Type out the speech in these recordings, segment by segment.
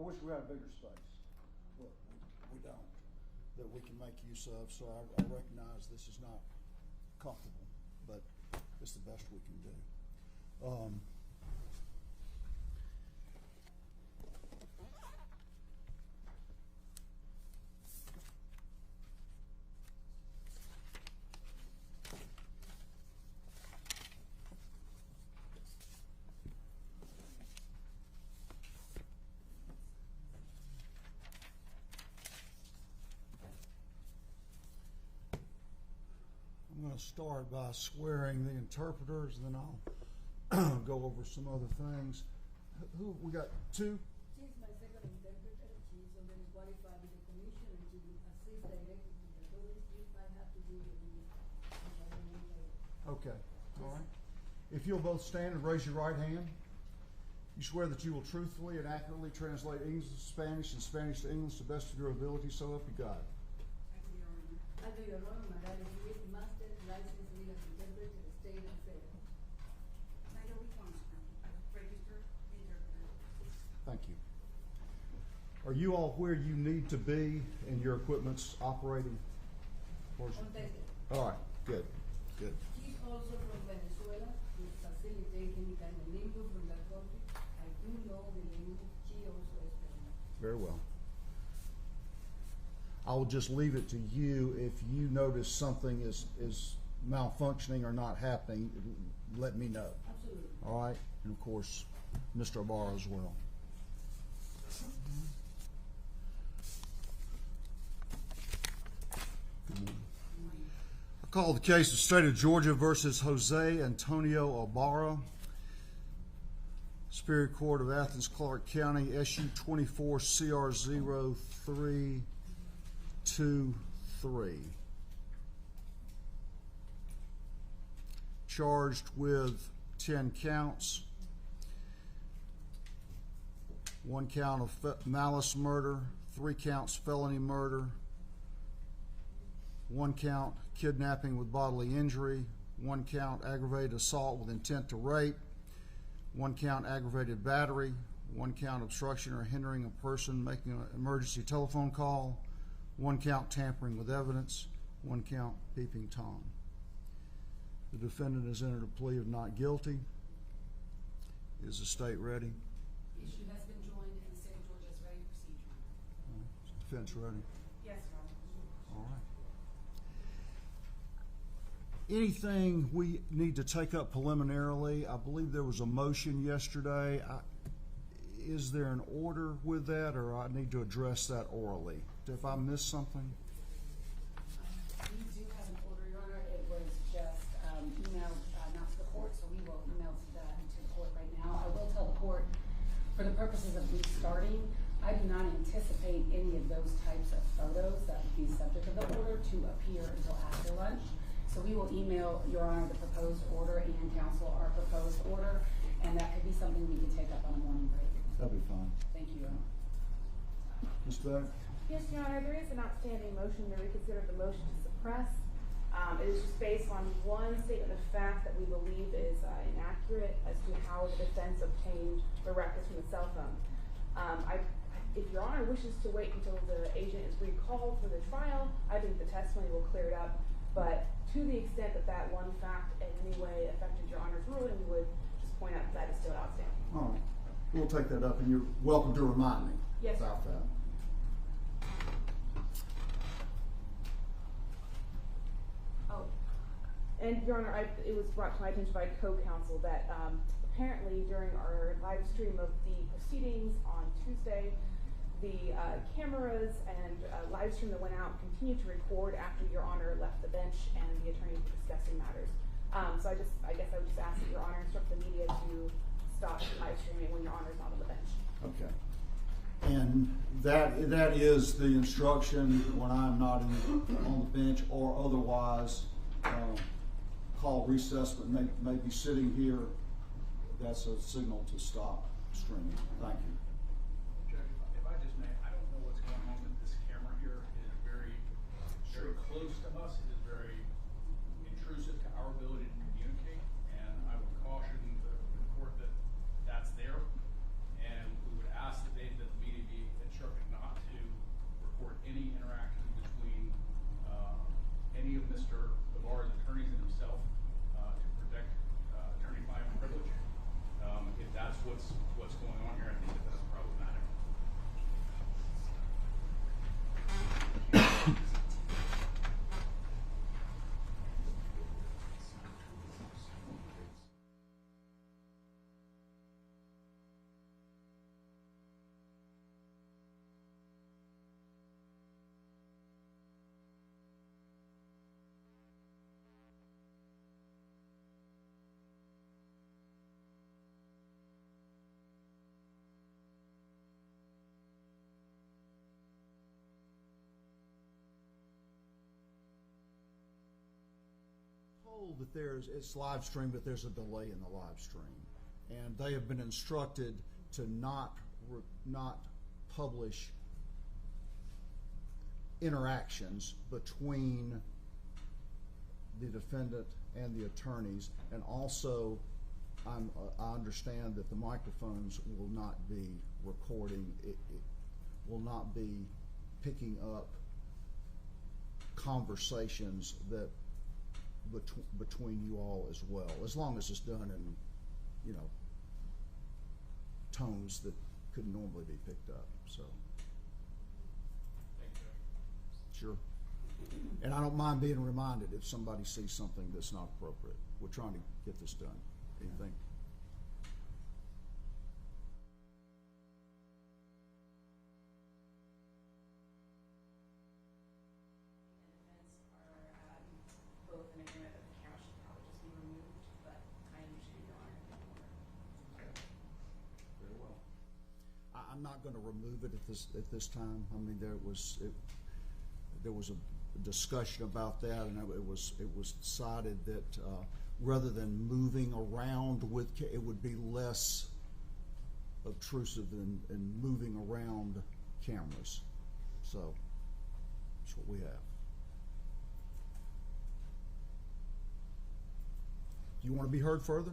wish we had a bigger space. Well, we don't, that we can make use of, so I recognize this is not comfortable, but it's the best we can do. I'm going to start by swearing the interpreters, and then I'll go over some other things. Who we got? Two? She is my second interpreter. She is already qualified with the commission, and she will assist directly to the authorities if I have to do the Okay. All right. If you'll both stand and raise your right hand. You swear that you will truthfully and accurately translate English to Spanish and Spanish to English to the best of your ability, so help you God. I do your honor, Madam Smith, master licensed legal interpreter to the state and federal. Registered interpreter. Thank you. Are you all where you need to be and your equipment's operating? Contested. All right, good, good. She's also from Venezuela, to facilitate any kind of limbo from that country. I do know the limbo. She also is Spanish. Very well. I will just leave it to you. If you notice something is malfunctioning or not happening, let me know. Absolutely. All right? And of course, Mr. Ibarra as well. Good morning. I call the case of State of Georgia versus Jose Antonio Ibarra. Superior Court of Athens, Clarke County, SU 24 CR 0323. Charged with 10 counts. 1 count of malice murder, 3 counts felony murder, 1 count kidnapping with bodily injury, 1 count aggravated assault with intent to rape, 1 count aggravated battery, 1 count obstruction or hindering a person making an emergency telephone call, 1 count tampering with evidence, 1 count peeping Tom. The defendant has entered a plea of not guilty. Is the state ready? Issue has been joined and the state of Georgia is ready to proceed. All right. Is the defense ready? Yes, Your Honor. All right. Anything we need to take up preliminarily? I believe there was a motion yesterday. Is there an order with that, or I need to address that orally? If I missed something? We do have an order, Your Honor. It was just emailed not to the court, so we will email to the court right now. I will tell the court, for the purposes of restarting, I do not anticipate any of those types of photos that would be subject of the order to appear until after lunch. So we will email, Your Honor, the proposed order and counsel our proposed order, and that could be something we could take up on a morning break. That'll be fine. Thank you, Your Honor. Ms. Beck? Yes, Your Honor, there is an outstanding motion to reconsider the motion to suppress. It is just based on one statement of fact that we believe is inaccurate as to how the defense obtained the records from the cell phone. If Your Honor wishes to wait until the agent is recalled for the trial, I think the testimony will clear it up. But to the extent that that one fact in any way affected Your Honor's ruling, we would just point out that is still outstanding. All right. We'll take that up, and you're welcome to remind me Yes, about that. Oh, and Your Honor, it was brought to my attention by co-counsel that apparently during our live stream of the proceedings on Tuesday, the cameras and live stream that went out continued to record after Your Honor left the bench and the attorneys were discussing matters. So I guess I would just ask that Your Honor instruct the media to stop live streaming when Your Honor is not on the bench. Okay. And that is the instruction when I'm not on the bench or otherwise call recess, but may be sitting here. That's a signal to stop streaming. Thank you. Judge, if I just may, I don't know what's going on with this camera here. It is very, very close to us. It is very intrusive to our ability to communicate, and I would caution the court that that's there, and we would ask that the media be told that it's live stream, but there's a delay in the live stream, and they have been instructed to not publish interactions between the defendant and the attorneys, and also I understand that the microphones will not be recording. It will not be picking up conversations that between you all as well, as long as it's done in, you know, tones that couldn't normally be picked up. So, Thank you. sure. And I don't mind being reminded if somebody sees something that's not appropriate. We're trying to get this done. Anything? Defense are both in agreement that the camera should probably just be removed, but I understand Your Honor. Very well. I'm not going to remove it at this time. I mean, there was a discussion about that, and it was decided that rather than moving around it would be less obtrusive than moving around cameras. So that's what we have. Do you want to be heard further?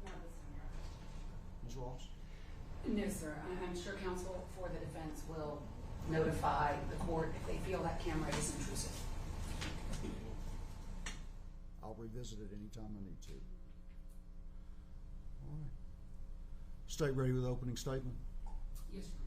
Not this time, Your Honor. Ms. Ross? No, sir. I'm sure counsel for the defense will notify the court if they feel that camera is intrusive. I'll revisit it anytime I need to. All right. State ready with the opening statement. Yes, Your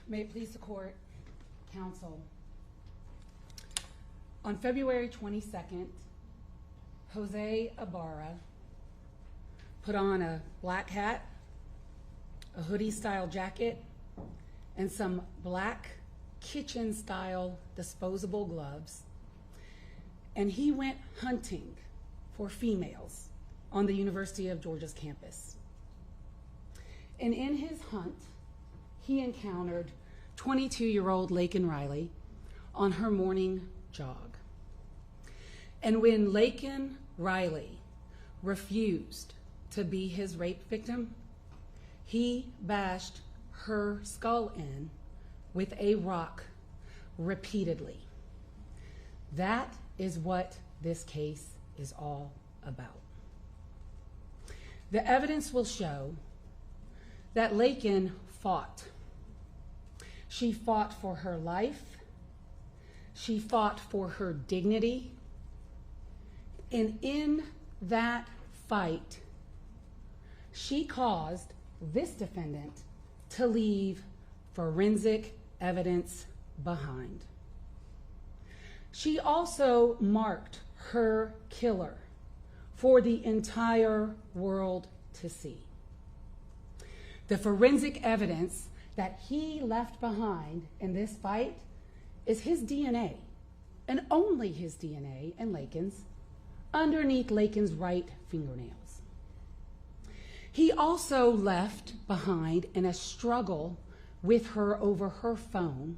May it please the court, counsel. On February 22nd, Jose Ibarra put on a black hat, a hoodie-style jacket, and some black kitchen-style disposable gloves, and he went hunting for females on the University of Georgia's campus. And in his hunt, he encountered 22-year-old Laken Riley on her morning jog. And when Laken Riley refused to be his rape victim, he bashed her skull in with a rock repeatedly. That is what this case is all about. The evidence will show that Laken fought. She fought for her life. She fought for her dignity. And in that fight, she caused this defendant to leave forensic evidence behind. She also marked her killer for the entire world to see. The forensic evidence that he left behind in this fight is his DNA, and only his DNA and Laken's, underneath Laken's right fingernails. He also left behind in a struggle with her over her phone,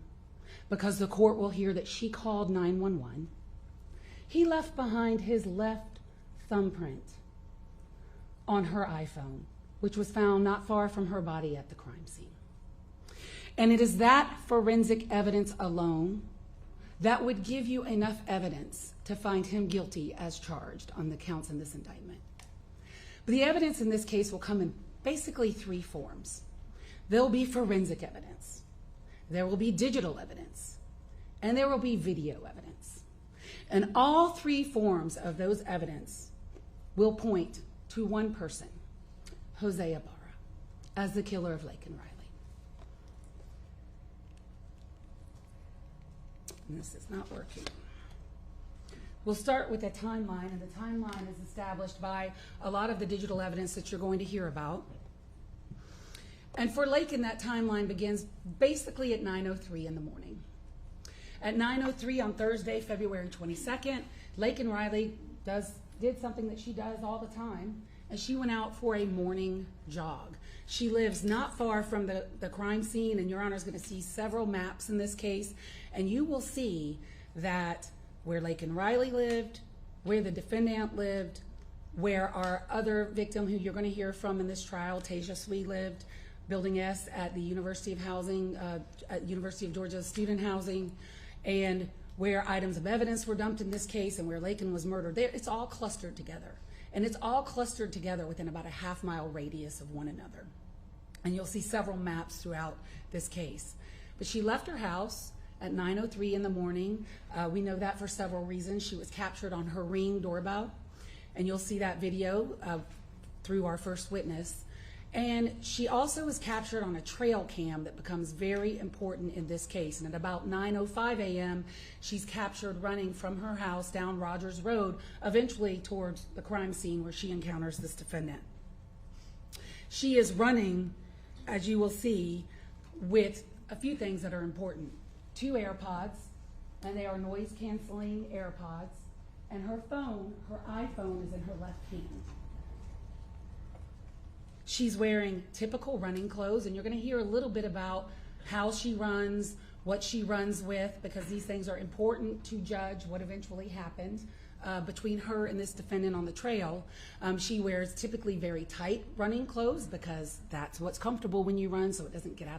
because the court will hear that she called 911. He left behind his left thumbprint on her iPhone, which was found not far from her body at the crime scene. And it is that forensic evidence alone that would give you enough evidence to find him guilty as charged on the counts in this indictment. But the evidence in this case will come in basically three forms. There will be forensic evidence, there will be digital evidence, and there will be video evidence. And all three forms of those evidence will point to one person, Jose Ibarra, as the killer of Laken Riley. And this is not working. We'll start with a timeline, and the timeline is established by a lot of the digital evidence that you're going to hear about. And for Laken, that timeline begins basically at 9:03 in the morning. At 9:03 on Thursday, February 22nd, Laken Riley did something that she does all the time, and she went out for a morning jog. She lives not far from the crime scene, and Your Honor is going to see several maps in this case, and you will see that where Laken Riley lived, where the defendant lived, where our other victim who you're going to hear from in this trial, Tasia Swee, lived, Building S at the University of Georgia Student Housing, and where items of evidence were dumped in this case and where Laken was murdered. It's all clustered together. And it's all clustered together within about a half-mile radius of one another. And you'll see several maps throughout this case. But she left her house at 9:03 in the morning. We know that for several reasons. She was captured on her Ring doorbell. And you'll see that video through our first witness. And she also was captured on a trail cam that becomes very important in this case. And at about 9:05 a.m., she's captured running from her house down Rogers Road, eventually towards the crime scene where she encounters this defendant. She is running, as you will see, with a few things that are important. 2 AirPods, and they are noise-canceling AirPods. And her phone, her iPhone, is in her left hand. She's wearing typical running clothes, and you're going to hear a little bit about how she runs, what she runs with, because these things are important to judge what eventually happened between her and this defendant on the trail. She wears typically very tight running clothes because that's what's comfortable when you run, so it doesn't get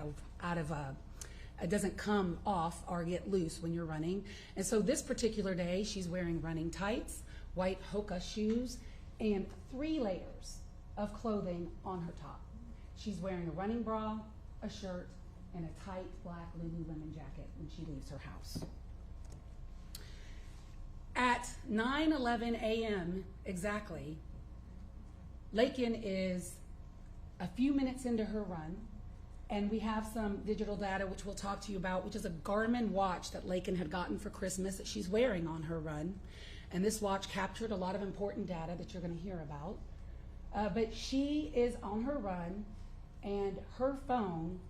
it doesn't come off or get loose when you're running. And so this particular day, she's wearing running tights, white Hoka shoes, and 3 layers of clothing on her top. She's wearing a running bra, a shirt, and a tight black Lululemon jacket when she leaves her house. At 9:11 a.m. exactly, Laken is a few minutes into her run, and we have some digital data which we'll talk to you about, which is a Garmin watch that Laken had gotten for Christmas that she's wearing on her run. And this watch captured a lot of important data that you're going to hear about. But she is on her run, and her phone,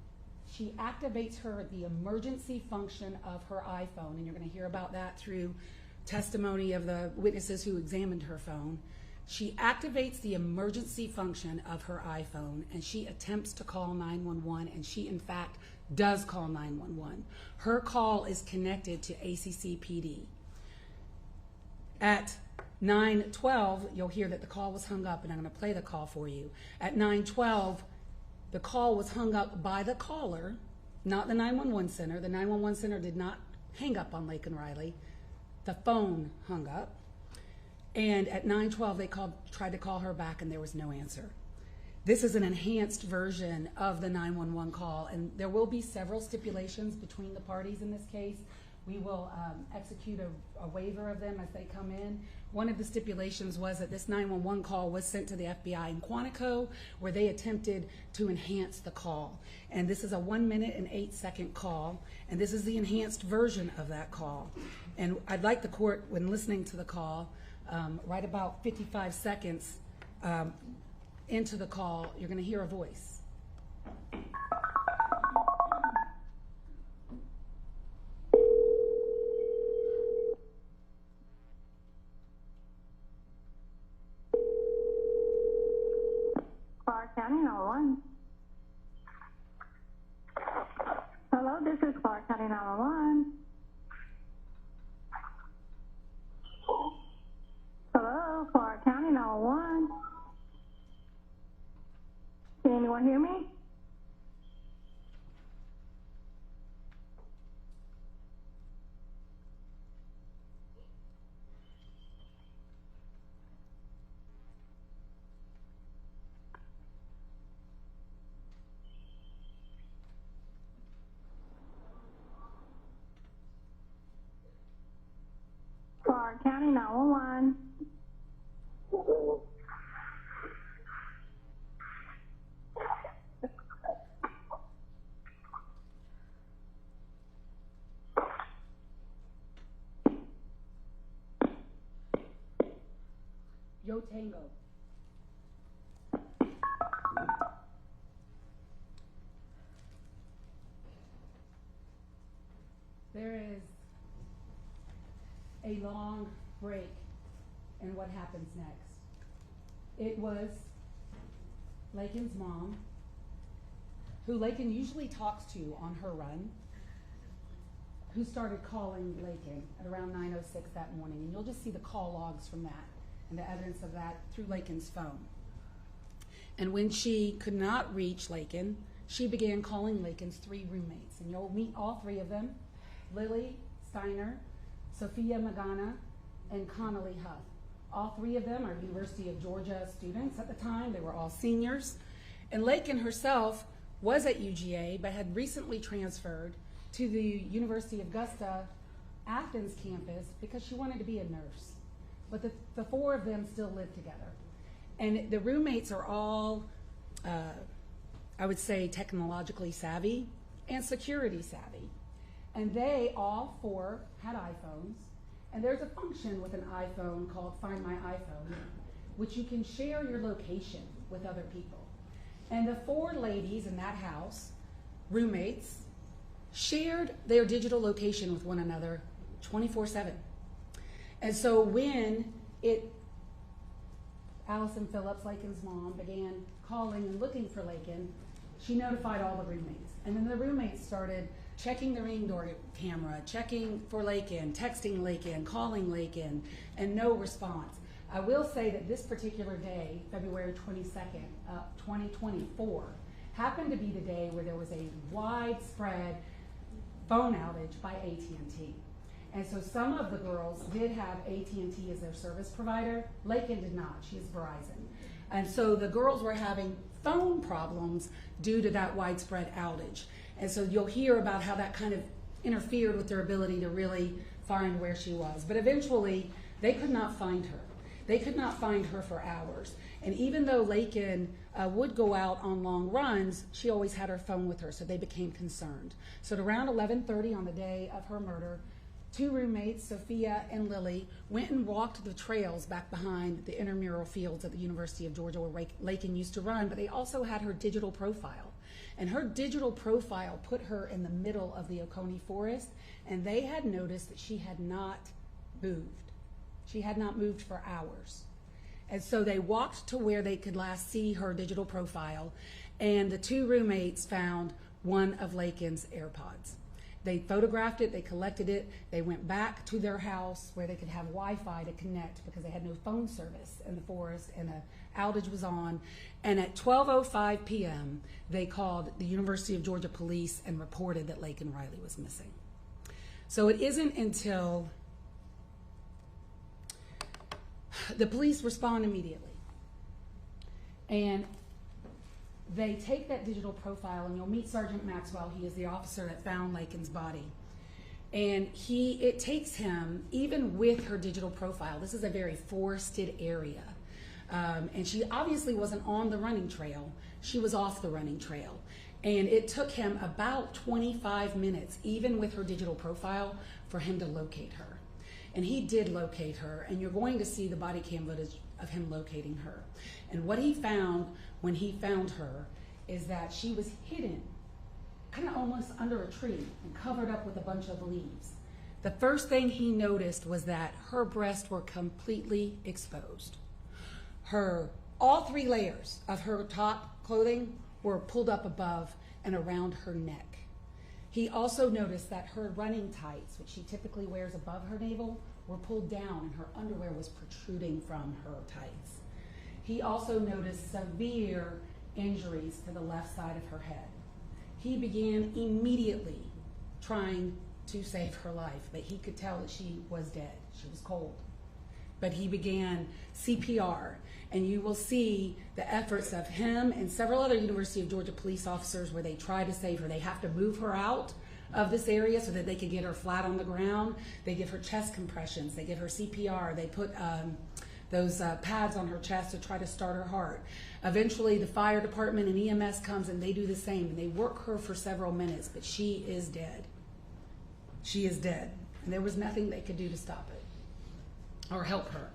she activates the emergency function of her iPhone, and you're going to hear about that through testimony of the witnesses who examined her phone. She activates the emergency function of her iPhone, and she attempts to call 911, and she, in fact, does call 911. Her call is connected to ACCPD. At 9:12, you'll hear that the call was hung up, and I'm going to play the call for you. At 9:12, the call was hung up by the caller, not the 911 center. The 911 center did not hang up on Laken Riley. The phone hung up. And at 9:12, they tried to call her back, and there was no answer. This is an enhanced version of the 911 call, and there will be several stipulations between the parties in this case. We will execute a waiver of them as they come in. One of the stipulations was that this 911 call was sent to the FBI in Quantico, where they attempted to enhance the call. And this is a 1 minute and 8 second call, and this is the enhanced version of that call. And I'd like the court, when listening to the call, right about 55 seconds into the call, you're going to hear a voice. Clark County 911. Hello, this is Clark County 911. Hello, Clark County 911. Can anyone hear me? Clark County 911. Tango Tango. There is a long break in what happens next. It was Laken's mom, who Laken usually talks to on her run, who started calling Laken at around 9:06 that morning. And you'll just see the call logs from that and the evidence of that through Laken's phone. And when she could not reach Laken, she began calling Laken's 3 roommates. And you'll meet all 3 of them: Lily Steiner, Sophia Magana, and Connolly Huff. All 3 of them are University of Georgia students at the time. They were all seniors. And Laken herself was at UGA, but had recently transferred to the University of Augusta Athens campus because she wanted to be a nurse. But the 4 of them still live together. And the roommates are all, I would say, technologically savvy and security savvy. And they all 4 had iPhones. And there's a function with an iPhone called Find My iPhone, which you can share your location with other people. And the 4 ladies in that house, roommates, shared their digital location with one another 24/7. And so when Allison Phillips, Laken's mom, began calling and looking for Laken, she notified all the roommates. And then the roommates started checking the Ring door camera, checking for Laken, texting Laken, calling Laken, and no response. I will say that this particular day, February 22nd, 2024, happened to be the day where there was a widespread phone outage by AT&T. And so some of the girls did have AT&T as their service provider. Laken did not. She is Verizon. And so the girls were having phone problems due to that widespread outage. And so you'll hear about how that kind of interfered with their ability to really find where she was. But eventually, they could not find her. They could not find her for hours. And even though Laken would go out on long runs, she always had her phone with her, so they became concerned. So at around 11:30 on the day of her murder, 2 roommates, Sophia and Lily, went and walked the trails back behind the intramural fields at the University of Georgia where Laken used to run, but they also had her digital profile. And her digital profile put her in the middle of the Oconee Forest, and they had noticed that she had not moved. She had not moved for hours. And so they walked to where they could last see her digital profile, and the 2 roommates found one of Laken's AirPods. They photographed it, they collected it, they went back to their house where they could have Wi-Fi to connect because they had no phone service in the forest and an outage was on. And at 12:05 p.m., they called the University of Georgia police and reported that Laken Riley was missing. So it isn't until the police respond immediately. And they take that digital profile, and you'll meet Sergeant Maxwell. He is the officer that found Laken's body. And it takes him, even with her digital profile, this is a very forested area. And she obviously wasn't on the running trail. She was off the running trail. And it took him about 25 minutes, even with her digital profile, for him to locate her. And he did locate her, and you're going to see the body cam footage of him locating her. And what he found when he found her is that she was hidden, kind of almost under a tree and covered up with a bunch of leaves. The first thing he noticed was that her breasts were completely exposed. All 3 layers of her top clothing were pulled up above and around her neck. He also noticed that her running tights, which she typically wears above her navel, were pulled down and her underwear was protruding from her tights. He also noticed severe injuries to the left side of her head. He began immediately trying to save her life, but he could tell that she was dead. She was cold. But he began CPR, and you will see the efforts of him and several other University of Georgia police officers where they try to save her. They have to move her out of this area so that they can get her flat on the ground. They give her chest compressions. They give her CPR. They put those pads on her chest to try to start her heart. Eventually, the fire department and EMS comes and they do the same. And they work her for several minutes, but she is dead. She is dead. And there was nothing they could do to stop it or help her.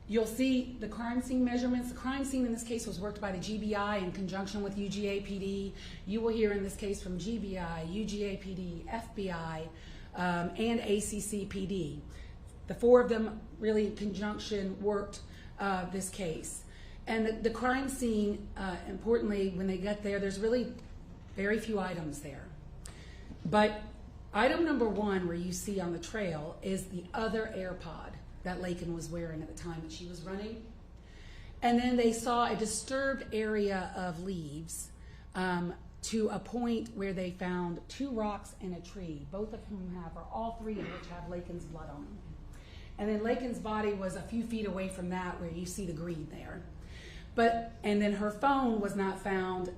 You'll see the crime scene measurements. The crime scene in this case was worked by the GBI in conjunction with UGA-PD. You will hear in this case from GBI, UGA-PD, FBI, and ACC-PD. The four of them really in conjunction worked this case. And the crime scene, importantly, when they get there, there's really very few items there. But item number one, where you see on the trail, is the other AirPod that Laken was wearing at the time that she was running. And then they saw a disturbed area of leaves to a point where they found 2 rocks and a tree, both of whom have, or all 3 of which have Laken's blood on them. And then Laken's body was a few feet away from that, where you see the green there. And then her phone was not found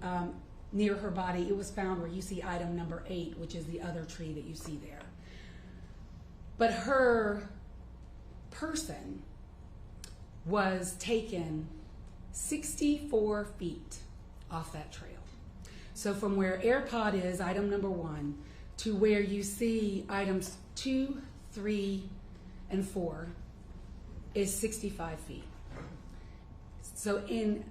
near her body. It was found where you see item number 8, which is the other tree that you see there. But her person was taken 64 feet off that trail. So from where AirPod is, item number 1, to where you see items 2, 3, and 4 is 65 feet. So in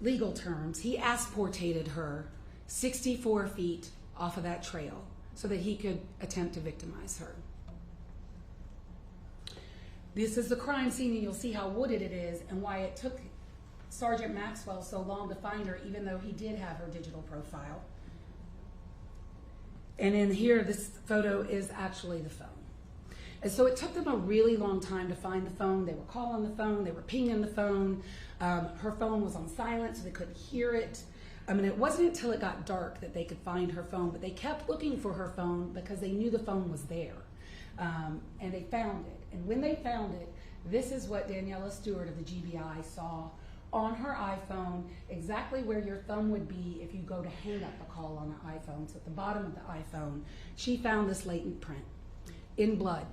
legal terms, he asportated her 64 feet off of that trail so that he could attempt to victimize her. This is the crime scene, and you'll see how wooded it is and why it took Sergeant Maxwell so long to find her, even though he did have her digital profile. And in here, this photo is actually the phone. And so it took them a really long time to find the phone. They were calling the phone, they were pinging the phone. Her phone was on silent, so they couldn't hear it. I mean, it wasn't until it got dark that they could find her phone, but they kept looking for her phone because they knew the phone was there. And they found it. And when they found it, this is what Daniela Stewart of the GBI saw on her iPhone, exactly where your thumb would be if you go to hang up a call on an iPhone. So at the bottom of the iPhone, she found this latent print in blood.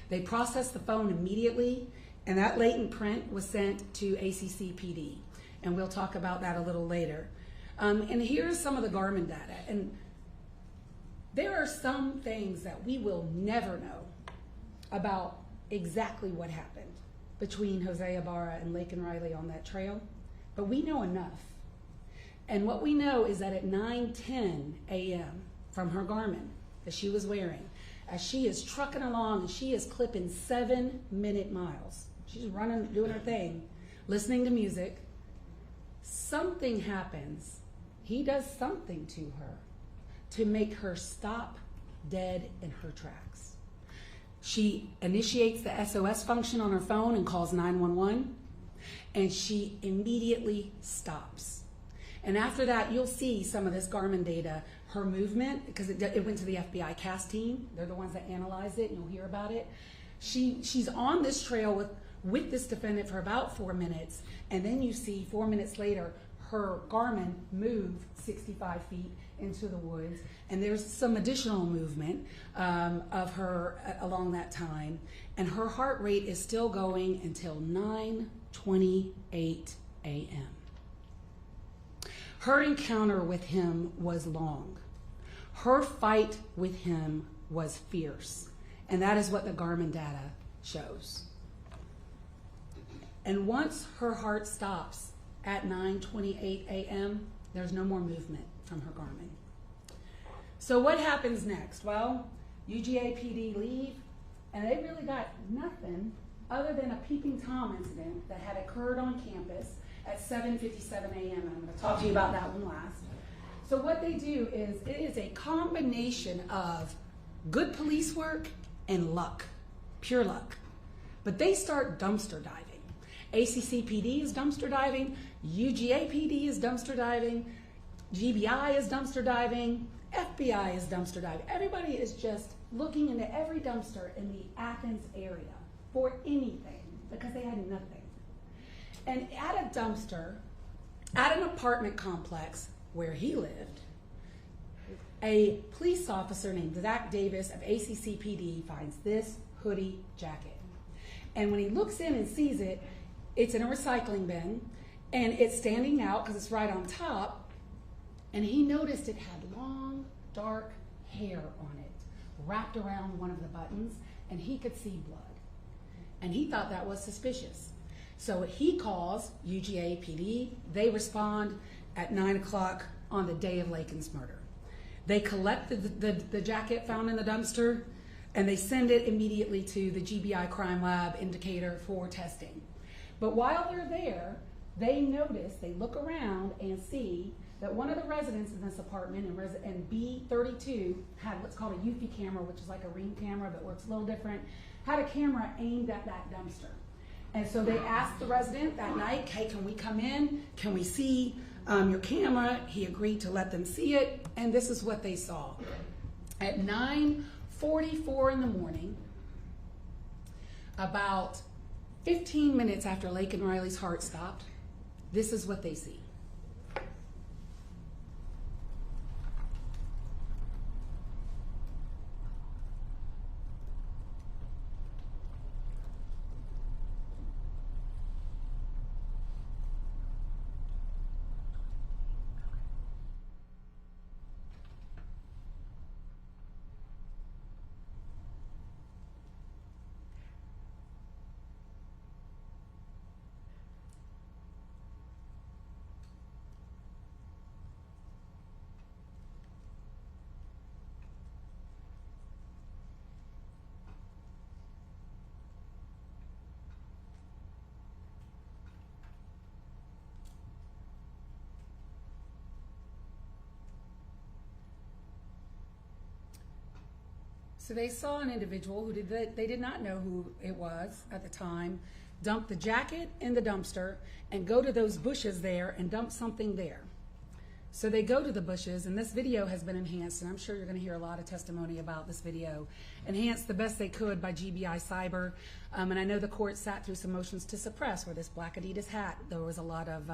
They processed the phone immediately, and that latent print was sent to ACC-PD. And we'll talk about that a little later. And here's some of the Garmin data. And there are some things that we will never know about exactly what happened between Jose Ibarra and Laken Riley on that trail, but we know enough. And what we know is that at 9:10 a.m. from her Garmin that she was wearing, as she is trucking along and she is clipping 7-minute miles, she's running, doing her thing, listening to music, something happens. He does something to her to make her stop dead in her tracks. She initiates the SOS function on her phone and calls 911, and she immediately stops. And after that, you'll see some of this Garmin data, her movement, because it went to the FBI CAS team. They're the ones that analyzed it, and you'll hear about it. She's on this trail with this defendant for about 4 minutes, and then you see 4 minutes later, her Garmin move 65 feet into the woods, and there's some additional movement of her along that time, and her heart rate is still going until 9:28 a.m. Her encounter with him was long. Her fight with him was fierce, and that is what the Garmin data shows. And once her heart stops at 9:28 a.m., there's no more movement from her Garmin. So what happens next? Well, UGA-PD leave, and they really got nothing other than a peeping Tom incident that had occurred on campus at 7:57 a.m. And I'm going to talk to you about that one last. So what they do is, it is a combination of good police work and luck, pure luck. But they start dumpster diving. ACC-PD is dumpster diving, UGA-PD is dumpster diving, GBI is dumpster diving, FBI is dumpster diving. Everybody is just looking into every dumpster in the Athens area for anything because they had nothing. And at a dumpster, at an apartment complex where he lived, a police officer named Zach Davis of ACC-PD finds this hoodie jacket. And when he looks in and sees it, it's in a recycling bin, and it's standing out because it's right on top, and he noticed it had long, dark hair on it, wrapped around one of the buttons, and he could see blood. And he thought that was suspicious. So he calls UGA PD. They respond at 9 o'clock on the day of Laken's murder. They collect the jacket found in the dumpster, and they send it immediately to the GBI crime lab indicator for testing. But while they're there, they notice, they look around and see that one of the residents in this apartment, and B32, had what's called a Eufy camera, which is like a Ring camera but works a little different, had a camera aimed at that dumpster. And so they asked the resident that night, hey, can we come in? Can we see your camera? He agreed to let them see it, and this is what they saw. At 9:44 in the morning, about 15 minutes after Laken Riley's heart stopped, this is what they see. So they saw an individual who they did not know who it was at the time, dump the jacket in the dumpster and go to those bushes there and dump something there. So they go to the bushes, and this video has been enhanced, and I'm sure you're going to hear a lot of testimony about this video, enhanced the best they could by GBI Cyber. And I know the court sat through some motions to suppress where this black Adidas hat, there was a lot of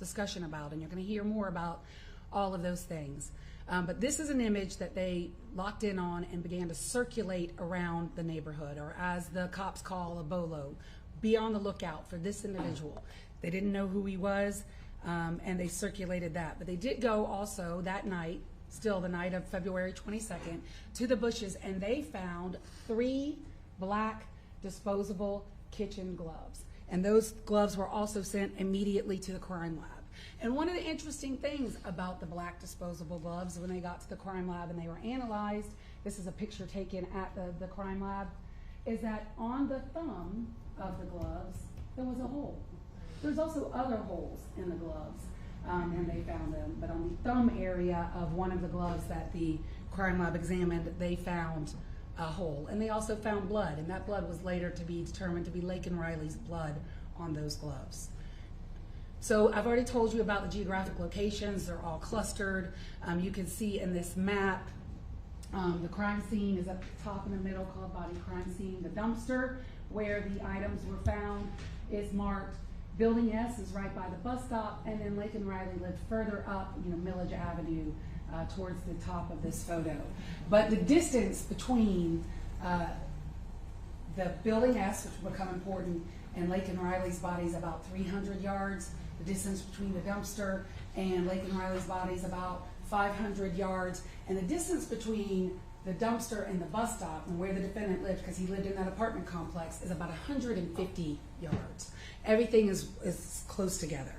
discussion about, and you're going to hear more about all of those things. But this is an image that they locked in on and began to circulate around the neighborhood, or as the cops call, a bolo. Be on the lookout for this individual. They didn't know who he was, and they circulated that. But they did go also that night, still the night of February 22nd, to the bushes, and they found 3 black disposable kitchen gloves. And those gloves were also sent immediately to the crime lab. And one of the interesting things about the black disposable gloves when they got to the crime lab and they were analyzed, this is a picture taken at the crime lab, is that on the thumb of the gloves, there was a hole. There's also other holes in the gloves, and they found them. But on the thumb area of one of the gloves that the crime lab examined, they found a hole. And they also found blood, and that blood was later to be determined to be Laken Riley's blood on those gloves. So I've already told you about the geographic locations. They're all clustered. You can see in this map, the crime scene is at the top in the middle, called body crime scene. The dumpster where the items were found is marked. Building S is right by the bus stop, and then Laken Riley lived further up, Millage Avenue, towards the top of this photo. But the distance between the Building S, which will become important, and Laken Riley's body is about 300 yards. The distance between the dumpster and Laken Riley's body is about 500 yards. And the distance between the dumpster and the bus stop and where the defendant lived, because he lived in that apartment complex, is about 150 yards. Everything is close together.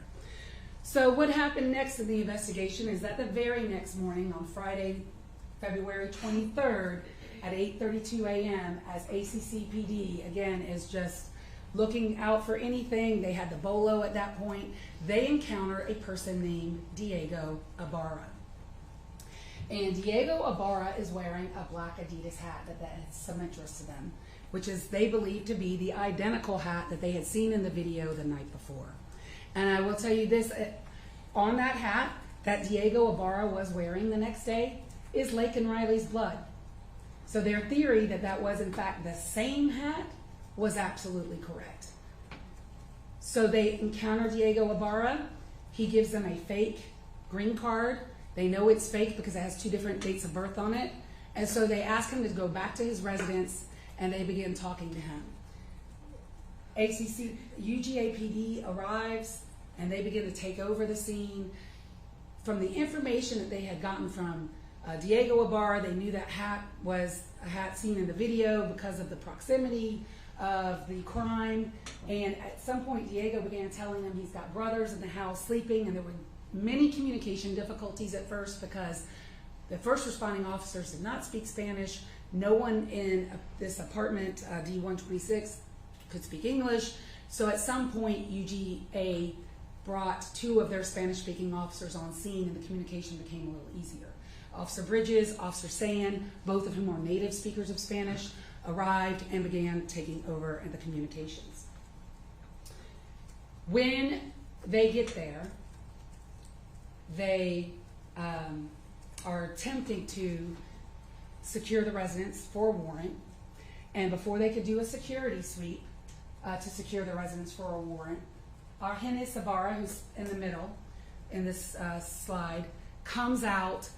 So what happened next in the investigation is that the very next morning, on Friday, February 23rd, at 8:32 a.m., as ACCPD, again, is just looking out for anything. They had the bolo at that point. They encounter a person named Diego Ibarra. And Diego Ibarra is wearing a black Adidas hat that has some interest to them, which is they believe to be the identical hat that they had seen in the video the night before. And I will tell you this, on that hat that Diego Ibarra was wearing the next day is Laken Riley's blood. So their theory that that was in fact the same hat was absolutely correct. So they encounter Diego Ibarra. He gives them a fake green card. They know it's fake because it has 2 different dates of birth on it. And so they ask him to go back to his residence, and they begin talking to him. UGAPD arrives, and they begin to take over the scene. From the information that they had gotten from Diego Ibarra, they knew that hat was a hat seen in the video because of the proximity. of the crime, and at some point Diego began telling them he's got brothers in the house sleeping, and there were many communication difficulties at first because the first responding officers did not speak Spanish. No one in this apartment, D126, could speak English. So at some point, UGA brought 2 of their Spanish-speaking officers on scene, and the communication became a little easier. Officer Bridges, Officer Sand, both of whom are native speakers of Spanish, arrived and began taking over the communications. When they get there, they are attempting to secure the residence for a warrant, and before they could do a security sweep to secure the residence for a warrant, Jose Ibarra, who's in the middle in this slide, comes out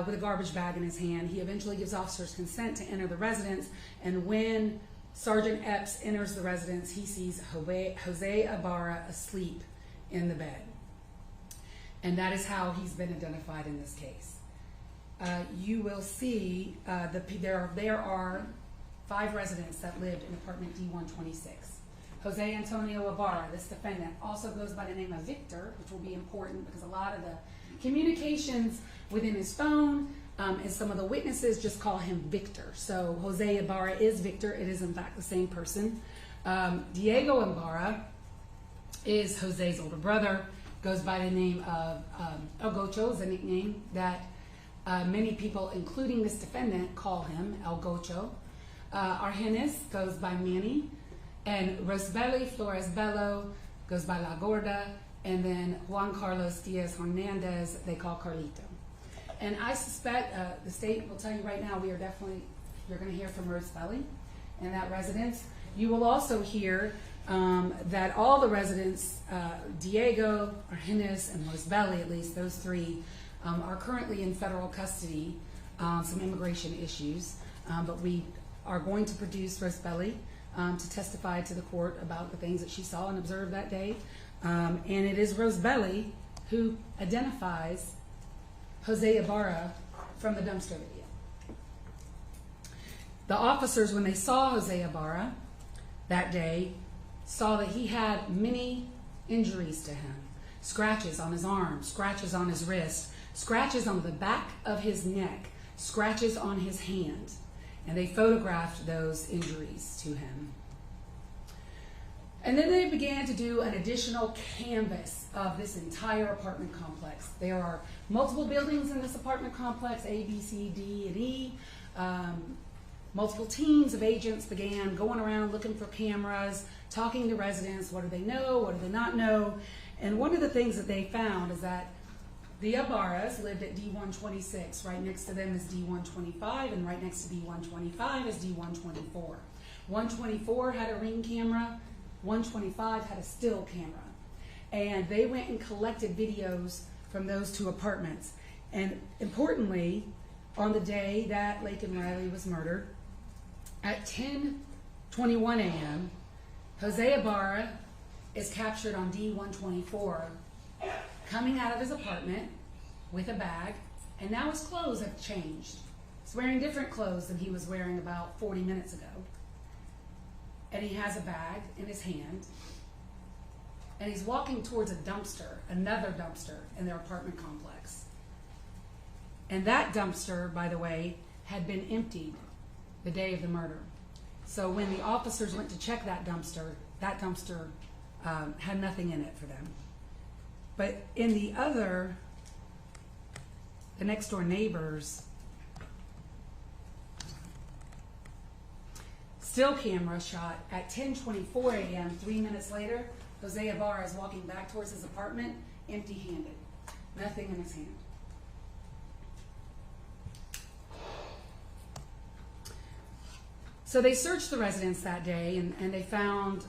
with a garbage bag in his hand. He eventually gives officers consent to enter the residence, and when Sergeant Epps enters the residence, he sees Jose Ibarra asleep in the bed. And that is how he's been identified in this case. You will see there are 5 residents that lived in apartment D126. Jose Antonio Ibarra, this defendant, also goes by the name of Victor, which will be important because a lot of the communications within his phone and some of the witnesses just call him Victor. So Jose Ibarra is Victor. It is in fact the same person. Diego Ibarra is Jose's older brother, goes by the name of El Gocho, is a nickname that many people, including this defendant, call him El Gocho. Argenis goes by Manny, and Rosbelli Flores Bello goes by La Gorda, and then Juan Carlos Diaz Hernandez they call Carlito. And I suspect the state will tell you right now you're going to hear from Rosbelli in that residence. You will also hear that all the residents, Diego, Argenis, and Rosbelli, at least those 3, are currently in federal custody, some immigration issues, but we are going to produce Rosbelli to testify to the court about the things that she saw and observed that day. And it is Rosbelli who identifies Jose Ibarra from the dumpster video. The officers, when they saw Jose Ibarra that day, saw that he had many injuries to him. Scratches on his arm, scratches on his wrist, scratches on the back of his neck, scratches on his hand. And they photographed those injuries to him. And then they began to do an additional canvass of this entire apartment complex. There are multiple buildings in this apartment complex, A, B, C, D, and E. Multiple teams of agents began going around looking for cameras, talking to residents. What do they know? What do they not know? And one of the things that they found is that the Ibarras lived at D126. Right next to them is D125, and right next to D125 is D124. 124 had a ring camera. 125 had a still camera. And they went and collected videos from those 2 apartments. And importantly, on the day that Laken Riley was murdered, at 10:21 a.m., Jose Ibarra is captured on D124 coming out of his apartment with a bag, and now his clothes have changed. He's wearing different clothes than he was wearing about 40 minutes ago. And he has a bag in his hand, and he's walking towards a dumpster, another dumpster in their apartment complex. And that dumpster, by the way, had been emptied the day of the murder. So when the officers went to check that dumpster had nothing in it for them. But in the next door neighbors, still camera shot at 10:24 a.m., 3 minutes later, Jose Ibarra is walking back towards his apartment, empty-handed, nothing in his hand. So they searched the residence that day, and they found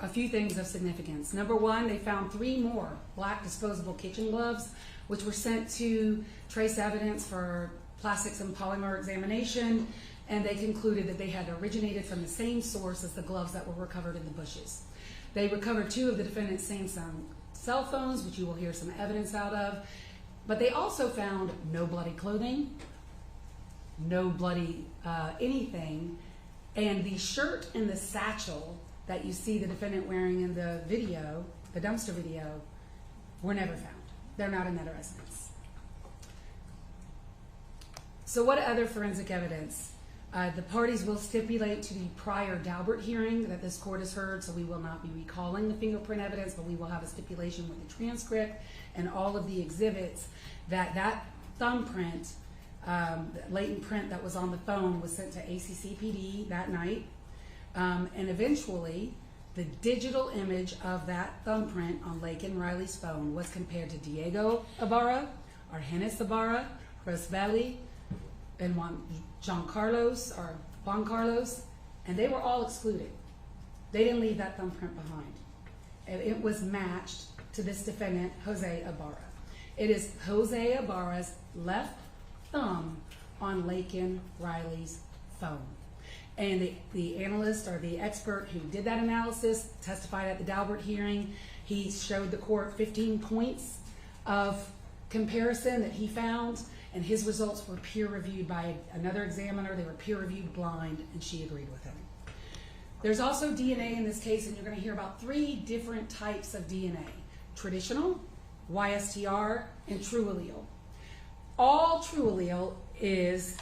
a few things of significance. Number one, they found 3 more black disposable kitchen gloves, which were sent to trace evidence for plastics and polymer examination, and they concluded that they had originated from the same source as the gloves that were recovered in the bushes. They recovered 2 of the defendant's Samsung cell phones, which you will hear some evidence out of, but they also found no bloody clothing, no bloody anything, And the shirt and the satchel that you see the defendant wearing in the video, the dumpster video, were never found. They're not in that residence. So what other forensic evidence? The parties will stipulate to the prior Daubert hearing that this court has heard, so we will not be recalling the fingerprint evidence, but we will have a stipulation with the transcript and all of the exhibits that thumbprint, latent print that was on the phone was sent to ACCPD that night. And eventually, the digital image of that thumbprint on Laken Riley's phone was compared to Diego Ibarra, Argenis Ibarra, Rosvelli, and Juan Carlos, and they were all excluded. They didn't leave that thumbprint behind. And it was matched to this defendant, Jose Ibarra. It is Jose Ibarra's left thumb on Laken Riley's phone. And the analyst or the expert who did that analysis testified at the Daubert hearing. He showed the court 15 points of comparison that he found, and his results were peer-reviewed by another examiner. They were peer-reviewed blind, and she agreed with him. There's also DNA in this case, and you're going to hear about 3 different types of DNA: traditional, YSTR, and true allele. All true allele is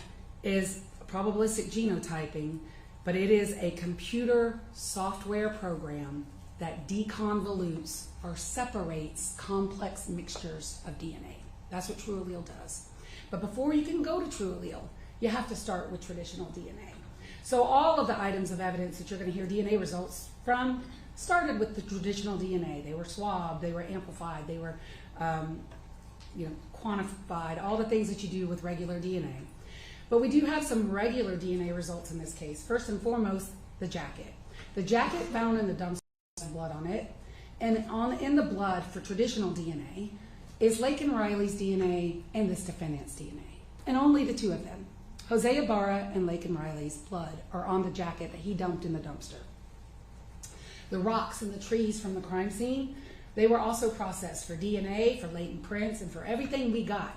probabilistic genotyping, but it is a computer software program that deconvolutes or separates complex mixtures of DNA. That's what true allele does. But before you can go to true allele, you have to start with traditional DNA. So all of the items of evidence that you're going to hear DNA results from started with the traditional DNA. They were swabbed, they were amplified, they were quantified, all the things that you do with regular DNA. But we do have some regular DNA results in this case. First and foremost, the jacket. The jacket found in the dumpster has blood on it, and in the blood for traditional DNA is Laken Riley's DNA and this defendant's DNA, and only the 2 of them. Jose Ibarra and Laken Riley's blood are on the jacket that he dumped in the dumpster. The rocks and the trees from the crime scene, they were also processed for DNA, for latent prints, and for everything we got.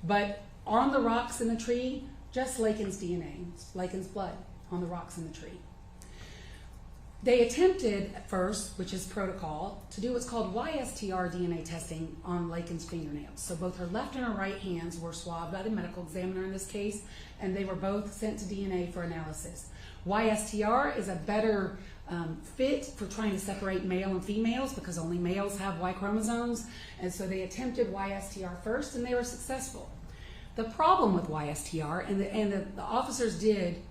But on the rocks in the tree, just Laken's DNA, Laken's blood on the rocks in the tree. They attempted at first, which is protocol, to do what's called YSTR DNA testing on Laken's fingernails. So both her left and her right hands were swabbed by the medical examiner in this case, and they were both sent to DNA for analysis. YSTR is a better fit for trying to separate male and females because only males have Y chromosomes, and so they attempted YSTR first, and they were successful. The problem with YSTR, and the officers did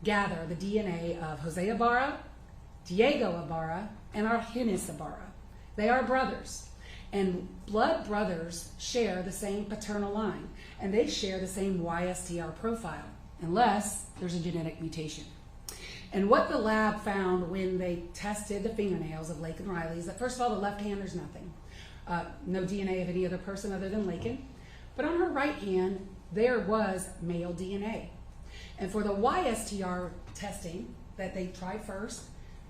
gather the DNA of Jose Ibarra, Diego Ibarra, and Argenis Ibarra. They are brothers, and blood brothers share the same paternal line, and they share the same YSTR profile, unless there's a genetic mutation. And what the lab found when they tested the fingernails of Laken Riley is that, first of all, the left hand, there's nothing. No DNA of any other person other than Laken. But on her right hand, there was male DNA. And for the YSTR testing that they tried first,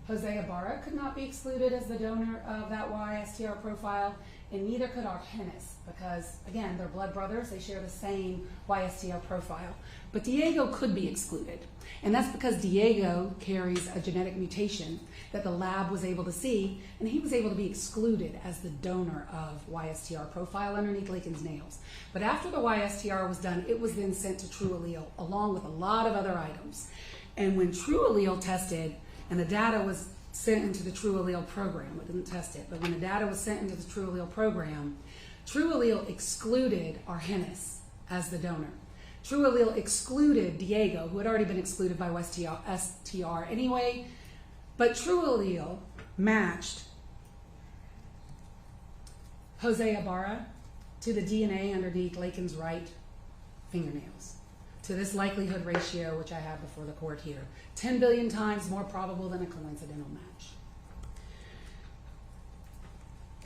Jose Ibarra could not be excluded as the donor of that YSTR profile, and neither could Argenis, because, again, they're blood brothers. They share the same YSTR profile. But Diego could be excluded, and that's because Diego carries a genetic mutation that the lab was able to see, and he was able to be excluded as the donor of YSTR profile underneath Laken's nails. But after the YSTR was done, it was then sent to True Allele, along with a lot of other items. And when True Allele tested, and the data was sent into the True Allele program, it didn't test it, but when the data was sent into the True Allele program, True Allele excluded Argenis as the donor. True Allele excluded Diego, who had already been excluded by YSTR anyway, but True Allele matched Jose Ibarra to the DNA underneath Laken's right fingernails, to this likelihood ratio, which I have before the court here. 10 billion times more probable than a coincidental match.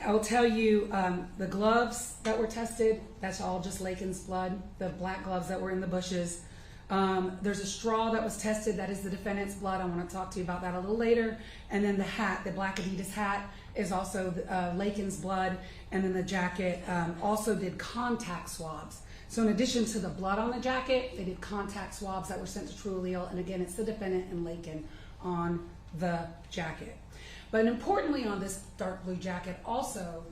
I will tell you the gloves that were tested, that's all just Laken's blood, the black gloves that were in the bushes. There's a straw that was tested, that is the defendant's blood. I want to talk to you about that a little later. And then the hat, the black Adidas hat, is also Laken's blood. And then the jacket also did contact swabs. So in addition to the blood on the jacket, they did contact swabs that were sent to Trujillo, and again, it's the defendant and Laken on the jacket. But importantly on this dark blue jacket, also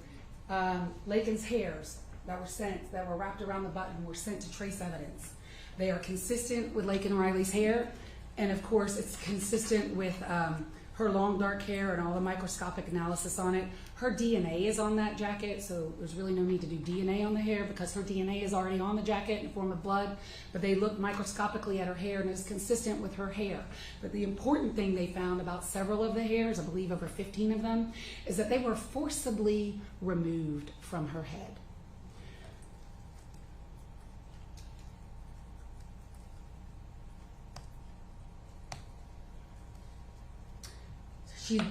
Laken's hairs that were wrapped around the button were sent to trace evidence. They are consistent with Laken Riley's hair, and of course it's consistent with her long dark hair and all the microscopic analysis on it. Her DNA is on that jacket, so there's really no need to do DNA on the hair because her DNA is already on the jacket in the form of blood, but they looked microscopically at her hair and it's consistent with her hair. But the important thing they found about several of the hairs, I believe over 15 of them, is that they were forcibly removed from her head.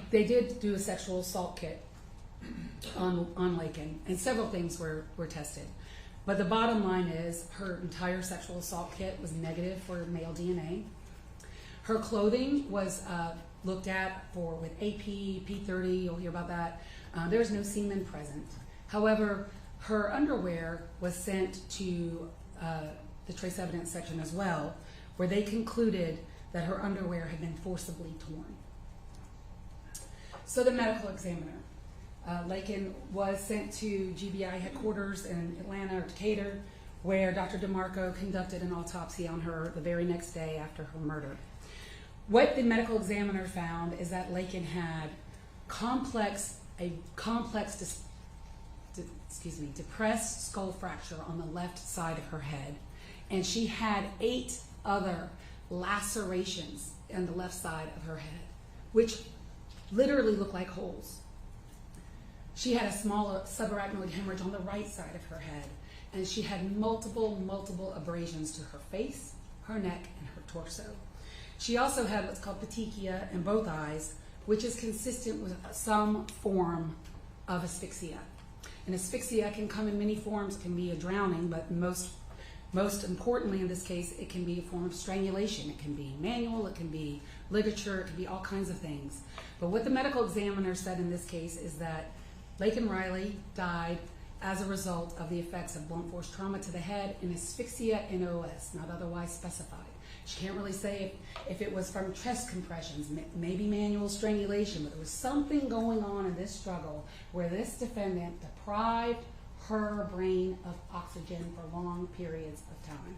They did do a sexual assault kit on Laken, and several things were tested. But the bottom line is her entire sexual assault kit was negative for male DNA. Her clothing was looked at with AP, P30, you'll hear about that. There was no semen present. However, her underwear was sent to the trace evidence section as well, where they concluded that her underwear had been forcibly torn. So the medical examiner, Laken was sent to GBI headquarters in Atlanta or Decatur, where Dr. DeMarco conducted an autopsy on her the very next day after her murder. What the medical examiner found is that Laken had a complex depressed skull fracture on the left side of her head, and she had 8 other lacerations on the left side of her head, which literally look like holes. She had a small subarachnoid hemorrhage on the right side of her head, and she had multiple abrasions to her face, her neck, and her torso. She also had what's called petechia in both eyes, which is consistent with some form of asphyxia. And asphyxia can come in many forms. It can be a drowning, but most importantly in this case, it can be a form of strangulation. It can be manual, it can be ligature, it can be all kinds of things. But what the medical examiner said in this case is that Laken Riley died as a result of the effects of blunt force trauma to the head and asphyxia in OS, not otherwise specified. She can't really say if it was from chest compressions, maybe manual strangulation, but there was something going on in this struggle where this defendant deprived her brain of oxygen for long periods of time.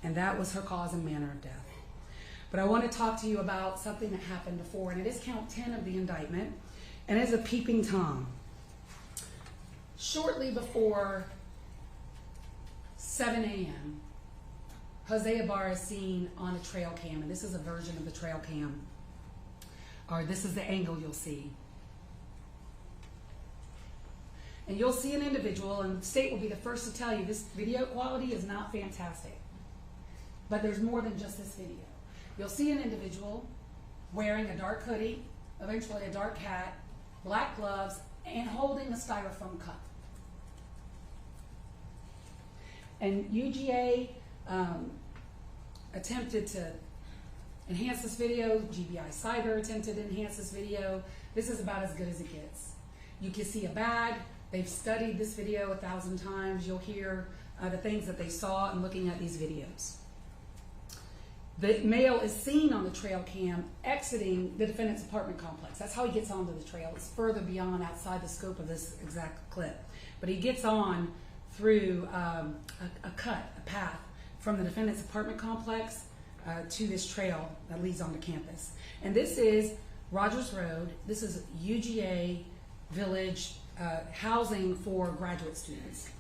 And that was her cause and manner of death. But I want to talk to you about something that happened before, and it is count 10 of the indictment, and it is a peeping Tom. Shortly before 7 a.m., Jose Ibarra is seen on a trail cam, and this is a version of the trail cam, or this is the angle you'll see. And you'll see an individual, and the state will be the first to tell you this video quality is not fantastic. But there's more than just this video. You'll see an individual wearing a dark hoodie, eventually a dark hat, black gloves, and holding a styrofoam cup. And UGA attempted to enhance this video. GBI Cyber attempted to enhance this video. This is about as good as it gets. You can see a bag. They've studied this video 1,000 times. You'll hear the things that they saw in looking at these videos. The male is seen on the trail cam exiting the defendant's apartment complex. That's how he gets onto the trail. It's further beyond outside the scope of this exact clip. But he gets on through a path from the defendant's apartment complex to this trail that leads onto campus. And this is Rogers Road. This is UGA Village housing for graduate students.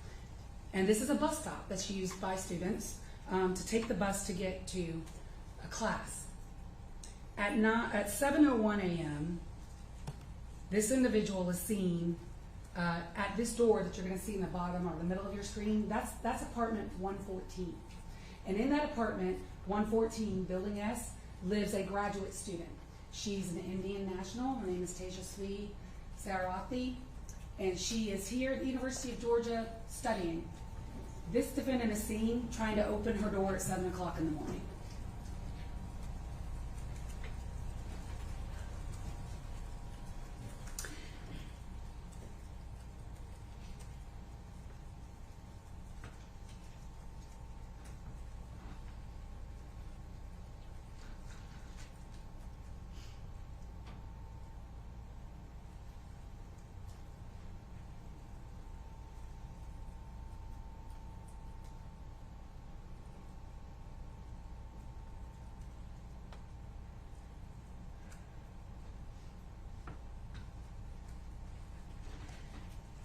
And this is a bus stop that's used by students to take the bus to get to a class. At 7:01 a.m., this individual is seen at this door that you're going to see in the bottom or the middle of your screen. That's apartment 114. And in that apartment, 114, Building S, lives a graduate student. She's an Indian national. Her name is Tejaswi Sarathi, and she is here at the University of Georgia studying. This defendant is seen trying to open her door at 7 o'clock in the morning.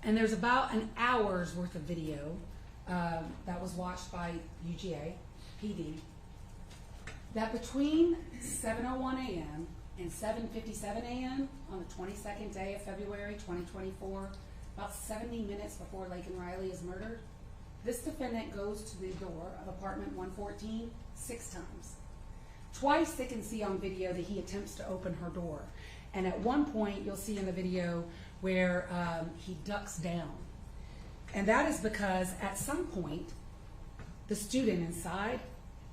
And there's about an hour's worth of video that was watched by UGA PD, that between 7:01 a.m. and 7:57 a.m. on the 22nd day of February 2024, about 70 minutes before Laken Riley is murdered, this defendant goes to the door of apartment 114 6 times. Twice they can see on video that he attempts to open her door. And at one point you'll see in the video where he ducks down. And that is because at some point the student inside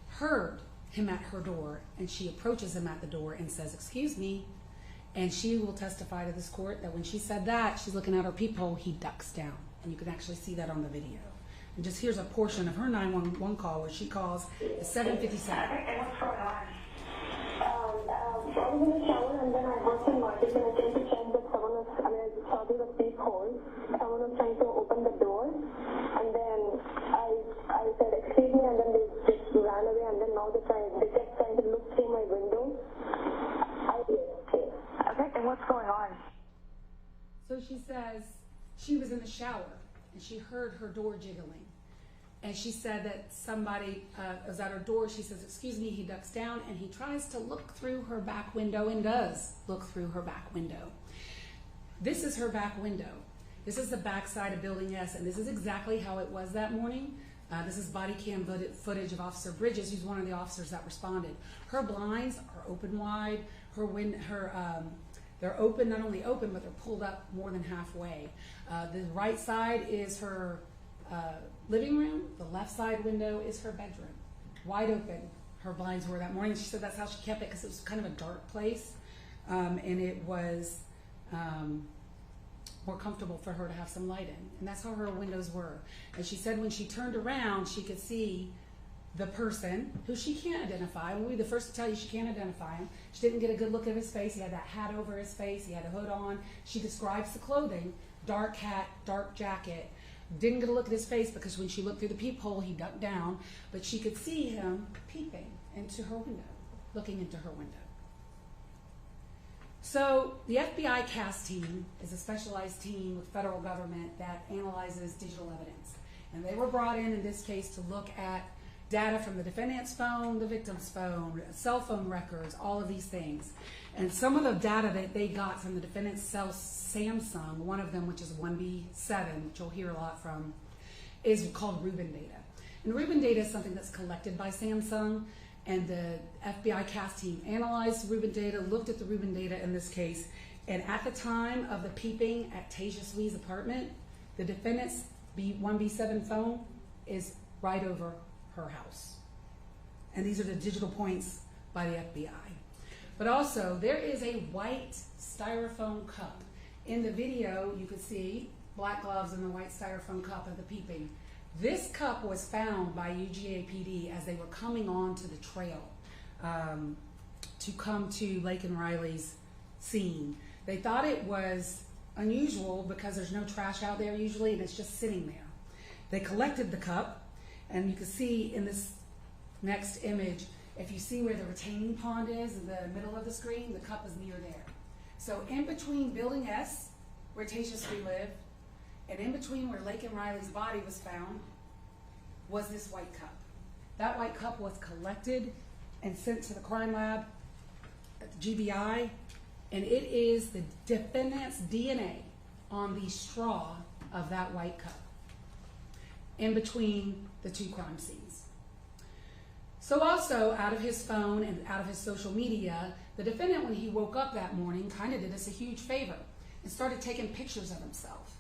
heard him at her door, and she approaches him at the door and says, "Excuse me." And she will testify to this court that when she said that, she's looking out her peephole, he ducks down. And you can actually see that on the video. And just here's a portion of her 911 call where she calls at 7:57. What's going on? I was in the shower and then I heard some noises and I came to check that someone was, I saw through the peephole, someone was trying to open the door, and then I said, "Excuse me," and then they just ran away, and then now they kept trying to look through my window. Okay, and what's going on? So she says she was in the shower and she heard her door jiggling. And she said that somebody was at her door. She says, "Excuse me," he ducks down and he tries to look through her back window and does look through her back window. This is her back window. This is the back side of Building S, and this is exactly how it was that morning. This is body cam footage of Officer Bridges, who's one of the officers that responded. Her blinds are open wide. They're open, not only open, but they're pulled up more than halfway. The right side is her living room. The left side window is her bedroom. Wide open, her blinds were that morning. She said that's how she kept it because it was kind of a dark place, and it was more comfortable for her to have some light in. And that's how her windows were. And she said when she turned around, she could see the person who she can't identify. We'll be the first to tell you she can't identify him. She didn't get a good look at his face. He had that hat over his face. He had a hood on. She describes the clothing: dark hat, dark jacket. Didn't get a look at his face because when she looked through the peephole, he ducked down. But she could see him peeping into her window, looking into her window. So the FBI CAS team is a specialized team with federal government that analyzes digital evidence. And they were brought in this case to look at data from the defendant's phone, the victim's phone, cell phone records, all of these things. And some of the data that they got from the defendant's cell Samsung, one of them, which is 1B7, which you'll hear a lot from, is called Rubin data. And Rubin data is something that's collected by Samsung, and the FBI CAS team analyzed Rubin data, looked at the Rubin data in this case, and at the time of the peeping at Tasia Swee's apartment, the defendant's 1B7 phone is right over her house. And these are the digital points by the FBI. But also, there is a white styrofoam cup. In the video, you can see black gloves and the white styrofoam cup of the peeping. This cup was found by UGA PD as they were coming onto the trail to come to Laken Riley's scene. They thought it was unusual because there's no trash out there usually, and it's just sitting there. They collected the cup, and you can see in this next image, if you see where the retaining pond is in the middle of the screen, the cup is near there. So in between Building S, where Tasia Sweet lived, and in between where Laken Riley's body was found, was this white cup. That white cup was collected and sent to the crime lab at the GBI, and it is the defendant's DNA on the straw of that white cup in between the two crime scenes. So also, out of his phone and out of his social media, the defendant, when he woke up that morning, kind of did us a huge favor and started taking pictures of himself.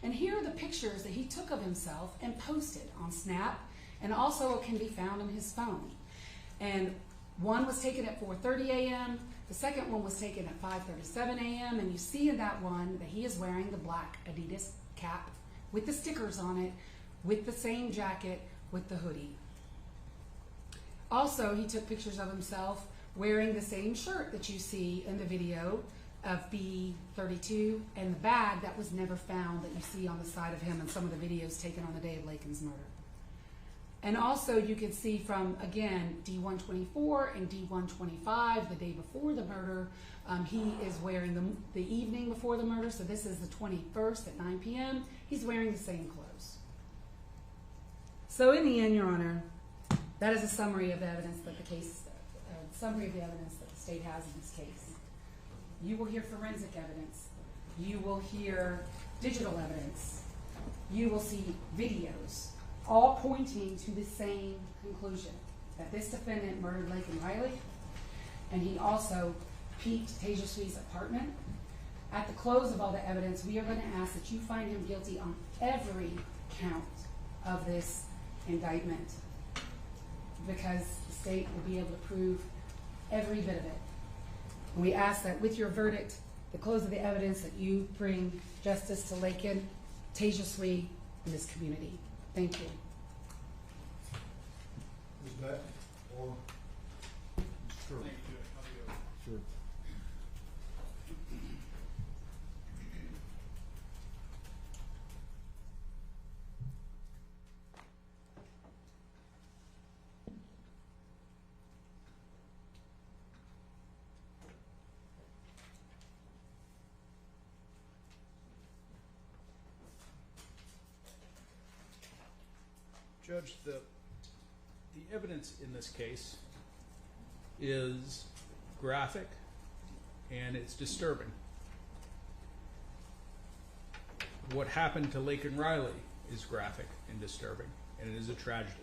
And here are the pictures that he took of himself and posted on Snap, and also can be found on his phone. And one was taken at 4:30 a.m., the second one was taken at 5:37 a.m., and you see in that one that he is wearing the black Adidas cap with the stickers on it, with the same jacket, with the hoodie. Also, he took pictures of himself wearing the same shirt that you see in the video of B32 and the bag that was never found that you see on the side of him in some of the videos taken on the day of Laken's murder. And also you can see from, again, D124 and D125, the day before the murder, he is wearing the evening before the murder, so this is the 21st at 9 p.m. He's wearing the same clothes. So in the end, Your Honor, that is a summary of the evidence that the state has in this case. You will hear forensic evidence. You will hear digital evidence. You will see videos, all pointing to the same conclusion, that this defendant murdered Laken Riley, and he also peeked Tejaswi's apartment. At the close of all the evidence, we are going to ask that you find him guilty on every count of this indictment, because the state will be able to prove every bit of it. And we ask that with your verdict, the close of the evidence, that you bring justice to Laken, Tejaswi, and this community. Thank you. Ms. Beck, or? Sure. Thank you. How do you go? Sure. Judge, the evidence in this case is graphic and it's disturbing. What happened to Laken Riley is graphic and disturbing, and it is a tragedy.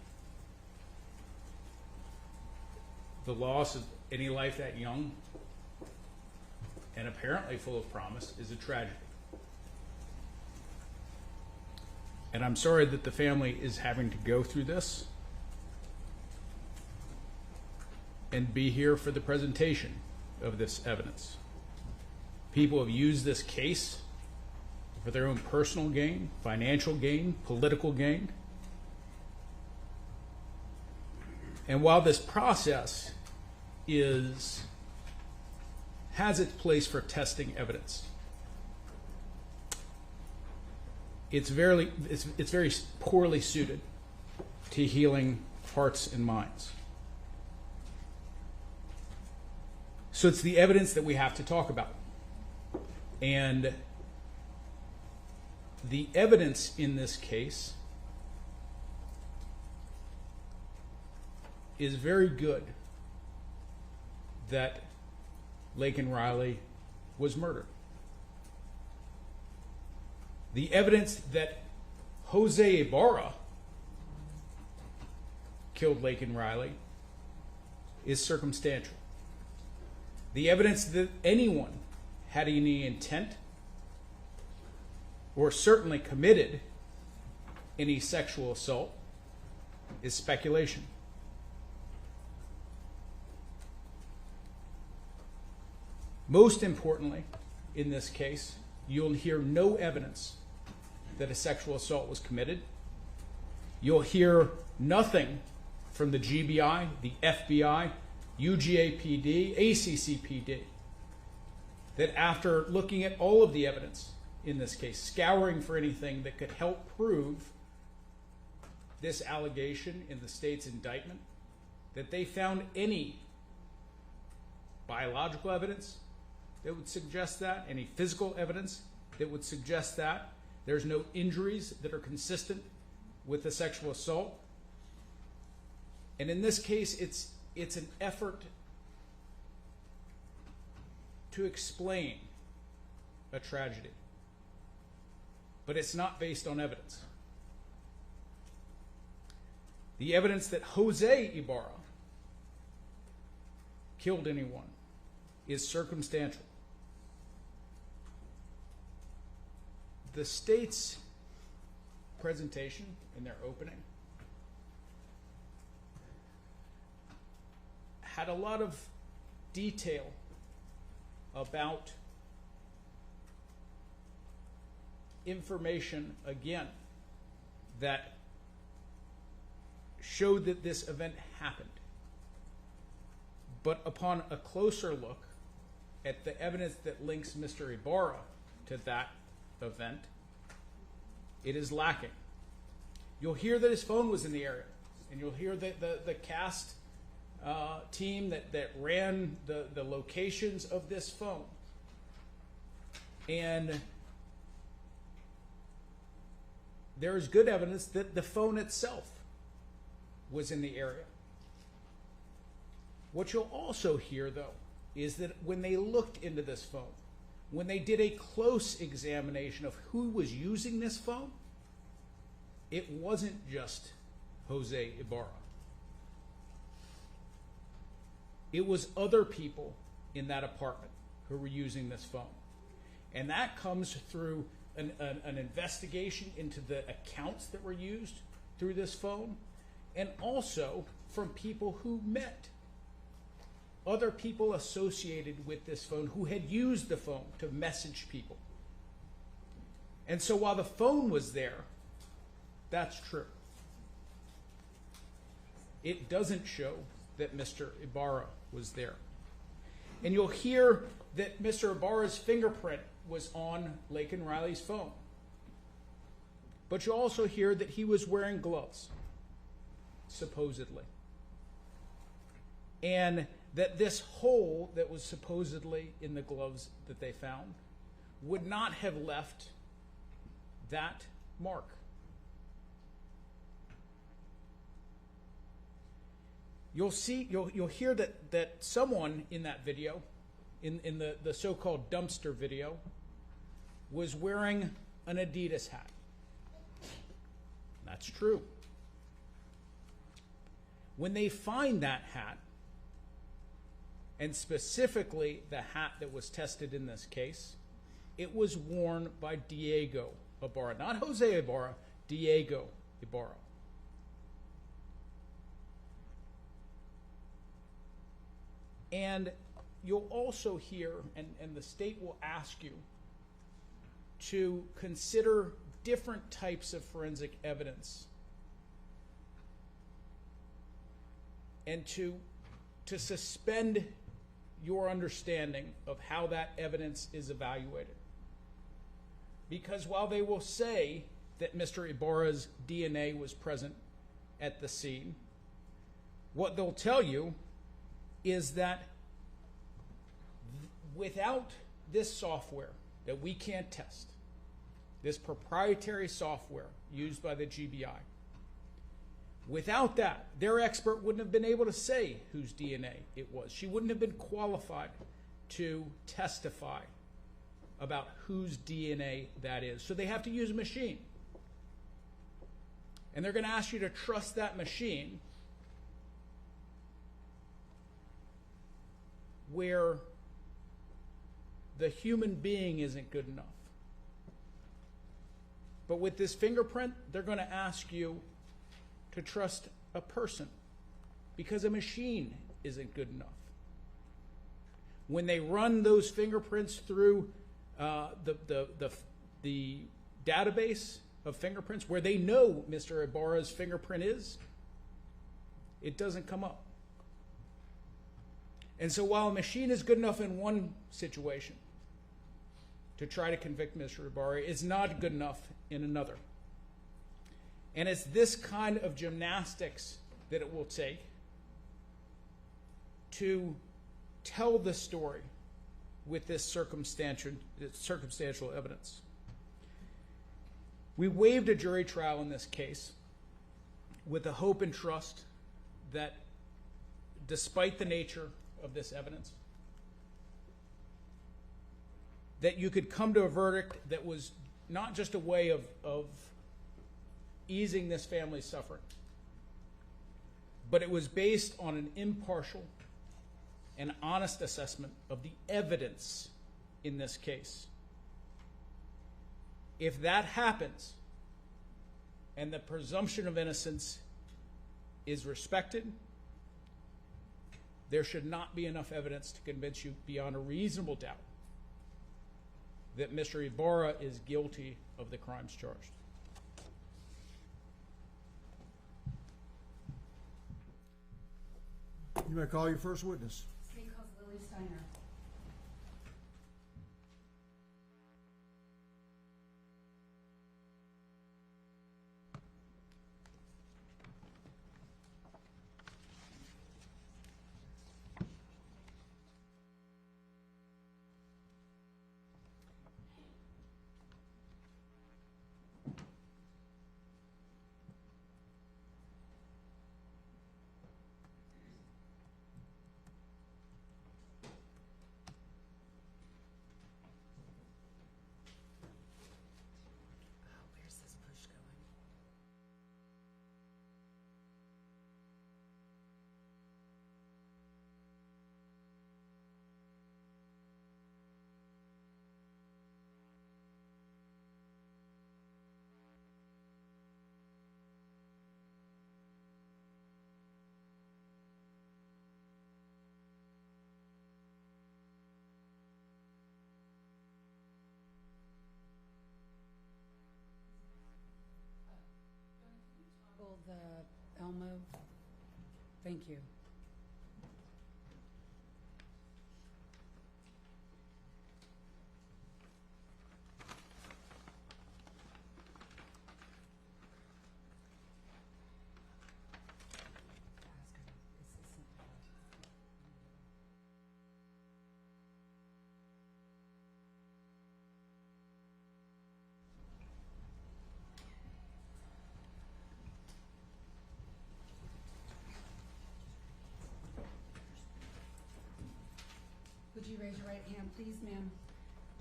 The loss of any life that young and apparently full of promise is a tragedy. And I'm sorry that the family is having to go through this and be here for the presentation of this evidence. People have used this case for their own personal gain, financial gain, political gain. And while this process has its place for testing evidence, it's very poorly suited to healing hearts and minds. So it's the evidence that we have to talk about. And the evidence in this case is very good that Laken Riley was murdered. The evidence that Jose Ibarra killed Laken Riley is circumstantial. The evidence that anyone had any intent or certainly committed any sexual assault is speculation. Most importantly, in this case, you'll hear no evidence that a sexual assault was committed. You'll hear nothing from the GBI, the FBI, UGAPD, ACCPD, that after looking at all of the evidence in this case, scouring for anything that could help prove this allegation in the state's indictment, that they found any biological evidence that would suggest that, any physical evidence that would suggest that. There's no injuries that are consistent with a sexual assault. And in this case, it's an effort to explain a tragedy. But it's not based on evidence. The evidence that Jose Ibarra killed anyone is circumstantial. The state's presentation in their opening had a lot of detail about information, again, that showed that this event happened. But upon a closer look at the evidence that links Mr. Ibarra to that event, it is lacking. You'll hear that his phone was in the area and you'll hear the cast team that ran the locations of this phone. And there is good evidence that the phone itself was in the area. What you'll also hear, though, is that when they looked into this phone, when they did a close examination of who was using this phone, it wasn't just Jose Ibarra. It was other people in that apartment who were using this phone. And that comes through an investigation into the accounts that were used through this phone, and also from people who met other people associated with this phone who had used the phone to message people. And so while the phone was there, that's true. It doesn't show that Mr. Ibarra was there. And you'll hear that Mr. Ibarra's fingerprint was on Laken Riley's phone. But you'll also hear that he was wearing gloves, supposedly. And that this hole that was supposedly in the gloves that they found would not have left that mark. You'll hear that someone in that video, in the so-called dumpster video, was wearing an Adidas hat. That's true. When they find that hat, and specifically the hat that was tested in this case, it was worn by Diego Ibarra, not Jose Ibarra, Diego Ibarra. And you'll also hear, and the state will ask you to consider different types of forensic evidence and to suspend your understanding of how that evidence is evaluated. Because while they will say that Mr. Ibarra's DNA was present at the scene, what they'll tell you is that without this software that we can't test, this proprietary software used by the GBI, without that, their expert wouldn't have been able to say whose DNA it was. She wouldn't have been qualified to testify about whose DNA that is. So they have to use a machine. And they're going to ask you to trust that machine where the human being isn't good enough. But with this fingerprint, they're going to ask you to trust a person because a machine isn't good enough. When they run those fingerprints through the database of fingerprints where they know Mr. Ibarra's fingerprint is, it doesn't come up. And so while a machine is good enough in one situation to try to convict Mr. Ibarra, it's not good enough in another. And it's this kind of gymnastics that it will take to tell the story with this circumstantial evidence. We waived a jury trial in this case with the hope and trust that despite the nature of this evidence, that you could come to a verdict that was not just a way of easing this family's suffering, but it was based on an impartial and honest assessment of the evidence in this case. If that happens and the presumption of innocence is respected, there should not be enough evidence to convince you beyond a reasonable doubt that Mr. Ibarra is guilty of the crimes charged. You may call your first witness. State calls Lily Steiner. Elmo. Thank you. Would you raise your right hand, please, ma'am?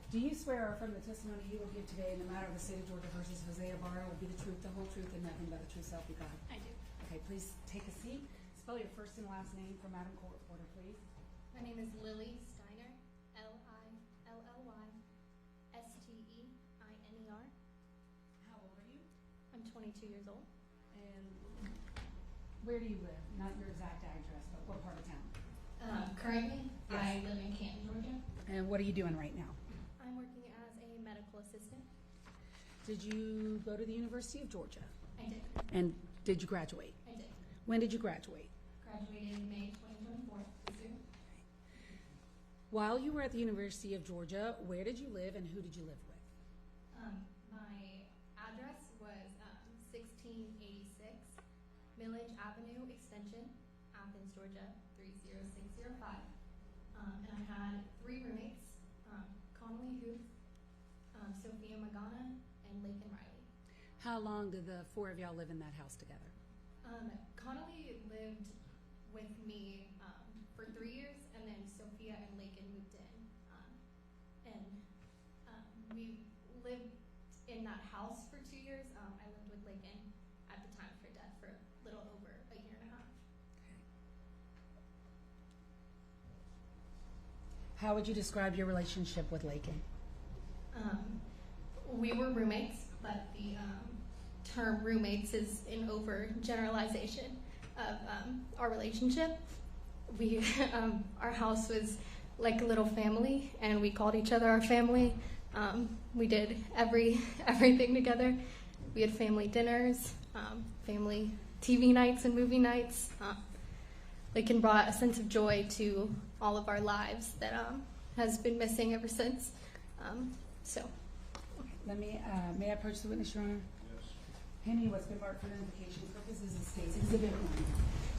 Do you swear or affirm the testimony you will give today in the matter of the state of Georgia versus Jose Ibarra will be the truth, the whole truth, and nothing but the truth, self you God? I do. Okay, please take a seat. Spell your first and last name for Madam Court Reporter, please. My name is Lily Steiner, Lillisteiner. How old are you? I'm 22 years old. And where do you live? Not your exact address, but what part of town? Currently, Yes. I live in Canton, Georgia. And what are you doing right now? I'm working as a medical assistant. Did you go to the University of Georgia? I did. And did you graduate? I did. When did you graduate? Graduated in May 2024 this year. While you were at the University of Georgia, where did you live and who did you live with? My address was 1686 Millage Avenue Extension, Athens, Georgia 30605. And I had 3 roommates, Connolly Huth, Sophia Magana, and Laken Riley. How long did the 4 of y'all live in that house together? Connolly lived with me for 3 years, and then Sophia and Laken moved in. We lived in that house for 2 years. I lived with Laken at the time of her death for a little over a year and a half. How would you describe your relationship with Laken? We were roommates, but the term roommates is an overgeneralization of our relationship. We, our house was like a little family, and we called each other our family. We did everything together. We had family dinners, family TV nights and movie nights. Laken brought a sense of joy to all of our lives that has been missing ever since. Let me, may I approach the witness, Your Honor? Yes. Hand me what's been marked for identification purposes and states Exhibit 1.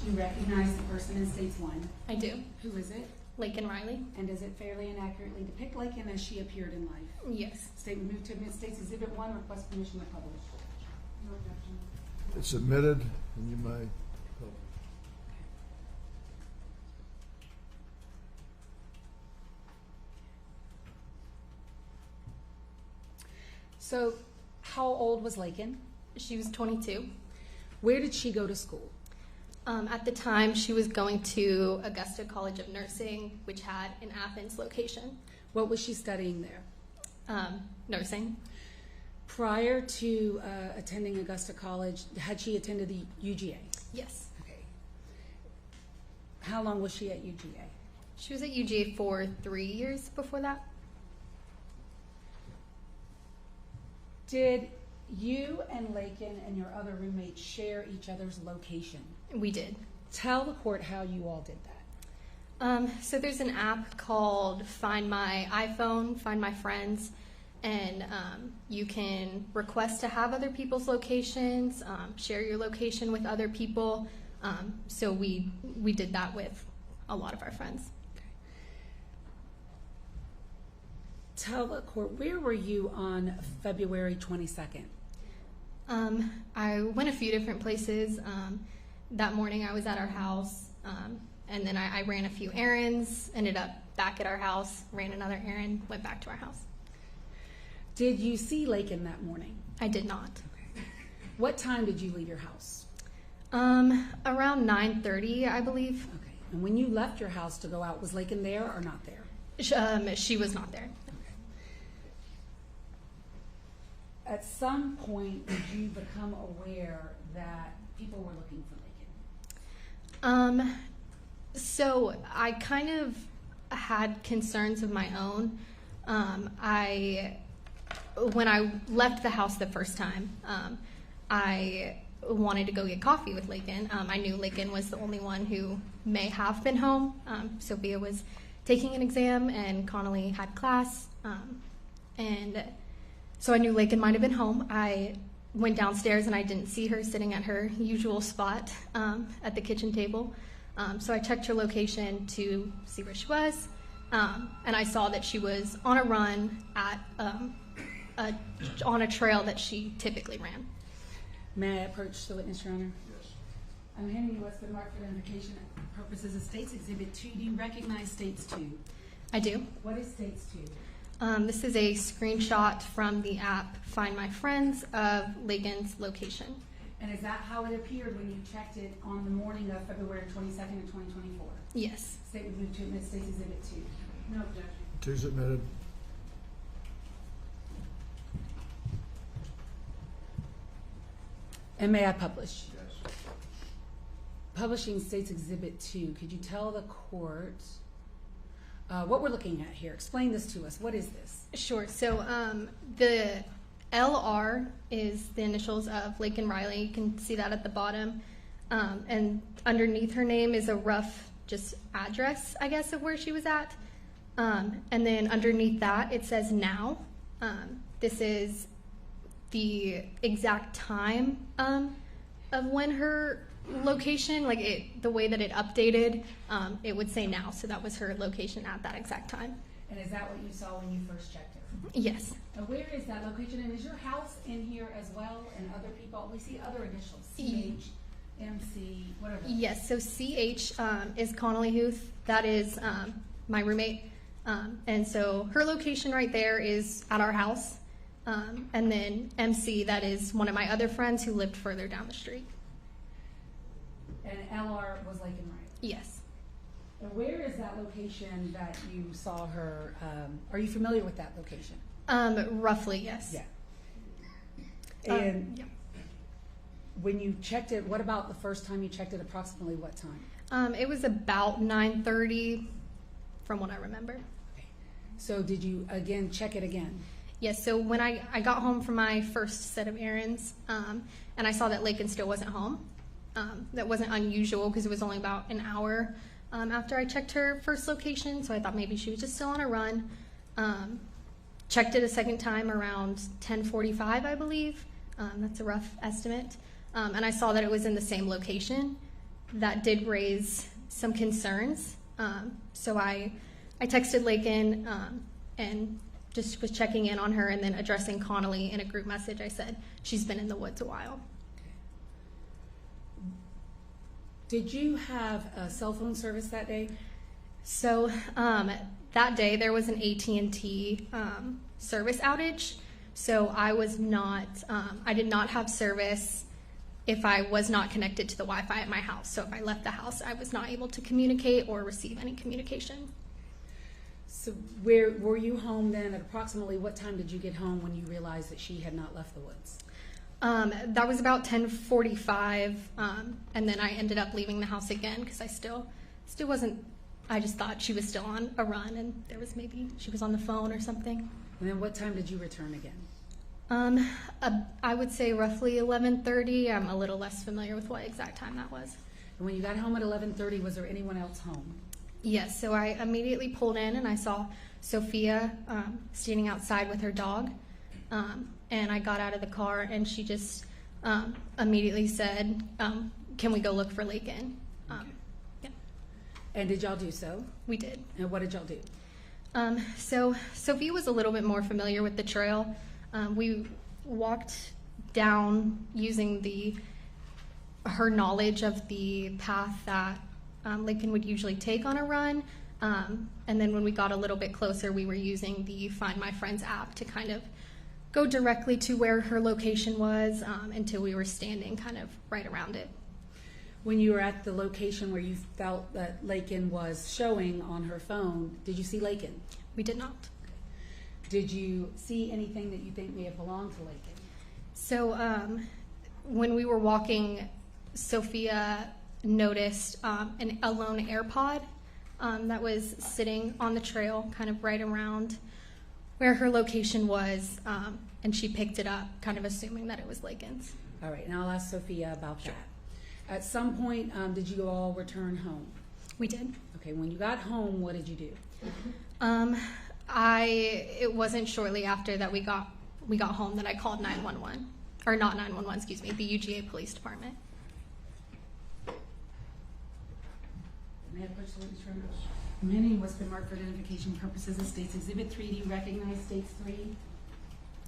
Do you recognize the person in States 1? I do. Who is it? Laken Riley. And does it fairly and accurately depict Laken as she appeared in life? Yes. Statement moved to admit States Exhibit 1, request permission to publish. No objection. It's admitted, and you may publish. So, how old was Laken? She was 22. Where did she go to school? At the time, she was going to Augusta College of Nursing, which had an Athens location. What was she studying there? Nursing. Prior to attending Augusta College, had she attended the UGA? Yes. Okay. How long was she at UGA? She was at UGA for 3 years before that. Did you and Laken and your other roommates share each other's location? We did. Tell the court how you all did that. So there's an app called Find My iPhone, Find My Friends, and you can request to have other people's locations, share your location with other people. So we did that with a lot of our friends. Tell the court, where were you on February 22nd? I went a few different places. That morning I was at our house, and then I ran a few errands, ended up back at our house, ran another errand, went back to our house. Did you see Laken that morning? I did not. Okay. What time did you leave your house? Around 9:30, I believe. Okay. And when you left your house to go out, was Laken there or not there? She was not there. At some point, did you become aware that people were looking for Laken? So I kind of had concerns of my own. When I left the house the first time, I wanted to go get coffee with Laken. I knew Laken was the only one who may have been home. Sophia was taking an exam and Connolly had class. And so I knew Laken might have been home. I went downstairs and I didn't see her sitting at her usual spot at the kitchen table. So I checked her location to see where she was. And I saw that she was on a run at on a trail that she typically ran. May I approach the witness, Your Honor? Yes. I'm handing you what's been marked for identification purposes of States Exhibit 2. Do you recognize States 2? I do. What is States 2? This is a screenshot from the app Find My Friends of Laken's location. And is that how it appeared when you checked it on the morning of February 22nd of 2024? Yes. State would move to admit States Exhibit 2. No objection. 2's admitted. And may I publish? Yes. Publishing States Exhibit 2, could you tell the court what we're looking at here? Explain this to us. What is this? Sure. So the LR is the initials of Laken Riley. You can see that at the bottom. And underneath her name is a rough just address, I guess, of where she was at. And then underneath that, it says now. This is the exact time of when her location, like the way that it updated, it would say now. So that was her location at that exact time. And is that what you saw when you first checked her? Yes. Now, where is that location? And is your house in here as well? And other people? We see other initials. CH, MC, whatever. Yes. So CH is Connolly Huth. That is my roommate. And so her location right there is at our house. And then MC, that is one of my other friends who lived further down the street. And LR was Laken Riley? Yes. And where is that location that you saw her? Are you familiar with that location? Roughly, yes. Yeah. And when you checked it, what about the first time you checked it? Approximately what time? It was about 9:30 from what I remember. Okay. So did you, again, check it again? Yes, so when I got home from my first set of errands, and I saw that Laken still wasn't home. That wasn't unusual because it was only about an hour after I checked her first location, so I thought maybe she was just still on a run. Checked it a second time around 10:45, I believe. That's a rough estimate. And I saw that it was in the same location. That did raise some concerns. So I texted Laken and just was checking in on her, and then addressing Connolly in a group message. I said, she's been in the woods a while. Did you have a cell phone service that day? So that day there was an AT&T service outage. So I was not, I did not have service if I was not connected to the Wi-Fi at my house. So if I left the house, I was not able to communicate or receive any communication. So where were you home then? At approximately what time did you get home when you realized that she had not left the woods? That was about 10:45, and then I ended up leaving the house again because I still wasn't. I just thought she was still on a run, and there was maybe she was on the phone or something. And then what time did you return again? I would say roughly 11:30. I'm a little less familiar with what exact time that was. And when you got home at 11:30, was there anyone else home? Yes, so I immediately pulled in and I saw Sophia standing outside with her dog. And I got out of the car and she just immediately said, can we go look for Laken? Okay. Yeah. And did y'all do so? We did. And what did y'all do? So Sophia was a little bit more familiar with the trail. We walked down using her knowledge of the path that Laken would usually take on a run. And then when we got a little bit closer, we were using the Find My Friends app to kind of go directly to where her location was until we were standing kind of right around it. When you were at the location where you felt that Laken was showing on her phone, did you see Laken? We did not. Did you see anything that you think may have belonged to Laken? So when we were walking, Sophia noticed a lone AirPod that was sitting on the trail kind of right around where her location was, and she picked it up, kind of assuming that it was Laken's. All right, and I'll ask Sophia about that. At some point, did you all return home? We did. Okay, when you got home, what did you do? It wasn't shortly after that we got home that I called 911, or not 911, excuse me, the UGA Police Department. May I have question, Ms. Ramos? Many was been marked for identification purposes as States Exhibit 3. Do you recognize States 3?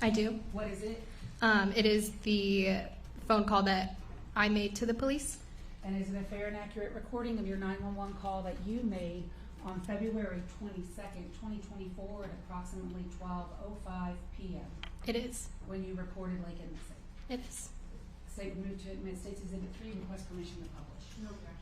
I do. What is it? It is the phone call that I made to the police. And is it a fair and accurate recording of your 911 call that you made on February 22nd, 2024 at approximately 12:05 p.m.? It is. When you reported Laken missing? It is. State move to admit States Exhibit 3, request permission to publish. No objection.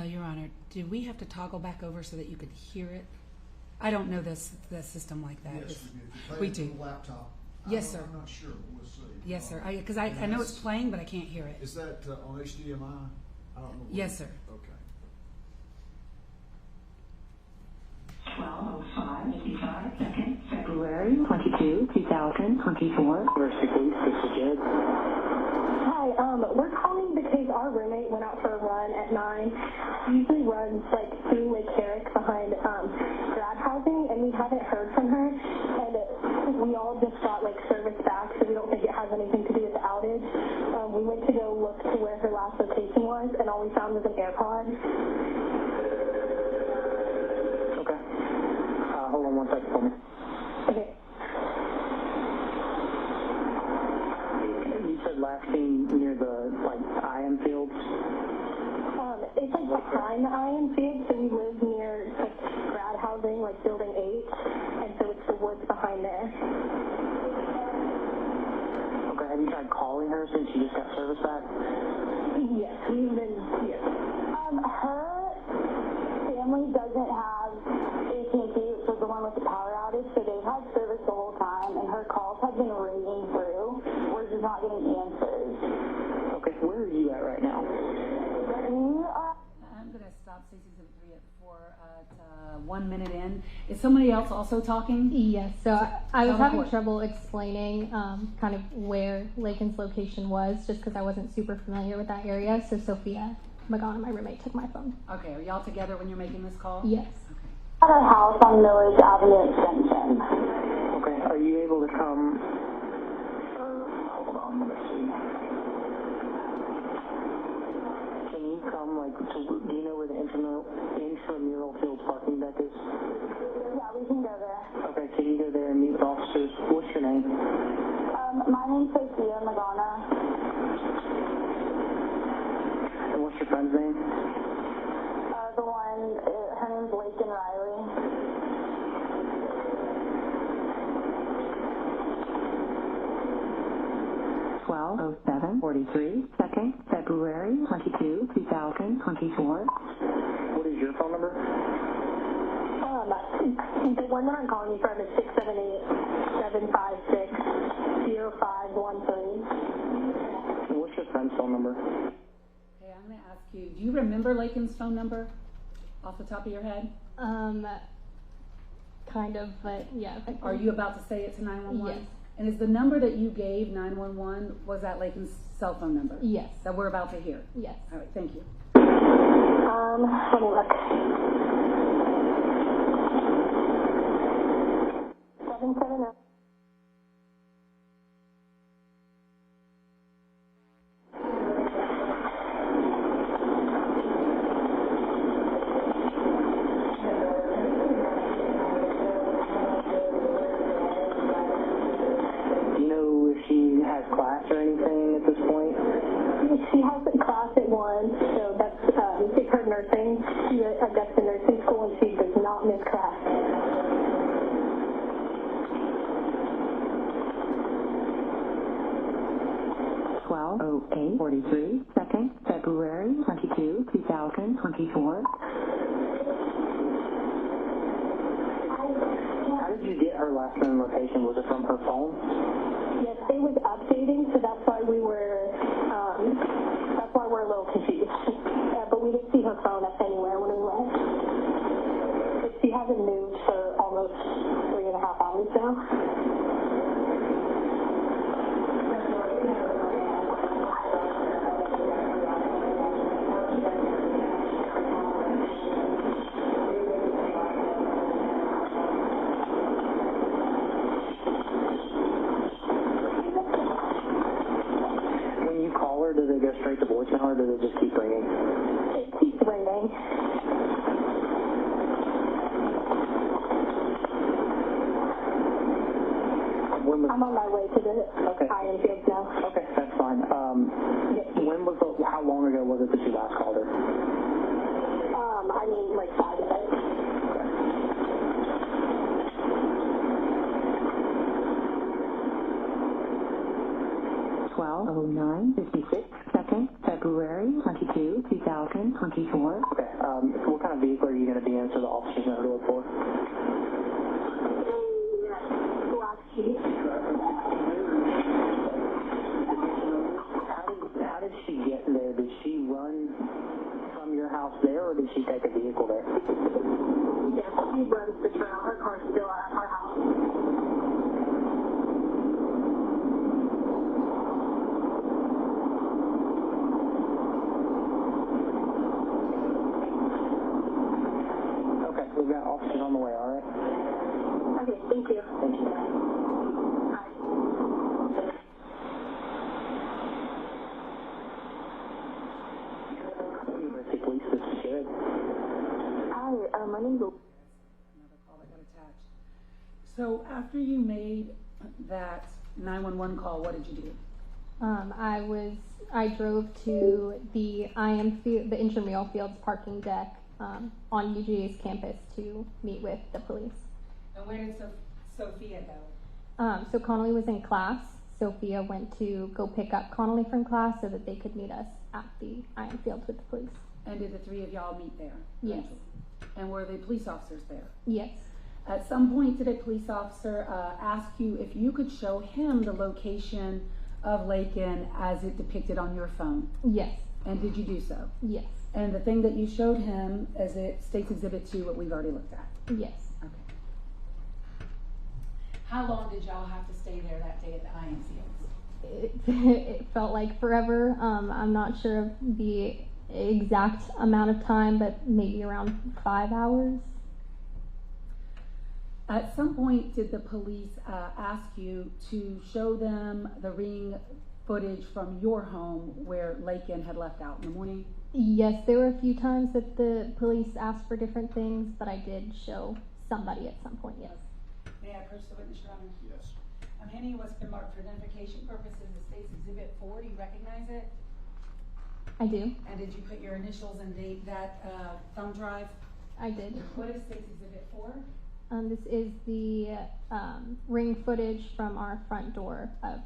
Your Honor, did we have to toggle back over so that you could hear it? I don't know the system like that. Yes, We we do. do. The laptop. Yes, sir. I'm not sure, but we'll see. Yes, sir. Because I know it's playing, but I can't hear it. Is that on HDMI? I don't know. Yes, sir. Okay. 12:05:55 seconds, February 22, 2024. Mercy Police, this is Jed. Hi, we're calling because our roommate went out for a run at 9. He usually runs like through Lake Herrick behind grad housing, and we haven't heard from her. And we all just got like service back, so we don't think it has anything to do with the outage. We went to go look to where her last location was, and all we found was an AirPod. Okay. Hold on one second for me. Okay. You said last seen near the, like, IM fields? It's like behind the IM field, so we live near like grad housing, like building 8, and so it's the woods behind there. Okay, have you tried calling her since you just got service back? Yes, we've been, yes. Her family doesn't have AT&T, which was the one with the power outage, so they've had service the whole time, and her calls have been ringing through. We're just not getting answers. Okay, where are you at right now? We are... I'm going to stop Stacy Exhibit 3 at 1 minute in. Is somebody else also talking? Yes, so I was having Report. trouble explaining kind of where Laken's location was, just because I wasn't super familiar with that area. So Sophia Magana, my roommate, took my phone. Okay, are y'all together when you're making this call? Yes. At our house on Millage Avenue Extension. Okay, are you able to come? Hold on, let me see. Can you come, like, do you know where the intramural field parking deck is? Yeah, we can go there. Okay, can you go there and meet with officers? What's your name? My name's Sophia Magana. And what's your friend's name? The one, her name's Laken Riley. (12:07:43 seconds, February 22, 2024. What is your phone number? The one that I'm calling you from is 678-756-0513. And what's your friend's phone number? Okay, I'm going to ask you, do you remember Laken's phone number off the top of your head? Kind of, but yeah. Are you about to say it to 911? Yes. And is the number that you gave, 911, was that Laken's cell phone number? Yes. That we're about to hear? Yes. All right, thank you. Let me look. 770. Do you know if she has class or anything at this point? She has a class at 1, so that's 8:43, second, February 22, 2024. How did you get her last known location? Was it from her phone? Yes, they was updating, so that's why we're a little confused. But we didn't see her phone up anywhere when we left. But she hasn't moved for almost 3.5 hours now. When you call her, does it go straight to voicemail or does it just keep ringing? It keeps ringing. I'm on my way to the iron fields now. Okay, that's fine. How long ago was it that you last called her? I mean, like 5 minutes. 12:09:56, second, February 22, 2024. Okay, what kind of vehicle are you going to be in so the officers know who to look for? Black sheep. How did she get there? Did she run from your house there or did she take a vehicle there? Yes, she runs the trail. Her car's still at our house. Okay, we've got officers on the way, all right? Okay, thank you. Thank you. Police, this is good. Hi, my name's Another call that got attached. So after you made that 911 call, what did you do? I drove to the the intramural fields parking deck on UGA's campus to meet with the police. And where did Sophia go? So Connolly was in class. Sophia went to go pick up Connolly from class so that they could meet us at the iron fields with the police. And did the three of y'all meet there? Yes. And were the police officers there? Yes. At some point, did a police officer ask you if you could show him the location of Laken as it depicted on your phone? Yes. And did you do so? Yes. And the thing that you showed him, as it states Exhibit 2, what we've already looked at? Yes. Okay. How long did y'all have to stay there that day at the iron fields? It felt like forever. I'm not sure of the exact amount of time, but maybe around 5 hours. At some point, did the police ask you to show them the ring footage from your home where Laken had left out in the morning? Yes, there were a few times that the police asked for different things, but I did show somebody at some point, yes. May I approach the witness, Your Honor? Yes. I'm handing you what's been marked for identification purposes as State's Exhibit 4. Do you recognize it? I do. And did you put your initials and date that thumb drive? I did. What is State's Exhibit 4? This is the ring footage from our front door of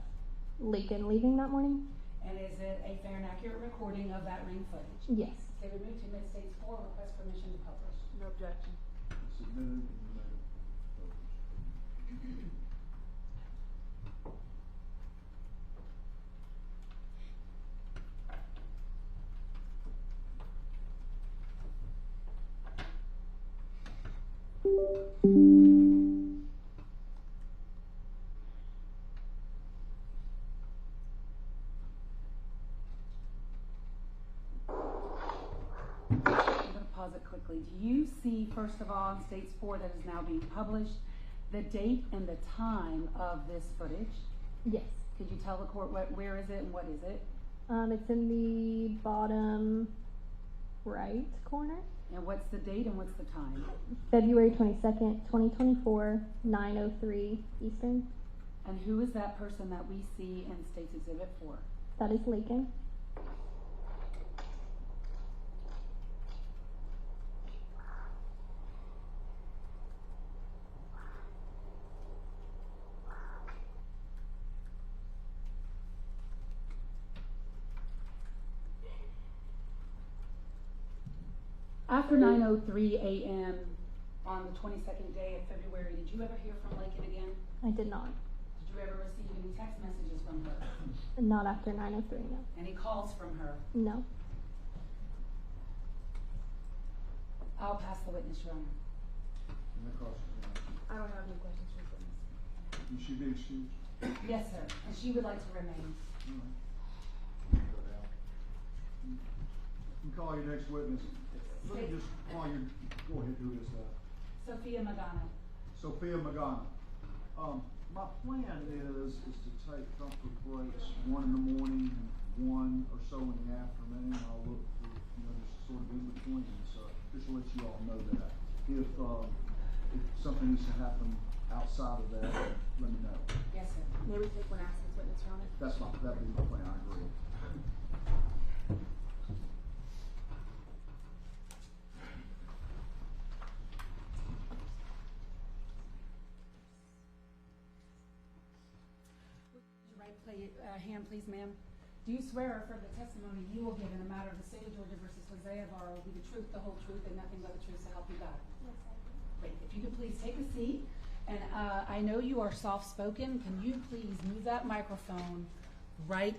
Laken leaving that morning. And is it a fair and accurate recording of that ring footage? Yes. They would move to Mid States 4, request permission to publish. No objection. I'm going to pause it quickly. Do you see, first of all, in States 4 that is now being published, the date and the time of this footage? Yes. Could you tell the court where is it and what is it? It's in the bottom right corner. And what's the date and what's the time? February 22nd, 2024, 9:03 Eastern. And who is that person that we see in State's Exhibit 4? That is Laken. After 9:03 a.m. on the 22nd day of February, did you ever hear from Laken again? I did not. Did you ever receive any text messages from her? Not after 9:03, no. Any calls from her? No. I'll pass the witness, Your Honor. Any questions? I don't have any questions for this. Will she be excused? Yes, sir. And she would like to remain. All right. Go down. You can call your next witness. Let me just call your, go ahead, who is that? Sophia Magana. Sophia Magana. My plan is to take comfort breaks, 1 in the morning and 1 or so in the afternoon. I'll look for, just sort of in between. So just to let you all know that. If something needs to happen outside of that, let me know. Yes, sir. May we take one absence witness, Your Honor? That'd be my plan, I agree. Hand, please, ma'am. Do you swear or affirm the testimony you will give in the matter of the state of Georgia versus Jose Ibarra will be the truth, the whole truth, and nothing but the truth to help you God? Yes, I do. Great. If you could please take a seat. And I know you are soft-spoken. Can you please move that microphone right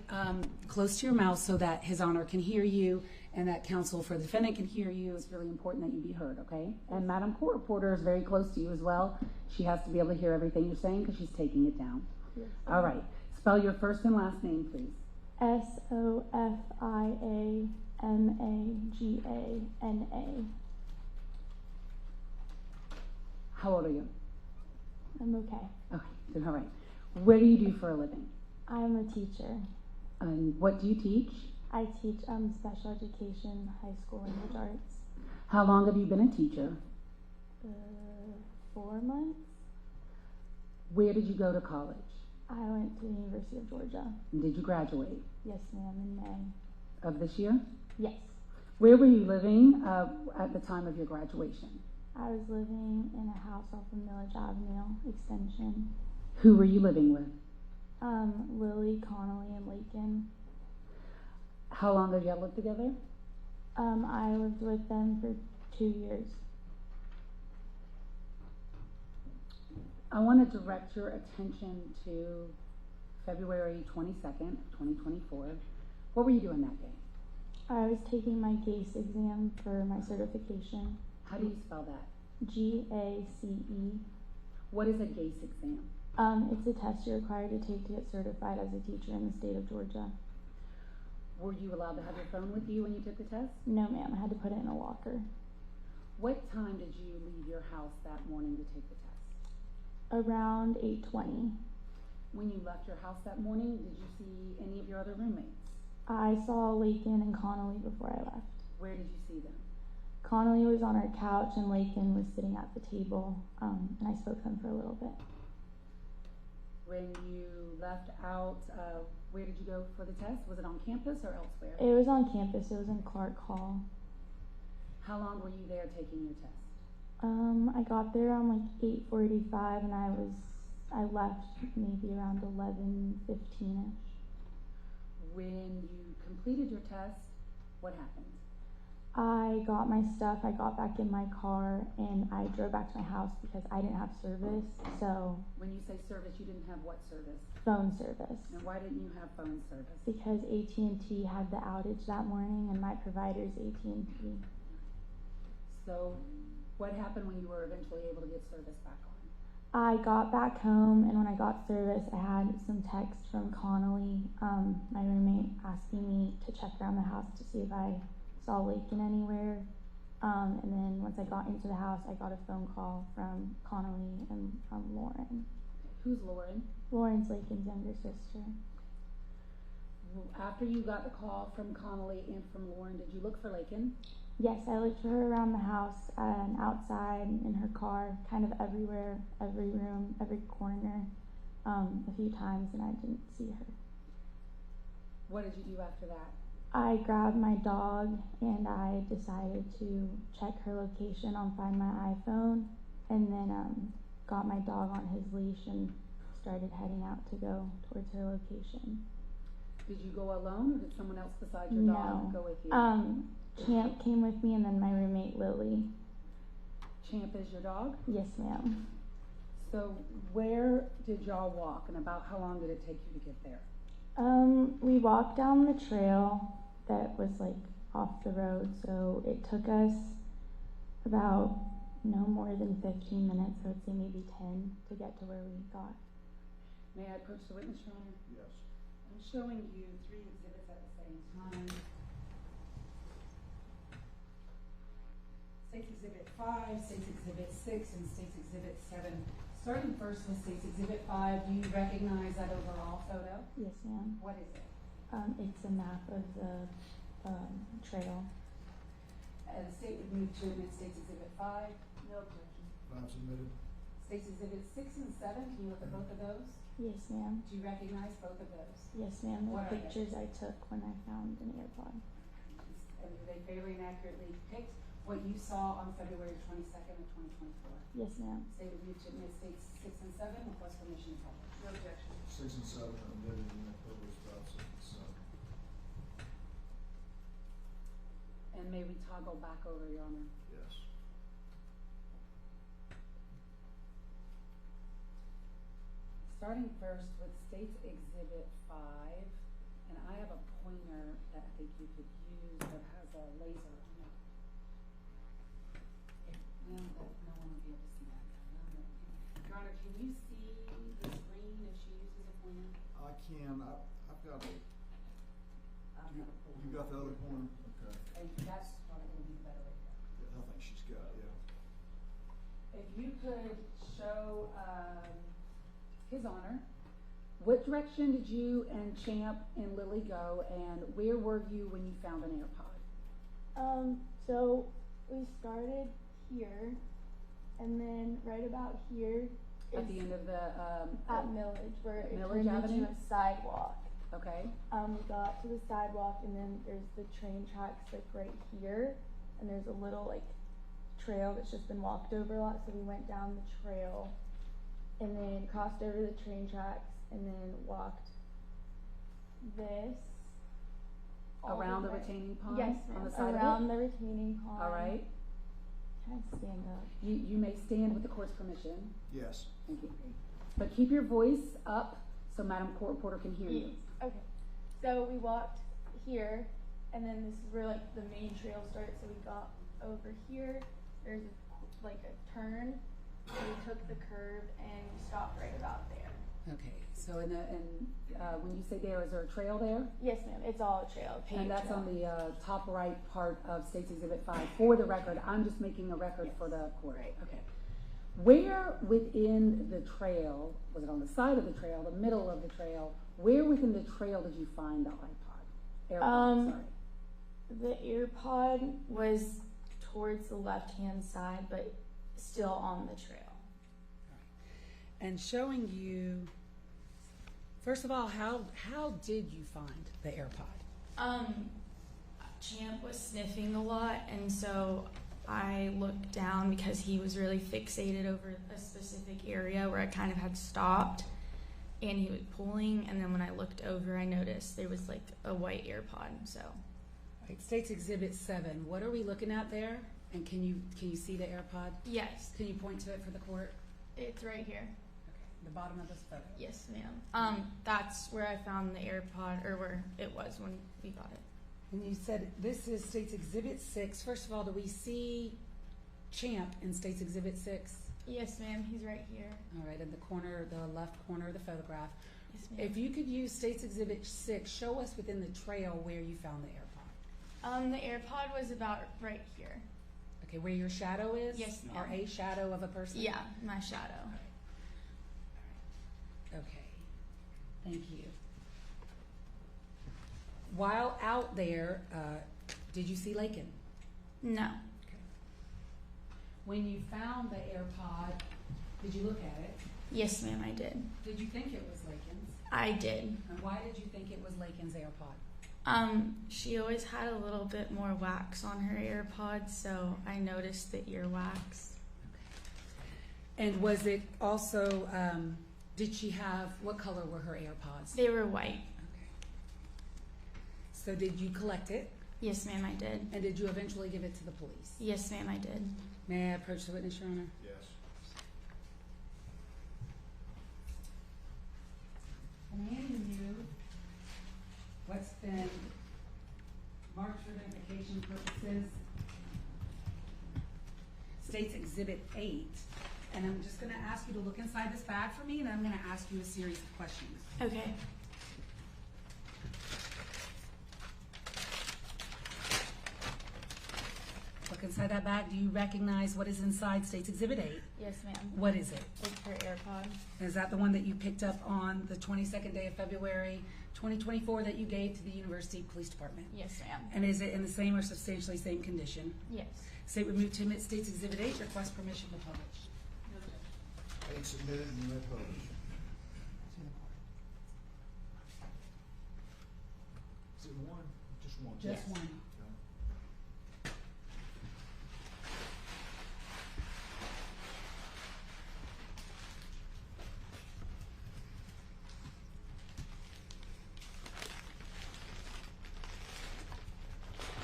close to your mouth so that His Honor can hear you and that counsel for the defendant can hear you? It's really important that you be heard, okay? And Madam Court Reporter is very close to you as well. She has to be able to hear everything you're saying because she's taking it down. Yes. All right. Spell your first and last name, please. Sofiamagana. How old are you? I'm okay. Okay, good, all right. What do you do for a living? I'm a teacher. What do you teach? I teach special education, high school language arts. How long have you been a teacher? 4 months. Where did you go to college? I went to the University of Georgia. And did you graduate? Yes, ma'am, in May. Of this year? Yes. Where were you living at the time of your graduation? I was living in a house off of Millage Avenue Extension. Who were you living with? Lily, Connolly, and Laken. How long have you lived together? I lived with them for 2 years. I want to direct your attention to February 22nd, 2024. What were you doing that day? I was taking my GACE exam for my certification. How do you spell that? GACE. What is a GACE exam? It's a test you're required to take to get certified as a teacher in the state of Georgia. Were you allowed to have your phone with you when you took the test? No, ma'am. I had to put it in a locker. What time did you leave your house that morning to take the test? Around 8:20. When you left your house that morning, did you see any of your other roommates? I saw Laken and Connolly before I left. Where did you see them? Connolly was on her couch and Laken was sitting at the table, and I spoke to them for a little bit. When you left out, where did you go for the test? Was it on campus or elsewhere? It was on campus. It was in Clark Hall. How long were you there taking your test? I got there around like 8:45, and I left maybe around 11:15ish. When you completed your test, what happened? I got my stuff, I got back in my car, and I drove back to my house because I didn't have service, so... When you say service, you didn't have what service? Phone service. And why didn't you have phone service? Because AT&T had the outage that morning, and my provider is AT&T. So, what happened when you were eventually able to get service back on? I got back home, and when I got service, I had some text from Connolly, my roommate, asking me to check around the house to see if I saw Laken anywhere. And then once I got into the house, I got a phone call from Connolly and from Lauren. Who's Lauren? Lauren's Laken's younger sister. After you got the call from Connolly and from Lauren, did you look for Laken? Yes, I looked for her around the house and outside, in her car, kind of everywhere, every room, every corner, a few times, and I didn't see her. What did you do after that? I grabbed my dog and I decided to check her location on Find My iPhone, and then got my dog on his leash and started heading out to go towards her location. Did you go alone, or did someone else besides your dog go with you? Champ came with me, and then my roommate Lily. Champ is your dog? Yes, ma'am. So where did y'all walk, and about how long did it take you to get there? We walked down the trail that was like off the road, so it took us about no more than 15 minutes, I would say maybe 10 to get to where we got. May I approach the witness, Your Honor? Yes. I'm showing you 3 exhibits at the same time. State's Exhibit 5, State's Exhibit 6, and State's Exhibit 7. Starting first with State's Exhibit 5, do you recognize that overall photo? Yes, ma'am. What is it? It's a map of the trail. The state would move to admit State's Exhibit 5. No objection. 5 submitted. State's Exhibit 6 and 7, can you look at both of those? Yes, ma'am. Do you recognize both of those? Yes, ma'am. The What are they? pictures I took when I found an AirPod. And do they fairly and accurately depict what you saw on February 22nd of 2024? Yes, ma'am. State would move to admit States 6 and 7, request permission to publish. No objection. 6 and 7 are admitted in that purpose, 5, 6, and 7. And may we toggle back over, Your Honor? Yes. Starting first with State's Exhibit 5, and I have a pointer that I think you could use that has a laser on it. No, no one will be able to see that. Your Honor, can you see the screen if she uses a pointer? I can. I've got a. You got the other pointer? Okay. And that's probably going to be the better way to go. Yeah, I think she's got it, yeah. If you could show His Honor, what direction did you and Champ and Lily go, and where were you when you found an AirPod? So we started here, and then right about here At is the end of the at Millage, where it Millage turned Avenue? into a sidewalk. Okay. We got to the sidewalk, and then there's the train tracks like right here, and there's a little like trail that's just been walked over a lot. So we went down the trail, and then crossed over the train tracks, and then walked this all Around the way. retaining pond? Yes, On the ma'am. side Around of it? the retaining pond. All right. Can I stand up? You may stand with the court's permission. Yes. Thank you. But keep your voice up so Madam Court Reporter can hear you. Okay. So we walked here, and then this is where like the main trail starts. So we got over here. There's like a turn. So we took the curve and we stopped right about there. Okay. So when you say there, is there a trail there? Yes, ma'am. It's all a trail. Paved And that's trail. on the top right part of State's Exhibit 5. For the record, I'm just making a record for the court. Right. Okay. Where within the trail, was it on the side of the trail, the middle of the trail, where within the trail did you find the iPod? AirPod, sorry. The AirPod was towards the left-hand side, but still on the trail. And showing you, first of all, how did you find the AirPod? Champ was sniffing a lot, and so I looked down because he was really fixated over a specific area where I kind of had stopped, and he was pulling, and then when I looked over, I noticed there was like a white AirPod, so. Right, State's Exhibit 7, what are we looking at there? And can you see the AirPod? Yes, Can you point to it for the court? it's right here. Okay, the bottom of this photo. Yes, ma'am. That's where I found the AirPod, or where it was when we got it. And you said this is State's Exhibit 6. First of all, do we see Champ in State's Exhibit 6? Yes, ma'am. He's right here. All right, in the corner, the left corner of the photograph. Yes, ma'am. If you could use State's Exhibit 6, show us within the trail where you found the AirPod. The AirPod was about right here. Okay, where your shadow is? Yes, ma'am. Or a shadow of a person? Yeah, my shadow. Okay, thank you. While out there, did you see Laken? No. Okay. When you found the AirPod, did you look at it? Yes, ma'am, I did. Did you think it was Laken's? I did. And why did you think it was Laken's AirPod? She always had a little bit more wax on her AirPods, so I noticed the earwax. And was it also, did she have, what color were her AirPods? They were white. Okay. So did you collect it? Yes, ma'am, I did. And did you eventually give it to the police? Yes, ma'am, I did. May I approach the witness, Your Honor? Yes. I'm handing you what's been marked for identification purposes, State's Exhibit 8, and I'm just going to ask you to look inside this bag for me, and I'm going to ask you a series of questions. Okay. Look inside that bag. Do you recognize what is inside State's Exhibit 8? Yes, ma'am. What is it? It's her AirPod. Is that the one that you picked up on the 22nd day of February 2024 that you gave to the University Police Department? Yes, ma'am. And is it in the same or substantially same condition? Yes. State would move to admit State's Exhibit 8, request permission to publish. Eight submitted and no published. Is it one? Just one? Just one.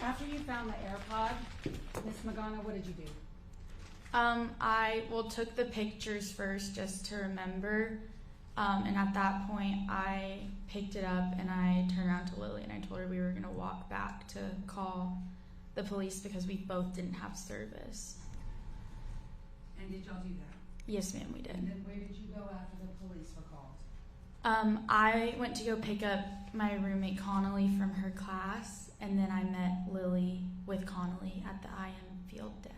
After you found the AirPod, Ms. Magana, what did you do? I took the pictures first just to remember, and at that point I picked it up and I turned around to Lily and I told her we were going to walk back to call the police because we both didn't have service. And did y'all do that? Yes, ma'am, we did. And then where did you go after the police were called? I went to go pick up my roommate Connolly from her class, and then I met Lily with Connolly at the IM field deck.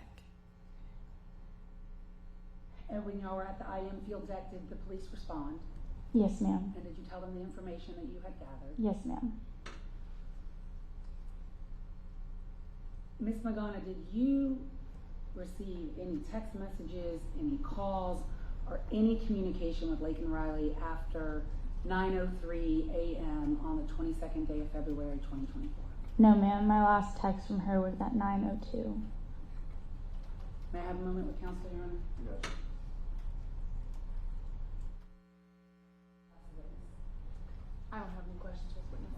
And when y'all were at the IM field deck, did the police respond? Yes, ma'am. And did you tell them the information that you had gathered? Yes, ma'am. Ms. Magana, did you receive any text messages, any calls, or any communication with Laken Riley after 9:03 a.m. on the 22nd day of February 2024? No, ma'am. My last text from her was at 9:02. May I have a moment with counsel, Your Honor? Yes. I don't have any questions for this witness.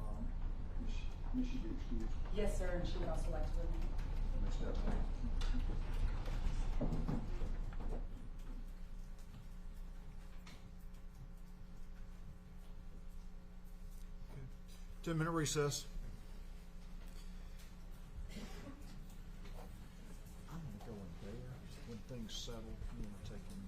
Miss, you be excused. Yes, sir, and she would also like to remain. Miss Stephanie. Okay. 10-minute recess. I'm gonna go in there when things settle. I'm gonna take a minute.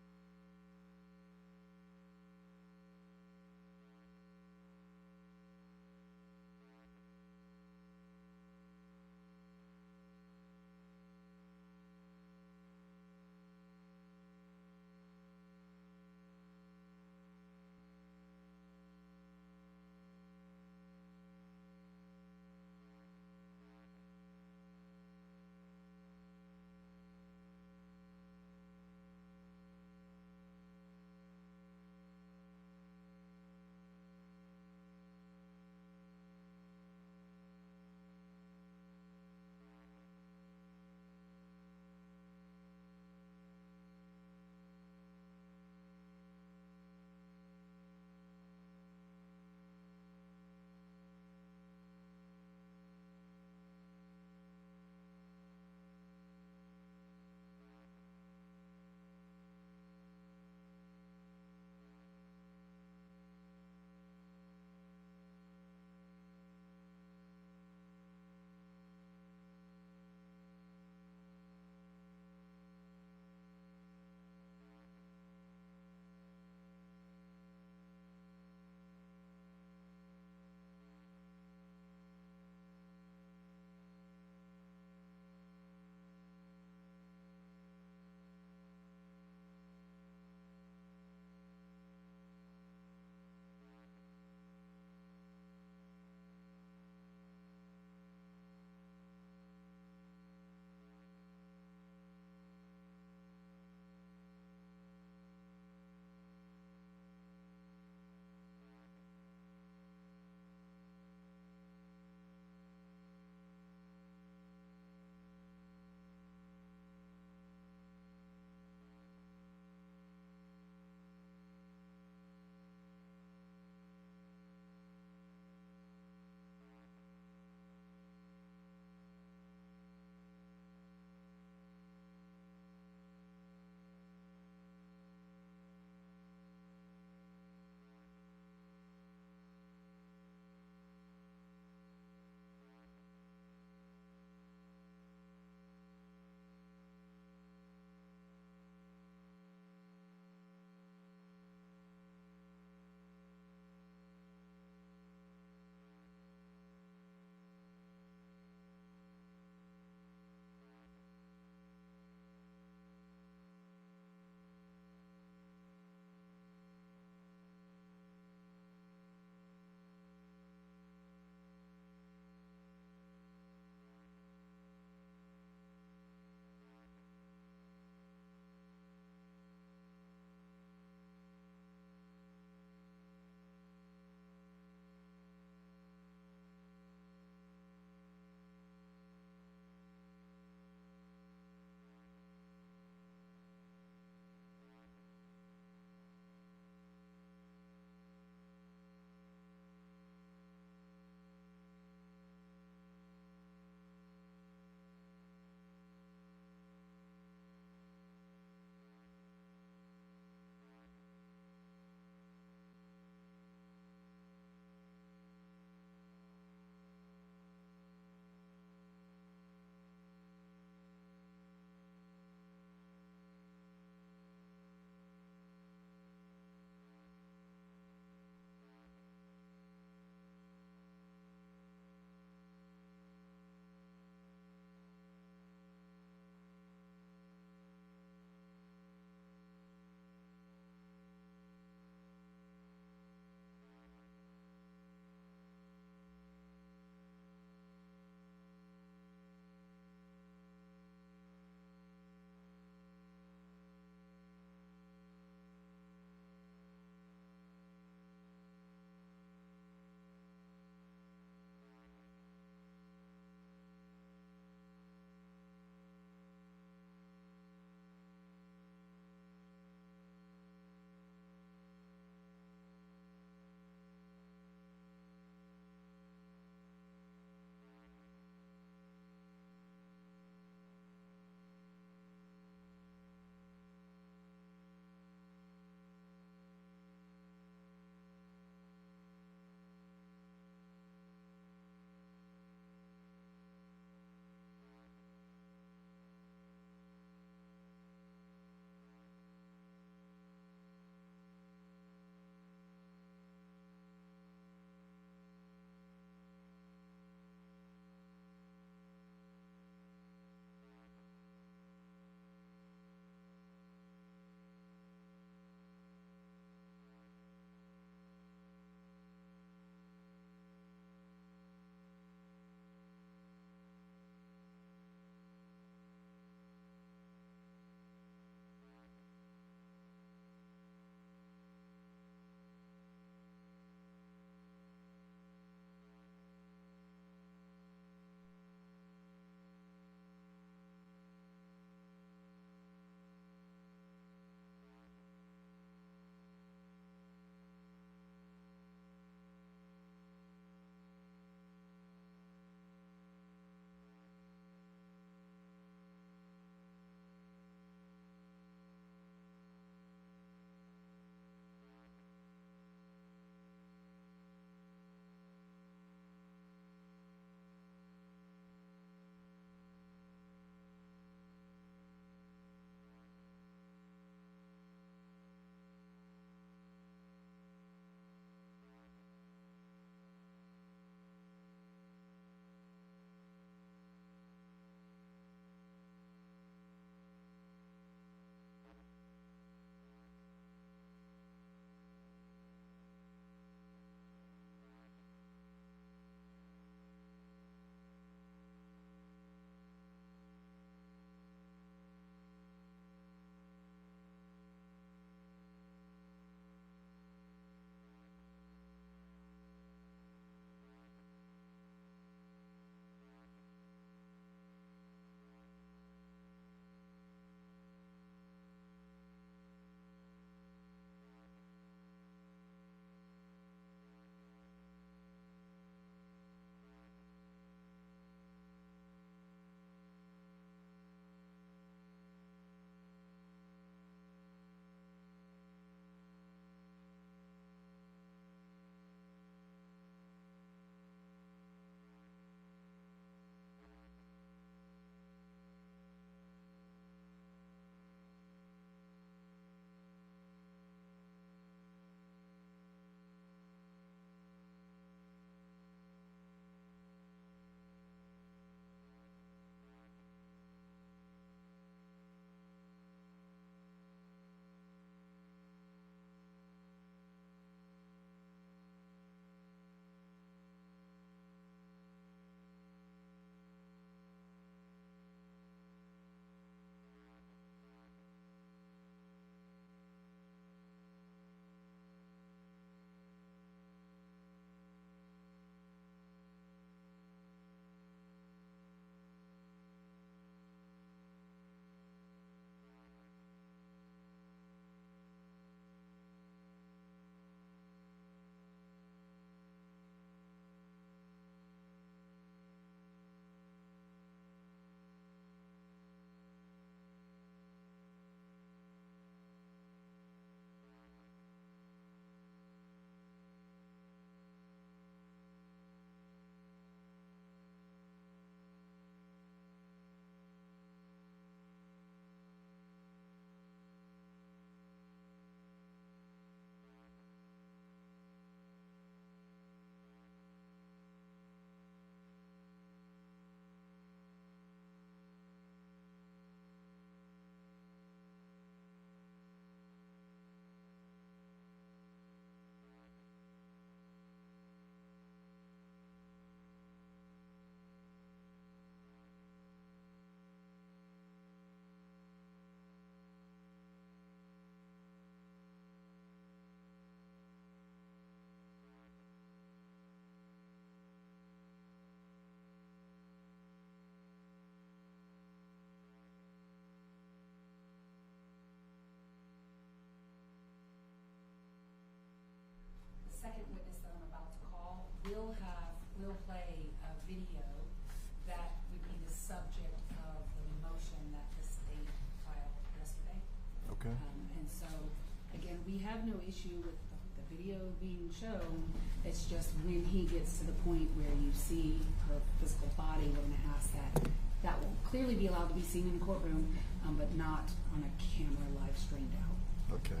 we have no issue with the video being shown. It's just when he gets to the point where you see her physical body, we're going to ask that that will clearly be allowed to be seen in the courtroom, but not on a camera live streamed out. Okay.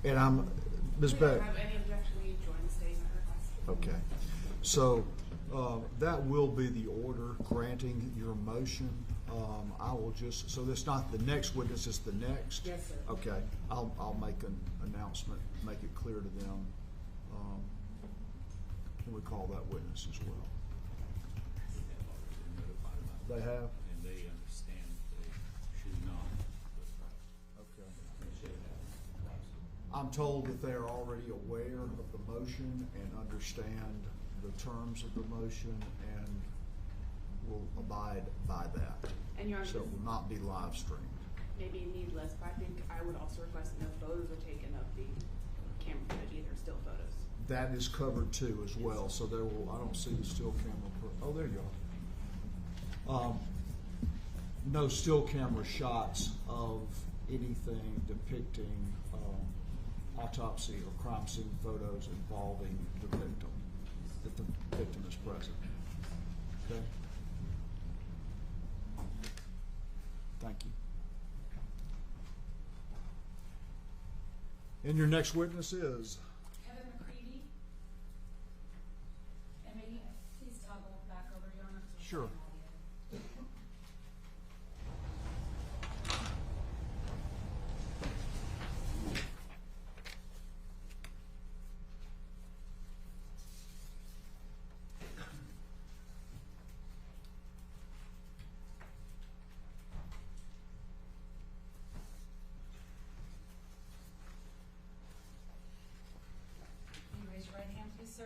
And Ms. We Beck. don't have any objection. We join the statement request. Okay. So that will be the order granting your motion. I will just, so that's not the next witness, it's the next? Yes, sir. Okay. I'll make an announcement, make it clear to them. Can we call that witness as well? They have? And they understand they should not. Okay. I'm told that they are already aware of the motion and understand the terms of the motion and will abide by that. And Your Honor, So it will not be live streamed. maybe needless, but I think I would also request no photos are taken of the camera footage, either still photos. That is covered too as well, so there will, I don't see the still camera, oh, there you are. No still camera shots of anything depicting autopsy or crime scene photos involving the victim, if the victim is present. Okay? Thank you. And your next witness is? Kevin McCready. And may you please toggle back over, Your Honor? Sure. Sir,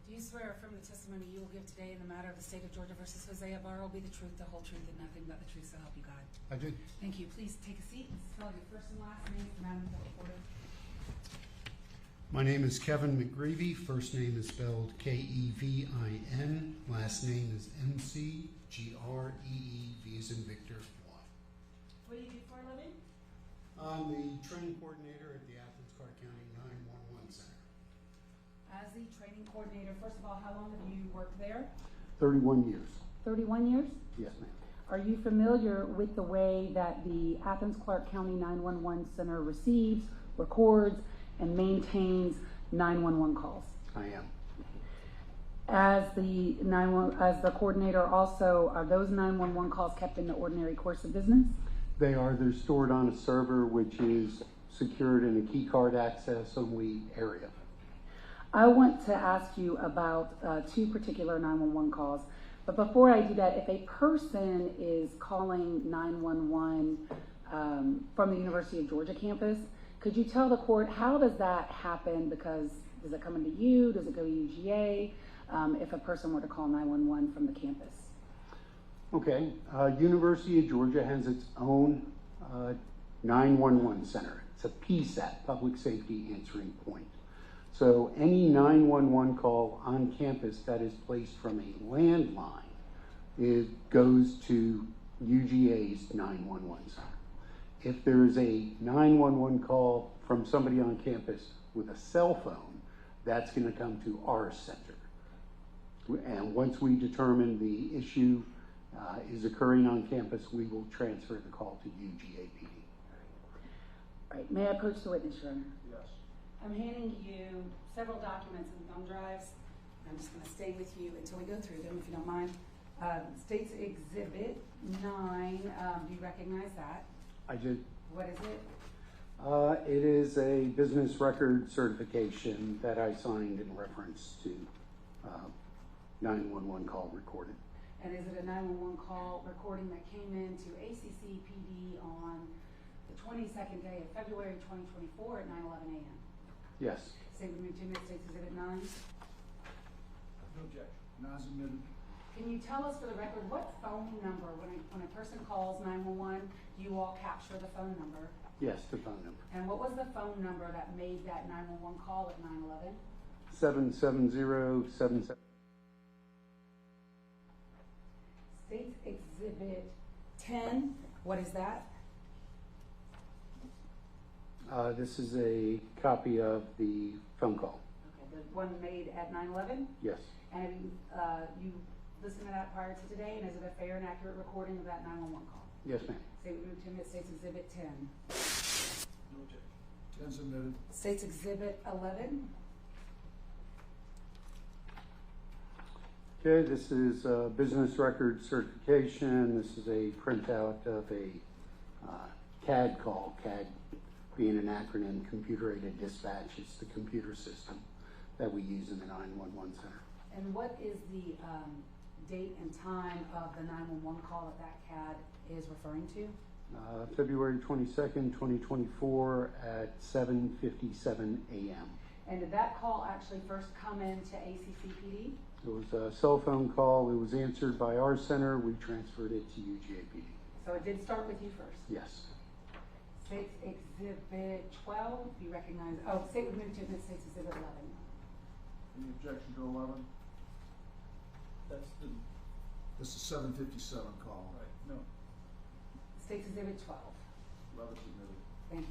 do you swear affirm the testimony you will give today in the matter of the state of Georgia versus Jose Ibarra will be the truth, the whole truth, and nothing but the truth, so help you God? I do. Thank you. Please take a seat and spell your first and last name for Madam Court Reporter. My name is Kevin McGreevy. First name is spelled Kevin. Last name is McGreevy, V as in Victor. What do you do for a living? I'm the training coordinator at the Athens Clarke County 911 Center. As the training coordinator, first of all, how long have you worked there? 31 years. 31 years? Yes, ma'am. Are you familiar with the way that the Athens Clarke County 911 Center receives, records, and maintains 911 calls? I am. As the coordinator also, are those 911 calls kept in the ordinary course of business? They are. They're stored on a server which is secured in a key card access only area. I want to ask you about two particular 911 calls. But before I do that, if a person is calling 911 from the University of Georgia campus, could you tell the court how does that happen? Because does it come into you? Does it go to UGA? If a person were to call 911 from the campus? Okay. University of Georgia has its own 911 center. It's a PSAT, Public Safety Answering Point. So any 911 call on campus that is placed from a landline goes to UGA's 911 center. If there is a 911 call from somebody on campus with a cell phone, that's going to come to our center. And once we determine the issue is occurring on campus, we will transfer the call to UGA PD. All right. May I approach the witness, Your Honor? Yes. I'm handing you several documents and thumb drives. I'm just going to stay with you until we go through them, if you don't mind. State's Exhibit 9, do you recognize that? I did. What is it? It is a business record certification that I signed in reference to 911 call recorded. And is it a 911 call recording that came into ACC PD on the 22nd day of February 2024 at 9:11 a.m.? Yes. Say with me 2 minutes, State's Exhibit 9. No objection. 9's admitted. Can you tell us for the record what phone number, when a person calls 911, do you all capture the phone number? Yes, the phone number. And what was the phone number that made that 911 call at 9:11? 77077. State's Exhibit 10, what is that? This is a copy of the phone call. Okay, the one made at 9/11? Yes. And have you listened to that prior to today, and is it a fair and accurate recording of that 911 call? Yes, ma'am. Say we move to admit State's Exhibit 10. No objection. 10 submitted. State's Exhibit 11. Okay, this is business record certification. This is a printout of a CAD call. CAD being an acronym, Computer Aided Dispatch. It's the computer system that we use in the 911 center. And what is the date and time of the 911 call that CAD is referring to? February 22nd, 2024 at 7:57 a.m. And did that call actually first come into ACCPD? It was a cell phone call. It was answered by our center. We transferred it to UGAPD. So it did start with you first? Yes. State's Exhibit 12, you recognize, State would move to admit State's Exhibit 11. Any objection to 11? That's the, This is 757 call. right, no. State's Exhibit 12. 11 submitted. Thank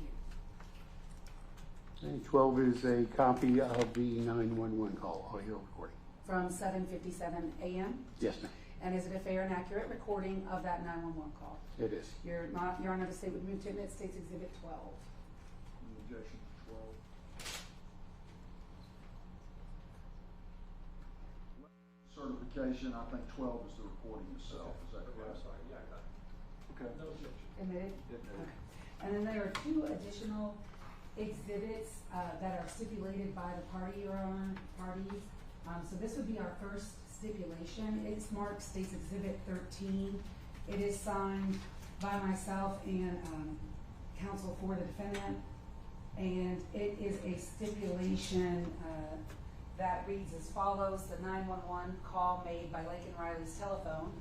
you. And 12 is a copy of the 911 call, audio recording. From 7:57 a.m.? Yes, ma'am. And is it a fair and accurate recording of that 911 call? It is. Your Honor, the State would move to admit State's Exhibit 12. Any objection to 12? Certification, I think 12 is the recording itself. Is that Okay, I'm correct? sorry, yeah, I got it. Okay. No objection. Admitted? Admitted. Okay. And then there are two additional exhibits that are stipulated by the parties. So this would be our first stipulation. It's marked State's Exhibit 13. It is signed by myself and counsel for the defendant. And it is a stipulation that reads as follows. The 911 call made by Laken Riley's telephone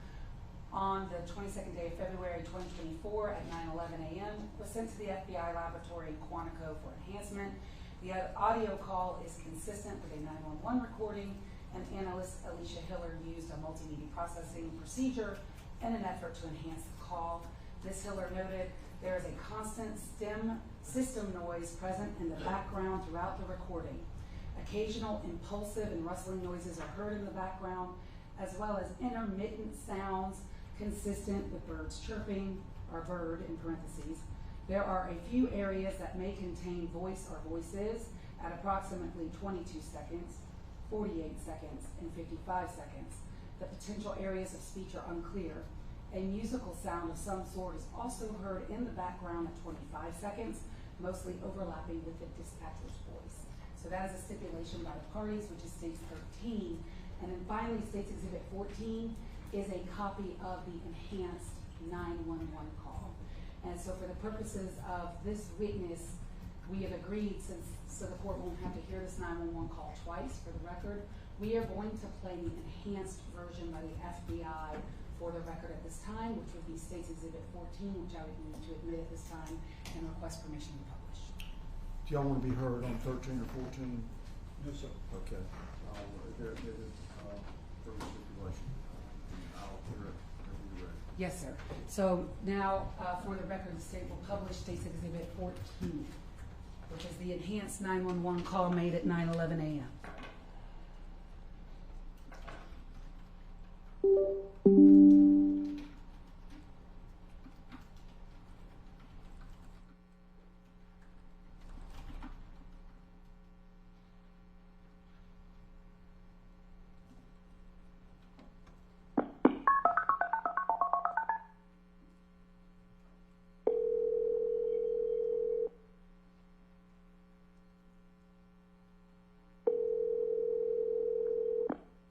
on the 22nd day of February 2024 at 9:11 a.m. was sent to the FBI laboratory in Quantico for enhancement. The audio call is consistent with a 911 recording, and analyst Alicia Hiller used a multimedia processing procedure in an effort to enhance the call. Ms. Hiller noted there is a constant STEM system noise present in the background throughout the recording. Occasional impulsive and rustling noises are heard in the background, as well as intermittent sounds consistent with birds chirping, or bird in parentheses. There are a few areas that may contain voice or voices at approximately 22 seconds, 48 seconds, and 55 seconds. The potential areas of speech are unclear. A musical sound of some sort is also heard in the background at 25 seconds, mostly overlapping with the dispatcher's voice. So that is a stipulation by the parties, which is State's 13. And then finally, State's Exhibit 14 is a copy of the enhanced 911 call. And so for the purposes of this witness, we have agreed, so the court won't have to hear this 911 call twice for the record, we are going to play the enhanced version by the FBI for the record at this time, which would be State's Exhibit 14, which I would need to admit at this time and request permission to publish. Do y'all want to be heard on 13 or 14? No, sir. Okay. There is further stipulation. I'll hear it whenever you're ready. Yes, sir. So now, for the record, the state will publish State's Exhibit 14, which is the enhanced 911 call made at 9:11 a.m.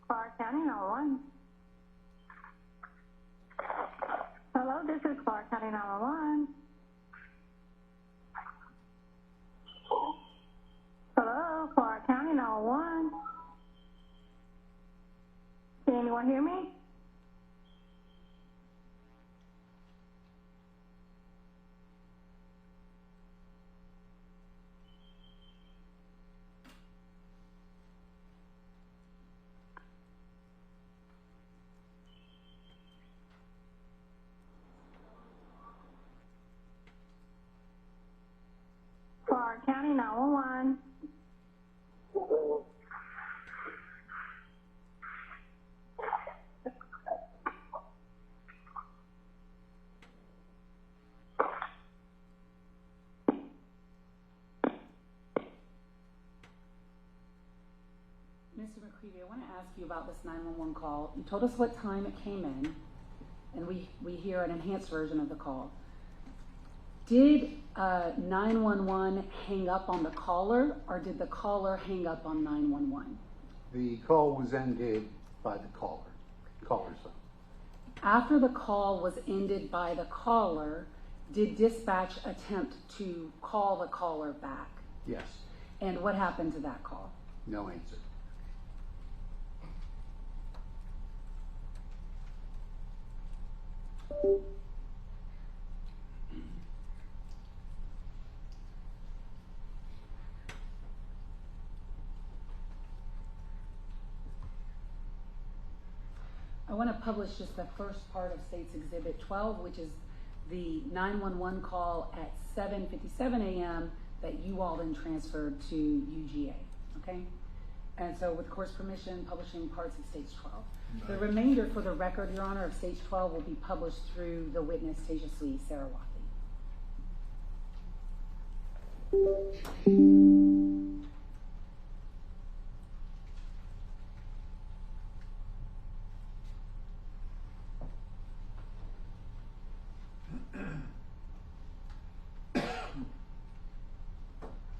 Clark County 911. Hello, this is Clark County 911. Hello, Clark County 911. Can anyone hear me? Clark 911. Mr. McCreevy, I want to ask you about this 911 call. You told us what time it came in, and we hear an enhanced version of the call. Did 911 hang up on the caller, or did the caller hang up on 911? The call was ended by the caller's phone. After the call was ended by the caller, did dispatch attempt to call the caller back? Yes. And what happened to that call? No answer. I want to publish just the first part of State's Exhibit 12, which is the 911 call at 7:57 a.m. that you all then transferred to UGA, okay? And so with court's permission, publishing parts of Stage 12. The remainder, for the record, Your Honor, of Stage 12 will be published through the witness, Tejaswi Sarawati.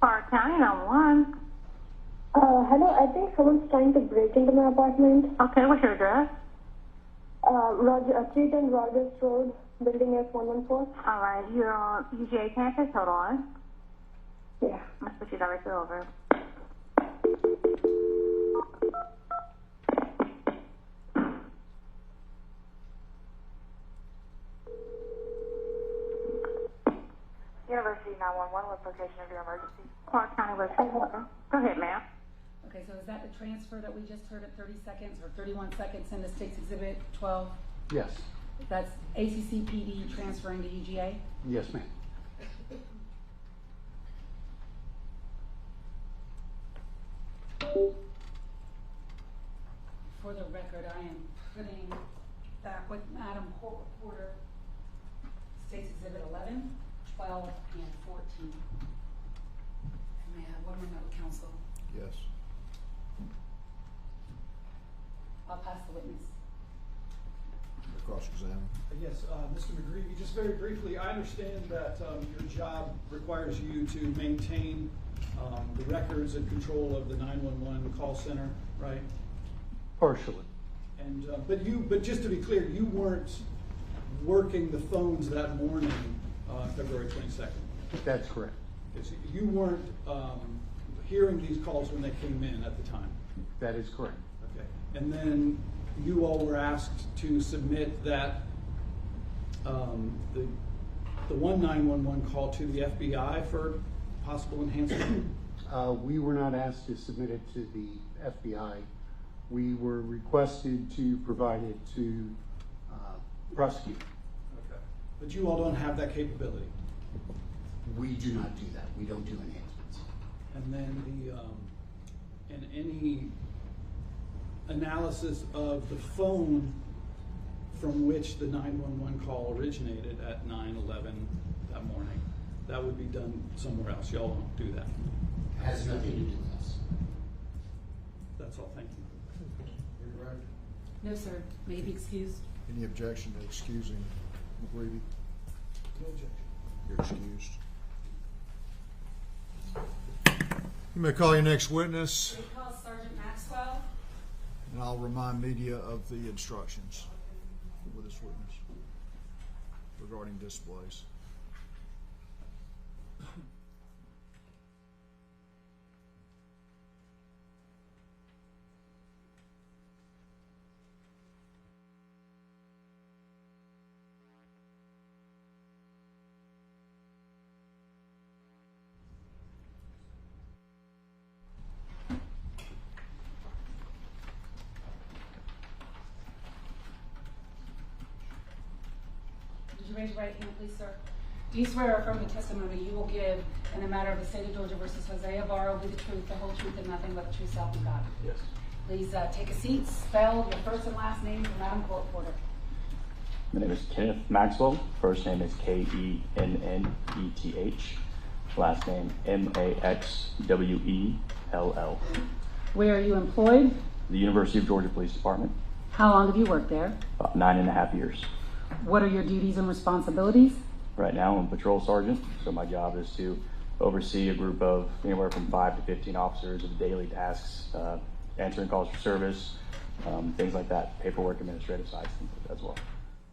Park County 911. Hello, I think someone's trying to break into my apartment. Okay, what's your address? 310 Rogers Road, Building F114. Alright, you're on UGA campus, hold on. Yeah. Let's put you directly over. University 911, what's location of your emergency? Clark County Western. Go ahead, ma'am. Okay, so is that the transfer that we just heard at 30 seconds or 31 seconds in the State's Exhibit 12? Yes. That's ACCPD transferring to UGA? Yes, ma'am. For the record, I am putting back with Madam Court Reporter, State's Exhibit 11, 12, and 14. And may I have one more note, counsel? Yes. I'll pass the witness. Cross-examine. Yes, Mr. McGreevy, just very briefly, I understand that your job requires you to maintain the records and control of the 911 call center, right? Partially. And but just to be clear, you weren't working the phones that morning, February 22nd. That's correct. So you weren't hearing these calls when they came in at the time. That is correct. Okay. And then you all were asked to submit that the 911 call to the FBI for possible enhancement? We were not asked to submit it to the FBI. We were requested to provide it to prosecute. Okay. But you all don't have that capability? We do not do that. We don't do enhancements. And then and any analysis of the phone from which the 911 call originated at 9:11 that morning, that would be done somewhere else. Y'all don't do that. It has nothing to do with us. That's all. Thank you. No, sir. May he be excused? Any objection to excusing McGreevy? No objection. You're excused. You may call your next witness. We call Sergeant Maxwell. And I'll remind media of the instructions with this witness regarding displays. Raise your right hand, please, sir. Do you swear or affirm the testimony you will give in the matter of the state of Georgia versus Jose Ibarra will be the truth, the whole truth, and nothing but the true self and God? Yes. Please take a seat. Spell your first and last name for Madam Court Reporter. My name is Kenneth Maxwell. First name is Kenneth. Last name Maxwell. Where are you employed? The University of Georgia Police Department. How long have you worked there? About 9.5 years. What are your duties and responsibilities? Right now I'm a patrol sergeant, so my job is to oversee a group of anywhere from 5 to 15 officers of daily tasks, answering calls for service, things like that, paperwork, administrative sides, things like that as well.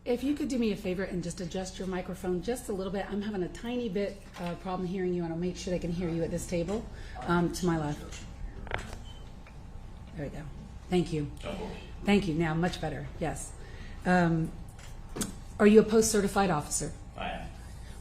If you could do me a favor and just adjust your microphone just a little bit. I'm having a tiny bit problem hearing you, and I'll make sure they can hear you at this table to my left. There we go. Thank you. Thank you. Now, much better. Yes. Are you a post-certified officer? I am.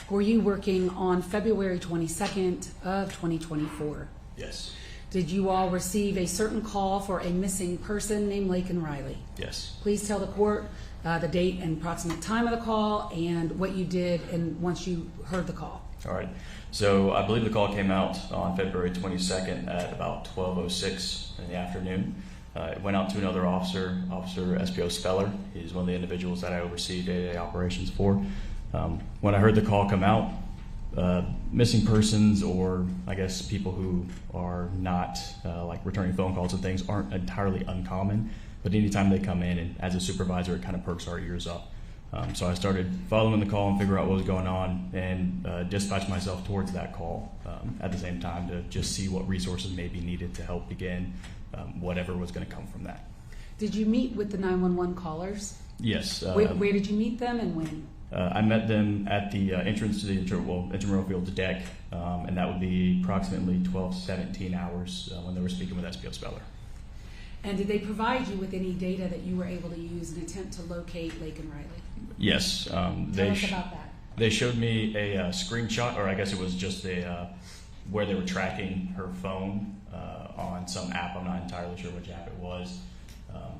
Were you working on February 22nd of 2024? Yes. Did you all receive a certain call for a missing person named Laken Riley? Yes. Please tell the court the date and approximate time of the call and what you did and once you heard the call. All right. So I believe the call came out on February 22nd at about 12:06 in the afternoon. It went out to another officer, Officer SPO Speller. He's one of the individuals that I oversee day-to-day operations for. When I heard the call come out, missing persons, or I guess people who are not like returning phone calls and things, aren't entirely uncommon. But anytime they come in, and as a supervisor, it kind of perks our ears up. So I started following the call and figuring out what was going on, and dispatched myself towards that call at the same time to just see what resources may be needed to help begin whatever was going to come from that. Did you meet with the 911 callers? Yes. Where did you meet them and when? I met them at the entrance to the intramural field deck, and that would be approximately 12-17 hours when they were speaking with SPO Speller. And did they provide you with any data that you were able to use in an attempt to locate Laken Riley? Yes. Tell us about that. They showed me a screenshot, or I guess it was just where they were tracking her phone on some app. I'm not entirely sure which app it was.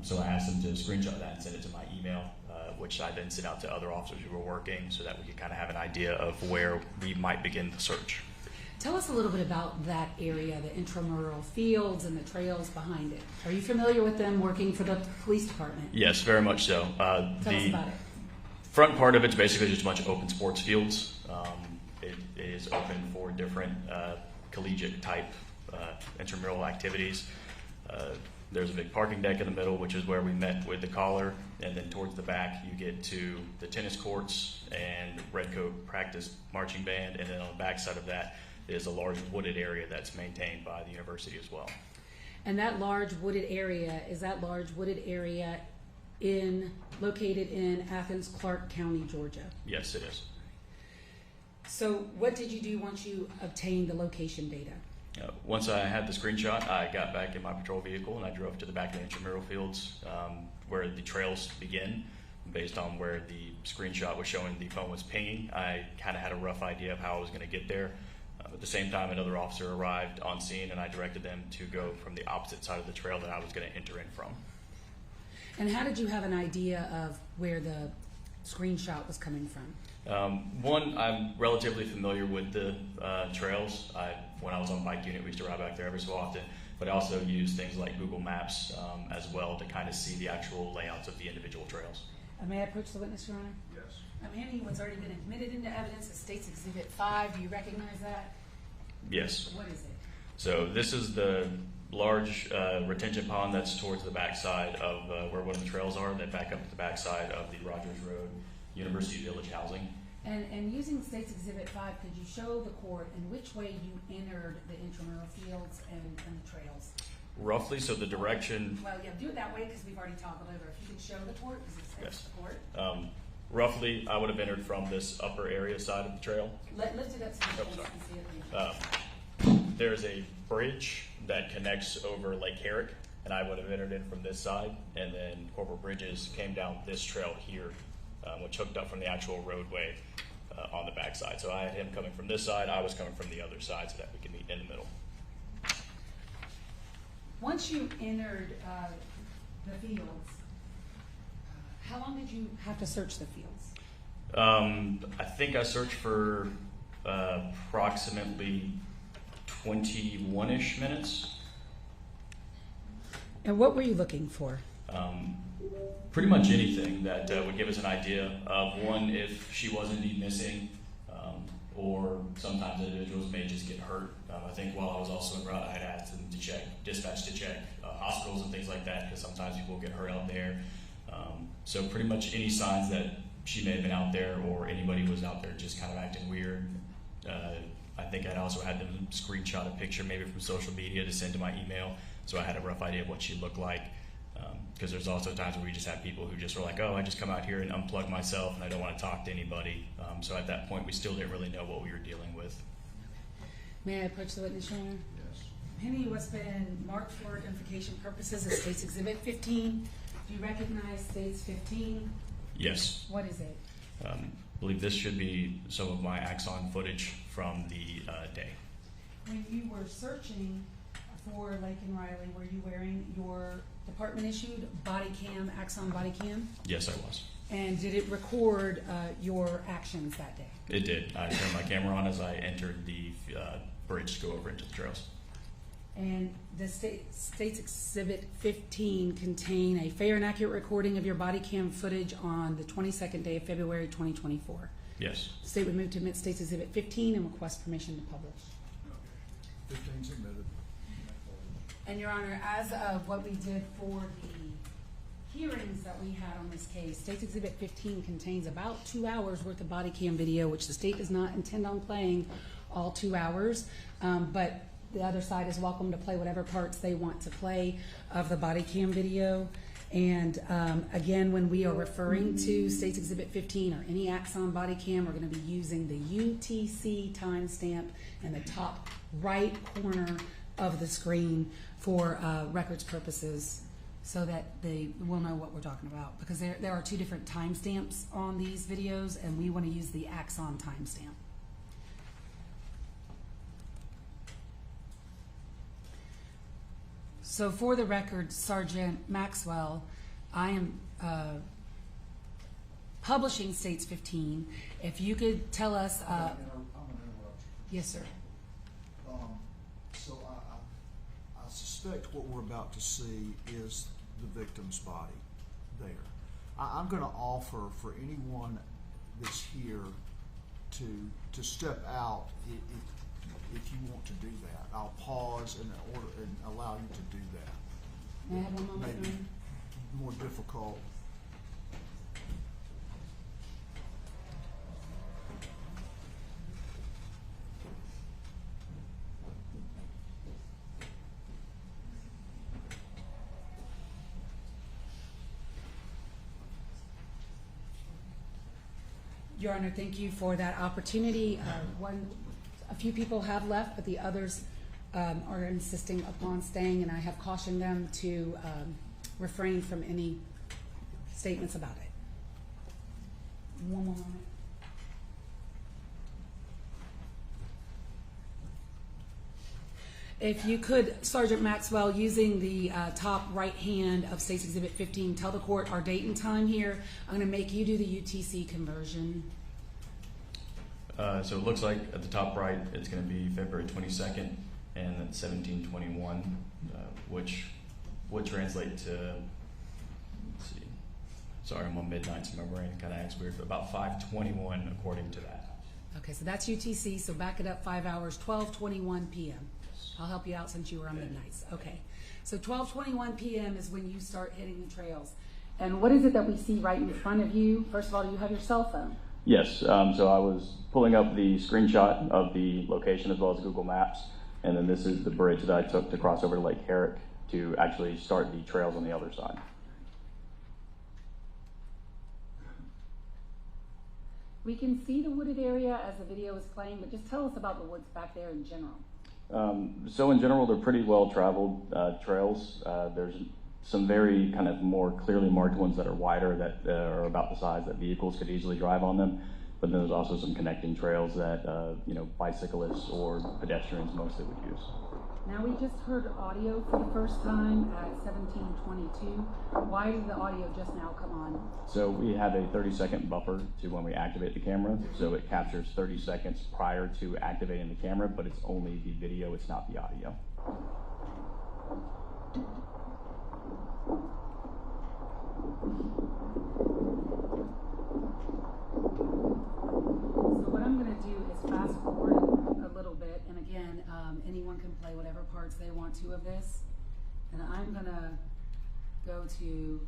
So I asked them to screenshot that and send it to my email, which I then sent out to other officers who were working so that we could kind of have an idea of where we might begin the search. Tell us a little bit about that area, the intramural fields and the trails behind it. Are you familiar with them working for the police department? Yes, very much so. Tell us about it. Front part of it's basically just a bunch of open sports fields. It is open for different collegiate type intramural activities. There's a big parking deck in the middle, which is where we met with the caller, and then towards the back you get to the tennis courts and Redcoat practice marching band, and then on the back side of that is a large wooded area that's maintained by the university as well. And that large wooded area, is that large wooded area located in Athens, Clarke County, Georgia? Yes, it is. So what did you do once you obtained the location data? Once I had the screenshot, I got back in my patrol vehicle and I drove to the back of the intramural fields where the trails begin. Based on where the screenshot was showing the phone was pinging, I kind of had a rough idea of how I was going to get there. At the same time, another officer arrived on scene and I directed them to go from the opposite side of the trail that I was going to enter in from. And how did you have an idea of where the screenshot was coming from? One, I'm relatively familiar with the trails. When I was on bike unit, we used to ride back there every so often, but I also use things like Google Maps as well to kind of see the actual layouts of the individual trails. May I approach the witness, Your Honor? Yes. Manny, what's already been admitted into evidence, the State's Exhibit 5. Do you recognize that? Yes. What is it? So this is the large retention pond that's towards the backside of where one of the trails are that back up to the backside of the Rogers Road University Village housing. And using State's Exhibit 5, could you show the court in which way you entered the intramural fields and the trails? Roughly, so the direction... Well, yeah, do it that way because we've already talked over. If you can show the court, because it's yes. The court. Roughly, I would have entered from this upper area side of the trail. Lift it up so you can see it. There's a bridge that connects over Lake Herrick, and I would have entered in from this side, and then Corporal Bridges came down this trail here, which hooked up from the actual roadway on the backside. So I had him coming from this side, I was coming from the other side so that we could meet in the middle. Once you entered the fields, how long did you have to search the fields? I think I searched for approximately 21-ish minutes. And what were you looking for? Pretty much anything that would give us an idea of, one, if she was indeed missing, or sometimes individuals may just get hurt. I think while I was also en route, I had asked them to check, dispatch to check hospitals and things like that, because sometimes people get hurt out there. So pretty much any signs that she may have been out there or anybody was out there just kind of acting weird. I think I'd also had them screenshot a picture maybe from social media to send to my email, so I had a rough idea of what she looked like. Because there's also times where we just have people who just were like, oh, I just come out here and unplug myself and I don't want to talk to anybody. So at that point, we still didn't really know what we were dealing with. May I approach the witness, Your Honor? Yes. Penny was been marked for identification purposes as State's Exhibit 15. Do you recognize State's 15? Yes. What is it? I believe this should be some of my Axon footage from the day. When you were searching for Laken Riley, were you wearing your department-issued body cam, Axon body cam? Yes, I was. And did it record your actions that day? It did. I turned my camera on as I entered the bridge to go over into the trails. And the State's Exhibit 15 contain a fair and accurate recording of your body cam footage on the 22nd day of February 2024. Yes. The State would move to admit State's Exhibit 15 and request permission to publish. 15's admitted. And Your Honor, as of what we did for the hearings that we had on this case, State's Exhibit 15 contains about 2 hours worth of body cam video, which the state does not intend on playing all 2 hours, but the other side is welcome to play whatever parts they want to play of the body cam video. And again, when we are referring to State's Exhibit 15 or any Axon body cam, we're going to be using the UTC timestamp in the top right corner of the screen for records purposes, so that they will know what we're talking about, because there are 2 different timestamps on these videos, and we want to use the Axon timestamp. So for the record, Sergeant Maxwell, I am publishing State's 15. If you could tell us... I'm going to interrupt you. Yes, sir. So I suspect what we're about to see is the victim's body there. I'm going to offer for anyone that's here to step out if you want to do that. I'll pause and allow you to do that. May I have one moment? Maybe more difficult. Your Honor, thank you for that opportunity. A few people have left, but the others are insisting upon staying, and I have cautioned them to refrain from any statements about it. One more moment. If you could, Sergeant Maxwell, using the top right hand of State's Exhibit 15, tell the court our date and time here. I'm going to make you do the UTC conversion. So it looks like at the top right, it's going to be February 22nd and then 1721, which would translate to, let's see, sorry, I'm on midnight, so my brain kind of acts weird, but about 5:21 according to that. Okay, so that's UTC, so back it up 5 hours, 12:21 p.m. I'll help you out since you were on midnights. Okay, so 12:21 p.m. is when you start hitting the trails. And what is it that we see right in front of you? First of all, do you have your cell phone? Yes, so I was pulling up the screenshot of the location as well as Google Maps, and then this is the bridge that I took to cross over to Lake Herrick to actually start the trails on the other side. We can see the wooded area as the video is playing, but just tell us about the woods back there in general. So in general, they're pretty well traveled trails. There's some very kind of more clearly marked ones that are wider that are about the size that vehicles could easily drive on them. But then there's also some connecting trails that bicyclists or pedestrians mostly would use. Now we just heard audio for the first time at 17:22. Why did the audio just now come on? So we have a 30-second buffer to when we activate the camera. So it captures 30 seconds prior to activating the camera, but it's only the video, it's not the audio. So what I'm going to do is fast forward a little bit, and again, anyone can play whatever parts they want to of this. And I'm going to go to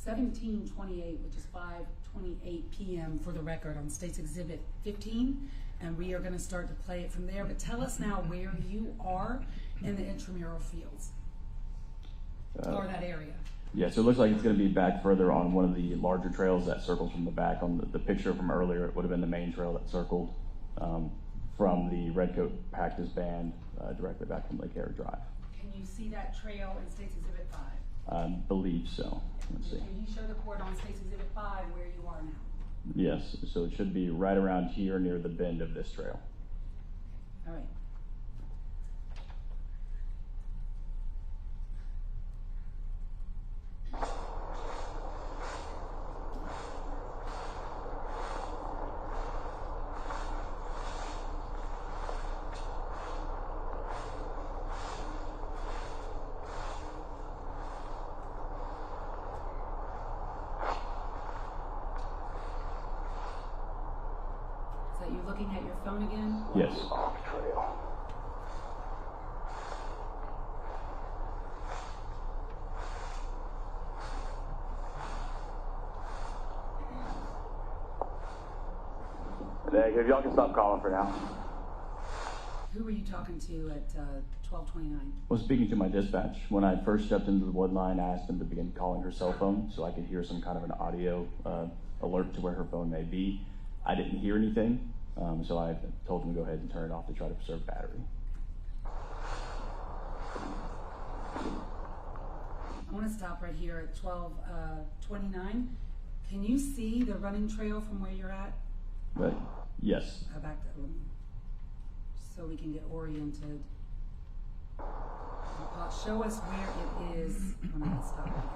17:28, which is 5:28 p.m. for the record on State's Exhibit 15, and we are going to start to play it from there. But tell us now where you are in the intramural fields, or that area. Yeah, so it looks like it's going to be back further on one of the larger trails that circles from the back. On the picture from earlier, it would have been the main trail that circled from the Redcoat practice band directly back from Lake Harry Drive. Can you see that trail in State's Exhibit 5? I believe so. Let's see. Can you show the court on State's Exhibit 5 where you are now? Yes, so it should be right around here near the bend of this trail. All right. You're looking at your phone again? Yes. If y'all can stop calling for now. Who were you talking to at 12:29? I was speaking to my dispatch. When I first stepped into the wood line, I asked them to begin calling her cell phone so I could hear some kind of an audio alert to where her phone may be. I didn't hear anything, so I told them to go ahead and turn it off to try to preserve battery. I want to stop right here at 12:29. Can you see the running trail from where you're at? But yes. Back to so we can get oriented. Show us where it is. I'm going to stop again.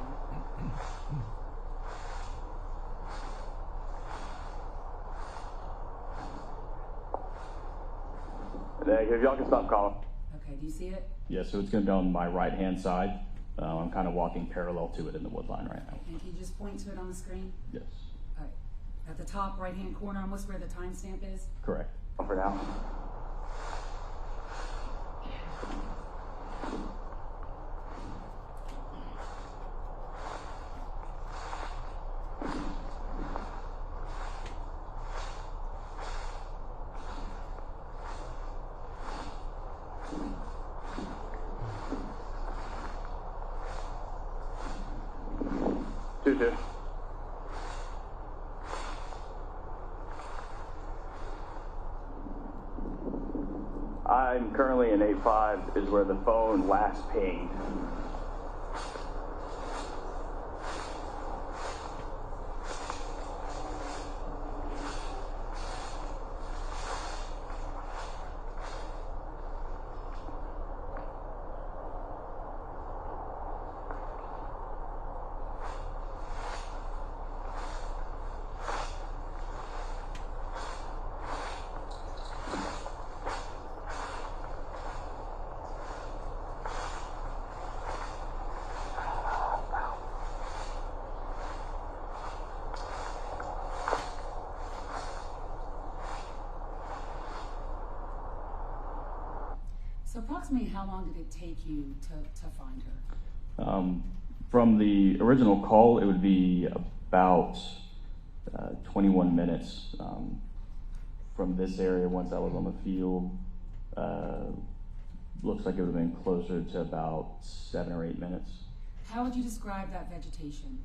If y'all can stop calling. Okay, do you see it? Yeah, so it's going to be on my right-hand side. I'm kind of walking parallel to it in the wood line right now. And can you just point to it on the screen? Yes. All right. At the top right-hand corner, almost where the timestamp is? Correct. For now. Two. I'm currently in 8.5 is where the phone last pinged. So approximately how long did it take you to find her? From the original call, it would be about 21 minutes. From this area, once I was on the field, looks like it would have been closer to about 7 or 8 minutes. How would you describe that vegetation?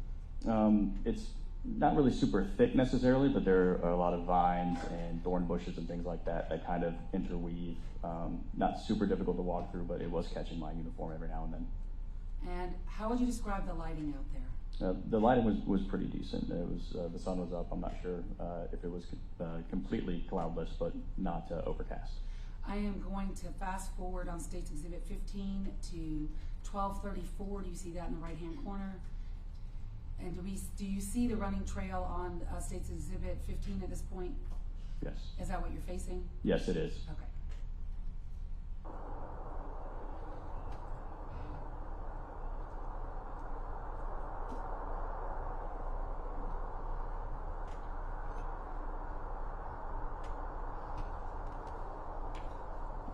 It's not really super thick necessarily, but there are a lot of vines and thorn bushes and things like that that kind of interweave. Not super difficult to walk through, but it was catching my uniform every now and then. And how would you describe the lighting out there? The lighting was pretty decent. It was the sun was up. I'm not sure if it was completely cloudless, but not overcast. I am going to fast forward on State's Exhibit 15 to 1234. Do you see that in the right-hand corner? And do you see the running trail on State's Exhibit 15 at this point? Yes. Is that what you're facing? Yes, it is. Okay.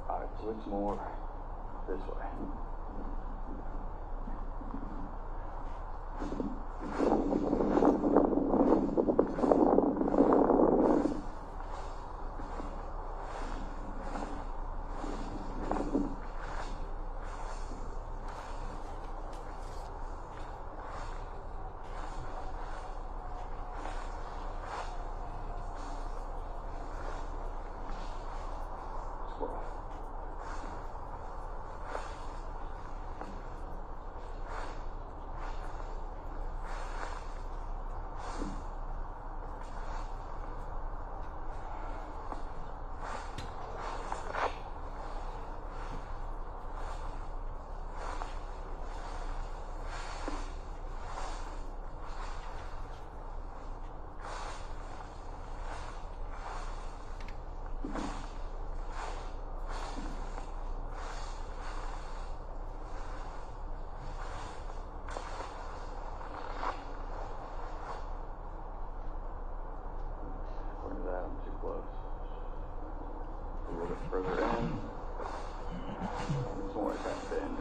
All right, so it's more this way. Further in. More at that bend.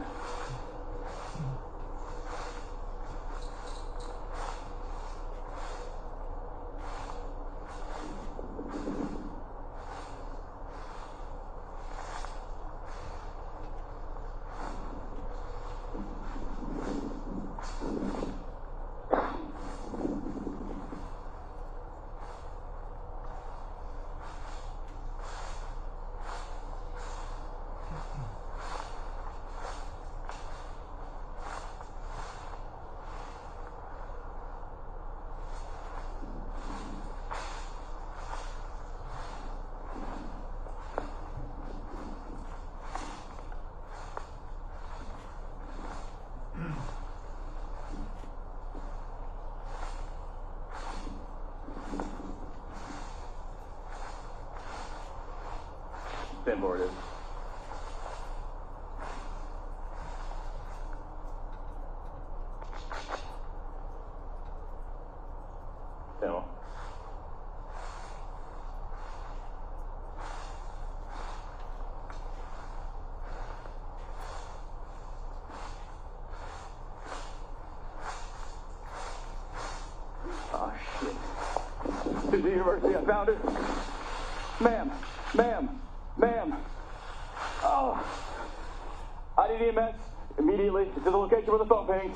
Stand forward is. Stand well. Oh shit. To the university, I found it. Ma'am, ma'am. Ma'am, oh, I need EMS immediately to the location where the phone pings.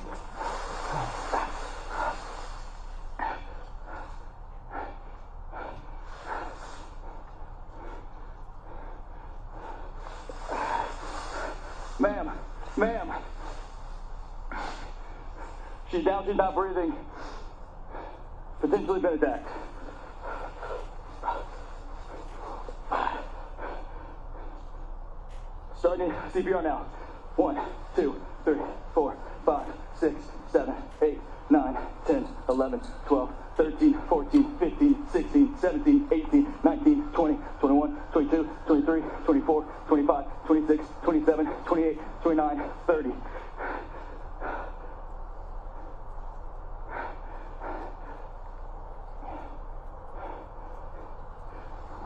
Ma'am, she's down, she's not breathing, potentially been attacked. Starting CPR now. 1, 2, 3, 4, 5, 6, 7, 8, 9, 10, 11, 12, 13, 14, 15, 16, 17, 18, 19, 20, 21, 22, 23, 24, 25, 26, 27, 28, 29, 30.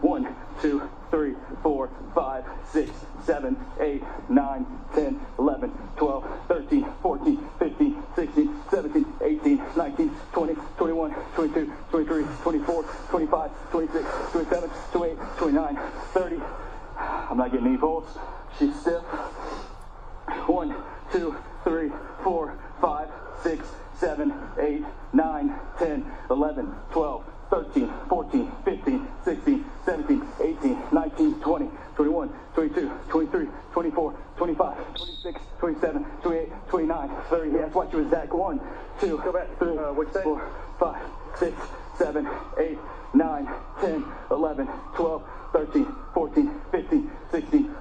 One, 2, 3, 4, 5, 6, 7, 8, 9, 10, 11, 12, 13, 14, 15, 16, 17, 18, 19, 20, 21, 22, 23, 24, 25, 26, 27, 28, 29, 30. I'm not getting any pulse. She's stiff. 1, 2, 3, 4, 5, 6, 7, 8, 9, 10, 11, 12, 13, 14, 15, 16, 17, 18, 19, 20, 21, 22, 23, 24, 25, 26, 27, 28, 29, 30. That's what you was Zach. 1, 2, 3, 4, 5, 6, 7, 8, 9, 10, 11, 12, 13, 14, 15, 16,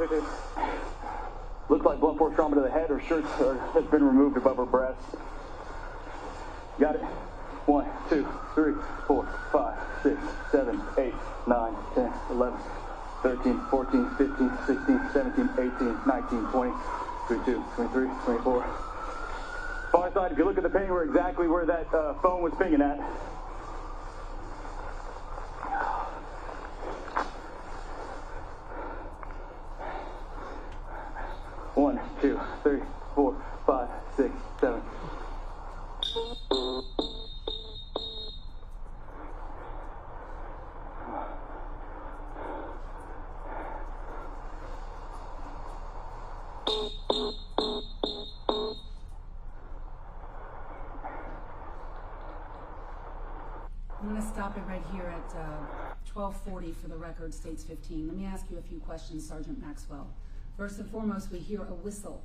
dictate. Looks like blunt force trauma to the head. Her shirt has been removed above her breast. Got it. 1, 2, 3, 4, 5, 6, 7, 8, 9, 10, 11, 13, 14, 15, 16, 17, 18, 19, 20, 22, 23, 24. Far side, if you look at the ping, we're exactly where that phone was pinging at. One, 2, 3, 4, 5, 6, 7. I'm going to stop it right here at 12:40 for the record, states 15. Let me ask you a few questions, Sergeant Maxwell. First and foremost, we hear a whistle.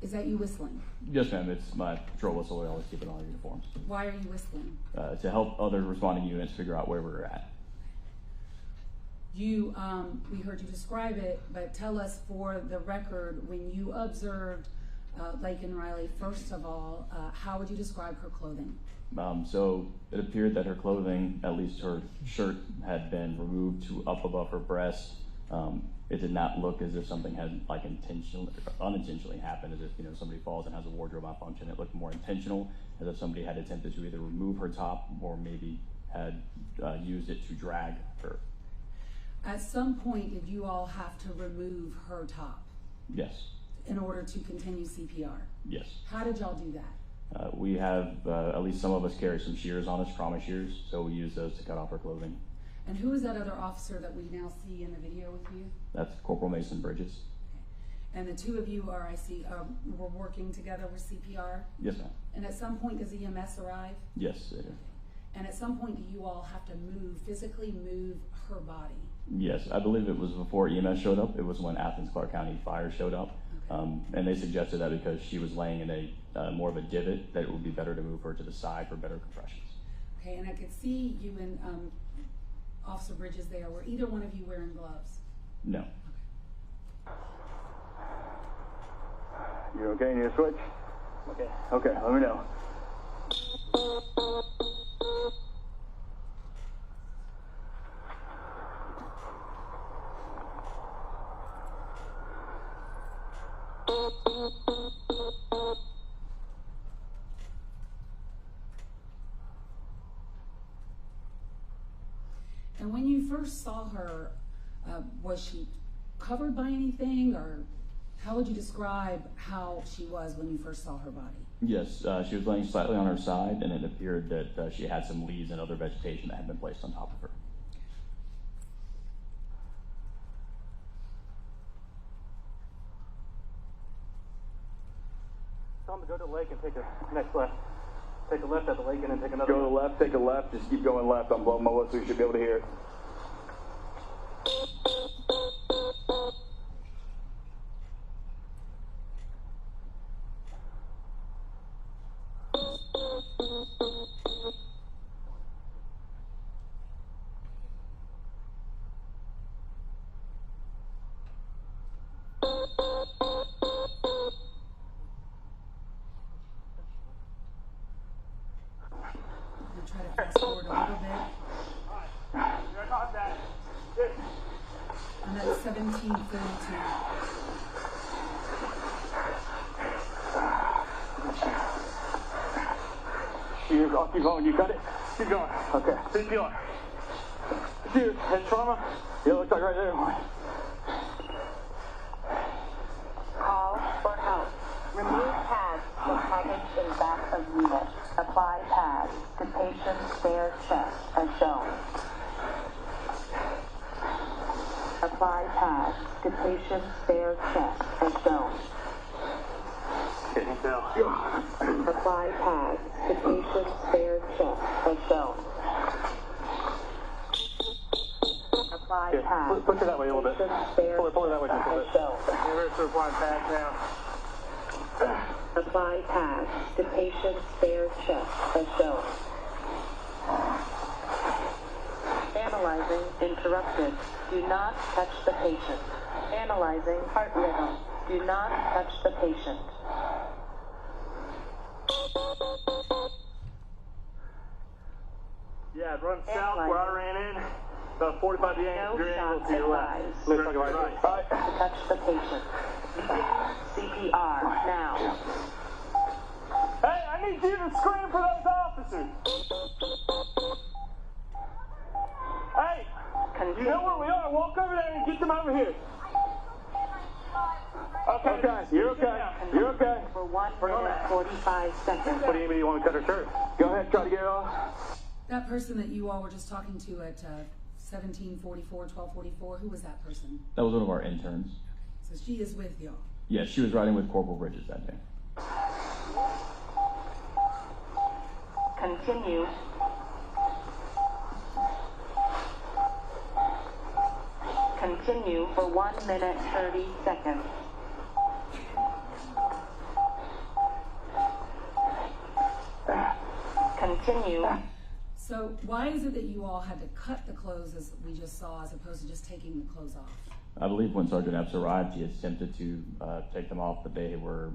Is that you whistling? Yes, ma'am. It's my patrol whistle. We always keep it on our uniforms. Why are you whistling? To help other responding units figure out where we're at. You, we heard you describe it, but tell us for the record, when you observed Laken Riley, first of all, how would you describe her clothing? So it appeared that her clothing, at least her shirt, had been removed to up above her breast. It did not look as if something had like unintentionally happened, as if somebody falls and has a wardrobe malfunction. It looked more intentional, as if somebody had attempted to either remove her top or maybe had used it to drag her. At some point, did you all have to remove her top? Yes. In order to continue CPR? Yes. How did y'all do that? We have, at least some of us carry some shears on us, trauma shears, so we use those to cut off her clothing. And who is that other officer that we now see in the video with you? That's Corporal Mason Bridges. Okay. And the two of you are, I see, were working together with CPR? Yes, ma'am. And at some point, does EMS arrive? Yes, they do. And at some point, do you all have to physically move her body? Yes, I believe it was before EMS showed up. It was when Athens Clark County Fire showed up. Okay. And they suggested that because she was laying in a more of a divot, that it would be better to move her to the side for better compressions. Okay, and I could see you and Officer Bridges there. Were either one of you wearing gloves? No. You okay? You need a switch? Okay. Okay, let me know. And when you first saw her, was she covered by anything, or how would you describe how she was when you first saw her body? Yes, she was laying slightly on her side, and it appeared that she had some leaves and other vegetation that had been placed on top of her. Tell them to go to the lake and take a next left. Take a left at the lake and then take another. Go to the left, take a left, just keep going left. I'm blowing my whistle, so you should be able to hear it. Try to fast forward a little bit. And that's 17:32. I'll keep going. You got it? Keep going. Okay. CPR. Dude, head trauma? Yeah, it looks like right there. Call for help. Remove pads from package in back of unit. Apply pads to patient's bare chest as shown. Apply pads to patient's bare chest as shown. Apply pads to patient's bare chest as shown. Apply pads. Push it that way a little bit. Pull it that way just a little bit. Reverse to apply pads now. Apply pads to patient's bare chest as shown. Stand Analyzing interrupted. Do not touch the patient. Analyzing heart rhythm. Do not touch the patient. Yeah, run south where I ran in. About 45 degree angle to your left. Left to right. Touch the patient. Begin CPR now. Hey, I need you to scream for those officers. Hey, you know where we are. Walk over there and get them over here. Okay, you're okay. You're okay. For 1 minute 45 seconds. What do you mean you want to cut her shirt? Go ahead, try to get it off. That person that you all were just talking to at 1744, 1244, who was that person? That was one of our interns. So she is with y'all. Yeah, she was riding with Corporal Bridges that day. Continue. Continue for 1 minute 30 seconds. Continue. So why is it that you all had to cut the clothes as we just saw, as opposed to just taking the clothes off? I believe when Sergeant Epps arrived, he attempted to take them off, but they were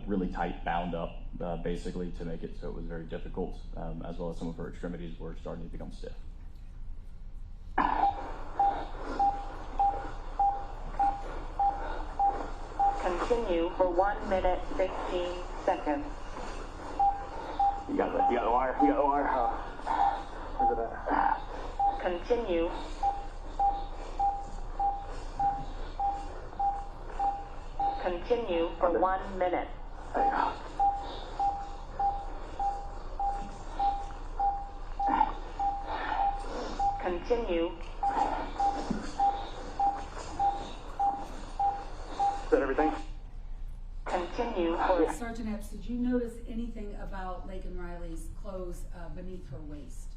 really tight, bound up, basically, to make it so it was very difficult, as well as some of her extremities were starting to become stiff. Continue for 1 minute 15 seconds. You got the wire. You got the wire. Where's it at? Continue. Continue for 1 minute. Continue. Is that everything? Continue for... Sergeant Epps, did you notice anything about Laken Riley's clothes beneath her waist?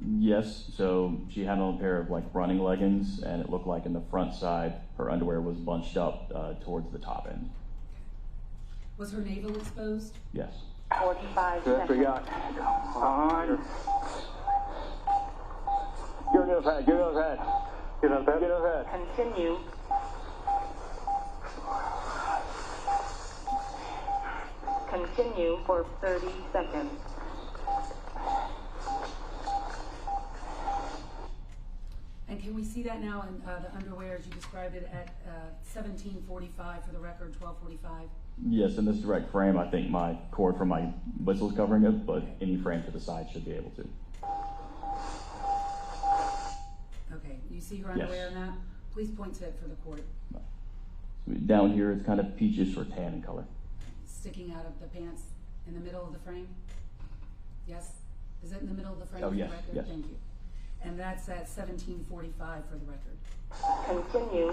Yes, so she had on a pair of like running leggings, and it looked like in the front side her underwear was bunched up towards the top end. Was her navel exposed? Yes. 45 Good, seconds. we got. Come on. Give her another pad. Give her another pad. Give her another pad. Give her another pad. Continue. Continue for 30 seconds. And can we see that now in the underwear as you described it at 1745 for the record, 1245? Yes, in this direct frame, I think my cord from my whistle is covering it, but any frame to the side should be able to. Okay, you see her underwear in that? Please point to it for the court. So down here, it's kind of peachish or tan in color. Sticking out of the pants in the middle of the frame? Yes? Is it in the middle of the frame Oh, for the yes, record? yes. Thank you. And that's at 1745 for the record. Continue.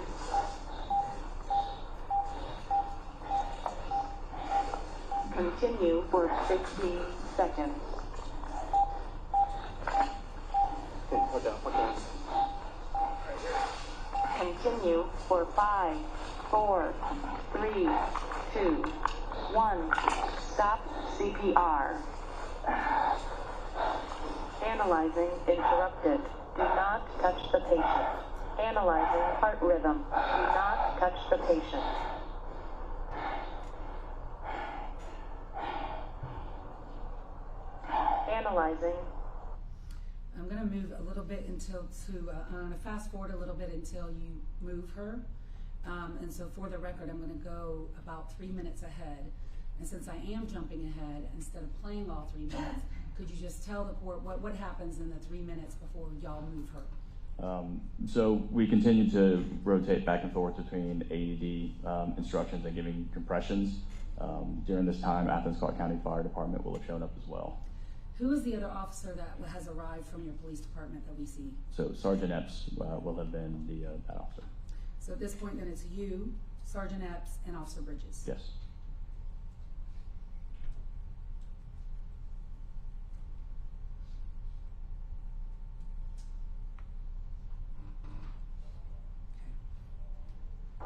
Continue for 15 seconds. Okay, put down, put down. Continue for 5, 4, 3, 2, 1. Stop CPR. Analyzing interrupted. Do not touch the patient. Analyzing heart rhythm. Do not touch the patient. Analyzing. I'm going to move a little bit I'm going to fast forward a little bit until you move her. And so for the record, I'm going to go about 3 minutes ahead. And since I am jumping ahead, instead of playing all 3 minutes, could you just tell the court what happens in the 3 minutes before y'all move her? So we continue to rotate back and forth between AED instructions and giving compressions. During this time, Athens Clarke County Fire Department will have shown up as well. Who is the other officer that has arrived from your police department that we see? So Sergeant Epps will have been that officer. So at this point, then it's you, Sergeant Epps, and Officer Bridges. Yes.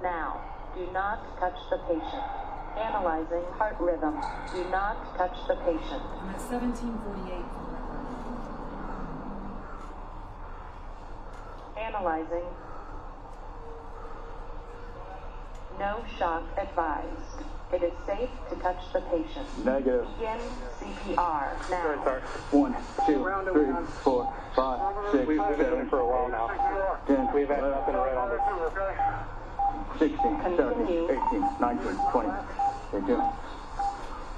Now, do not touch the patient. Analyzing heart rhythm. Do not touch the patient. I'm at 1748 for the record. Analyzing. No shock advised. It is safe to touch the patient. Negative. Begin CPR now. Sorry, sir. 1, 2, 3, 4, 5, 6, We've been 7, for a while now. 10, We've had nothing red on this. 16, 17, 18, 19, 20, 22,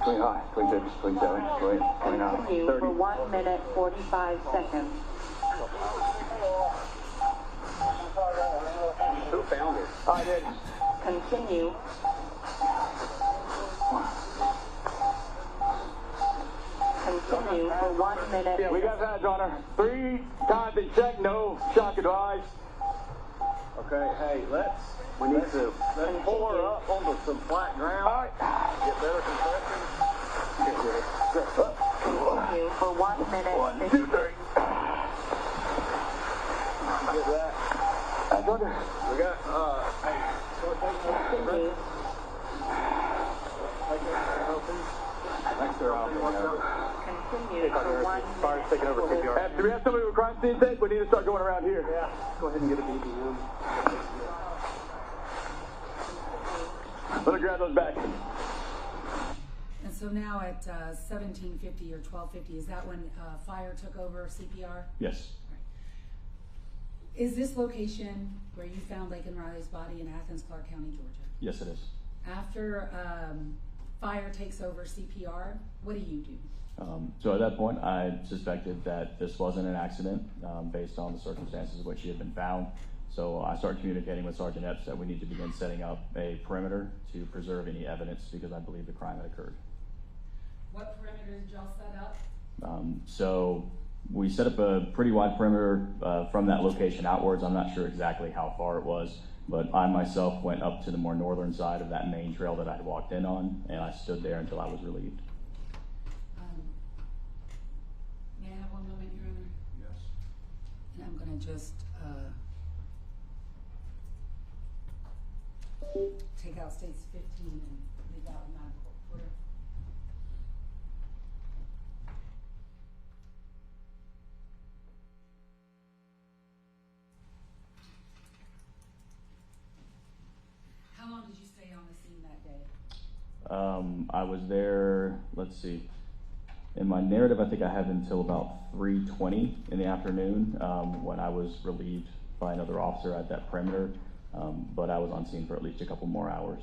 25, 26, 27, 28, 29, Continue 30. for 1 minute 45 seconds. Who found it? I did. Continue. Continue for 1 minute. Yeah, we got hands on her. 3 times in check, no shock advised. Okay, hey, let's pull her up onto some flat ground. All right. Get better compression. Continue for 1 minute. 1, 2, 3. Get that. Hands on her. We got, hey, Continue. thanks, sir. Continue for 1 minute. Taking over CPR. Do we have somebody with crime scene tape? We need to start going around here. Yeah, go ahead and get a BBM. Let me grab those back. And so now at 17:50 or 12:50, is that when fire took over CPR? Yes. Is this location where you found Laken Riley's body in Athens, Clark County, Georgia? Yes, it is. After fire takes over CPR, what do you do? So at that point, I suspected that this wasn't an accident based on the circumstances in which she had been found. So I started communicating with Sergeant Epps that we need to begin setting up a perimeter to preserve any evidence because I believe the crime had occurred. What perimeter did y'all set up? So we set up a pretty wide perimeter from that location outwards. I'm not sure exactly how far it was, but I myself went up to the more northern side of that main trail that I had walked in on, and I stood there until I was relieved. May I have one moment, Your Honor? Yes. And I'm going to just take out states 15 and leave out 9 quarter. How long did you stay on the scene that day? I was there, let's see, in my narrative I think I had until about 3:20 in the afternoon when I was relieved by another officer at that perimeter, but I was on scene for at least a couple more hours.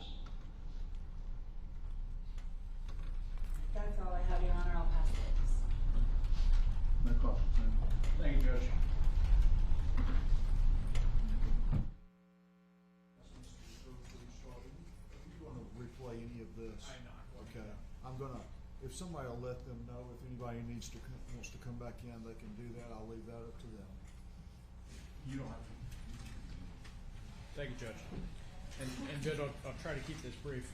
That's all I have, Your Honor. I'll pass it. No questions, ma'am. Thank you, Judge. You want to replay any of this? I'm not. Okay. I'm gonna, if somebody will let them know, if anybody wants to come back in, they can do that. I'll leave that up to them. You don't have to. Thank you, Judge. And Judge, I'll try to keep this brief.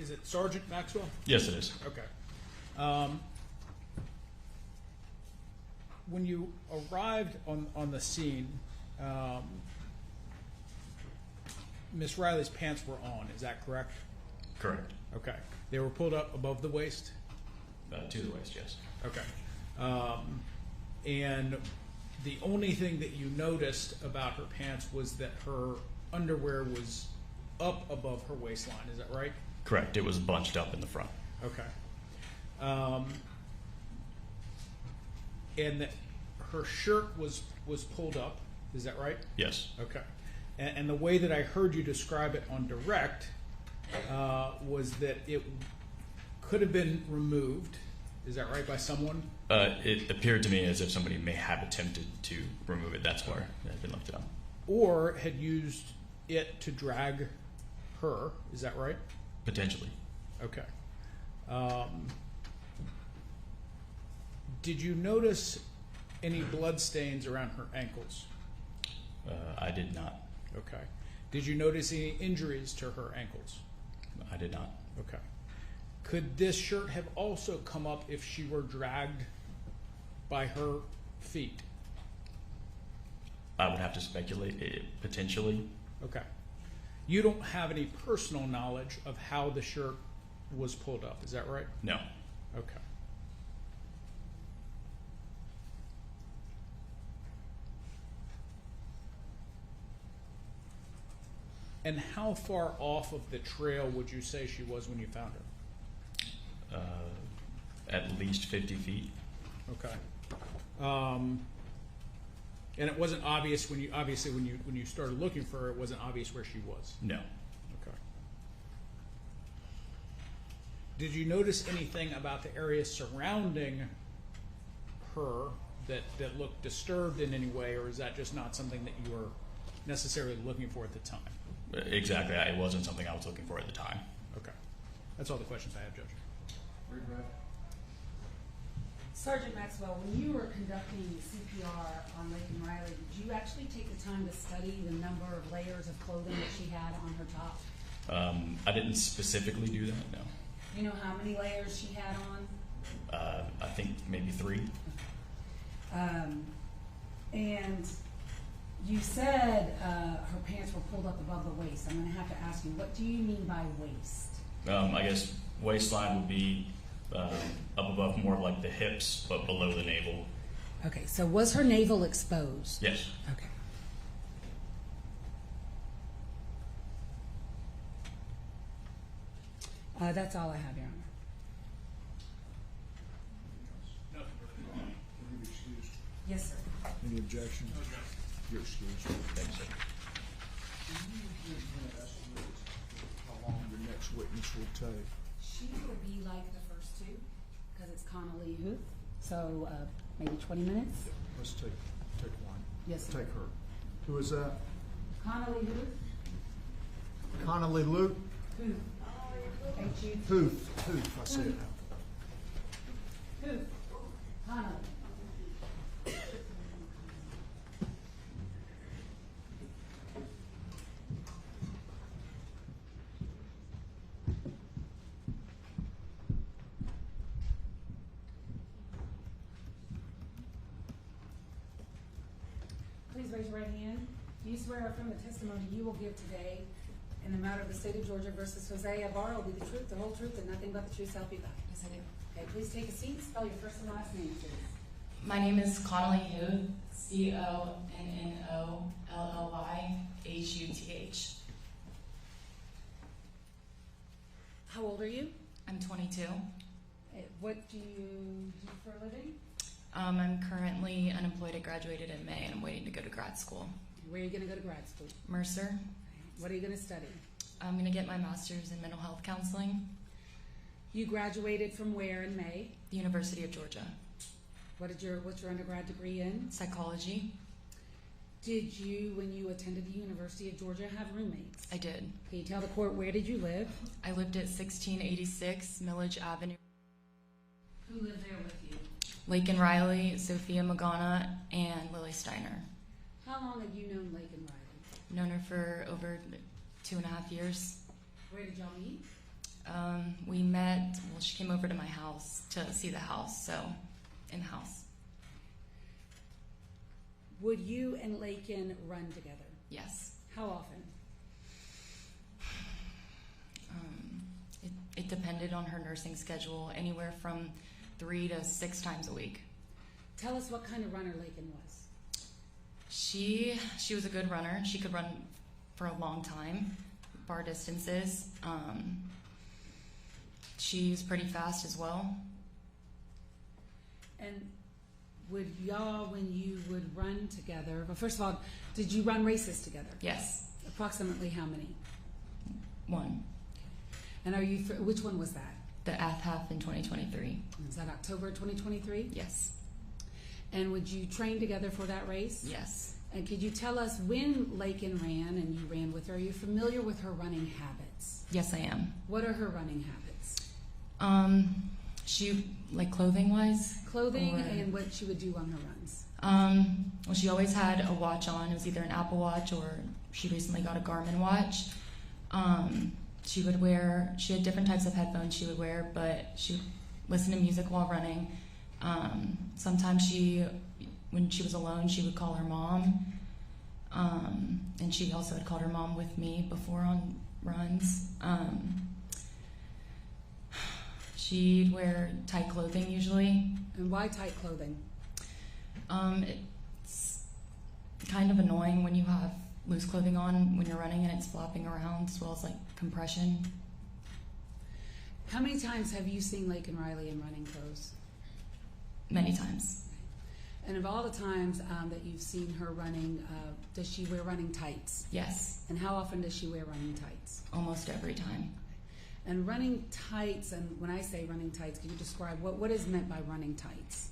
Is it Sergeant Maxwell? Yes, it is. Okay. When you arrived on the scene, Miss Riley's pants were on, is that correct? Correct. Okay. They were pulled up above the waist? To the waist, yes. Okay. And the only thing that you noticed about her pants was that her underwear was up above her waistline, is that right? Correct. It was bunched up in the front. Okay. And that her shirt was pulled up, is that right? Yes. Okay. And the way that I heard you describe it on direct was that it could have been removed, is that right, by someone? It appeared to me as if somebody may have attempted to remove it. That's where it had been lifted up. Or had used it to drag her, is that right? Potentially. Okay. Did you notice any blood stains around her ankles? I did not. Okay. Did you notice any injuries to her ankles? I did not. Okay. Could this shirt have also come up if she were dragged by her feet? I would have to speculate, potentially. Okay. You don't have any personal knowledge of how the shirt was pulled up, is that right? No. Okay. And how far off of the trail would you say she was when you found her? At least 50 feet. Okay. And it wasn't obvious when you started looking for her, it wasn't obvious where she was? No. Okay. Did you notice anything about the area surrounding her that looked disturbed in any way, or is that just not something that you were necessarily looking for at the time? Exactly. It wasn't something I was looking for at the time. Okay. That's all the questions I have, Judge. Sergeant Maxwell, when you were conducting CPR on Laken Riley, did you actually take the time to study the number of layers of clothing that she had on her top? I didn't specifically do that, no. Do you know how many layers she had on? I think maybe 3. And you said her pants were pulled up above the waist. I'm going to have to ask you, what do you mean by waist? I guess waistline would be up above more like the hips, but below the navel. Okay, so was her navel exposed? Yes. Okay. That's all I have, Your Honor. Yes, sir. Any objections? No objection. You're excused. Thanks, sir. How long the next witness will take? She will be like the first two, because it's Connolly Huth. So maybe 20 minutes. Let's take one. Yes, sir. Take her. Who is that? Connolly Huth. Connolly Luke? Huth. H-U-T. Huth. I said that. Huth. Connolly. Please raise your right hand. Do you swear affirm the testimony you will give today in the matter of the state of Georgia versus Jose Ibarra will be the truth, the whole truth, and nothing but the truth, so help you God? Yes, I do. Okay, please take a seat. Spell your first and last name, please. My name is Connolly Huth, Connollyhuth. How old are you? I'm 22. What do you do for a living? I'm currently unemployed. I graduated in May and I'm waiting to go to grad school. Where are you going to go to grad school? Mercer. What are you going to study? I'm going to get my master's in mental health counseling. You graduated from where in May? The University of Georgia. What's your undergrad degree in? Psychology. Did you, when you attended the University of Georgia, have roommates? I did. Can you tell the court, where did you live? I lived at 1686 Millage Avenue. Who lived there with you? Laken Riley, Sophia Magana, and Lily Steiner. How long have you known Laken Riley? Known her for over 2.5 years. Where did y'all meet? We met, well, she came over to my house to see the house, so in the house. Would you and Laken run together? Yes. How often? It depended on her nursing schedule, anywhere from 3 to 6 times a week. Tell us what kind of runner Laken was. She was a good runner. She could run for a long time, far distances. She's pretty fast as well. And would y'all, when you would run together, well, first of all, did you run races together? Yes. Approximately how many? 1. And are you, which one was that? The half in 2023. Is that October 2023? Yes. And would you train together for that race? Yes. And could you tell us when Laken ran and you ran with her, are you familiar with her running habits? Yes, I am. What are her running habits? She, like clothing wise? Clothing and what she would do on her runs? Well, she always had a watch on. It was either an Apple Watch or she recently got a Garmin watch. She had different types of headphones she would wear, but she would listen to music while running. Sometimes when she was alone, she would call her mom. And she also had called her mom with me before on runs. She'd wear tight clothing usually. And why tight clothing? It's kind of annoying when you have loose clothing on when you're running and it's flopping around, as well as like compression. How many times have you seen Laken Riley in running clothes? Many times. And of all the times that you've seen her running, does she wear running tights? Yes. And how often does she wear running tights? Almost every time. And running tights, and when I say running tights, can you describe what is meant by running tights?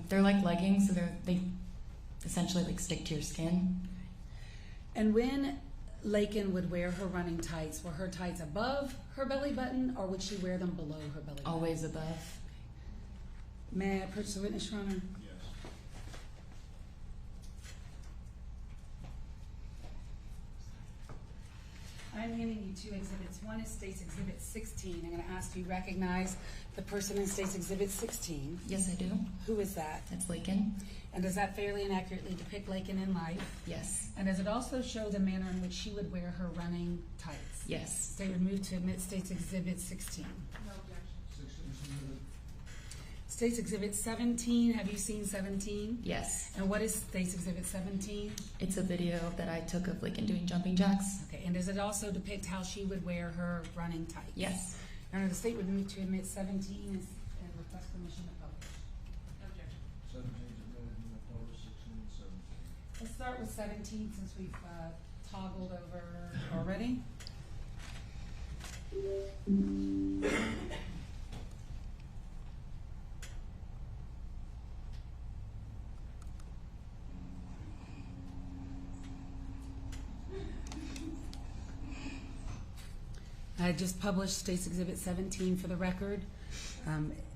They're like leggings, so they essentially like stick to your skin. And when Laken would wear her running tights, were her tights above her belly button, or would she wear them below her belly button? Always above. May I approach the witness, Your Honor? I'm handing you two exhibits. One is State's Exhibit 16. I'm going to ask you to recognize the person in State's Exhibit 16. Yes, I do. Who is that? That's Laken. And does that fairly and accurately depict Laken in life? Yes. And does it also show the manner in which she would wear her running tights? Yes. State would move to admit State's Exhibit 16. No objection. State's Exhibit 17, have you seen 17? Yes. And what is State's Exhibit 17? It's a video that I took of Laken doing jumping jacks. Okay, and does it also depict how she would wear her running tights? Yes. Your Honor, the State would move to admit 17 and request permission to publish. No objection. 17 is admitted and the public 16 and 17. Let's start with 17 since we've toggled over already. I just published State's Exhibit 17 for the record.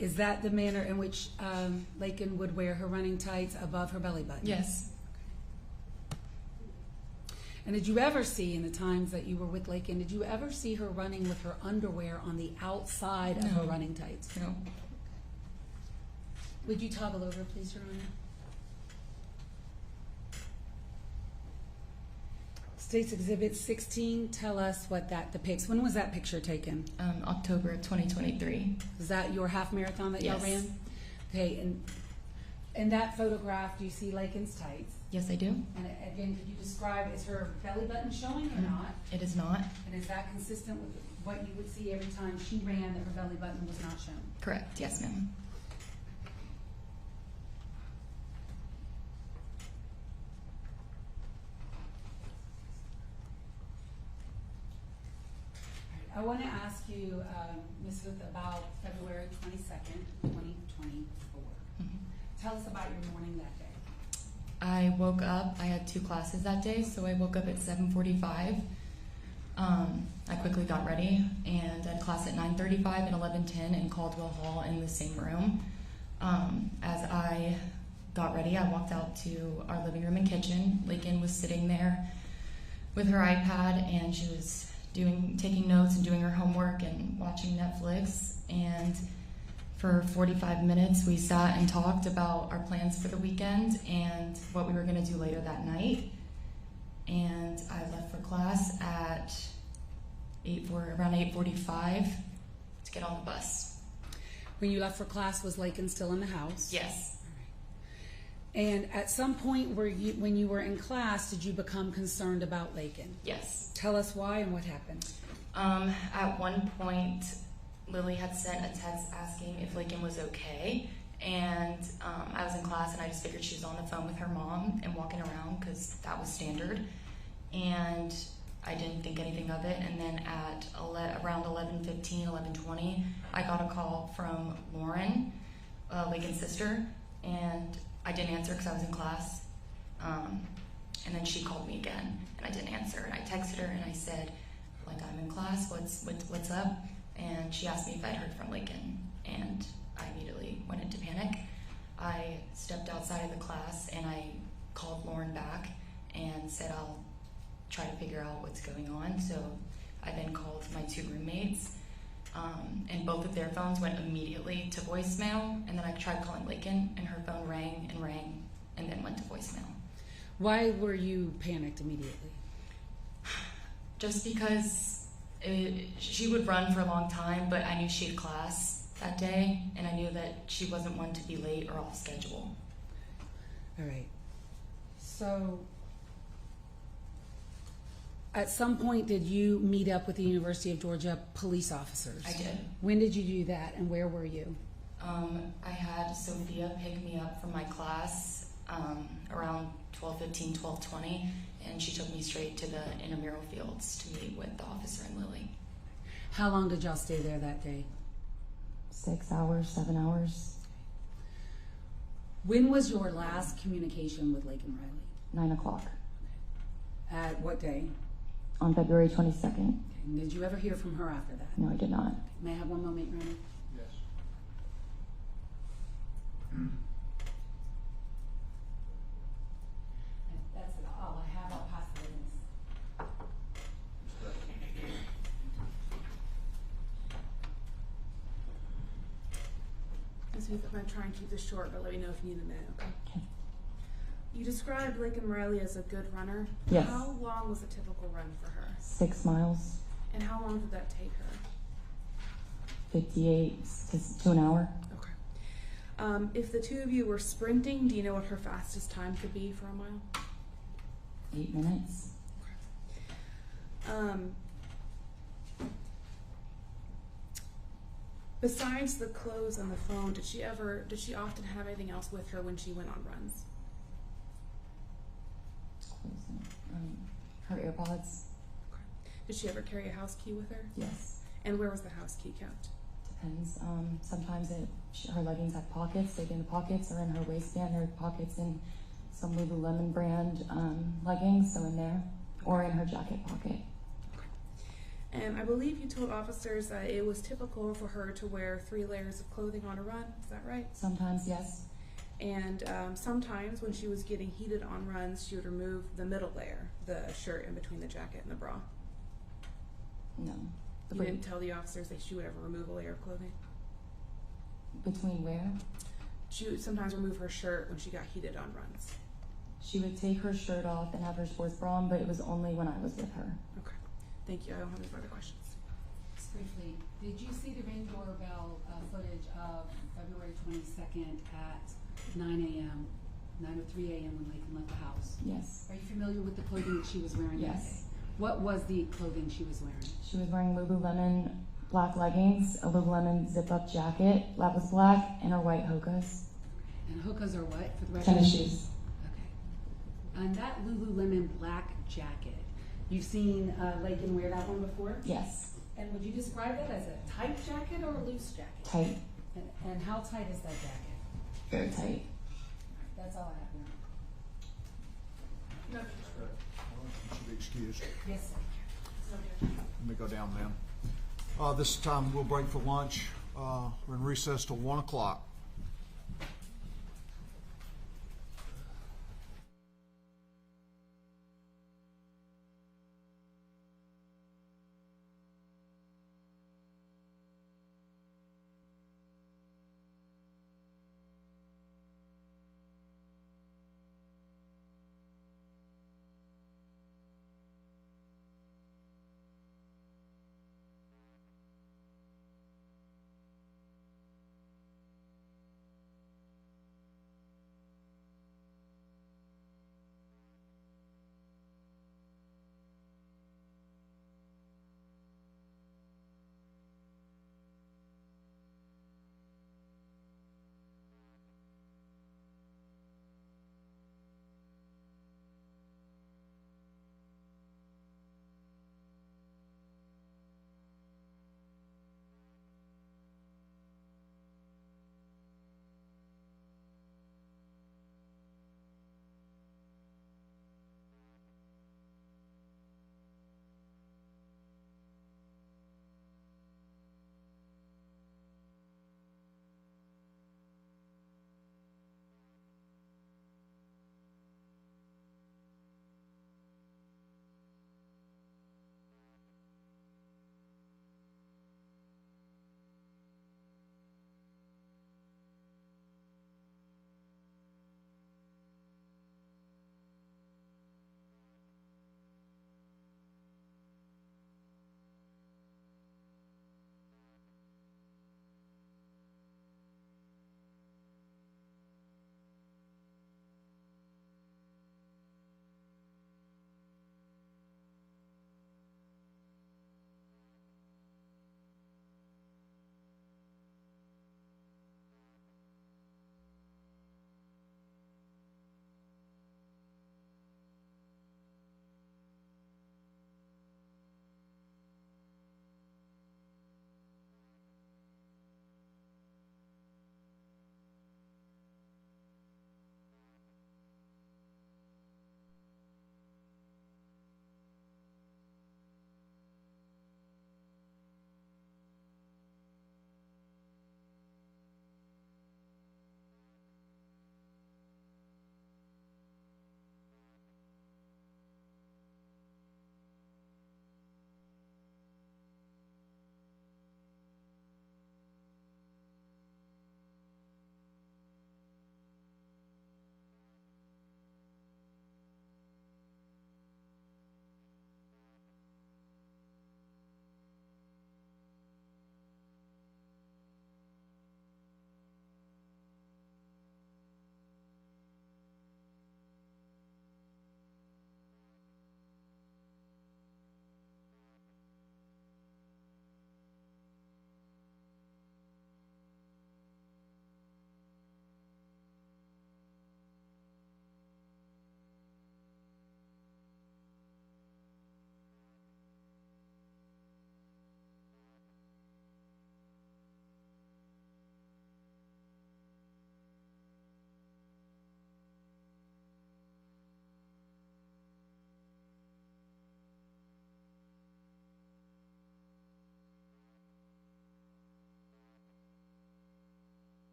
Is that the manner in which Laken would wear her running tights above her belly button? Yes. And did you ever see, in the times that you were with Laken, did you ever see her running with her underwear on the outside of her running tights? No. Would you toggle over, please, Your Honor? State's Exhibit 16, tell us what that depicts. When was that picture taken? October 2023. Is that your half marathon that y'all ran? Okay, and in that photograph, do you see Laken's tights? Yes, I do. And again, could you describe, is her belly button showing or not? It is not. And is that consistent with what you would see every time she ran, that her belly button was not shown? Correct. Yes, ma'am. I want to ask you, Ms. Huth, about February 22nd, 2024. Tell us about your morning that day. I woke up, I had 2 classes that day, so I woke up at 7:45. I quickly got ready, and I had class at 9:35 and 11:10 in Caldwell Hall in the same room. As I got ready, I walked out to our living room and kitchen. Laken was sitting there with her iPad, and she was taking notes and doing her homework and watching Netflix. And for 45 minutes, we sat and talked about our plans for the weekend and what we were going to do later that night. And I left for class at around 8:45 to get on the bus. When you left for class, was Laken still in the house? Yes. And at some point when you were in class, did you become concerned about Laken? Yes. Tell us why and what happened. At one point, Lily had sent a text asking if Laken was okay, and I was in class and I just figured she was on the phone with her mom and walking around because that was standard, and I didn't think anything of it. And then at around 11:15, 11:20, I got a call from Lauren, Laken's sister, and I didn't answer because I was in class. And then she called me again, and I didn't answer. And I texted her and I said, like, I'm in class, what's up? And she asked me if I'd heard from Laken, and I immediately went into panic. I stepped outside of the class and I called Lauren back and said I'll try to figure out what's going on. So I then called my 2 roommates, and both of their phones went immediately to voicemail, and then I tried calling Laken, and her phone rang and rang and then went to voicemail. Why were you panicked immediately? Just because she would run for a long time, but I knew she had class that day, and I knew that she wasn't one to be late or off schedule. All right. So At some point, did you meet up with the University of Georgia police officers? I did. When did you do that, and where were you? I had Sophia pick me up from my class around 12:15, 12:20, and she took me straight to the intramural fields to meet with the officer and Lily. How long did y'all stay there that day? 6 hours, 7 hours. When was your last communication with Laken Riley? 9 o'clock. At what day? On February 22nd. Okay. And did you ever hear from her after that? No, I did not. May I have one moment, Ronnie? Yes. That's all I have. I'll pass the witness. So I'm going to try and keep this short, but let me know if you need a minute, okay? You described Laken Riley as a good runner. Yes. How long was a typical run for her? 6 miles, And how long did that take her? 58 to an hour. Okay. If the two of you were sprinting, do you know what her fastest time could be for a mile? 8 minutes. Besides the clothes and the phone, did she often have anything else with her when she went on runs? Her AirPods. Did she ever carry a house key with her? Yes. And where was the house key kept? Depends. Sometimes her leggings have pockets. They'd be in the pockets or in her waistband. There are pockets in some Lululemon brand leggings, so in there, or in her jacket pocket. And I believe you told officers that it was typical for her to wear 3 layers of clothing on a run. Is that right? Sometimes, yes. And sometimes when she was getting heated on runs, she would remove the middle layer, the shirt in between the jacket and the bra. No. You didn't tell the officers that she would ever remove a layer of clothing? Between where? She would sometimes remove her shirt when she got heated on runs. She would take her shirt off and have her sports bra on, but it was only when I was with her. Okay. Thank you. I don't have any further questions. Just briefly, did you see the Ring doorbell footage of February 22nd at 9 a.m., 9:03 a.m. when Laken left the house? Yes. Are you familiar with the clothing that she was wearing that day? Yes. What was the clothing she was wearing? She was wearing Lululemon black leggings, a Lululemon zip-up jacket, that was black, and her white Hokas. And Hokas are what, for the record? Tennis shoes. Okay. And that Lululemon black jacket, you've seen Laken wear that one before? Yes. And would you describe that as a tight jacket or a loose jacket? Tight. And how tight is that jacket? Very tight. That's all I have now. No. You should be excused. Yes, sir. Let me go down then. This time we'll break for lunch. We're in recess till 1 o'clock.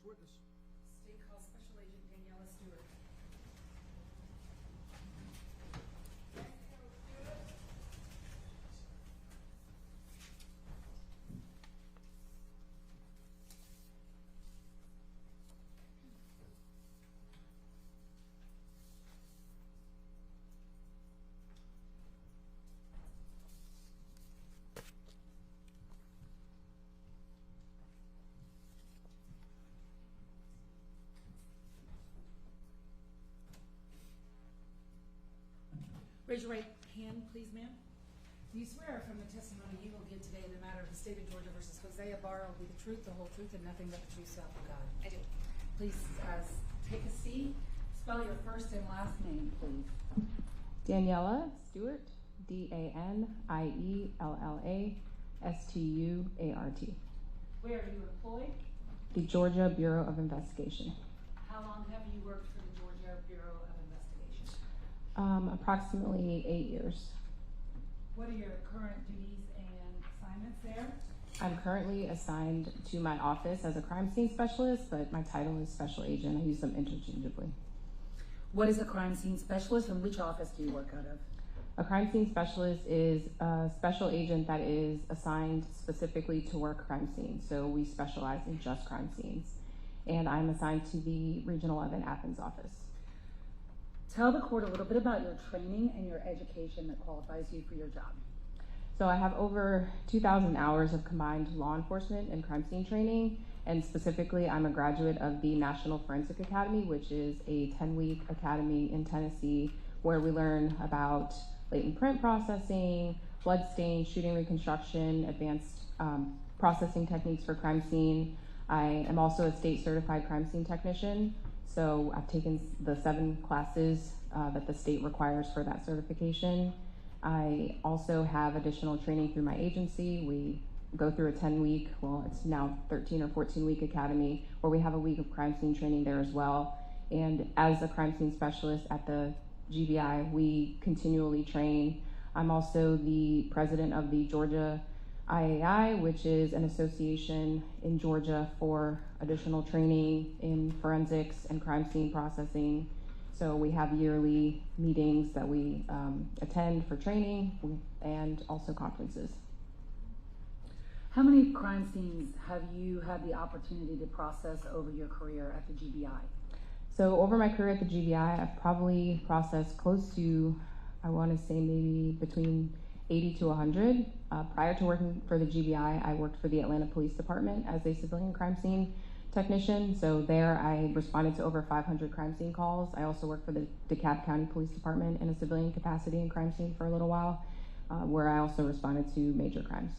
First witness. State calls Special Agent Daniela Stewart. Raise your right hand, please, ma'am. Do you swear from the testimony you will give today in the matter of the state of Georgia versus Jose Ibarra will be the truth, the whole truth, and nothing but the truth, so help you God? I do. Please take a seat. Spell your first and last name, please. Daniela Stewart, DanielaStuart. Where are you employed? The Georgia Bureau of Investigation. How long have you worked for the Georgia Bureau of Investigation? Approximately 8 years. What are your current duties and assignments there? I'm currently assigned to my office as a crime scene specialist, but my title is special agent. I use them interchangeably. What is a crime scene specialist, and which office do you work out of? A crime scene specialist is a special agent that is assigned specifically to work crime scenes. So we specialize in just crime scenes. And I'm assigned to the Regional 11 Athens office. Tell the court a little bit about your training and your education that qualifies you for your job. So I have over 2,000 hours of combined law enforcement and crime scene training, and specifically I'm a graduate of the National Forensic Academy, which is a 10-week academy in Tennessee where we learn about latent print processing, blood stain, shooting reconstruction, advanced processing techniques for crime scene. I am also a state certified crime scene technician, so I've taken the 7 classes that the state requires for that certification. I also have additional training through my agency. We go through a 10-week, well, it's now 13 or 14-week academy where we have a week of crime scene training there as well. And as a crime scene specialist at the GBI, we continually train. I'm also the president of the Georgia IAI, which is an association in Georgia for additional training in forensics and crime scene processing. So we have yearly meetings that we attend for training and also conferences. How many crime scenes have you had the opportunity to process over your career at the GBI? So over my career at the GBI, I've probably processed close to, I want to say maybe between 80 to 100. Prior to working for the GBI, I worked for the Atlanta Police Department as a civilian crime scene technician. So there I responded to over 500 crime scene calls. I also worked for the DeKalb County Police Department in a civilian capacity in crime scene for a little while, where I also responded to major crimes.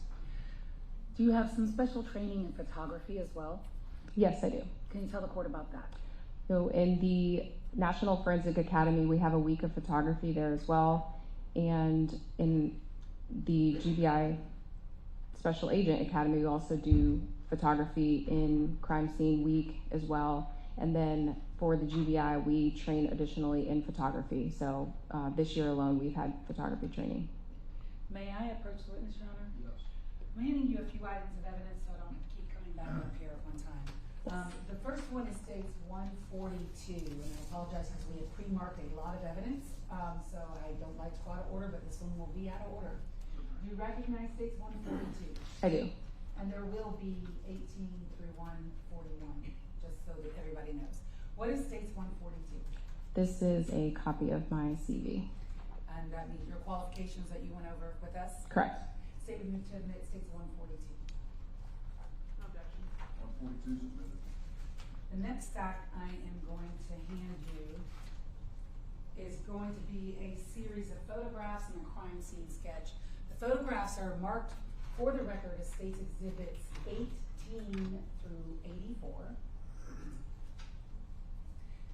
Do you have some special training in photography as well? Yes, I do. Can you tell the court about that? So in the National Forensic Academy, we have a week of photography there as well. And in the GBI Special Agent Academy, we also do photography in Crime Scene Week as well. And then for the GBI, we train additionally in photography. So this year alone, we've had photography training. May I approach the witness, Your Honor? Yes. I'm handing you a few items of evidence so I don't have to keep coming back up here at one time. The first one is states 142, and I apologize because we have pre-marked a lot of evidence, so I don't like to go out of order, but this one will be out of order. Do you recognize states 142? I do. And there will be 18 through 141, just so that everybody knows. What is states 142? This is a copy of my CV. And that means your qualifications that you went over with us? Correct. Statement to admit states 142. Objection. 142 is admitted. The next stack I am going to hand you is going to be a series of photographs and a crime scene sketch. The photographs are marked for the record as States Exhibits 18 through 84.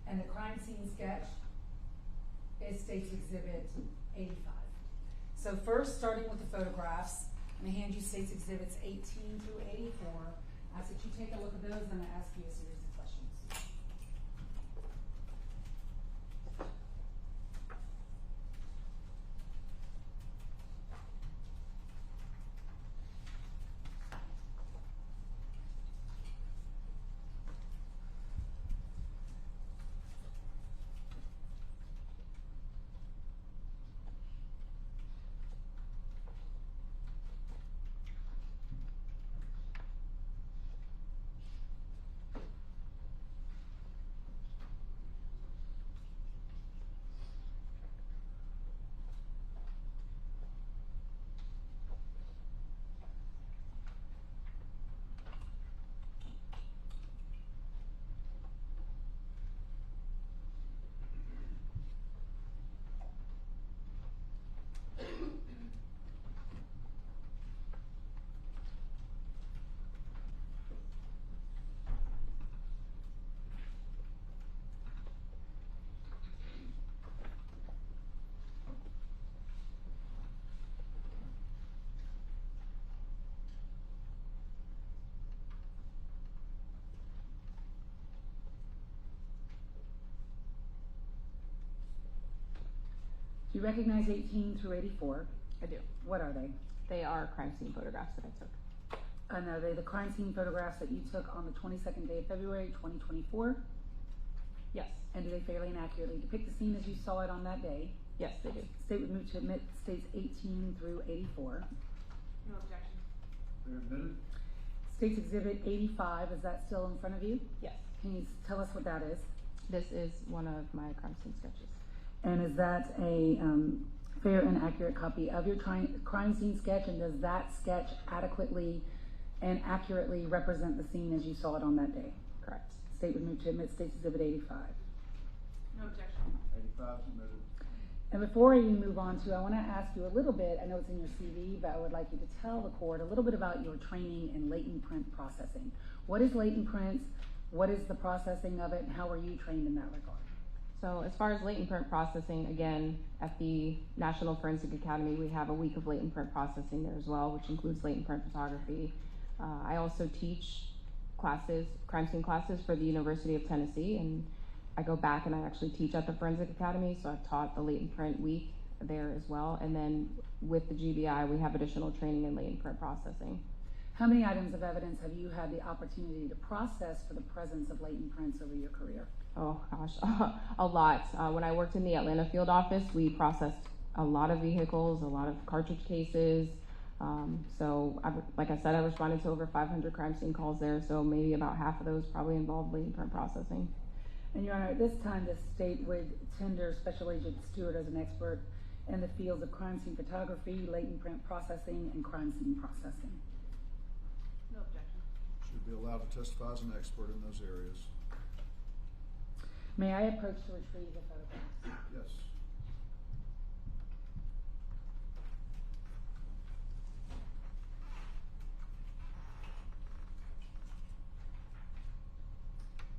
And the crime scene sketch is States Exhibit 85. So first, starting with the photographs, I'm going to hand you States Exhibits 18 through 84. I ask that you take a look at those, and I ask you a series of questions. Do you recognize 18 through 84? I do. What are they? They are crime scene photographs that I took. And are they the crime scene photographs that you took on the 22nd day of February 2024? Yes. And do they fairly and accurately depict the scene as you saw it on that day? Yes, they do. State would move to admit states 18 through 84. No objection. They're admitted. States Exhibit 85, is that still in front of you? Yes. Can you tell us what that is? This is one of my crime scene sketches. And is that a fair and accurate copy of your crime scene sketch? And does that sketch adequately and accurately represent the scene as you saw it on that day? Correct. State would move to admit States Exhibit 85. No objection. 85 submitted. And before you move on to, I want to ask you a little bit, I know it's in your CV, but I would like you to tell the court a little bit about your training in latent print processing. What is latent print? What is the processing of it? And how are you trained in that regard? So as far as latent print processing, again, at the National Forensic Academy, we have a week of latent print processing there as well, which includes latent print photography. I also teach classes, crime scene classes for the University of Tennessee, and I go back and I actually teach at the Forensic Academy, so I've taught the latent print week there as well. And then with the GBI, we have additional training in latent print processing. How many items of evidence have you had the opportunity to process for the presence of latent prints over your career? Oh gosh, a lot. When I worked in the Atlanta field office, we processed a lot of vehicles, a lot of cartridge cases. Like I said, I responded to over 500 crime scene calls there, so maybe about half of those probably involved latent print processing. And Your Honor, at this time, the state would tender Special Agent Stewart as an expert in the fields of crime scene photography, latent print processing, and crime scene processing. No objection. Should be allowed to testify as an expert in those areas. May I approach to retrieve the photograph? Yes.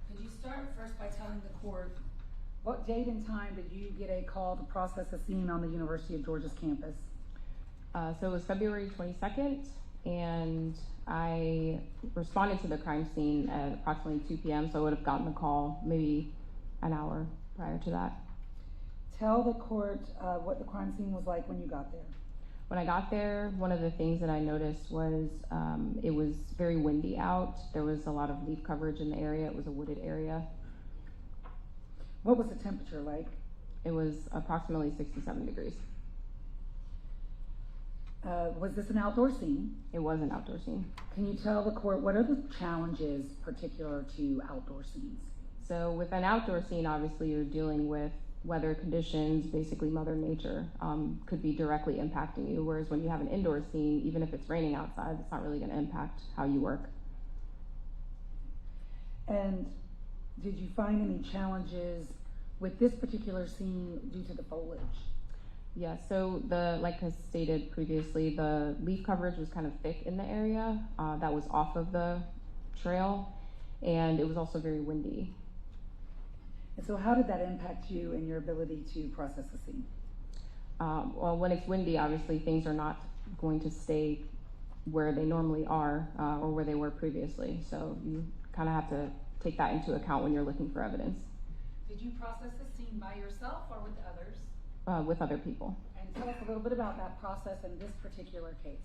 Could you start first by telling the court What date and time did you get a call to process a scene on the University of Georgia's campus? So it was February 22nd, and I responded to the crime scene at approximately 2 p.m., so I would have gotten the call maybe an hour prior to that. Tell the court what the crime scene was like when you got there. When I got there, one of the things that I noticed was it was very windy out. There was a lot of leaf coverage in the area. It was a wooded area. What was the temperature like? It was approximately 67 degrees. Was this an outdoor scene? It was an outdoor scene. Can you tell the court what are the challenges particular to outdoor scenes? So with an outdoor scene, obviously you're dealing with weather conditions, basically Mother Nature could be directly impacting you, whereas when you have an indoor scene, even if it's raining outside, it's not really going to impact how you work. And did you find any challenges with this particular scene due to the foliage? Yeah, so like I stated previously, the leaf coverage was kind of thick in the area that was off of the trail, and it was also very windy. And so how did that impact you and your ability to process the scene? Well, when it's windy, obviously things are not going to stay where they normally are or where they were previously. So you kind of have to take that into account when you're looking for evidence. Did you process the scene by yourself or with others? With other people. And tell us a little bit about that process in this particular case.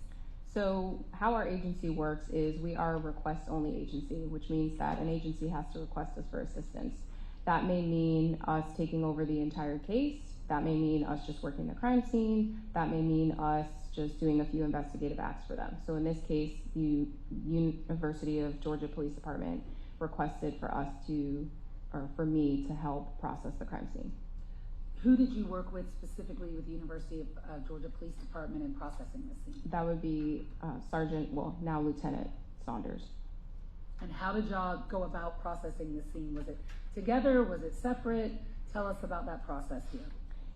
So how our agency works is we are a request-only agency, which means that an agency has to request us for assistance. That may mean us taking over the entire case. That may mean us just working the crime scene. That may mean us just doing a few investigative acts for them. So in this case, the University of Georgia Police Department requested for me to help process the crime scene. Who did you work with specifically with the University of Georgia Police Department in processing this scene? That would be now Lieutenant Saunders. And how did y'all go about processing this scene? Was it together? Was it separate? Tell us about that process here.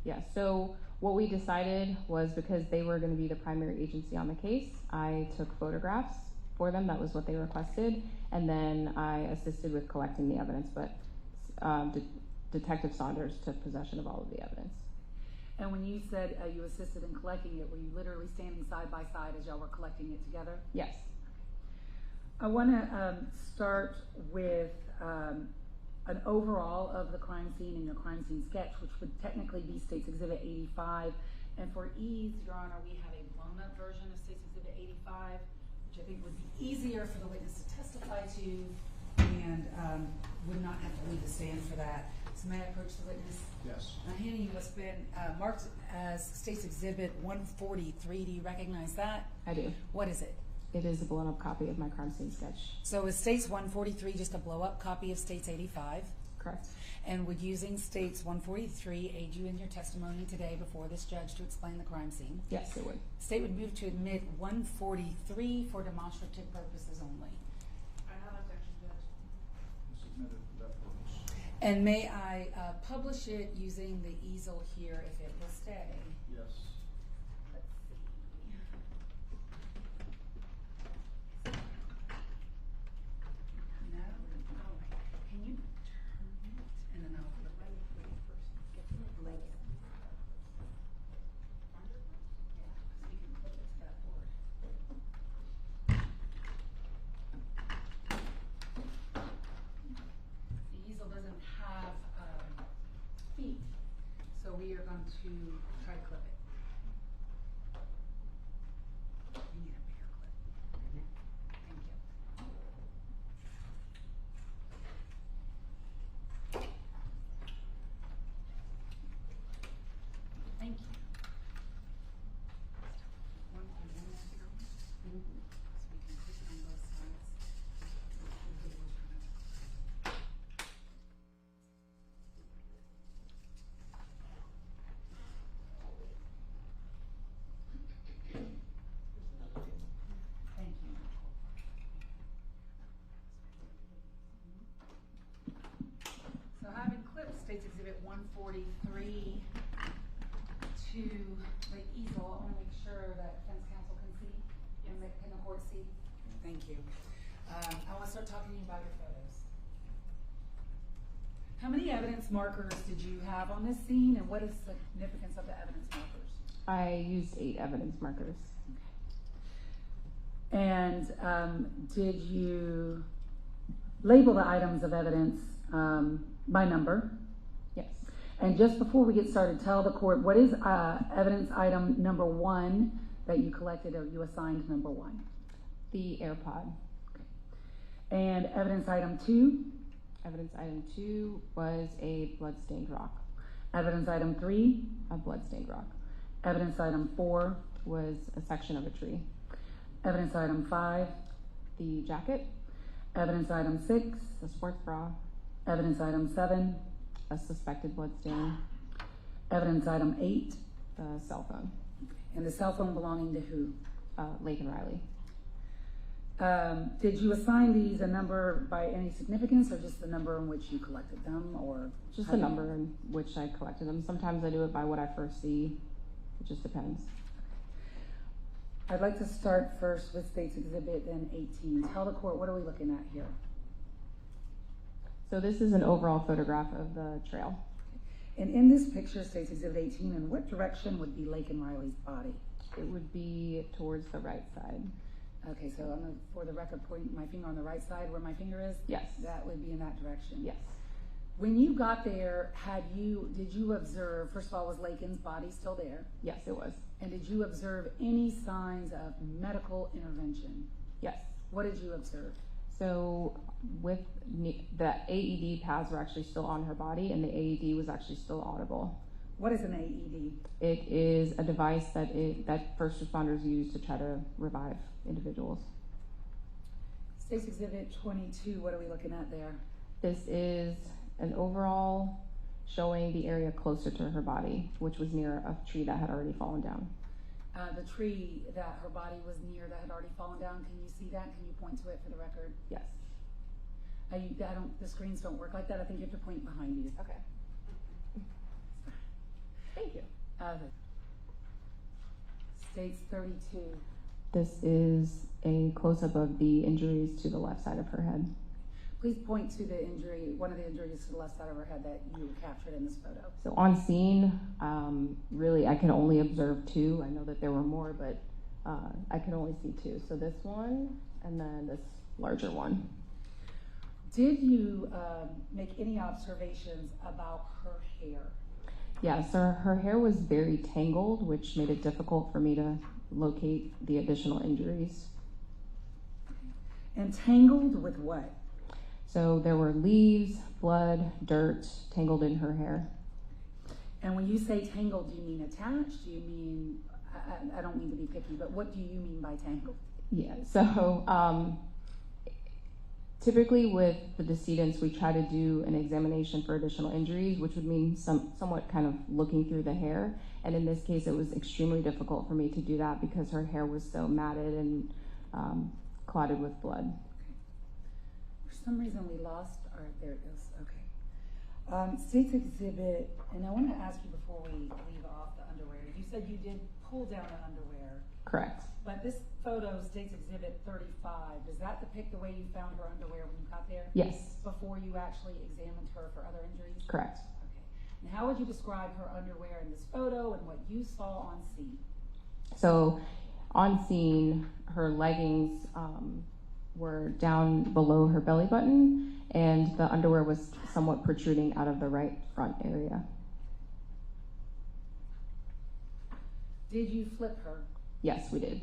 Yeah, so what we decided was because they were going to be the primary agency on the case, I took photographs for them. That was what they requested. And then I assisted with collecting the evidence, but Detective Saunders took possession of all of the evidence. And when you said you assisted in collecting it, were you literally standing side by side as y'all were collecting it together? Yes. I want to start with an overall of the crime scene and your crime scene sketch, which would technically be State's Exhibit 85. And for ease, Your Honor, we have a blown-up version of State's Exhibit 85, which I think would be easier for the witness to testify to and would not have to leave the stand for that. So may I approach the witness? Yes. I'm handing you what's been marked as State's Exhibit 143. Do you recognize that? I do. What is it? It is a blown-up copy of my crime scene sketch. So is State's 143 just a blow-up copy of State's 85? Correct. And would using State's 143 aid you in your testimony today before this judge to explain the crime scene? Yes, it would. State would move to admit 143 for demonstrative purposes only. I have objection, Judge. Submitted for that purpose. And may I publish it using the easel here if it will stay? Yes. Let's see. No, all right. Can you turn it and then I'll flip it first. Get the leg in. Yeah, so you can flip it to that board. The easel doesn't have feet, so we are going to try to clip it. You need a bigger clip. Thank you. Thank you. One for one there. So we can clip it on both sides. Thank you. So having clipped State's Exhibit 143 to the easel, I want to make sure that defense counsel can see and can the court see. Thank you. I want to start talking to you about your photos. How many evidence markers did you have on this scene, and what is the significance of the evidence markers? I used 8 evidence markers. And did you label the items of evidence by number? Yes. And just before we get started, tell the court, what is evidence item number 1 that you collected or you assigned number 1? The AirPod. Okay. And evidence item 2? Evidence item 2 was a blood-stained rock. Evidence item 3? A blood-stained rock. Evidence item 4? Was a section of a tree. Evidence item 5? The jacket. Evidence item 6? The sports bra. Evidence item 7? A suspected blood stain. Evidence item 8? The cell phone. And the cell phone belonging to who? Laken Riley. Did you assign these a number by any significance, or just the number in which you collected them, or just the number in which I collected them? Sometimes I do it by what I first see. It just depends. I'd like to start first with State's Exhibit 18. Tell the court, what are we looking at here? So this is an overall photograph of the trail. And in this picture, State's Exhibit 18, in what direction would be Laken Riley's body? It would be towards the right side. Okay, so I'm gonna, for the record, point my finger on the right side where my finger is? Yes. That would be in that direction? Yes. When you got there, did you observe, first of all, was Laken's body still there? Yes, it was. And did you observe any signs of medical intervention? Yes. What did you observe? So with the AED pads were actually still on her body, and the AED was actually still audible. What is an AED? It is a device that first responders use to try to revive individuals. State's Exhibit 22, what are we looking at there? This is an overall showing the area closer to her body, which was near a tree that had already fallen down. The tree that her body was near that had already fallen down, can you see that? Can you point to it for the record? Yes. The screens don't work like that. I think you have to point behind you. Okay. Thank you. State's 32. This is a close-up of the injuries to the left side of her head. Please point to the injury, one of the injuries to the left side of her head that you captured in this photo. So on scene, really I can only observe 2. I know that there were more, but I can only see 2. So this one and then this larger one. Did you make any observations about her hair? Yeah, so her hair was very tangled, which made it difficult for me to locate the additional injuries. And tangled with what? So there were leaves, blood, dirt tangled in her hair. And when you say tangled, do you mean attached? Do you mean, I don't mean to be picky, but what do you mean by tangled? Yeah, so typically with the decedents, we try to do an examination for additional injuries, which would mean somewhat kind of looking through the hair. And in this case, it was extremely difficult for me to do that because her hair was so matted and clotted with blood. Okay. For some reason we lost our, there it goes, okay. State's exhibit, and I want to ask you before we leave off the underwear, you said you did pull down the underwear. Correct. But this photo, State's Exhibit 35, does that depict the way you found her underwear when you got there? Yes. Before you actually examined her for other injuries? Correct. Okay. And how would you describe her underwear in this photo and what you saw on scene? So on scene, her leggings were down below her belly button, and the underwear was somewhat protruding out of the right front area. Did you flip her? Yes, we did.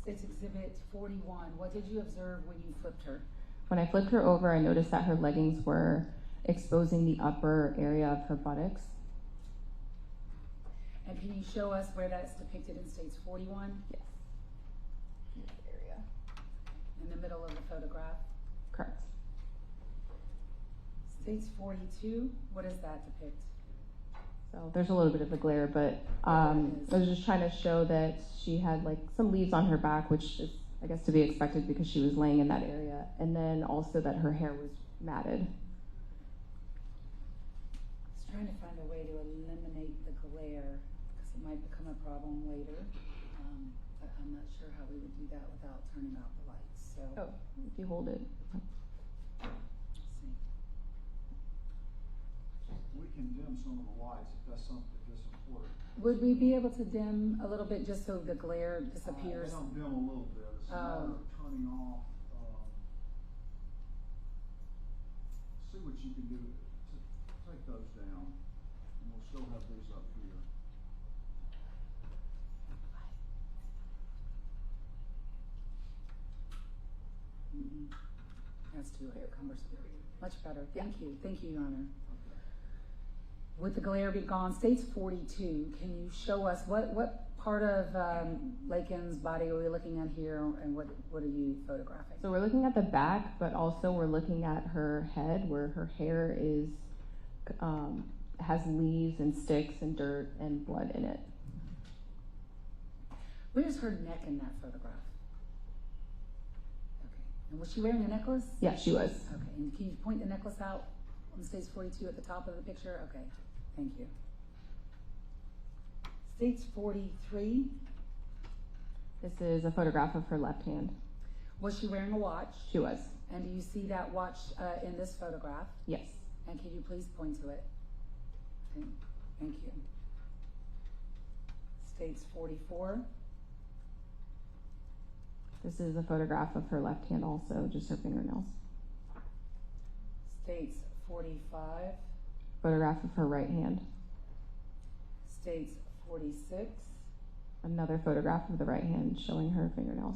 State's Exhibit 41, what did you observe when you flipped her? When I flipped her over, I noticed that her leggings were exposing the upper area of her buttocks. And can you show us where that's depicted in States 41? Yes. In this area. In the middle of the photograph? Correct. States 42, what does that depict? So there's a little bit of a glare, but I was just trying to show that she had like some leaves on her back, which is, I guess, to be expected because she was laying in that area. And then also that her hair was matted. I was trying to find a way to eliminate the glare because it might become a problem later. But I'm not sure how we would do that without turning off the lights. So. Oh, if you hold it. We can dim some of the lights if that's something that's important. Would we be able to dim a little bit just so the glare disappears? I'll dim a little bit. It's a matter of turning off. See what you can do. Take those down, and we'll still have these up here. That's too cumbersome. Much better. Thank you. Thank you, Your Honor. With the glare be gone, States 42, can you show us what part of Laken's body are we looking at here, and what are you photographing? So we're looking at the back, but also we're looking at her head where her hair is has leaves and sticks and dirt and blood in it. Where's her neck in that photograph? Okay. And was she wearing a necklace? Yeah, she was. Okay. And can you point the necklace out on States 42 at the top of the picture? Okay. Thank you. States 43. This is a photograph of her left hand. Was she wearing a watch? She was. And do you see that watch in this photograph? Yes. And can you please point to it? Thank you. States 44. This is a photograph of her left hand also, just her fingernails. States 45. Photograph of her right hand. States 46. Another photograph of the right hand showing her fingernails.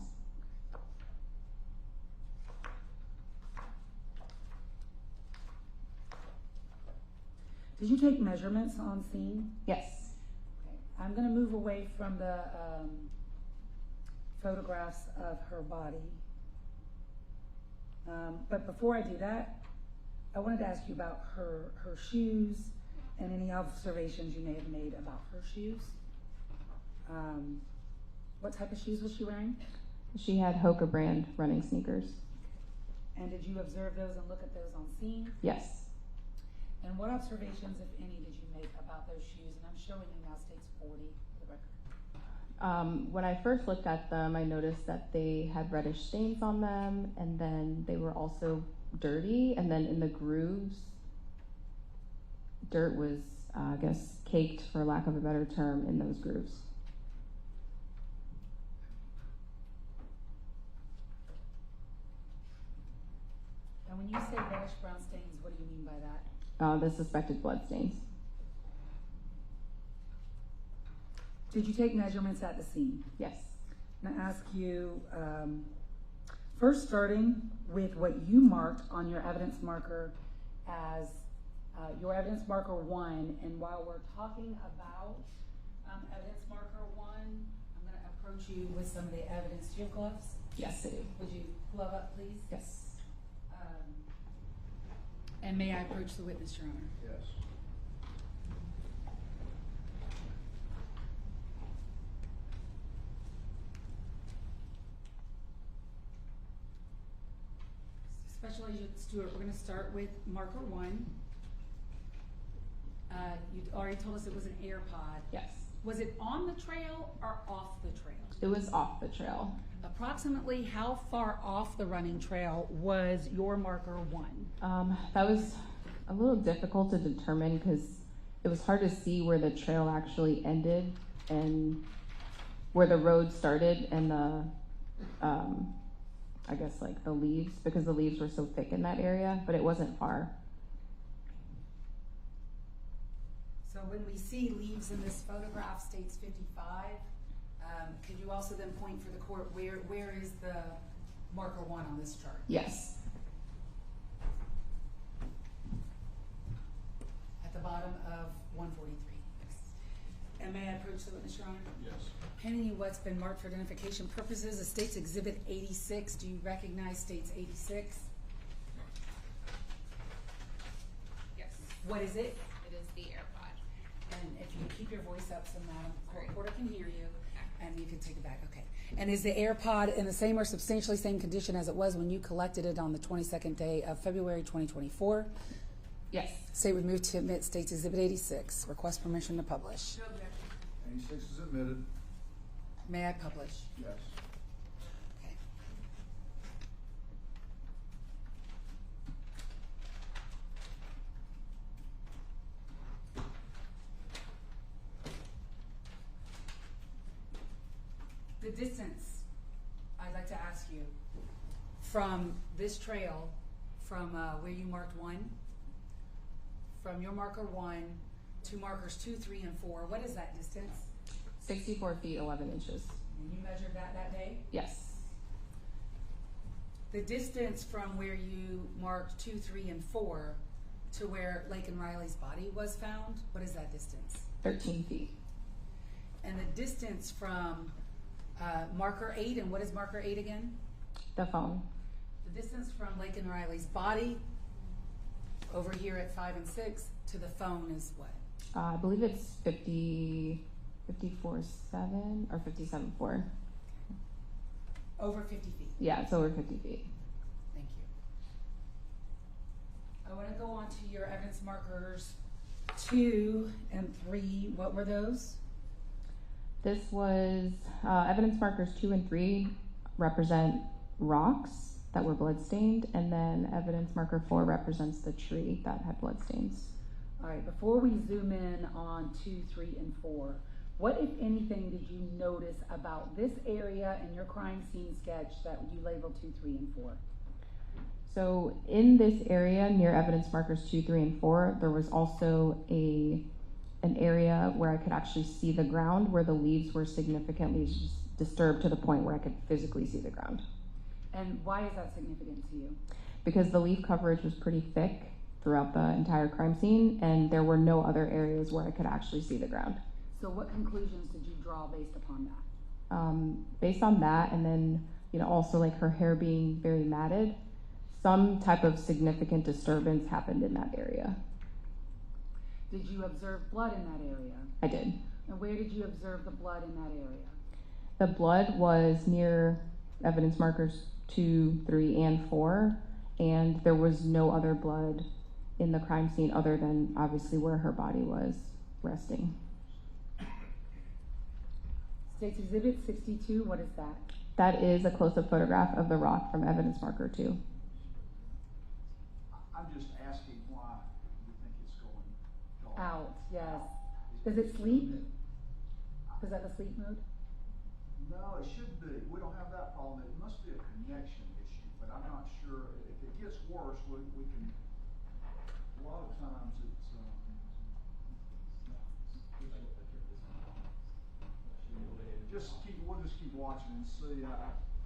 Did you take measurements on scene? Yes. Okay. I'm going to move away from the photographs of her body. But before I do that, I wanted to ask you about her shoes and any observations you may have made about her shoes. What type of shoes was she wearing? She had Hoka brand running sneakers. And did you observe those and look at those on scene? Yes. And what observations, if any, did you make about those shoes? And I'm showing you now States 40 for the record. When I first looked at them, I noticed that they had reddish stains on them, and then they were also dirty, and then in the grooves, dirt was, I guess, caked, for lack of a better term, in those grooves. And When you say reddish brown stains, what do you mean by that? The suspected blood stains. Did you take measurements at the scene? Yes. I'm gonna ask you, first starting with what you marked on your evidence marker as your evidence marker 1, and while we're talking about evidence marker 1, I'm gonna approach you with some of the evidence. Do you have gloves? Yes, I do. Would you glove up, please? Yes. And may I approach the witness, Your Honor? Yes. Special Agent Stewart, we're going to start with marker 1. You already told us it was an AirPod. Yes. Was it on the trail or off the trail? It was off the trail. Approximately how far off the running trail was your marker 1? That was a little difficult to determine because it was hard to see where the trail actually ended and where the road started and the, I guess like the leaves, because the leaves were so thick in that area, but it wasn't far. So when we see leaves in this photograph states 55, could you also then point for the court where is the marker 1 on this chart? Yes. At the bottom of 143. Yes. And may I approach the witness, Your Honor? Yes. Handing you what's been marked for identification purposes, a State's Exhibit 86. Do you recognize State's 86? Yes. What is it? It is the AirPod. And if you keep your voice up so Madam Court Reporter can hear you, and you can take it back. Okay. And is the AirPod in the same or substantially same condition as it was when you collected it on the 22nd day of February 2024? Yes. State would move to admit State's Exhibit 86. Request permission to publish. 86 is admitted. May I publish? Yes. Okay. The distance, I'd like to ask you, from this trail, from where you marked 1, from your marker 1 to markers 2, 3, and 4, what is that distance? 64 feet, 11 inches. And you measured that day? Yes. The distance from where you marked 2, 3, and 4 to where Laken Riley's body was found, what is that distance? 13 feet. And the distance from marker 8, and what is marker 8 again? The phone. The distance from Laken Riley's body over here at 5 and 6 to the phone is what? I believe it's 54.7 or 57.4. Over 50 feet. Yeah, it's over 50 feet. Thank you. I want to go on to your evidence markers 2 and 3. What were those? This was evidence markers 2 and 3 represent rocks that were bloodstained, and then evidence marker 4 represents the tree that had bloodstains. All right, before we zoom in on 2, 3, and 4, what, if anything, did you notice about this area in your crime scene sketch that you labeled 2, 3, and 4? So in this area near evidence markers 2, 3, and 4, there was also an area where I could actually see the ground, where the leaves were significantly disturbed to the point where I could physically see the ground. And why is that significant to you? Because the leaf coverage was pretty thick throughout the entire crime scene, and there were no other areas where I could actually see the ground. So what conclusions did you draw based upon that? Based on that, and then also like her hair being very matted, some type of significant disturbance happened in that area. Did you observe blood in that area? I did. And where did you observe the blood in that area? The blood was near evidence markers 2, 3, and 4, and there was no other blood in the crime scene other than obviously where her body was resting. State's Exhibit 62, what is that? That is a close-up photograph of the rock from evidence marker 2. I'm just asking why you think it's going dark. Out, yes. Does it sleep? Is that the sleep mode? No, it should be. We don't have that problem. It must be a connection issue, but I'm not sure, if it gets worse, we can, a lot of times it's, we'll just keep watching and see, I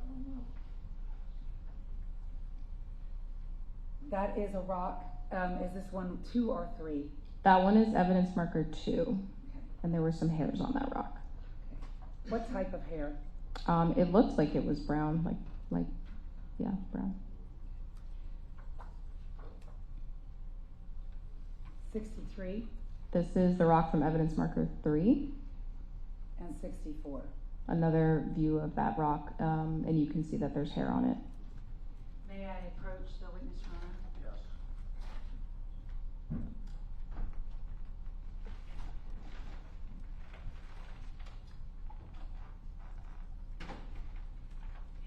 don't know. That is a rock. Is this one 2 or 3? That one is evidence marker 2, and there were some hairs on that rock. What type of hair? It looked like it was brown, yeah, brown. 63 This is the rock from evidence marker 3. and 64. Another view of that rock, and you can see that there's hair on it. May I approach the witness, Your Honor? Yes.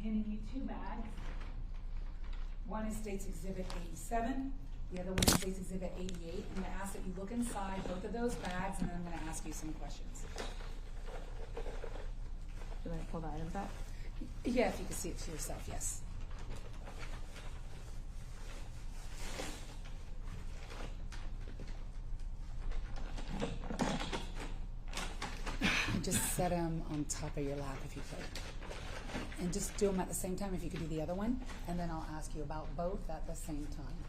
Handing you 2 bags. One is State's Exhibit 87. The other one is State's Exhibit 88. I'm going to ask that you look inside both of those bags, and then I'm going to ask you some questions. Should I pull the items out? Yeah, if you can see it to yourself, yes. And just set them on top of your lap if you could. And just do them at the same time if you could do the other one, and then I'll ask you about both at the same time.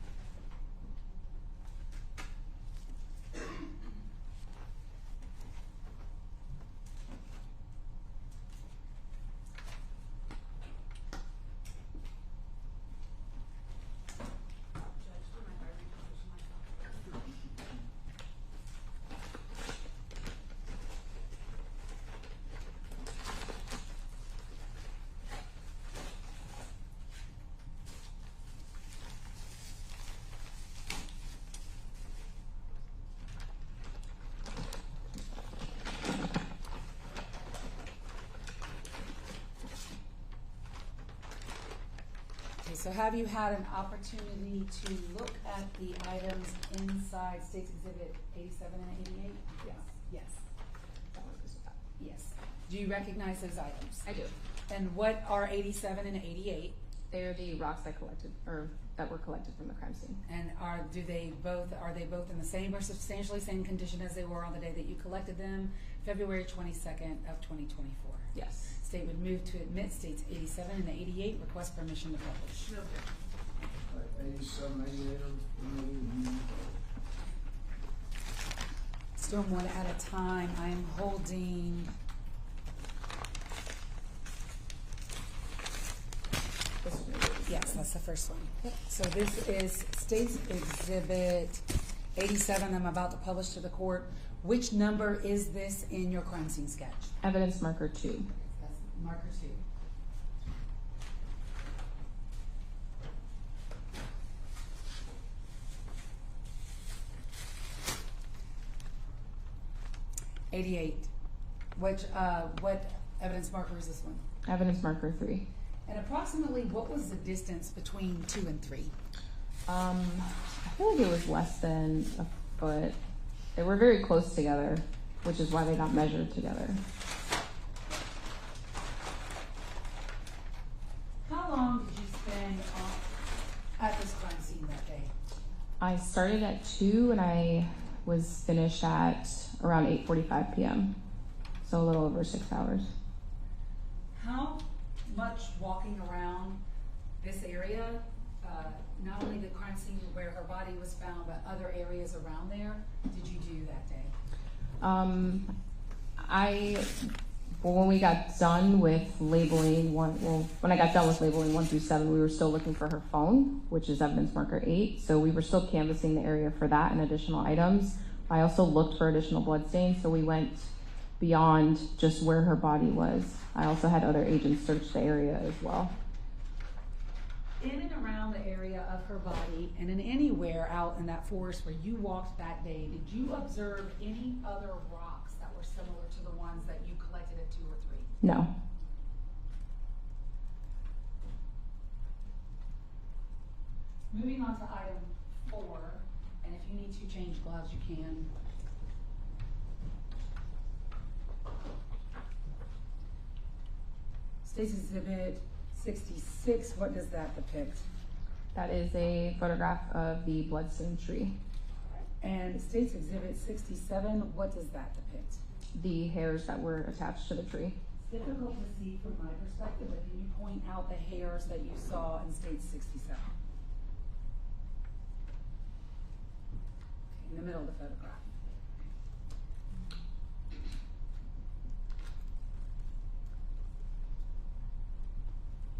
So have you had an opportunity to look at the items inside State's Exhibit 87 and 88? Yes. Yes. That was just that. Yes. Do you recognize those items? I do. And what are 87 and 88? They're the rocks I collected, or that were collected from the crime scene. And are they both in the same or substantially same condition as they were on the day that you collected them, February 22nd of 2024? Yes. State would move to admit States 87 and 88, request permission to publish. 87, 88. Let's do them one at a time. I am holding. Yes, that's the first one. Yep. So this is State's Exhibit 87 I'm about to publish to the court. Which number is this in your crime scene sketch? Evidence marker 2. That's marker 2. $88. What evidence marker is this one? Evidence marker 3. And approximately what was the distance between 2 and 3? I feel like it was less than a foot. They were very close together, which is why they got measured together. How long did you spend at this crime scene that day? I started at 2 and I was finished at around 8:45 p.m. So a little over 6 hours. How much walking around this area, not only the crime scene where her body was found, but other areas around there, did you do that day? When we got done with labeling when I got done with labeling 1 through 7, we were still looking for her phone, which is evidence marker 8. So we were still canvassing the area for that and additional items. I also looked for additional bloodstains, so we went beyond just where her body was. I also had other agents search the area as well. In and around the area of her body and in anywhere out in that forest where you walked that day, did you observe any other rocks that were similar to the ones that you collected at 2 or 3? No. Moving on to item 4, and if you need to change gloves, you can. State's Exhibit 66, what does that depict? That is a photograph of the bloodstone tree. And State's Exhibit 67, what does that depict? The hairs that were attached to the tree. It's difficult to see from my perspective, but can you point out the hairs that you saw in State 67? In the middle of the photograph.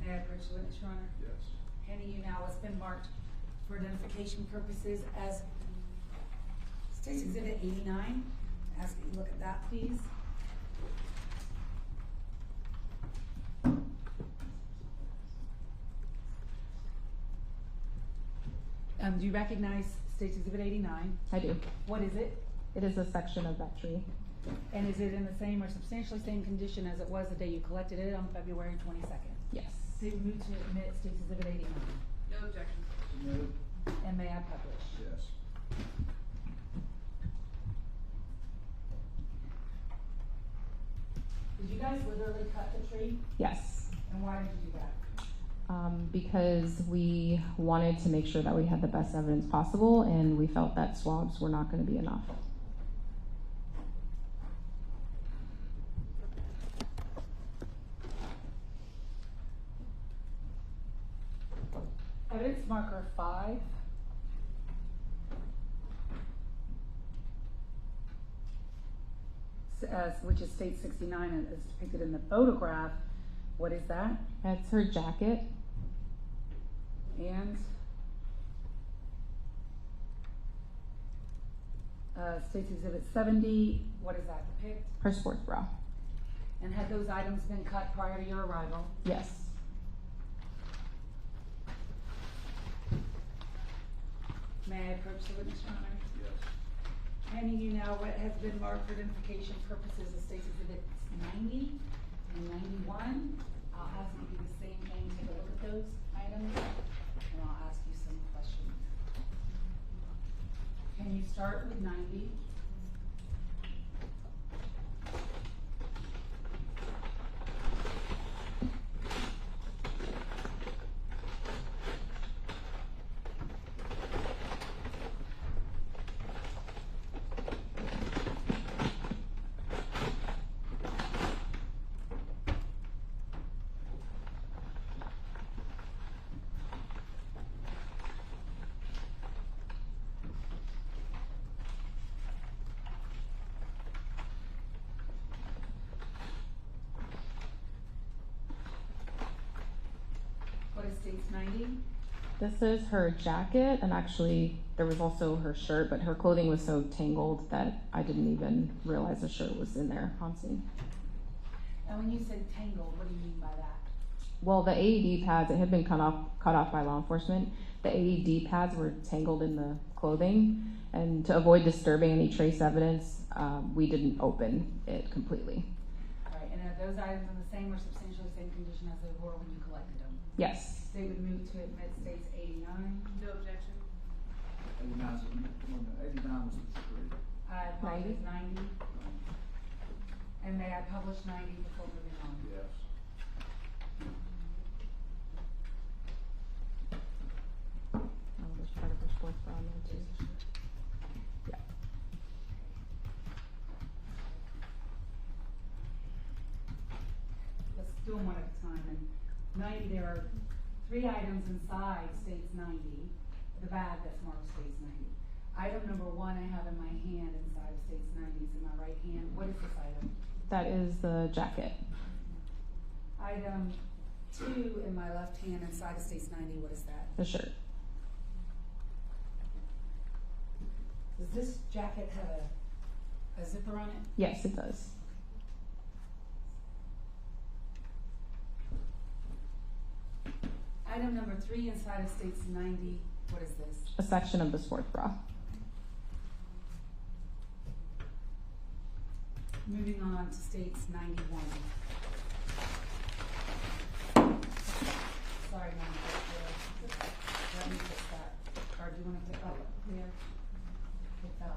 May I approach the witness, Your Honor? Yes. Handing you now what's been marked for identification purposes as State's Exhibit 89. Ask that you look at that, please. Do you recognize State's Exhibit 89? I do. What is it? It is a section of that tree. And is it in the same or substantially same condition as it was the day you collected it on February 22nd? Yes. State would move to admit State's Exhibit 89. No objection. Submitted. And may I publish? Yes. Did you guys literally cut the tree? Yes. And why did you do that? Because we wanted to make sure that we had the best evidence possible, and we felt that swabs were not going to be enough. Evidence marker 5. Which is State 69 and is depicted in the photograph. What is that? That's her jacket. And State's Exhibit 70, what does that depict? Her sports bra. And had those items been cut prior to your arrival? Yes. May I approach the witness, Your Honor? Yes. Handing you now what has been marked for identification purposes of State's Exhibits 90 and 91. I'll ask you to do the same thing, take a look at those items, and I'll ask you some questions. Can you start with 90? What is State's 90? This is her jacket, and actually there was also her shirt, but her clothing was so tangled that I didn't even realize the shirt was in there on scene. And when you said tangled, what do you mean by that? Well, the AED pads, it had been cut off by law enforcement. The AED pads were tangled in the clothing, and to avoid disturbing any trace evidence, we didn't open it completely. All right, and are those items in the same or substantially same condition as they were when you collected them? Yes. They would move to admit State's 89. No objection. 89 was the tree. I apologize, 90. And may I publish 90 before moving on? Yes. Oh, there's part of her sports bra in there too. Yeah. Let's do them one at a time. And 90, there are 3 items inside State's 90, the bag that's marked State's 90. Item number 1 I have in my hand inside of State's 90 is in my right hand. What is this item? That is the jacket. Item 2 in my left hand inside of State's 90, what is that? The shirt. Does this jacket have a zipper on it? Yes, it does. Item number 3 inside of State's 90, what is this? A section of the sports bra. Moving on to State's 91. Sorry, Madam Clerk. Let me put that card. Do you want to pick up there? Pick that.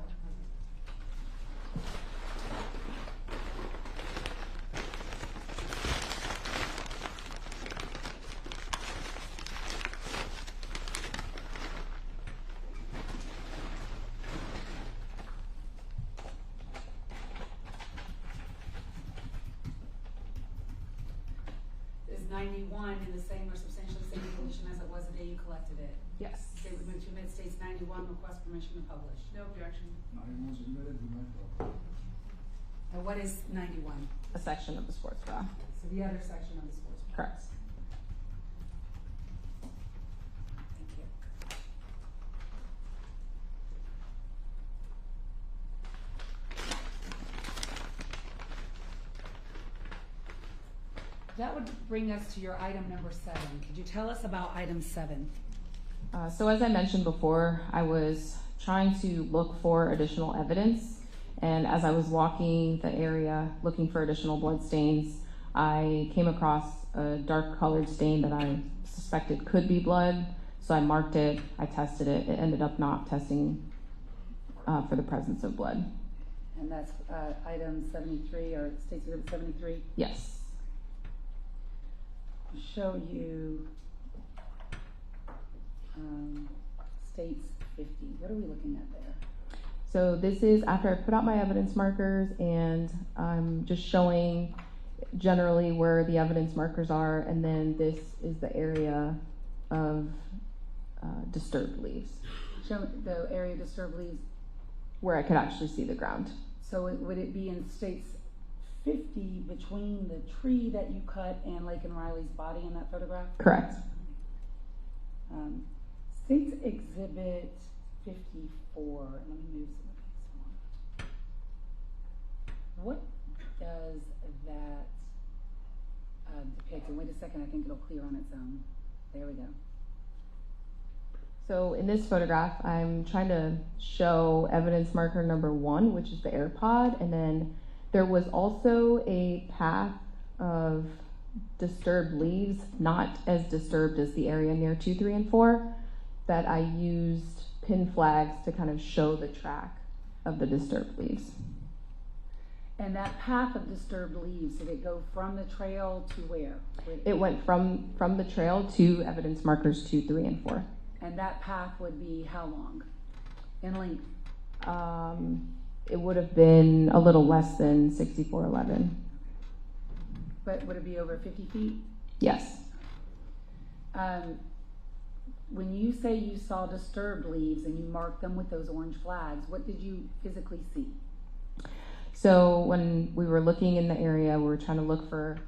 91 in the same or substantially same condition as it was the day you collected it. Yes. State with which admit states 91, request permission to publish. No objection. 91 is admitted, we might go. And what is 91? A section of the sports bra. So the other section of the sports. Correct. Thank you. That would bring us to your item number 7. Could you tell us about item 7? So as I mentioned before, I was trying to look for additional evidence, and as I was walking the area looking for additional blood stains, I came across a dark colored stain that I suspected could be blood, so I marked it, I tested it, it ended up not testing for the presence of blood. And that's item 73, or State's Exhibit 73? Yes. Show you States 50. What are we looking at there? So this is after I put out my evidence markers, and I'm just showing generally where the evidence markers are, and then this is the area of disturbed leaves. Show the area of disturbed leaves. Where I could actually see the ground. So would it be in States 50 between the tree that you cut and Laken Riley's body in that photograph? Correct. States Exhibit 54. Let me move some of these on. What does that depict? And wait a second, I think it'll clear on its own. There we go. So in this photograph, I'm trying to show evidence marker number 1, which is the AirPod, and then there was also a path of disturbed leaves, not as disturbed as the area near 2, 3, and 4, that I used pin flags to kind of show the track of the disturbed leaves. And that path of disturbed leaves, did it go from the trail to where? It went from the trail to evidence markers 2, 3, and 4. And that path would be how long in length? It would have been a little less than 6411. But would it be over 50 feet? Yes. When you say you saw disturbed leaves and you marked them with those orange flags, what did you physically see? So when we were looking in the area, we were trying to look for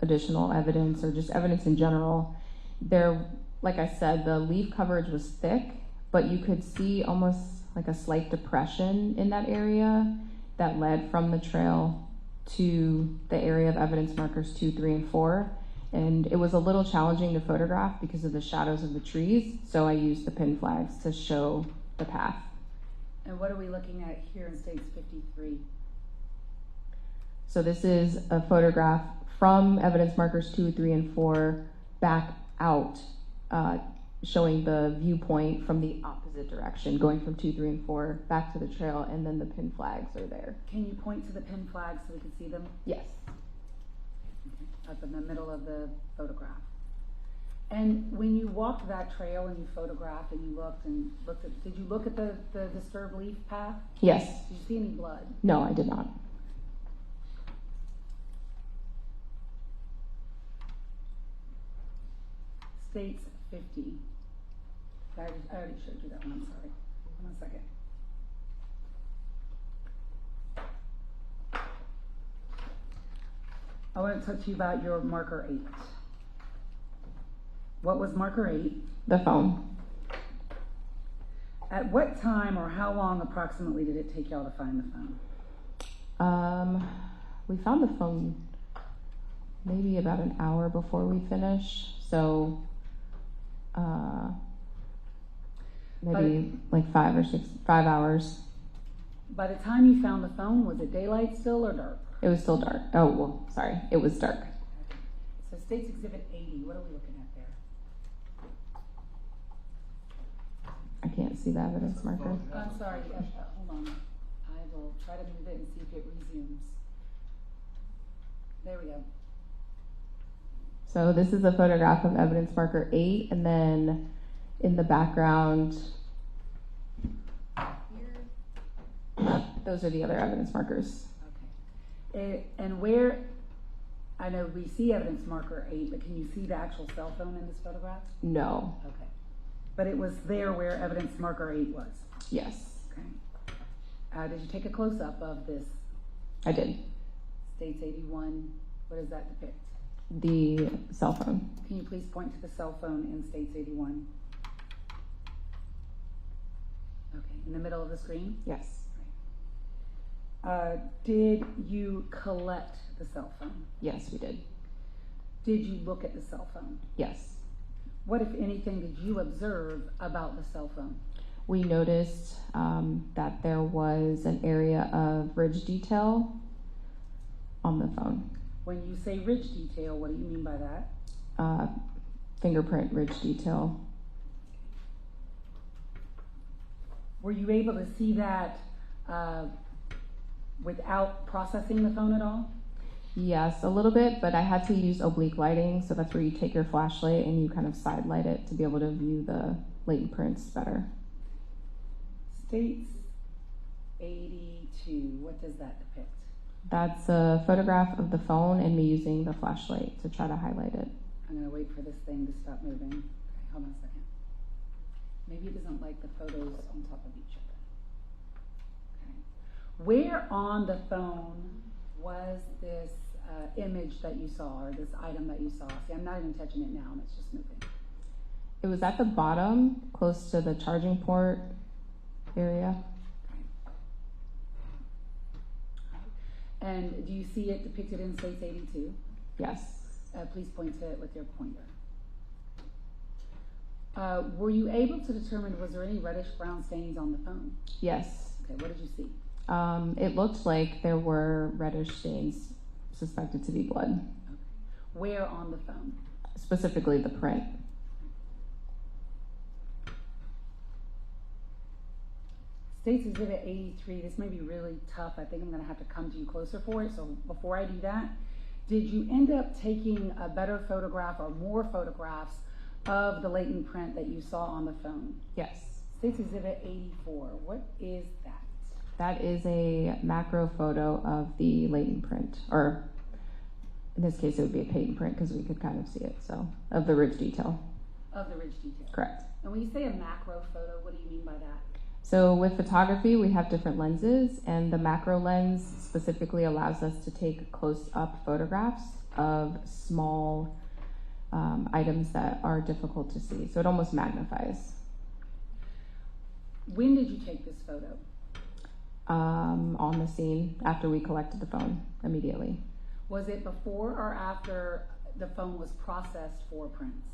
additional evidence or just evidence in general. There, like I said, the leaf coverage was thick, but you could see almost like a slight depression in that area that led from the trail to the area of evidence markers 2, 3, and 4. And it was a little challenging to photograph because of the shadows of the trees, so I used the pin flags to show the path. And what are we looking at here in States 53? So this is a photograph from evidence markers 2, 3, and 4 back out, showing the viewpoint from the opposite direction, going from 2, 3, and 4 back to the trail, and then the pin flags are there. Can you point to the pin flags so we can see them? Yes. Up in the middle of the photograph. And when you walked that trail and you photographed and you looked at, did you look at the disturbed leaf path? Yes. Did you see any blood? No, I did not. States 50. I already showed you that one, I'm sorry. Hold on a second. I want to talk to you about your marker 8. What was marker 8? The phone. At what time or how long approximately did it take y'all to find the phone? We found the phone maybe about an hour before we finished, so maybe like 5 hours. By the time you found the phone, was it daylight still or dark? It was still dark. Oh, well, sorry. It was dark. So States Exhibit 80, what are we looking at there? I can't see the evidence marker. I'm sorry, hold on. I will try to move it and see if it resumes. There we go. So this is a photograph of evidence marker 8, and then in the background, those are the other evidence markers. Okay. And where, I know we see evidence marker 8, but can you see the actual cell phone in this photograph? No. Okay. But it was there where evidence marker 8 was? Yes. Okay. Did you take a close-up of this? I did. States 81, what does that depict? The cell phone. Can you please point to the cell phone in States 81? Okay, in the middle of the screen? Yes. Did you collect the cell phone? Yes, we did. Did you look at the cell phone? Yes. What, if anything, did you observe about the cell phone? We noticed that there was an area of ridge detail on the phone. When you say ridge detail, what do you mean by that? Fingerprint ridge detail. Were you able to see that without processing the phone at all? Yes, a little bit, but I had to use oblique lighting, so that's where you take your flashlight and you kind of side light it to be able to view the latent prints better. States 82, what does that depict? That's a photograph of the phone and me using the flashlight to try to highlight it. I'm gonna wait for this thing to stop moving. Okay, hold on a second. Maybe it doesn't like the photos on top of each other. Okay. Where on the phone was this image that you saw, or this item that you saw? See, I'm not even touching it now, and it's just moving. It was at the bottom, close to the charging port area. And do you see it depicted in States 82? Yes. Please point to it with your pointer. Were you able to determine, was there any reddish brown stains on the phone? Yes. Okay, what did you see? It looked like there were reddish stains suspected to be blood. Okay. Where on the phone? Specifically the print. States Exhibit 83, this may be really tough. I think I'm gonna have to come to you closer for it. So before I do that, did you end up taking a better photograph or more photographs of the latent print that you saw on the phone? Yes. States Exhibit 84, what is that? That is a macro photo of the latent print, or in this case it would be a patent print because we could kind of see it, so, of the ridge detail. Of the ridge detail. Correct. And when you say a macro photo, what do you mean by that? So with photography, we have different lenses, and the macro lens specifically allows us to take close-up photographs of small items that are difficult to see. So it almost magnifies. When did you take this photo? On the scene after we collected the phone, immediately. Was it before or after the phone was processed for prints?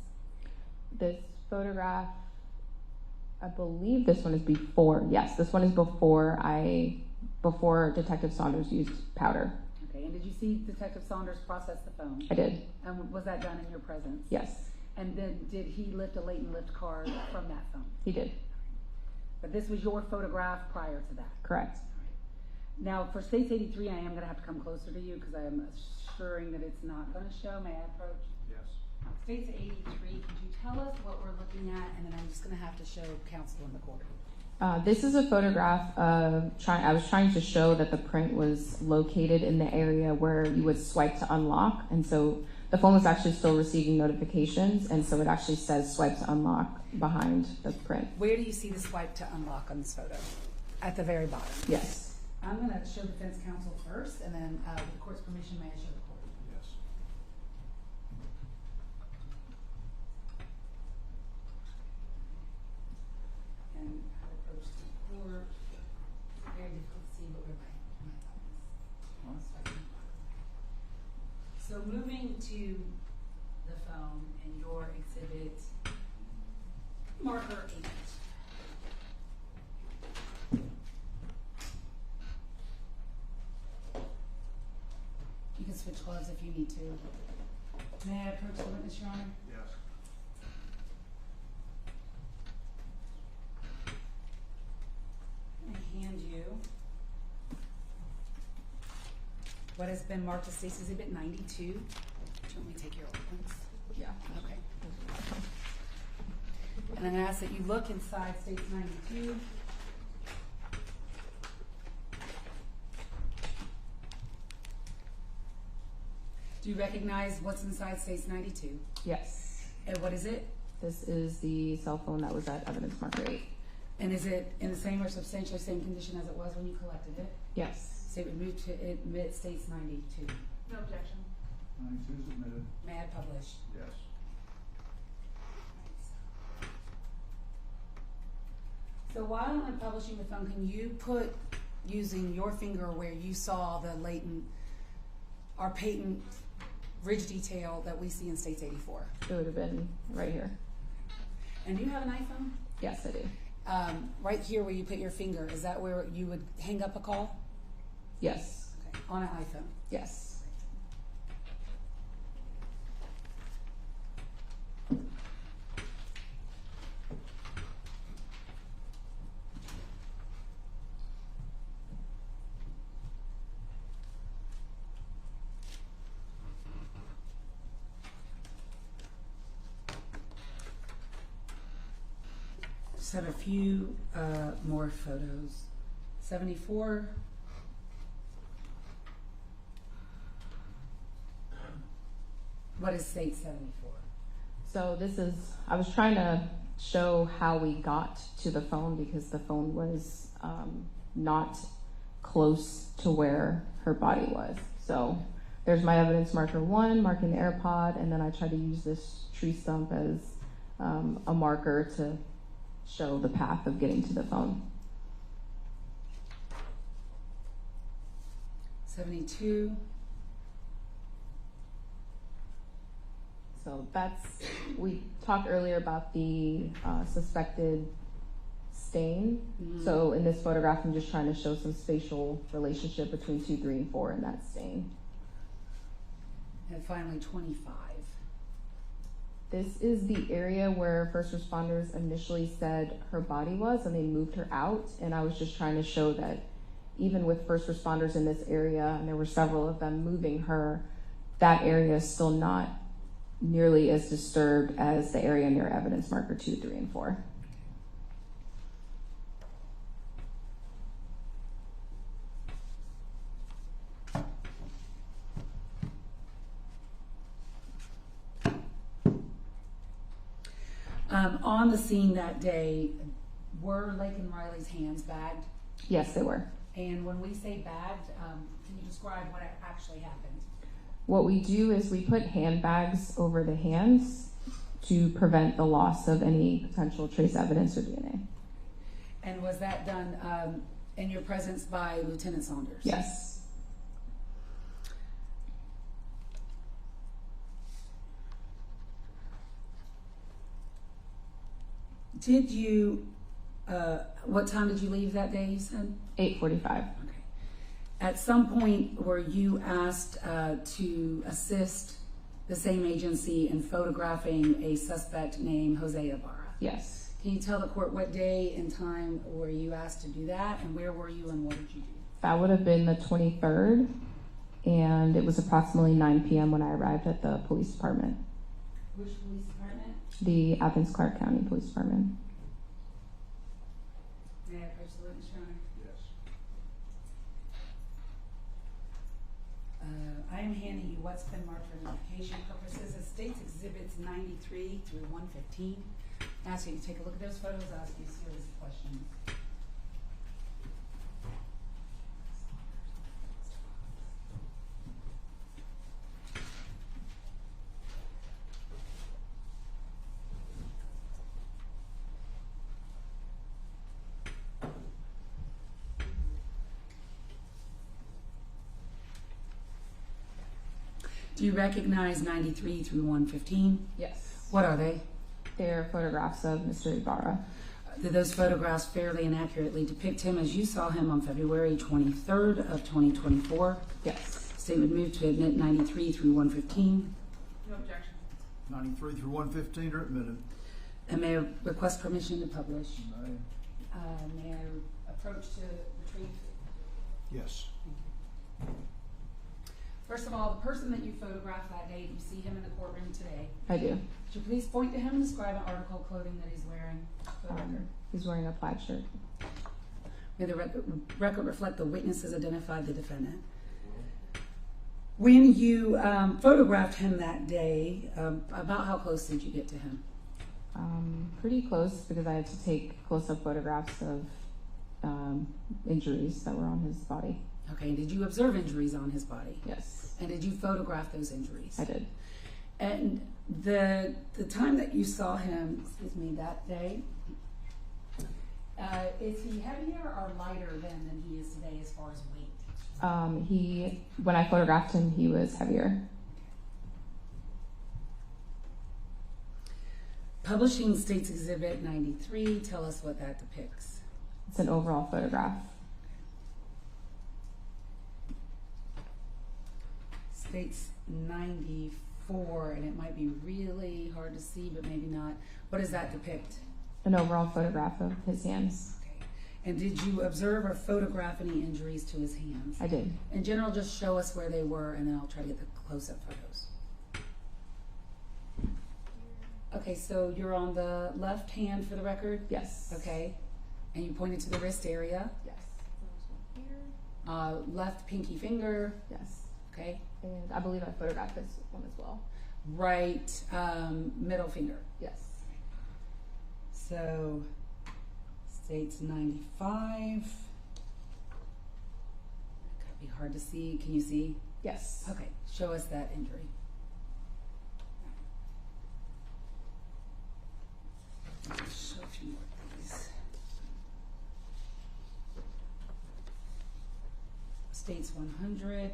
This photograph, I believe this one is before. Yes, this one is before Detective Saunders used powder. Okay, and did you see Detective Saunders process the phone? I did. And was that done in your presence? Yes. And then did he lift a latent lift card from that phone? He did. But this was your photograph prior to that? Correct. Now, for States 83, I am going to have to come closer to you because I am assuring that it's not going to show. May I approach? Yes. States 83, could you tell us what we're looking at? And then I'm just going to have to show counsel in the court. This is a photograph of, I was trying to show that the print was located in the area where you would swipe to unlock. And so the phone was actually still receiving notifications. And so it actually says swipe to unlock behind the print. Where do you see the swipe to unlock on this photo? At the very bottom? Yes. I'm going to show defense counsel first, and then with the court's permission, may I show the court? Yes. And I'll approach the court. It's very difficult to see, but we're right. So moving to the phone and your exhibit marker 8. You can switch gloves if you need to. May I approach the witness, Your Honor? Yes. I'm going to hand you what has been marked as State's Exhibit 92. Do you want me to take your old ones? Yeah. Okay. And I'm going to ask that you look inside State's 92. Do Do you recognize what's inside States 92? Yes. And what is it? This is the cell phone that was at evidence marker 8. And is it in the same or substantially same condition as it was when you collected it? Yes. So it would move to admit States 92. No objection. 92 is admitted. May I publish? Yes. So while I'm publishing the phone, can you put, using your finger where you saw the latent or patent ridge detail that we see in States 84? It would have been right here. And do you have an iPhone? Yes, I do. Right here where you put your finger, is that where you would hang up a call? Yes. Okay. On an iPhone? Yes. Just have a few more photos. 74. What is State 74? So this is, I was trying to show how we got to the phone because the phone was not close to where her body was. So there's my evidence marker 1, marking the AirPod, and then I tried to use this tree stump as a marker to show the path of getting to the phone. 72. So that's, we talked earlier about the suspected stain. Mm-hmm. So in this photograph, I'm just trying to show some spatial relationship between 2, 3, and 4 in that stain. And finally 25. This is the area where first responders initially said her body was, and they moved her out. And I was just trying to show that even with first responders in this area, and there were several of them moving her, that area is still not nearly as disturbed as the area near evidence marker 2, 3, and 4. On the scene that day, were Laken Riley's hands bagged? Yes, they were. And when we say bagged, can you describe what actually happened? What we do is we put handbags over the hands to prevent the loss of any potential trace evidence or DNA. And was that done in your presence by Lieutenant Saunders? Yes. Did you, what time did you leave that day, you said? 8:45. Okay. At some point, were you asked to assist the same agency in photographing a suspect named Jose Ibarra? Yes. Can you tell the court what day and time were you asked to do that, and where were you and what did you do? That would have been the 23rd, and it was approximately 9 p.m. when I arrived at the police department. Which police department? The Athens-Clarke County Police Department. May I approach the witness, Your Honor? Yes. I am handing you what's been marked for identification purposes as States Exhibits 93 through 115. I ask you to take a look at those photos. I'll ask you a series of questions. Do you recognize 93 through 115? Yes. What are they? They're photographs of Mr. Ibarra. Did those photographs fairly and accurately depict him as you saw him on February 23rd of 2024? Yes. State would move to admit 93 through 115. No objection. 93 through 115 are admitted. And may I request permission to publish? Aye. May I approach to retrieve? Yes. First of all, the person that you photographed that day, do you see him in the courtroom today? I do. Could you please point to him and describe an article of clothing that he's wearing for the record? He's wearing a plaid shirt. May the record reflect the witnesses identified the defendant. When you photographed him that day, about how close did you get to him? Pretty close because I had to take close-up photographs of injuries that were on his body. Okay, and did you observe injuries on his body? Yes. And did you photograph those injuries? I did. And the time that you saw him, that day, is he heavier or lighter than he is today as far as weight? When I photographed him, he was heavier. Publishing States Exhibit 93, tell us what that depicts. It's an overall photograph. States 94, and it might be really hard to see, but maybe not. What does that depict? An overall photograph of his hands. Okay. And did you observe or photograph any injuries to his hands? I did. In general, just show us where they were, and then I'll try to get the close-up photos. Okay, so you're on the left hand for the record? Yes. Okay. And you pointed to the wrist area? Yes. Left pinky finger? Yes. Okay. And I believe I photographed this one as well. Right middle finger? Yes. So, States 95. Could be hard to see. Can you see? Yes. Okay, show us that injury. Show a few more, please. States 100.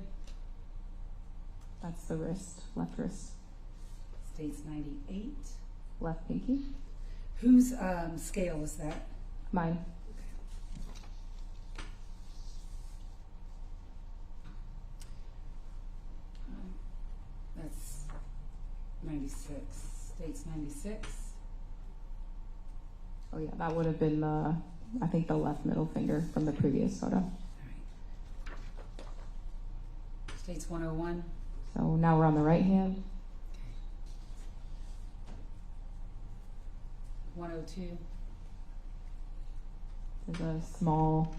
That's the wrist, left wrist. States 98. Left pinky. Whose scale is that? Mine. That's 96. States 96. Oh yeah, that would have been the, I think the left middle finger from the previous photo. States 101. So now we're on the right hand. 102. There's a small,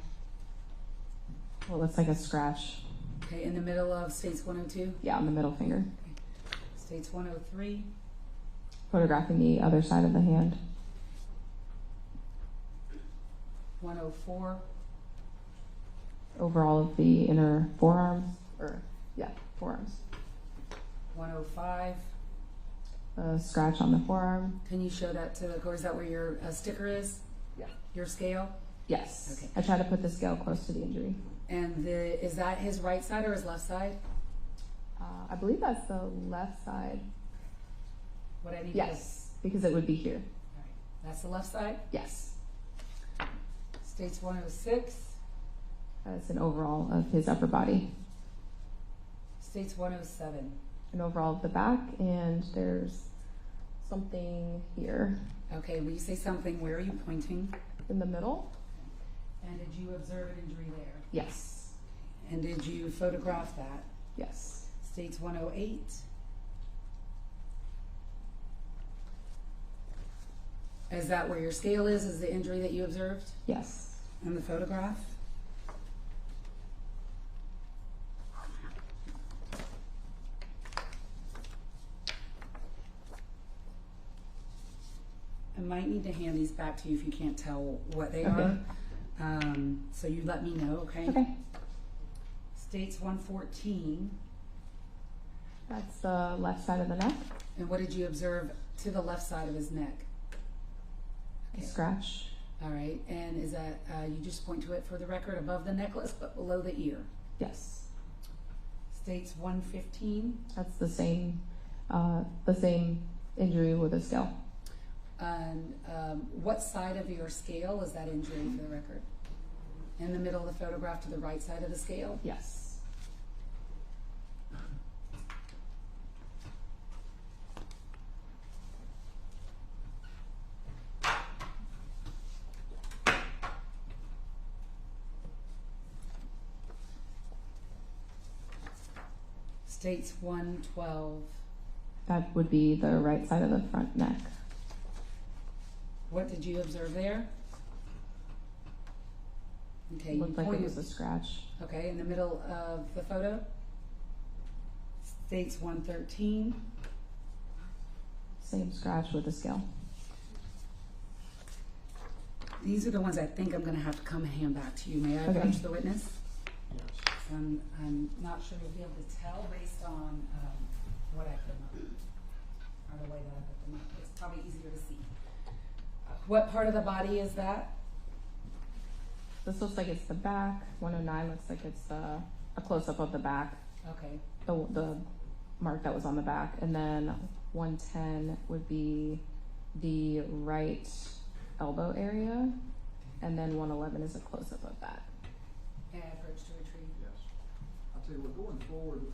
well, it's like a scratch. Okay, in the middle of States 102? Yeah, on the middle finger. Okay. States 103. Photographing the other side of the hand. 104. Overall of the inner forearms, or yeah, forearms. 105. A scratch on the forearm. Can you show that to the court? Is that where your sticker is? Yeah. Your scale? Yes. Okay. I try to put the scale close to the injury. And is that his right side or his left side? I believe that's the left side. What I need Yes, because it would be here. All right. That's the left side? Yes. States 106. That's an overall of his upper body. States 107. An overall of the back, and there's something here. Okay, when you say something, where are you pointing? In the middle. And did you observe an injury there? Yes. And did you photograph that? Yes. States 108. Is that where your scale is? Is the injury that you observed? Yes. And the photograph? I might need to hand these back to you if you can't tell what they are. So you let me know, okay? Okay. States 114. That's the left side of the neck. And what did you observe to the left side of his neck? A scratch. All right. And is that, you just point to it for the record, above the necklace but below the ear? Yes. States 115. That's the same injury with a scale. And what side of your scale is that injury for the record? In the middle of the photograph to the right side of the scale? Yes. States 112. That would be the right side of the front neck. What did you observe there? Okay, It looked like it was a scratch. Okay, in the middle of the photo? States 113. Same scratch with the scale. These are the ones I think I'm going to have to come and hand back to you. May I approach the witness? Yes. I'm not sure you'll be able to tell based on what I put them up, or the way that I put them up. It's probably easier to see. What part of the body is that? This looks like it's the back. 109 looks like it's a close-up of the back. Okay. The mark that was on the back. And then 110 would be the right elbow area. And then 111 is a close-up of that. May I approach to retrieve? Yes. I'll tell you what, going forward,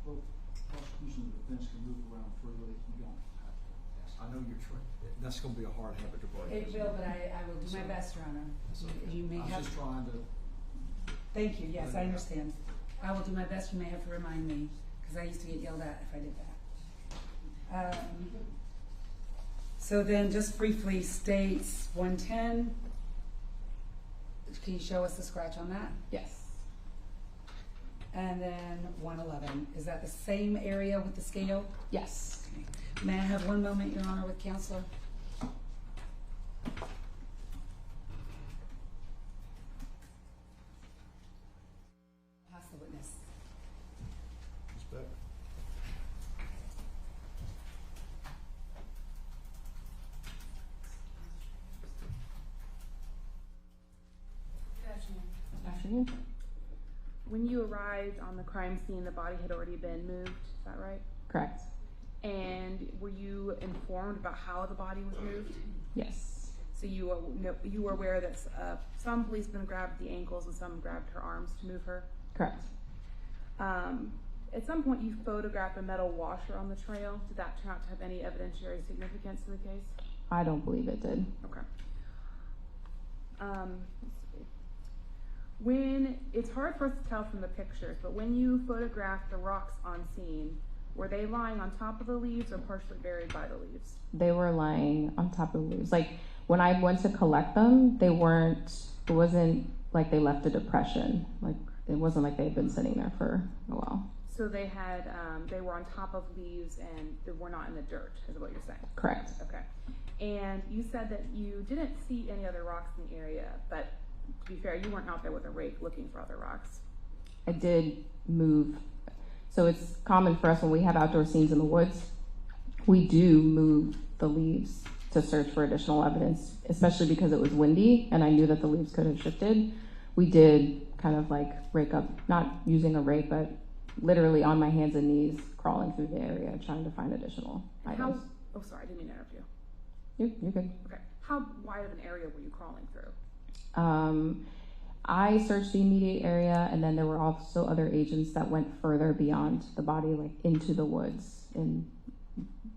both prosecution and defense can move around freely. You don't have to. Yes. I know you're trying. That's going to be a hard habit to break. It will, but I will do my best, Your Honor. You may I was just trying to. Thank you. Yes, I understand. I will do my best. You may have to remind me, because I used to get yelled at if I did that. So then, just briefly, States 110. Can you show us the scratch on that? Yes. And then 111. Is that the same area with the scale? Yes. Okay. May I have one moment, Your Honor, with Counselor? Pass the witness. Ms. Beck. Afternoon. When you arrived on the crime scene, the body had already been moved, is that right? Correct. And were you informed about how the body was moved? Yes. So you were aware that some policemen grabbed the ankles and some grabbed her arms to move her? Correct. At some point you photographed a metal washer on the trail. Did that turn out to have any evidentiary significance in the case? I don't believe it did. Okay. When, it's hard for us to tell from the pictures, but when you photographed the rocks on scene, were they lying on top of the leaves or partially buried by the leaves? They were lying on top of the leaves. Like when I went to collect them, it wasn't like they left a depression. Like it wasn't like they had been sitting there for a while. So they had, they were on top of leaves and they were not in the dirt, is what you're saying? Correct. Okay. And you said that you didn't see any other rocks in the area, but to be fair, you weren't out there with a rake looking for other rocks. I did move. So it's common for us when we have outdoor scenes in the woods, we do move the leaves to search for additional evidence, especially because it was windy and I knew that the leaves could have shifted. We did kind of like rake up, not using a rake, but literally on my hands and knees, crawling through the area, trying to find additional items. Oh, sorry, I didn't mean to interrupt you. You're good. Okay. How wide of an area were you crawling through? I searched the immediate area, and then there were also other agents that went further beyond the body, like into the woods in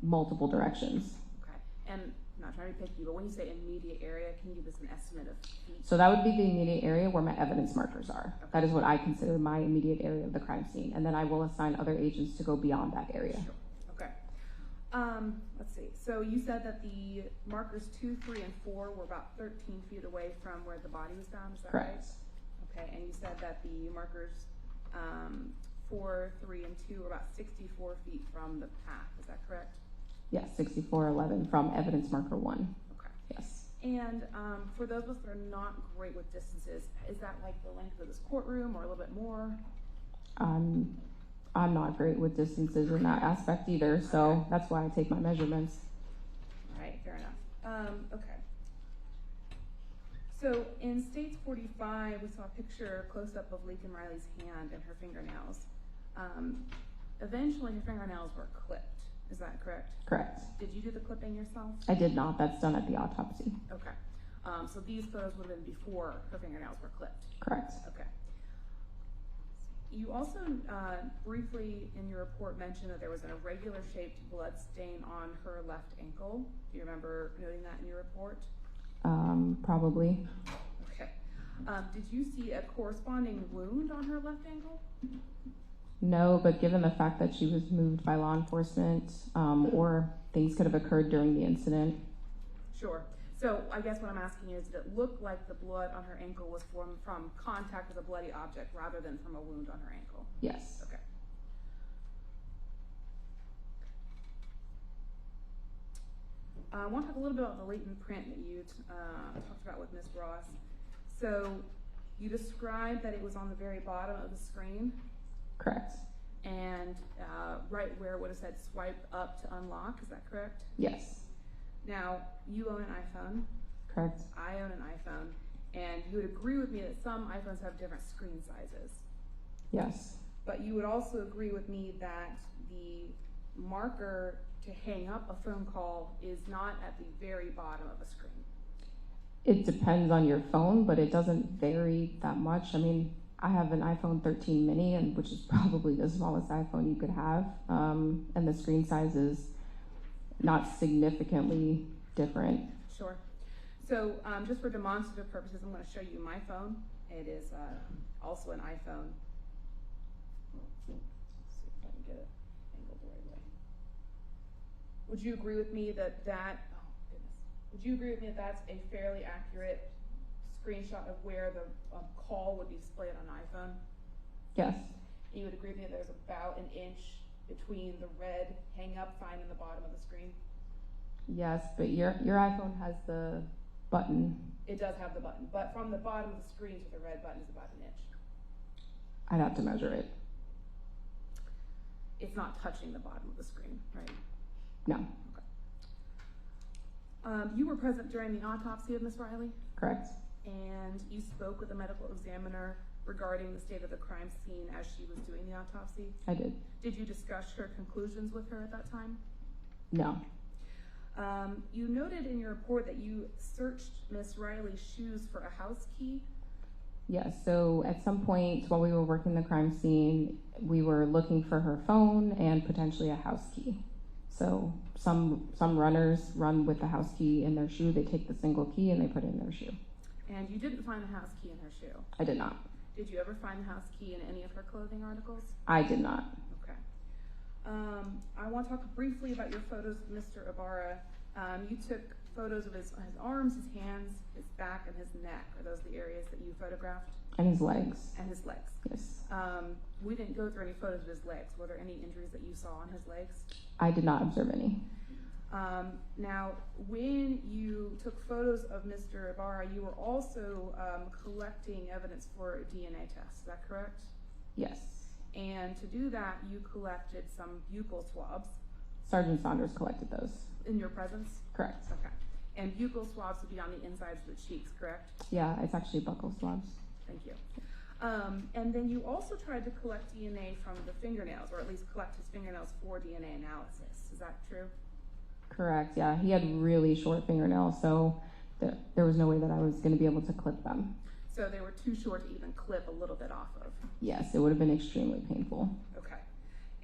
multiple directions. Okay. And I'm not trying to be picky, but when you say immediate area, can you give us an estimate of feet? So that would be the immediate area where my evidence markers are. Okay. That is what I consider my immediate area of the crime scene. And then I will assign other agents to go beyond that area. Sure. Okay. Let's see. So you said that the markers 2, 3, and 4 were about 13 feet away from where the body was found, is that Correct. right? Okay, and you said that the markers 4, 3, and 2 were about 64 feet from the path, is that correct? Yes, 6411 from evidence marker 1. Okay. Yes. And for those of us that are not great with distances, is that like the length of this courtroom or a little bit more? I'm not great with distances in that aspect either, so that's why I take my measurements. All right, fair enough. Okay. So in States 45, we saw a picture, close-up of Laken Riley's hand and her fingernails. Eventually, her fingernails were clipped. Is that correct? Correct. Did you do the clipping yourself? I did not. That's done at the autopsy. Okay. So these photos would have been before her fingernails were clipped? Correct. Okay. You also briefly in your report mentioned that there was an irregular shaped blood stain on her left ankle. Do you remember noting that in your report? Probably. Okay. Did you see a corresponding wound on her left ankle? No, but given the fact that she was moved by law enforcement, or things could have occurred during the incident. Sure. So I guess what I'm asking is, did it look like the blood on her ankle was from contact with a bloody object rather than from a wound on her ankle? Yes. Okay. I want to talk a little bit about the latent print that you talked about with Ms. Ross. So you described that it was on the very bottom of the screen. Correct. And right where it would have said swipe up to unlock, is that correct? Yes. Now, you own an iPhone. Correct. I own an iPhone. And you would agree with me that some iPhones have different screen sizes. Yes. But you would also agree with me that the marker to hang up a phone call is not at the very bottom of a screen. It depends on your phone, but it doesn't vary that much. I mean, I have an iPhone 13 mini, which is probably the smallest iPhone you could have, and the screen size is not significantly different. Sure. So just for demonstrative purposes, I'm going to show you my phone. It is also an iPhone. Let's see if I can get it angled the right way. Would you agree with me that would you agree with me that that's a fairly accurate screenshot of where the call would be displayed on an iPhone? Yes. And you would agree with me that there's about an inch between the red hang up sign and the bottom of the screen? Yes, but your iPhone has the button. It does have the button, but from the bottom of the screen to the red button is about an inch. I'd have to measure it. It's not touching the bottom of the screen, right? No. Okay. You were present during the autopsy of Ms. Riley? Correct. And you spoke with the medical examiner regarding the state of the crime scene as she was doing the autopsy? I did. Did you discuss her conclusions with her at that time? No. You noted in your report that you searched Ms. Riley's shoes for a house key. Yes, so at some point while we were working the crime scene, we were looking for her phone and potentially a house key. So some runners run with the house key in their shoe. They take the single key and they put it in their shoe. And you didn't find the house key in her shoe? I did not. Did you ever find the house key in any of her clothing articles? I did not. Okay. I want to talk briefly about your photos of Mr. Ibarra. You took photos of his arms, his hands, his back, and his neck. Are those the areas that you photographed? And his legs. And his legs. Yes. We didn't go through any photos of his legs. Were there any injuries that you saw on his legs? I did not observe any. Now, when you took photos of Mr. Ibarra, you were also collecting evidence for a DNA test. Is that correct? Yes. And to do that, you collected some buccal swabs. Sergeant Saunders collected those. In your presence? Correct. Okay. And buccal swabs would be on the insides of the cheeks, correct? Yeah, it's actually buccal swabs. Thank you. And then you also tried to collect DNA from the fingernails, or at least collect his fingernails for DNA analysis. Is that true? Correct, yeah. He had really short fingernails, so there was no way that I was going to be able to clip them. So they were too short to even clip a little bit off of? Yes, it would have been extremely painful. Okay.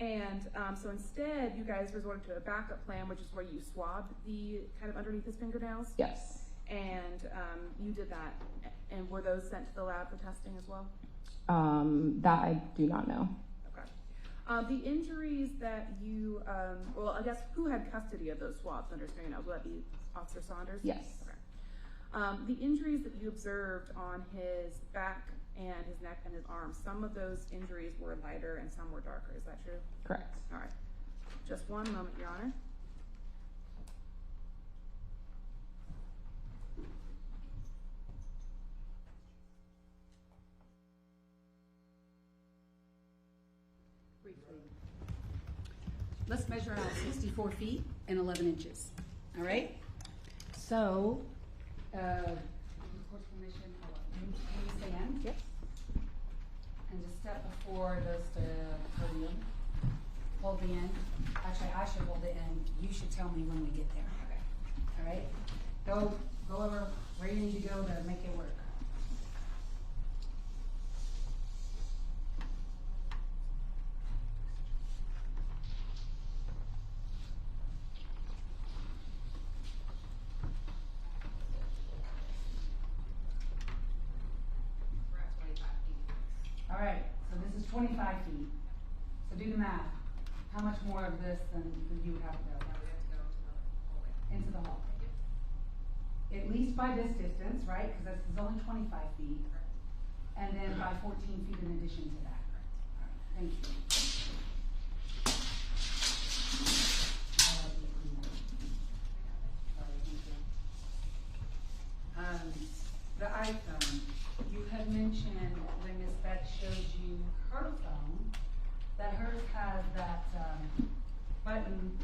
And so instead, you guys resorted to a backup plan, which is where you swabbed the kind of underneath his fingernails? Yes. And you did that. And were those sent to the lab for testing as well? That I do not know. Okay. The injuries that you, well, I guess who had custody of those swabs under his fingernails? Would that be Officer Saunders? Yes. Okay. The injuries that you observed on his back and his neck and his arms, some of those injuries were lighter and some were darker. Is that true? Correct. All right. Just one moment, Your Honor. Let's measure out 64 feet and 11 inches. All right? So, court's permission, can you stand? Yes. And just step before the podium. Hold the end. Actually, I should hold the end. You should tell me when we get there. Okay. All right? Go over where you need to go to make it work. All right, so this is 25 feet. So do the math. How much more of this than you would have to go? Into the hall. At least by this distance, right? Because this is only 25 feet. And then by 14 feet in addition to that. All right, thank you. the iPhone, you had mentioned when Ms. Beck showed you her phone, that hers has that button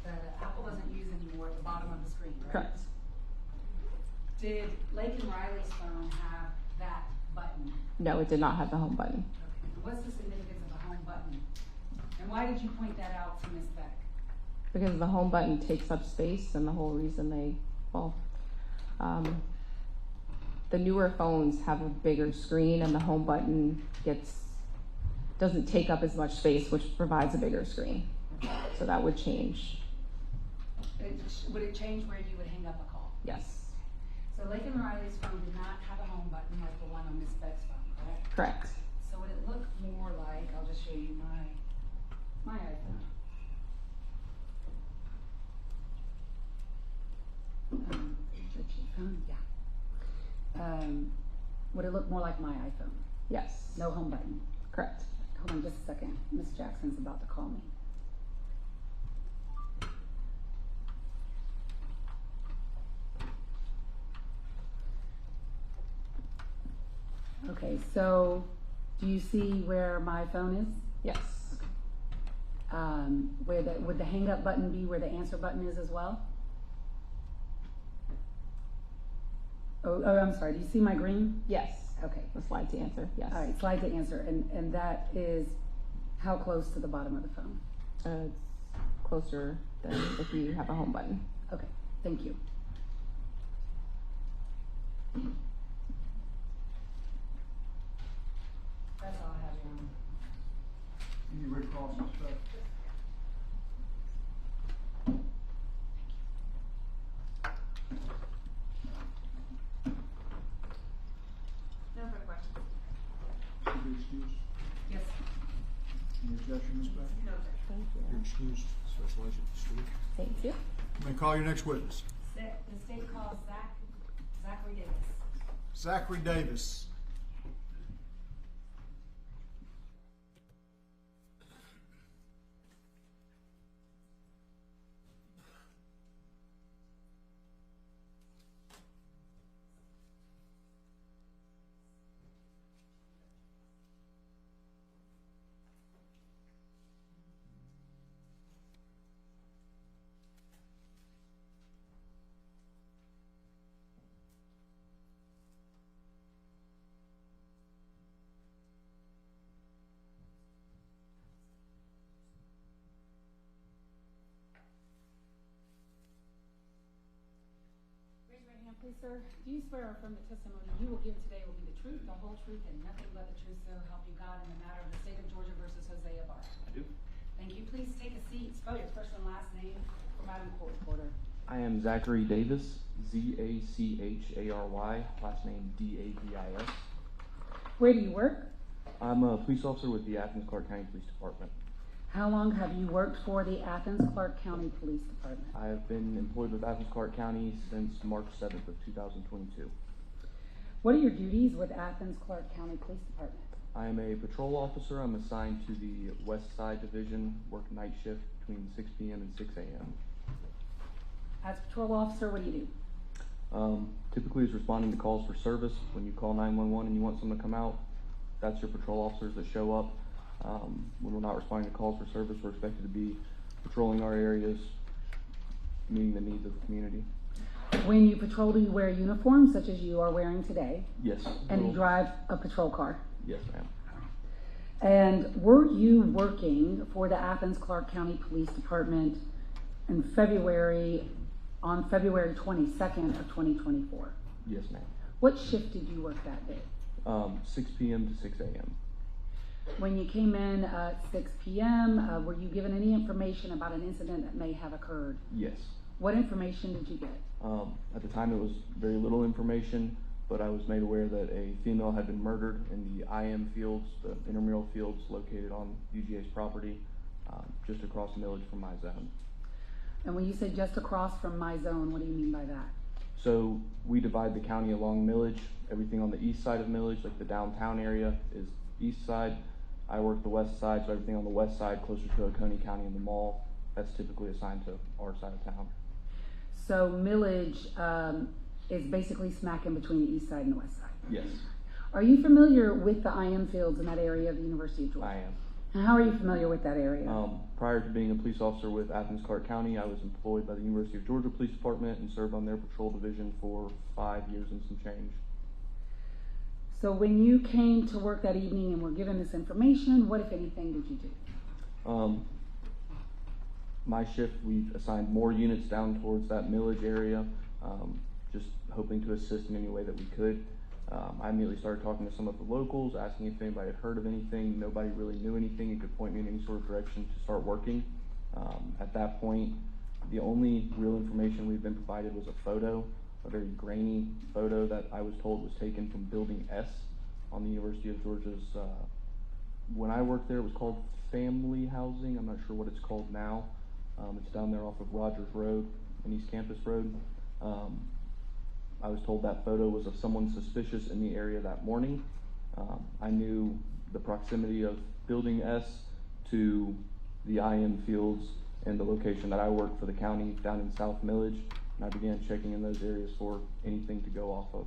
that Apple doesn't use anymore at the bottom of the screen, right? Correct. Did Laken Riley's phone have that button? No, it did not have the home button. Okay. What's the significance of the home button? And why did you point that out to Ms. Beck? Because the home button takes up space, and the whole reason the newer phones have a bigger screen, and the home button doesn't take up as much space, which provides a bigger screen. So that would change. Would it change where you would hang up a call? Yes. So Laken Riley's phone did not have a home button like the one on Ms. Beck's phone, correct? Correct. So would it look more like, I'll just show you my iPhone. Would it look more like my iPhone? Yes. No home button? Correct. Hold on just a second. Miss Jackson's about to call me. Okay, so do you see where my phone is? Yes. Would the hang up button be where the answer button is as well? Oh, I'm sorry. Do you see my green? Yes. Okay. The slide to answer. Yes. All right, slide to answer, and that is how close to the bottom of the phone? It's closer than if you have a home button. Okay. Thank you. That's all I have, Your Honor. Any Red Cross and stuff? No further questions. Should be excused. Yes. Any objection, Ms. Beck? No, sir. Thank you. You're excused. Special Agent Stewart. Thank you. You may call your next witness. The state calls Zachary Davis. Zachary Davis. Please, sir, do you swear or affirm the testimony you will give today will be the truth, the whole truth, and nothing but the truth, so help you God in the matter of the state of Georgia versus Jose Ibarra? I do. Thank you. Please take a seat. Spell your first and last name for Madam Court Reporter. I am Zachary Davis, Z-A-C-H-A-R-Y, last name D-A-V-I-S. Where do you work? I'm a police officer with the Athens-Clarke County Police Department. How long have you worked for the Athens-Clarke County Police Department? I have been employed with Athens-Clarke County since March 7th of 2022. What are your duties with Athens-Clarke County Police Department? I am a patrol officer. I'm assigned to the West Side Division, work night shift between 6 p.m. and 6 a.m. As patrol officer, what do you do? Typically is responding to calls for service. When you call 911 and you want someone to come out, that's your patrol officers that show up. When we're not responding to calls for service, we're expected to be patrolling our areas, meeting the needs of the community. When you patrol, do you wear uniforms such as you are wearing today? Yes. And you drive a patrol car? Yes, ma'am. And were you working for the Athens-Clarke County Police Department in February 22nd of 2024? Yes, ma'am. What shift did you work that day? 6 p.m. to 6 a.m. When you came in at 6 p.m., were you given any information about an incident that may have occurred? Yes. What information did you get? At the time, it was very little information, but I was made aware that a female had been murdered in the IM fields, the intramural fields located on UGA's property, just across the village from my zone. And when you say just across from my zone, what do you mean by that? So we divide the county along millage. Everything on the east side of millage, like the downtown area, is east side. I work the west side, so everything on the west side, closer to Oconee County and the mall, that's typically assigned to our side of town. So millage is basically smack in between the east side and the west side. Yes, Are you familiar with the IM fields in that area of the University of Georgia? I am. And how are you familiar with that area? Prior to being a police officer with Athens-Clarke County, I was employed by the University of Georgia Police Department and served on their patrol division for 5 years and some change. So when you came to work that evening and were given this information, what, if anything, did you do? My shift, we assigned more units down towards that Millage area, just hoping to assist in any way that we could. I immediately started talking to some of the locals, asking if anybody had heard of anything. Nobody really knew anything and could point me in any sort of direction to start working. At that point, the only real information we've been provided was a photo, a very grainy photo that I was told was taken from Building S on the University of Georgia's, when I worked there, it was called Family Housing. I'm not sure what it's called now. It's down there off of Rogers Road and East Campus Road. I was told that photo was of someone suspicious in the area that morning. I knew the proximity of Building S to the IM fields and the location that I worked for the county down in South Millage, and I began checking in those areas for anything to go off of.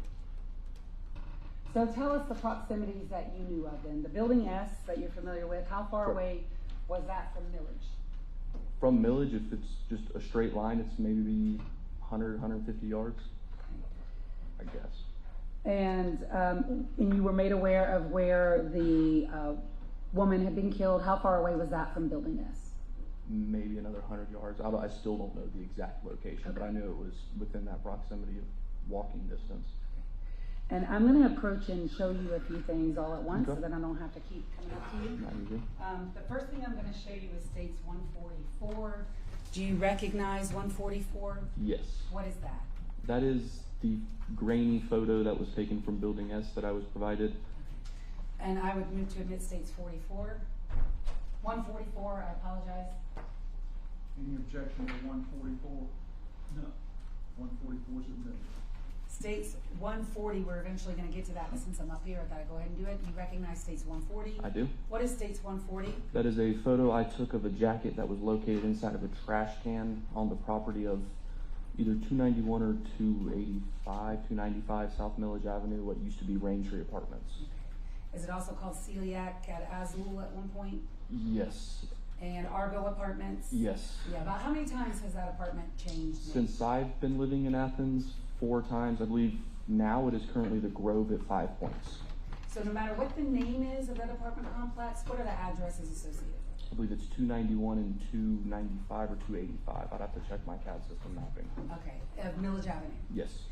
So tell us the proximities that you knew of then. The Building S that you're familiar with, how far away was that from Millage? From Millage, if it's just a straight line, it's maybe 100, 150 yards, I guess. And you were made aware of where the woman had been killed. How far away was that from Building S? Maybe another 100 yards. I still don't know the exact location, but I knew it was within that proximity of walking distance. And I'm going to approach and show you a few things all at once so that I don't have to keep coming up to you. The first thing I'm going to show you is States 144. Do you recognize 144? Yes. What is that? That is the grainy photo that was taken from Building S that I was provided. And I would move to admit States 44. 144, I apologize. Any objection to 144? No. 144 is admitted. States 140, we're eventually going to get to that, but since I'm up here, I got to go ahead and do it. You recognize States 140? I do. What is States 140? That is a photo I took of a jacket that was located inside of a trash can on the property of either 291 or 295 South Millage Avenue, what used to be Raintree Apartments. Okay. Is it also called Celiac at Azul at one point? Yes. And Argo Apartments? Yes. Yeah, about how many times has that apartment changed? Since I've been living in Athens, 4 times. I believe now it is currently the Grove at 5 Points. So no matter what the name is of that apartment complex, what are the addresses associated? I believe it's 291 and 295 or 285. I'd have to check my CAD system mapping. Okay, of Millage Avenue? Yes.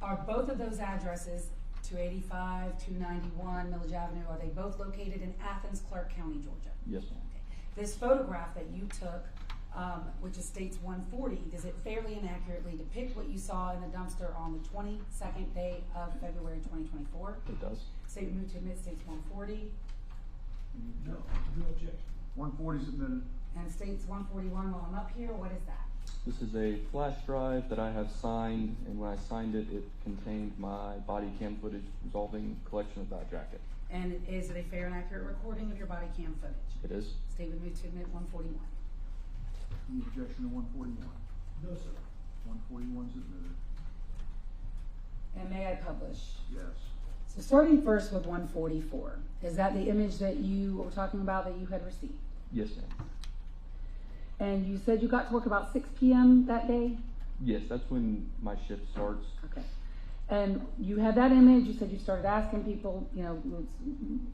Are both of those addresses, 285, 291, Millage Avenue, are they both located in Athens, Clarke County, Georgia? Yes, ma'am. Okay. This photograph that you took, which is States 140, does it fairly and accurately depict what you saw in the dumpster on the 22nd day of February 2024? It does. Statement moved to admit States 140. No. No objection. 140 is admitted. And States 141, while I'm up here, what is that? This is a flash drive that I have signed, and when I signed it, it contained my body cam footage resolving collection of that jacket. And is it a fair and accurate recording of your body cam footage? It is. Statement moved to admit 141. Any objection to 141? No, sir. 141 is admitted. And may I publish? Yes. So starting first with 144, is that the image that you were talking about that you had received? Yes, ma'am. And you said you got to work about 6 p.m. that day? Yes, that's when my shift starts. Okay. And you had that image, you said you started asking people, you know,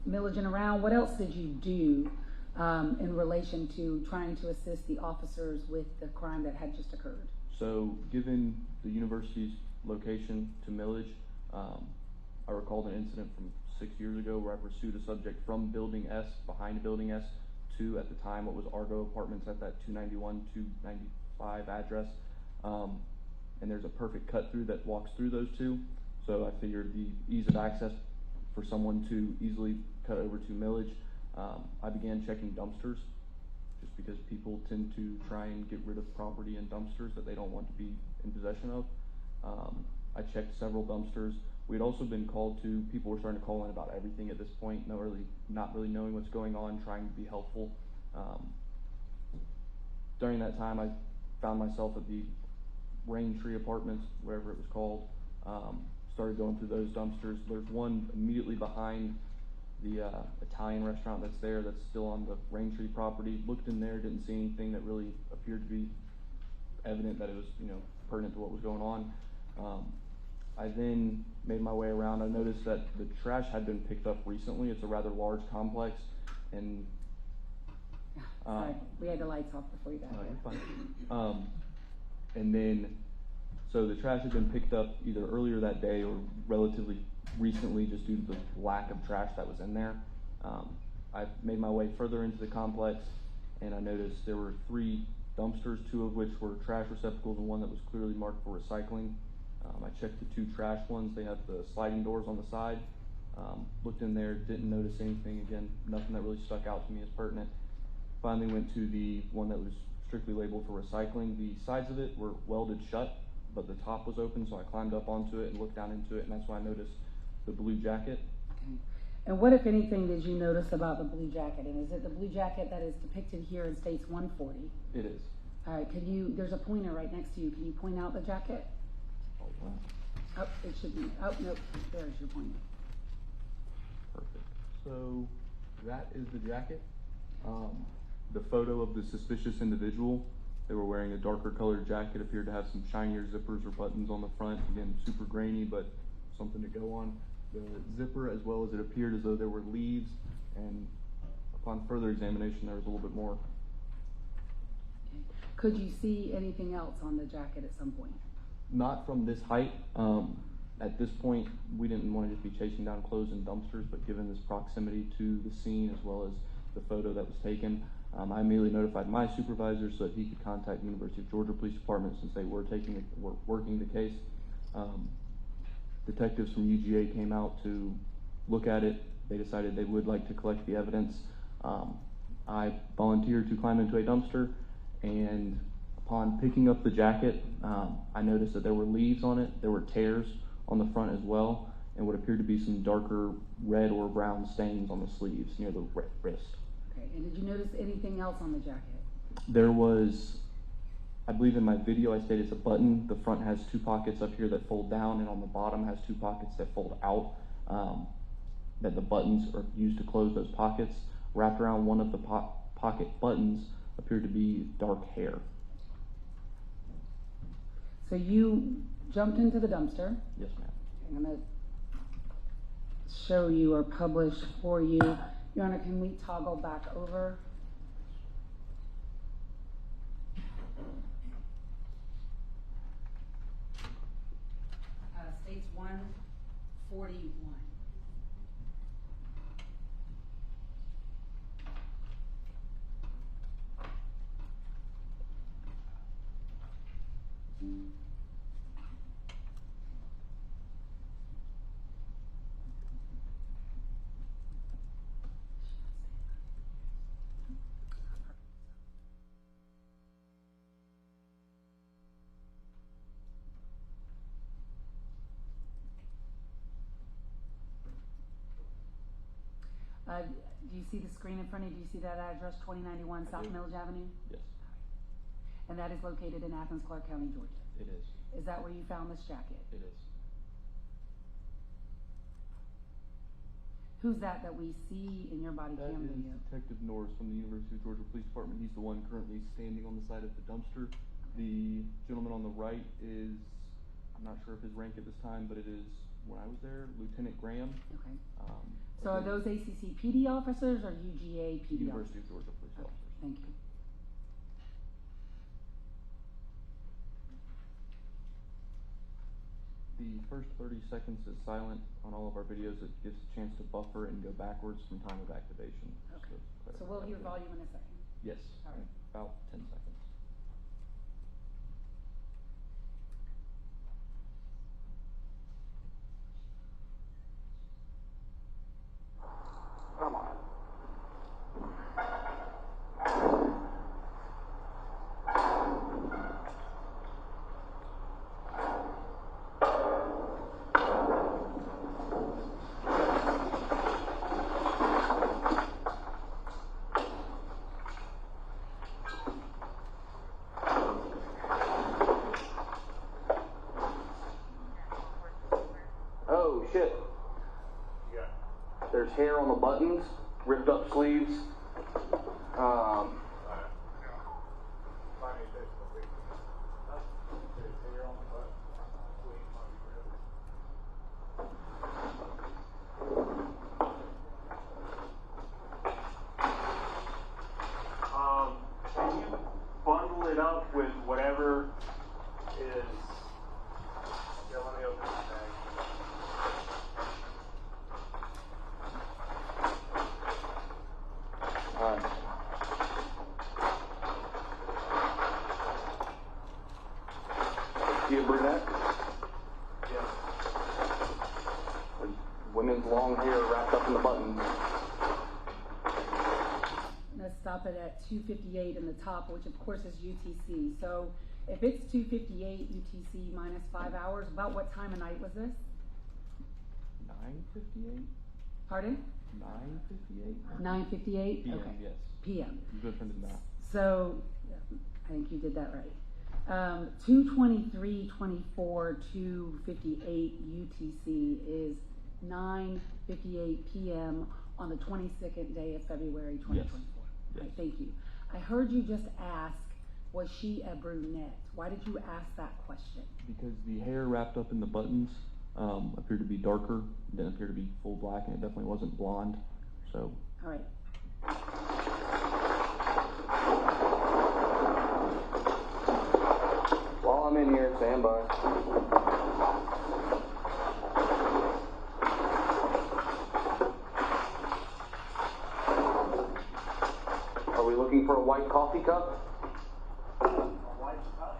millaging around. What else did you do in relation to trying to assist the officers with the crime that had just occurred? So, given the university's location to Millage, I recalled an incident from 6 years ago where I pursued a subject from Building S, behind Building S, to, at the time, what was Argo Apartments at that 291, 295 address. And there's a perfect cut through that walks through those two. So I figured the ease of access for someone to easily cut over to Millage. I began checking dumpsters, just because people tend to try and get rid of property in dumpsters that they don't want to be in possession of. I checked several dumpsters. We'd also been called to, people were starting to call in about everything at this point, not really knowing what's going on, trying to be helpful. During that time, I found myself at the Raintree Apartments, wherever it was called. Started going through those dumpsters. There's one immediately behind the Italian restaurant that's there, that's still on the Raintree property. Looked in there, didn't see anything that really appeared to be evident that it was, pertinent to what was going on. I then made my way around. I noticed that the trash had been picked up recently. It's a rather large complex, and Sorry, we had the lights off before you got here. And then, so the trash had been picked up either earlier that day or relatively recently, just due to the lack of trash that was in there. I made my way further into the complex, and I noticed there were 3 dumpsters, 2 of which were trash receptacles and one that was clearly marked for recycling. I checked the 2 trash ones. They have the sliding doors on the side. Looked in there, didn't notice anything. Again, nothing that really stuck out to me as pertinent. Finally went to the one that was strictly labeled for recycling. The sides of it were welded shut, but the top was open, so I climbed up onto it and looked down into it, and that's when I noticed the blue jacket. Okay. And what, if anything, did you notice about the blue jacket? And is it the blue jacket that is depicted here in States 140? It is. All right, there's a pointer right next to you. Can you point out the jacket? Oh, wow. Oh, it should be, nope, there's your pointer. Perfect. So that is the jacket. The photo of the suspicious individual, they were wearing a darker colored jacket, appeared to have some shinier zippers or buttons on the front. Again, super grainy, but something to go on. The zipper, as well as it appeared as though there were leaves, and upon further examination, there was a little bit more. Okay. Could you see anything else on the jacket at some point? Not from this height. At this point, we didn't want to just be chasing down clothes in dumpsters, but given this proximity to the scene as well as the photo that was taken, I immediately notified my supervisor so that he could contact the University of Georgia Police Department since they were working the case. Detectives from UGA came out to look at it. They decided they would like to collect the evidence. I volunteered to climb into a dumpster, and upon picking up the jacket, I noticed that there were leaves on it. There were tears on the front as well, and what appeared to be some darker red or brown stains on the sleeves near the wrist. Okay, and did you notice anything else on the jacket? There was, I believe in my video I stated it's a button. The front has 2 pockets up here that fold down, and on the bottom has 2 pockets that fold out. That the buttons are used to close those pockets. Wrapped around one of the pocket buttons appeared to be dark hair. So you jumped into the dumpster. Yes, ma'am. I'm going to show you or publish for you. Your Honor, can we toggle back over? States 141. Do you see the screen in front of you? Do you see that address, 2091 South Milledge Avenue? Yes. And that is located in Athens, Clarke County, Georgia? It is. Is that where you found this jacket? It is. Who's that we see in your body cam video? That is Detective Norris from the University of Georgia Police Department. He's the one currently standing on the side of the dumpster. The gentleman on the right is, I'm not sure of his rank at this time, but it is, when I was there, Lieutenant Graham. Okay. So are those ACC PD officers or UGA PD University officers? of Georgia Police officers. Thank you. The first 30 seconds is silent on all of our videos. It gives a chance to buffer and go backwards from time of activation. Okay. So we'll hear volume in a second. Yes. All right. About 10 seconds. Come on. Oh shit. Yeah. There's hair on the buttons, ripped up sleeves. Can you bundle it up with whatever is... Yeah, let me open this bag. All right. See a brunette? Yeah. There's women's long hair wrapped up in the buttons. Let's stop it at 258 in the top, which of course is UTC. So if it's 258 UTC minus 5 hours, about what time of night was this? 9:58? Pardon? 9:58? 9:58? PM, Okay. yes. PM. Good friend of that. So I think you did that right. 2:23:24, 2:58 UTC is 9:58 PM on the 22nd day of February 2024. Yes. All right, thank you. I heard you just ask, was she a brunette? Why did you ask that question? Because the hair wrapped up in the buttons appeared to be darker, didn't appear to be full black, and it definitely wasn't blonde. So. All right. While I'm in here, stand by. Are we looking for a white coffee cup? A white cup?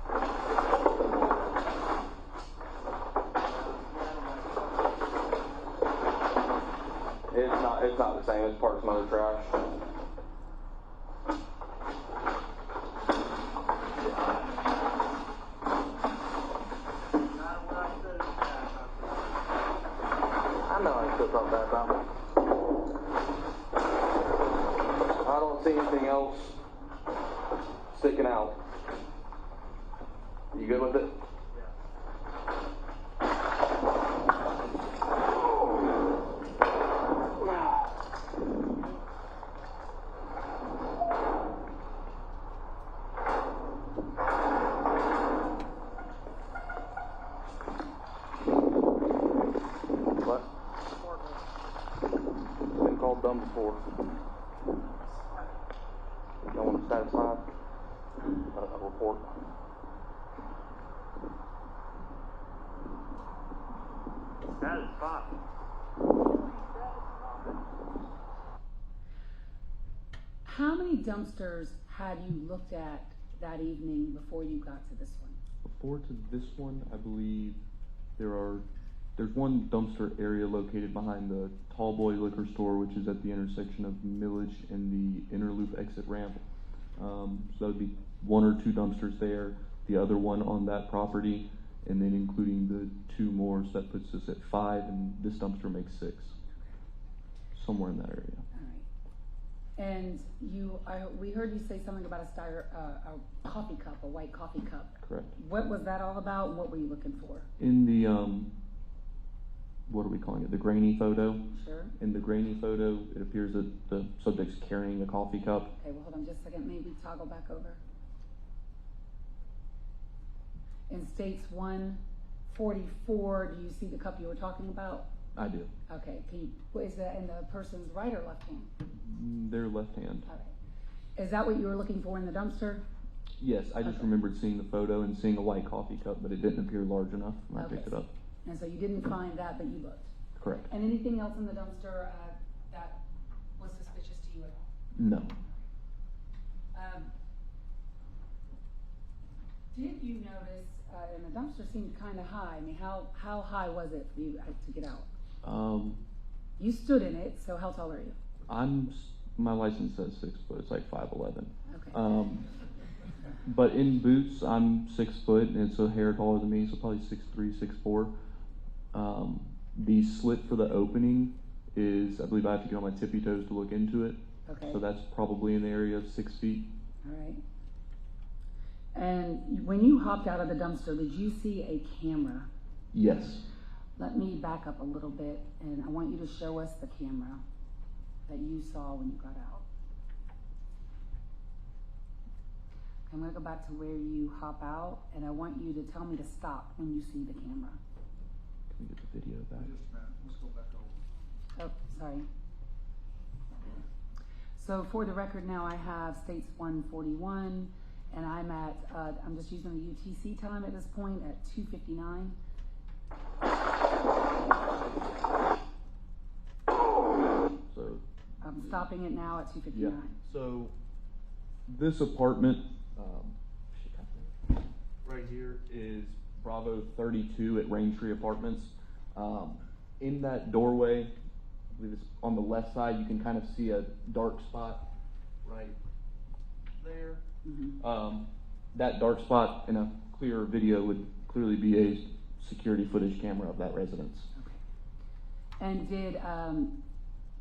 It's not the same. It's part of some other trash. I know I still talk bad about it. I don't see anything else sticking out. You good with it? What? Been called dumb before. No one satisfied? A report. Satisfied. How many dumpsters had you looked at that evening before you got to this one? Before to this one, I believe there's one dumpster area located behind the Tall Boy Liquor Store, which is at the intersection of Millage and the Inner Loop exit ramp. So that would be 1 or 2 dumpsters there, the other one on that property, and then including the 2 more, so that puts us at 5, and this dumpster makes 6. Somewhere in that area. And we heard you say something about a coffee cup, a white coffee cup. Correct. What was that all about? What were you looking for? In the, what are we calling it? The grainy photo? Sure. In the grainy photo, it appears that the subject's carrying a coffee cup. Okay, well, hold on just a second. Maybe toggle back over. In states 144, do you see the cup you were talking about? I do. Okay, is that in the person's right or left hand? Their left hand. All right. Is that what you were looking for in the dumpster? Yes, I just remembered seeing the photo and seeing a white coffee cup, but it didn't appear large enough when I picked it up. And so you didn't find that, but you looked? Correct. And anything else in the dumpster that was suspicious to you at all? No. Did you notice, and the dumpster seemed kind of high, I mean, how high was it for you to get out? You stood in it, so how tall are you? My license says 6 foot, it's like 5'11". Okay. But in boots, I'm 6 foot, and it's a hair taller than me, so probably 6'3", 6'4". The slit for the opening is, I believe I have to get on my tippy toes to look into it. Okay. So that's probably in the area of 6 feet. All right. And when you hopped out of the dumpster, did you see a camera? Yes. Let me back up a little bit, and I want you to show us the camera that you saw when you got out. I'm going to go back to where you hop out, and I want you to tell me to stop when you see the camera. Can we get the video back? Just a minute, let's go back over. Oh, sorry. So for the record now, I have states 141, and I'm at, I'm just using the UTC time at this point at 2:59. So I'm stopping it now at 2:59. yeah. So this apartment right here is Bravo 32 at Raintree Apartments. In that doorway, I believe it's on the left side, you can kind of see a dark spot right there. That dark spot in a clearer video would clearly be a security footage camera of that residence. Okay. And did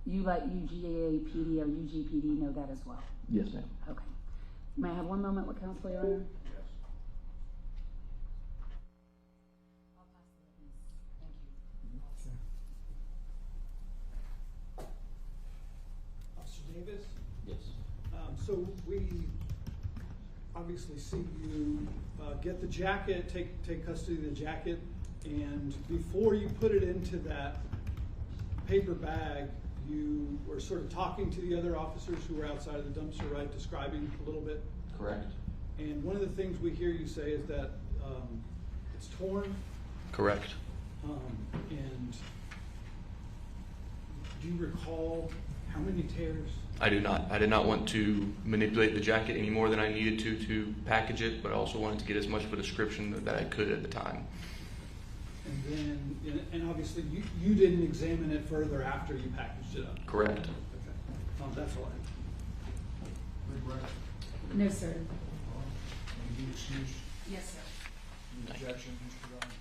you let UGA PD or UGPD know that as well? Yes, ma'am. Okay. May I have one moment with counsel, Your Honor? Officer Davis? Yes. So we obviously see you get the jacket, take custody of the jacket, and before you put it into that paper bag, you were sort of talking to the other officers who were outside of the dumpster, right, describing a little bit? Correct. And one of the things we hear you say is that it's torn. Correct. And do you recall how many tears? I do not. I did not want to manipulate the jacket any more than I needed to package it, but I also wanted to get as much of a description that I could at the time. And then, and obviously you didn't examine it further after you packaged it up? Correct. Okay. That's all I have. No, sir. You excused? Yes, sir. Objection, Mr. Brown?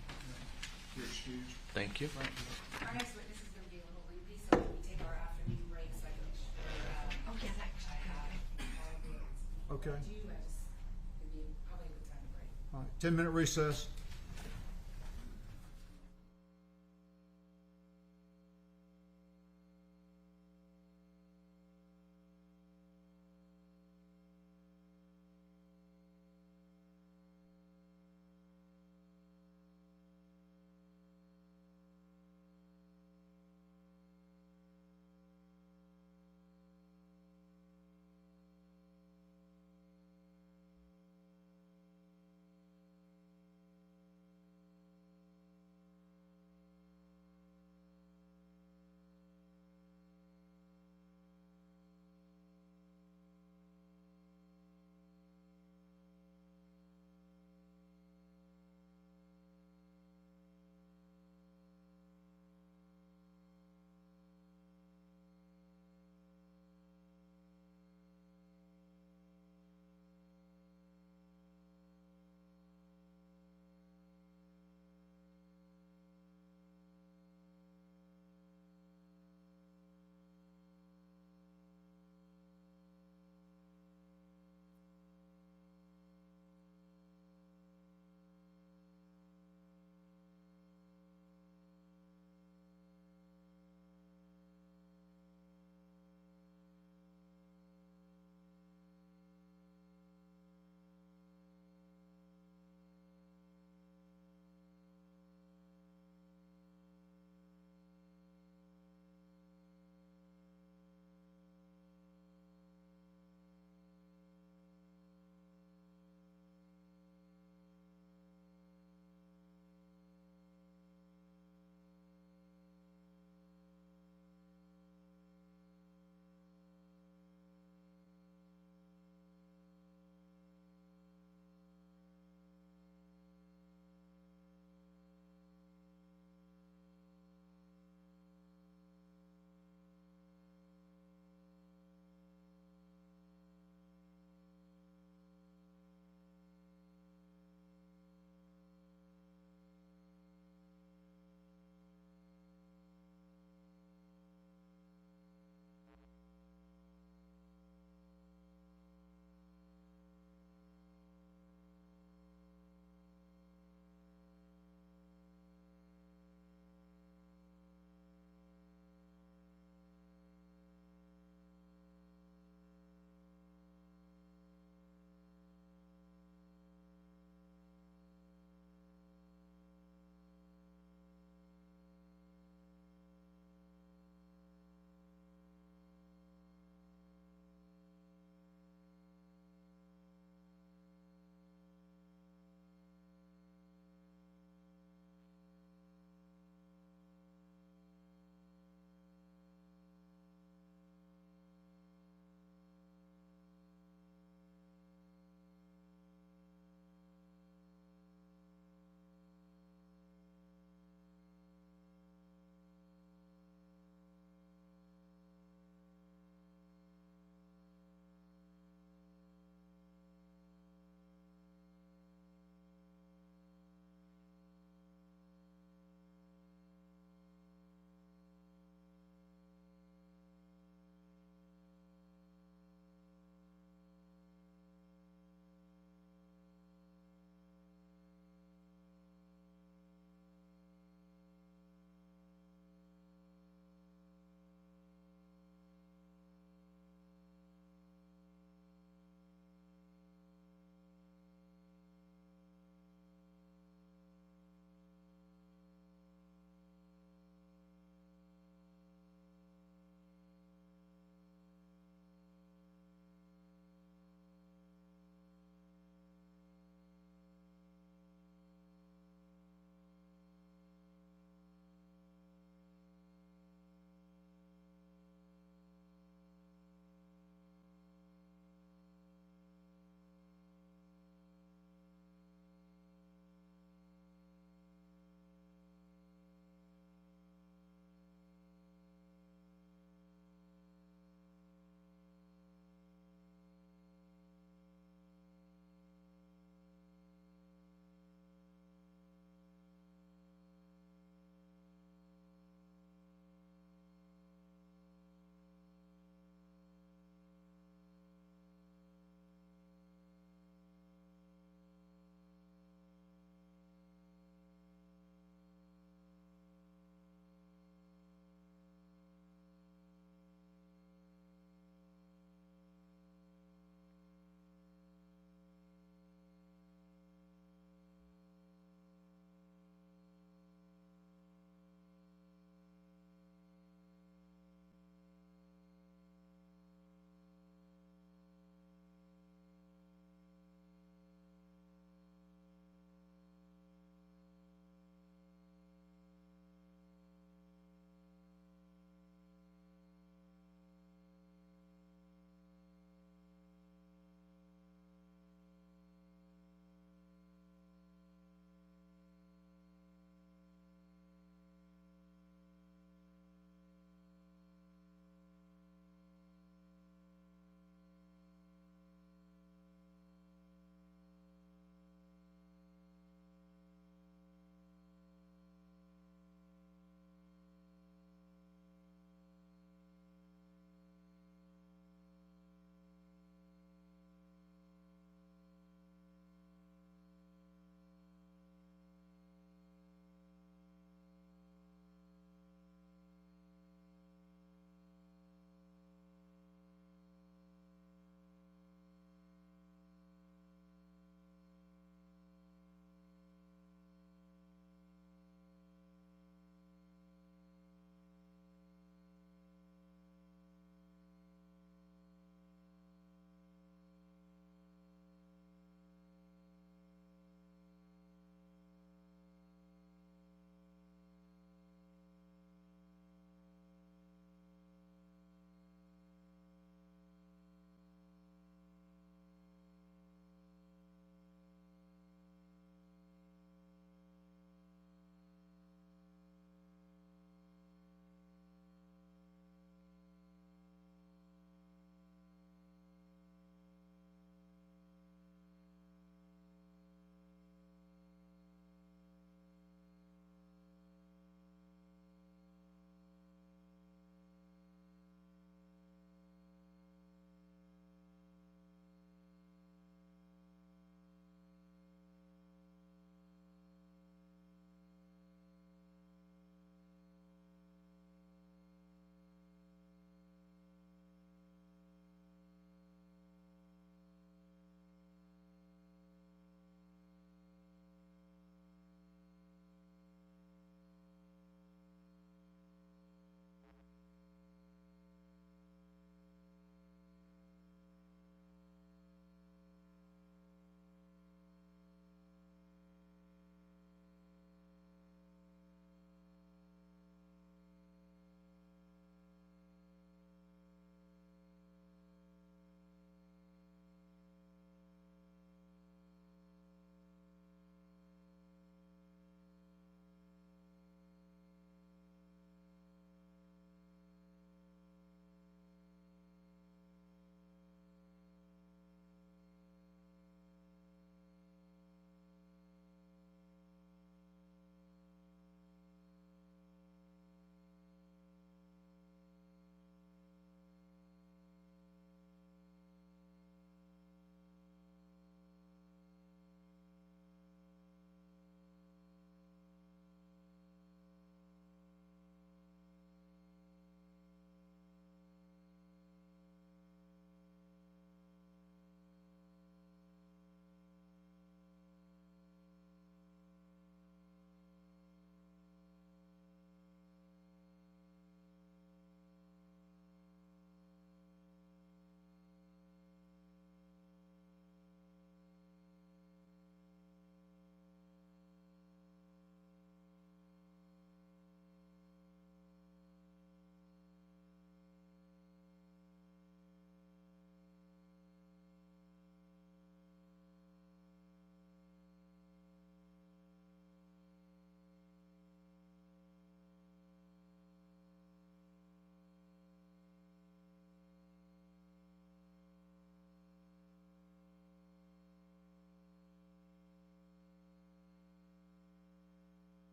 You're excused. Thank you. Thank you. Our next witness is going to be a little lengthy, so when we take our afternoon break, so I can make sure, I have all of the Okay. do you, it'd be probably a good time to break. All right, 10-minute recess.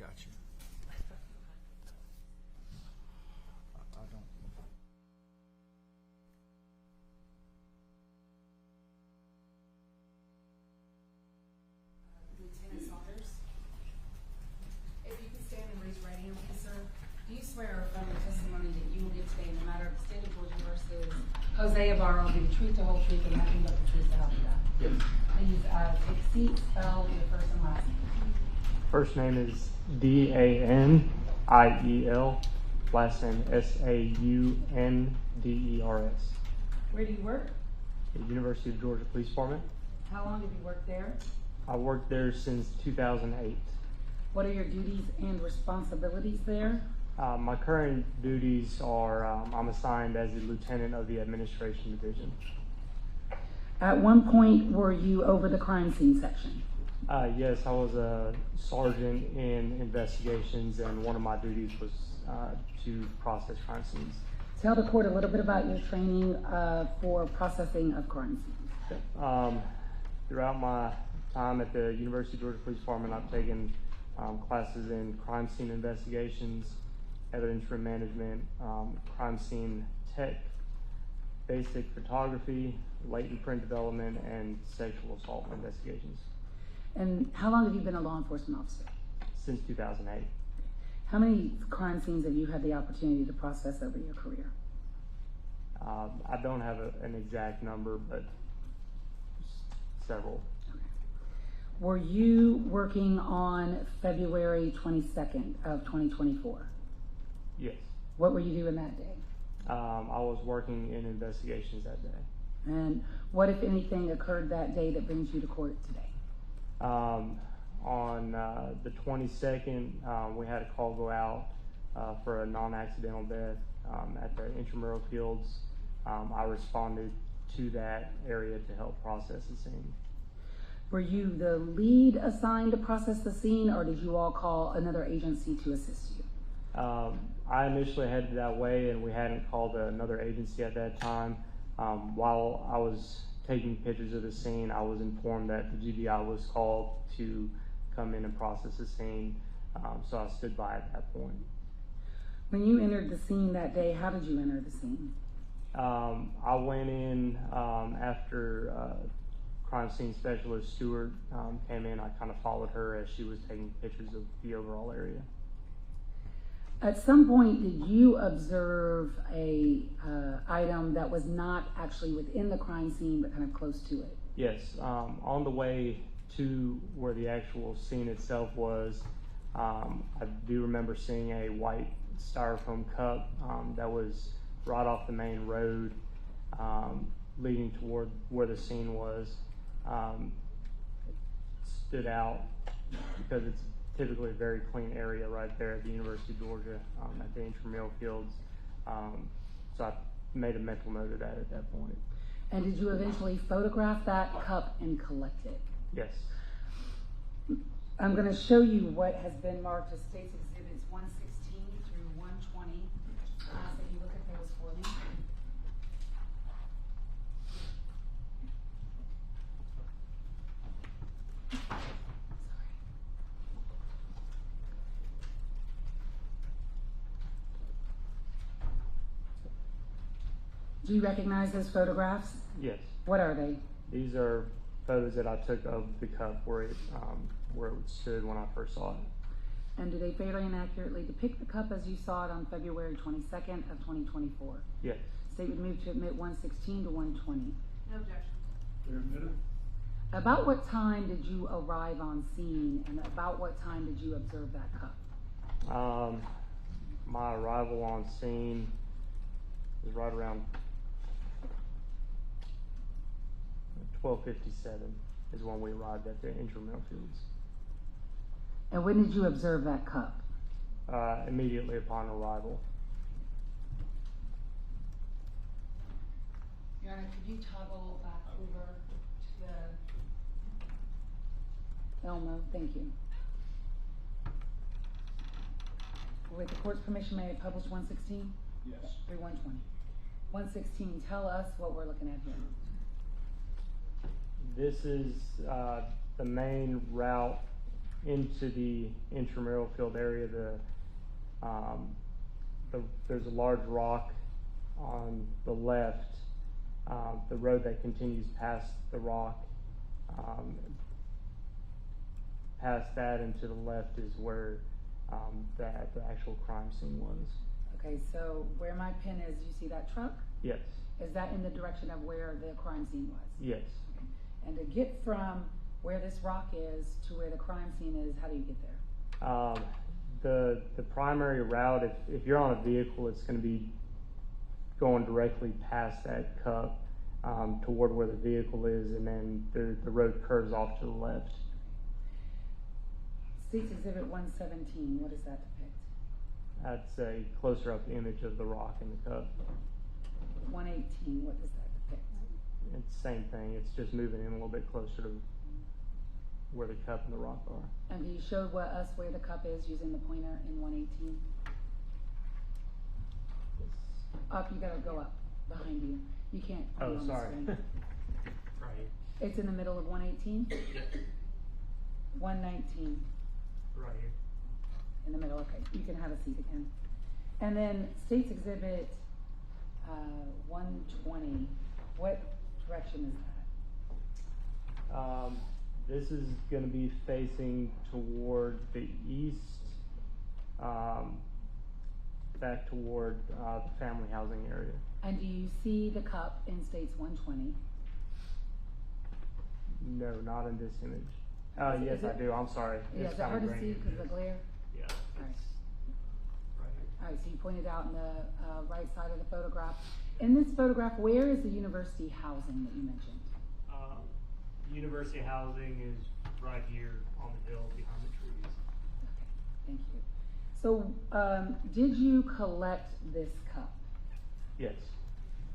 got you. I don't. Lieutenant Saunders, if you could stand and raise your right hand, please, sir. Do you swear or affirm the testimony that you will give today in the matter of the state of Georgia versus Jose Ibarra will be the truth, the whole truth, and nothing but the truth to help you God? Yes. Please take a seat, spell your first and last name. First name is Daniel. Last name Saunders. Where do you work? The University of Georgia Police Department. How long have you worked there? I worked there since 2008. What are your duties and responsibilities there? My current duties are I'm assigned as the lieutenant of the administration division. At one point, were you over the crime scene section? Yes, I was a sergeant in investigations, and one of my duties was to process crime scenes. Tell the court a little bit about your training for processing of crime scenes. Throughout my time at the University of Georgia Police Department, I've taken classes in crime scene investigations, evidence room management, crime scene tech, basic photography, latent print development, and sexual assault investigations. And how long have you been a law enforcement officer? Since 2008. How many crime scenes have you had the opportunity to process over your career? I don't have an exact number, but several. Were you working on February 22nd of 2024? Yes. What were you doing that day? I was working in investigations that day. And what, if anything, occurred that day that brings you to court today? On the 22nd, we had a call go out for a non-accidental death at the intramural fields. I responded to that area to help process the scene. Were you the lead assigned to process the scene, or did you all call another agency to assist you? I initially headed that way, and we hadn't called another agency at that time. While I was taking pictures of the scene, I was informed that the GBI was called to come in and process the scene, so I stood by at that point. When you entered the scene that day, how did you enter the scene? I went in after crime scene specialist Stewart came in. I kind of followed her as she was taking pictures of the overall area. At some point, did you observe a item that was not actually within the crime scene, but kind of close to it? Yes. On the way to where the actual scene itself was, I do remember seeing a white styrofoam cup that was right off the main road leading toward where the scene was. It stood out because it's typically a very clean area right there at the University of Georgia at the intramural fields. So I made a mental note of that at that point. And did you eventually photograph that cup and collect it? Yes. I'm going to show you what has been marked as State's Exhibits 116 through 120. I'll ask that you look at those for me. Do you recognize those photographs? Yes. What are they? These are photos that I took of the cup where it stood when I first saw it. And do they fairly and accurately depict the cup as you saw it on February 22nd of 2024? Yes. State would move to admit 116 to 120. No objection. They're admitted. About what time did you arrive on scene, and about what time did you observe that cup? My arrival on scene was right around 12:57 is when we arrived at the intramural fields. And when did you observe that cup? Immediately upon arrival. Your Honor, could you toggle back over to the... Elmo, thank you. With the court's permission, may I publish 116? Yes. Through 120. 116, tell us what we're looking at here. This is the main route into the intramural field area, there's a large rock on the left. The road that continues past the rock, past that and to the left is where the actual crime scene was. Okay, so where my pin is, you see that truck? Yes. Is that in the direction of where the crime scene was? Yes. Okay. And to get from where this rock is to where the crime scene is, how do you get there? The primary route, if you're on a vehicle, it's going to be going directly past that cup toward where the vehicle is, and then the road curves off to the left. State's Exhibit 117, what does that depict? That's a closer up image of the rock in the cup. 118, what does that depict? It's the same thing. It's just moving in a little bit closer to where the cup and the rock are. And can you show us where the cup is using the pointer in 118? Up, you gotta go up behind you. You can't. Oh, on sorry. The screen. Right. It's in the middle of 118? Yes. 119. Right here. In the middle, okay. You can have a seat again. And then State's Exhibit 120. What direction is that? This is going to be facing toward the east, back toward the family housing area. And do you see the cup in States 120? No, not in this image. Yes, I do. I'm sorry. Yeah, is it hard to see because of the glare? Yeah. All right. Right here. All right, so you pointed out in the right side of the photograph. In this photograph, where is the university housing that you mentioned? University housing is right here on the hill behind the trees. Okay, thank you. So, did you collect this cup? Yes.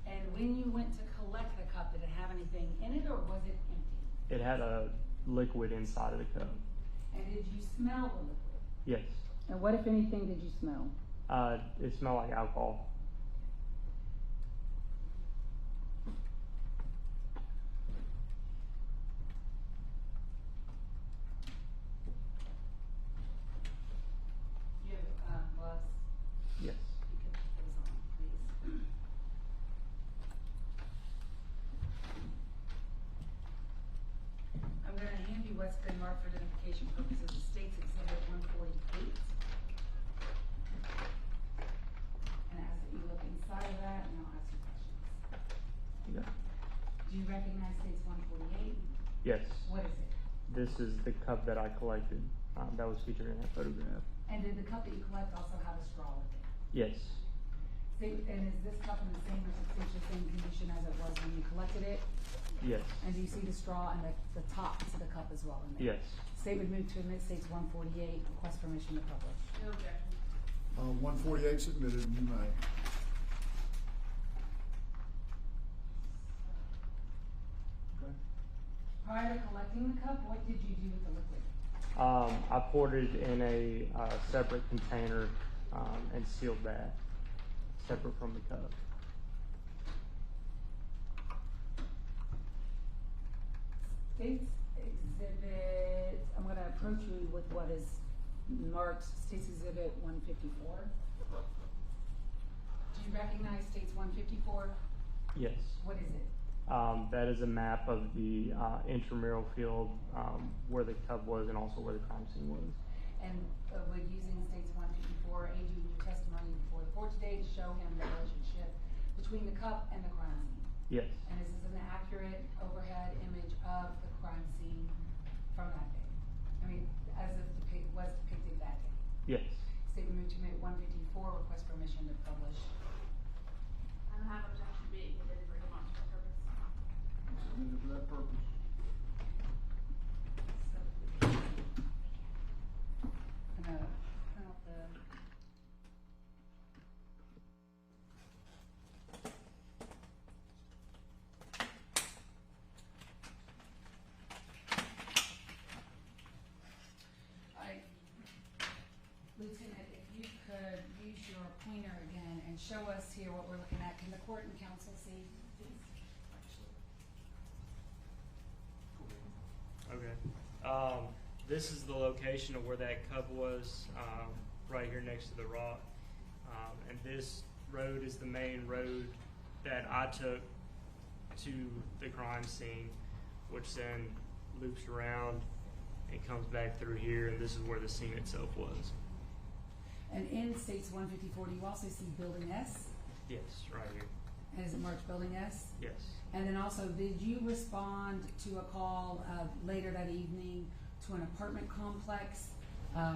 And when you went to collect the cup, did it have anything in it or was it empty? It had a liquid inside of the cup. And did you smell the liquid? Yes. And what, if anything, did you smell? It smelled like alcohol. Do you have gloves? Yes. You can put those on, please. I'm going to hand you what's been marked for identification purposes as State's Exhibit 148. And ask that you look inside of that, and I'll ask you questions. Yeah. Do you recognize State's 148? Yes. What is it? This is the cup that I collected that was featured in that photograph. And did the cup that you collect also have a straw with it? Yes. And is this cup in the same or substantially same condition as it was when you collected it? Yes. And do you see the straw and the top to the cup as well in there? Yes. State would move to admit States 148, request permission to publish. No objection. 148 submitted, and you may. Okay. Prior to collecting the cup, what did you do with the liquid? I poured it in a separate container and sealed that separate from the cup. State's Exhibit, I'm going to approach you with what is marked State's Exhibit 154. Do you recognize States 154? Yes. What is it? That is a map of the intramural field where the cup was and also where the crime scene was. And would using States 154 aid you in your testimony before the court today to show him the relationship between the cup and the crime scene? Yes. And is this an accurate overhead image of the crime scene from that day? I mean, as it was depicted that day? Yes. State would move to admit 154, request permission to publish. I don't have objection B, we didn't bring them on for purpose. Submitted for that purpose. I'm gonna print out the. Lieutenant, if you could use your pointer again and show us here what we're looking at. Can the court and counsel see, please? Okay. This is the location of where that cup was, right here next to the rock. And this road is the main road that I took to the crime scene, which then loops around and comes back through here, and this is where the scene itself was. And in States 154, do you also see Building S? Yes, right here. And is it marked Building S? Yes. And then also, did you respond to a call later that evening to an apartment complex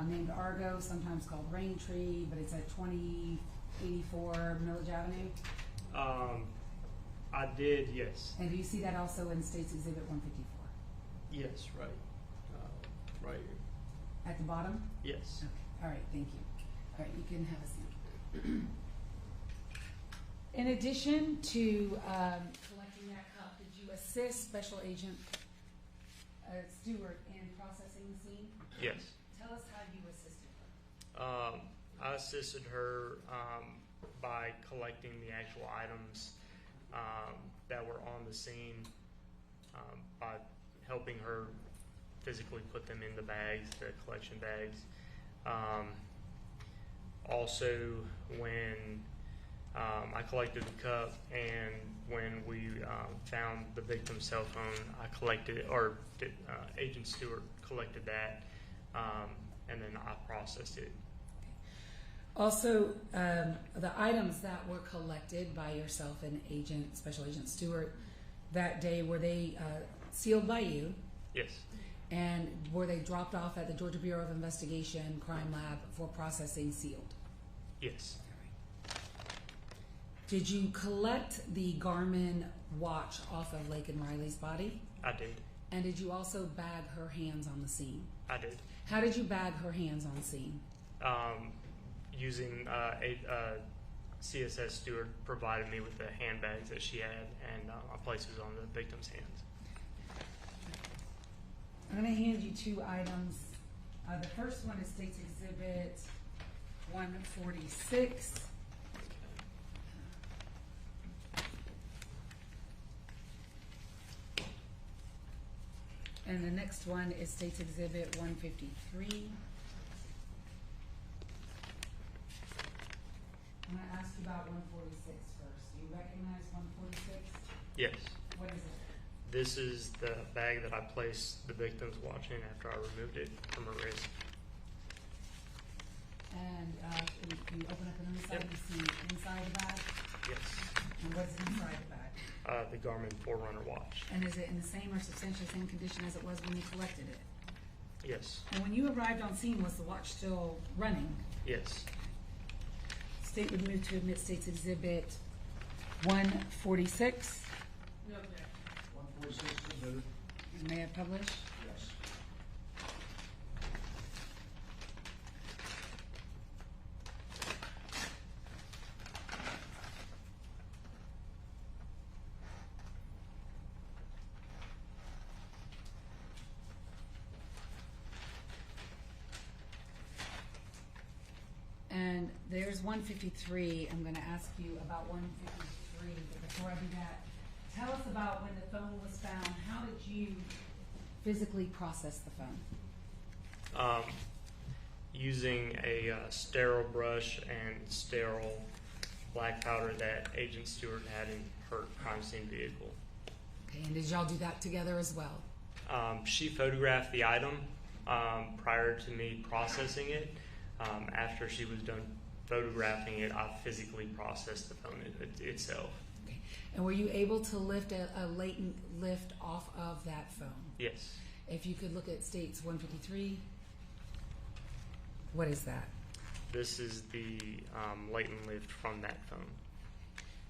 named Argo, sometimes called Raintree, but it's at 2084 Millage Avenue? I did, yes. And do you see that also in States Exhibit 154? Yes, right. Right here. At the bottom? Yes. Okay. All right, thank you. All right, you can have a seat. In addition to collecting that cup, did you assist Special Agent Stewart in processing the scene? Yes. Tell us how you assisted her. I assisted her by collecting the actual items that were on the scene, by helping her physically put them in the bags, the collection bags. Also, when I collected the cup, and when we found the victim's cell phone, I collected, or Agent Stewart collected that, and then I processed it. Also, the items that were collected by yourself and Special Agent Stewart that day, were they sealed by you? Yes. And were they dropped off at the Georgia Bureau of Investigation Crime Lab for processing sealed? Yes. Did you collect the Garmin watch off of Laken Riley's body? I did. And did you also bag her hands on the scene? I did. How did you bag her hands on the scene? Using CSS Stewart provided me with the handbags that she had, and I placed it on the victim's hands. I'm going to hand you two items. The first one is State's Exhibit 146. And the next one is State's Exhibit 153. I'm going to ask you about 146 first. Do you recognize 146? Yes. What is it? This is the bag that I placed the victim's watch in after I removed it from her wrist. And you open up an inside, you see inside the bag? Yes. And what's inside the bag? The Garmin 4Runner watch. And is it in the same or substantially same condition as it was when you collected it? Yes. And when you arrived on scene, was the watch still running? Yes. State would move to admit State's Exhibit 146. No objection. 146 is admitted. May I publish? Yes. And there's 153. I'm going to ask you about 153. But before I do that, tell us about when the phone was found. How did you physically process the phone? Using a sterile brush and sterile black powder that Agent Stewart had in her crime scene vehicle. Okay, and did y'all do that together as well? She photographed the item prior to me processing it. After she was done photographing it, I physically processed the phone itself. Okay. And were you able to lift a latent lift off of that phone? Yes. If you could look at States 153, what is that? This is the latent lift from that phone.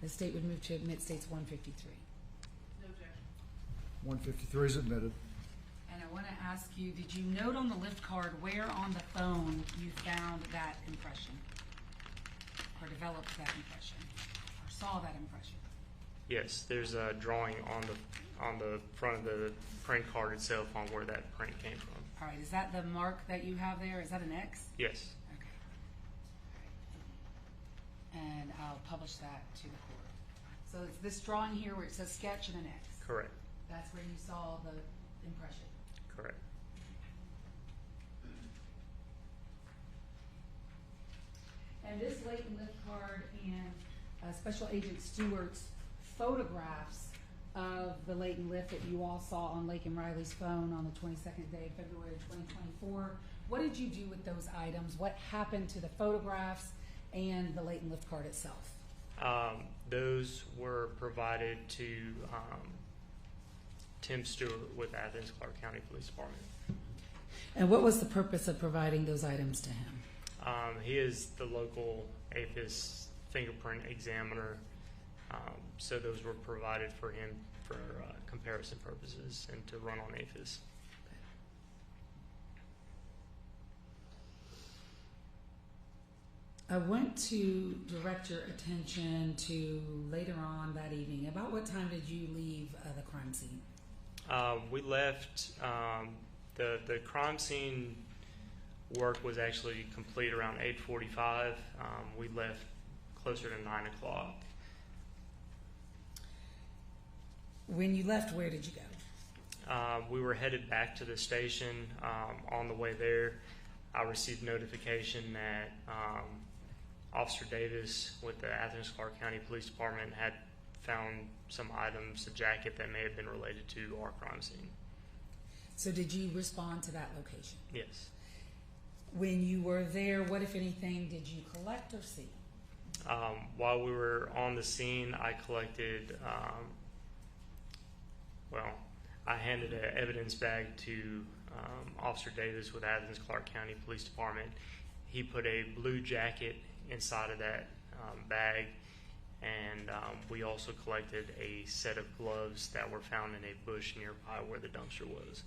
The state would move to admit States 153. No objection. 153 is admitted. And I want to ask you, did you note on the lift card where on the phone you found that impression? Or developed that impression? Or saw that impression? Yes, there's a drawing on the front of the print card itself on where that print came from. All right, is that the mark that you have there? Is that an X? Yes. Okay. And I'll publish that to the court. So it's this drawing here where it says sketch and an X. Correct. That's where you saw the impression. Correct. And this latent lift card and Special Agent Stewart's photographs of the latent lift that you all saw on Laken Riley's phone on the 22nd day of February 2024. What did you do with those items? What happened to the photographs and the latent lift card itself? Those were provided to Tim Stewart with Athens Clarke County Police Department. And what was the purpose of providing those items to him? He is the local APHIS fingerprint examiner, so those were provided for him for comparison purposes and to run on APHIS. I want to direct your attention to later on that evening. About what time did you leave the crime scene? We left, the crime scene work was actually complete around 8:45. We left closer to 9 o'clock. When you left, where did you go? We were headed back to the station. On the way there, I received notification that Officer Davis with the Athens Clarke County Police Department had found some items, a jacket that may have been related to our crime scene. So did you respond to that location? Yes. When you were there, what, if anything, did you collect or see? While we were on the scene, I collected, I handed an evidence bag to Officer Davis with Athens Clarke County Police Department. He put a blue jacket inside of that bag, and we also collected a set of gloves that were found in a bush nearby where the dumpster was.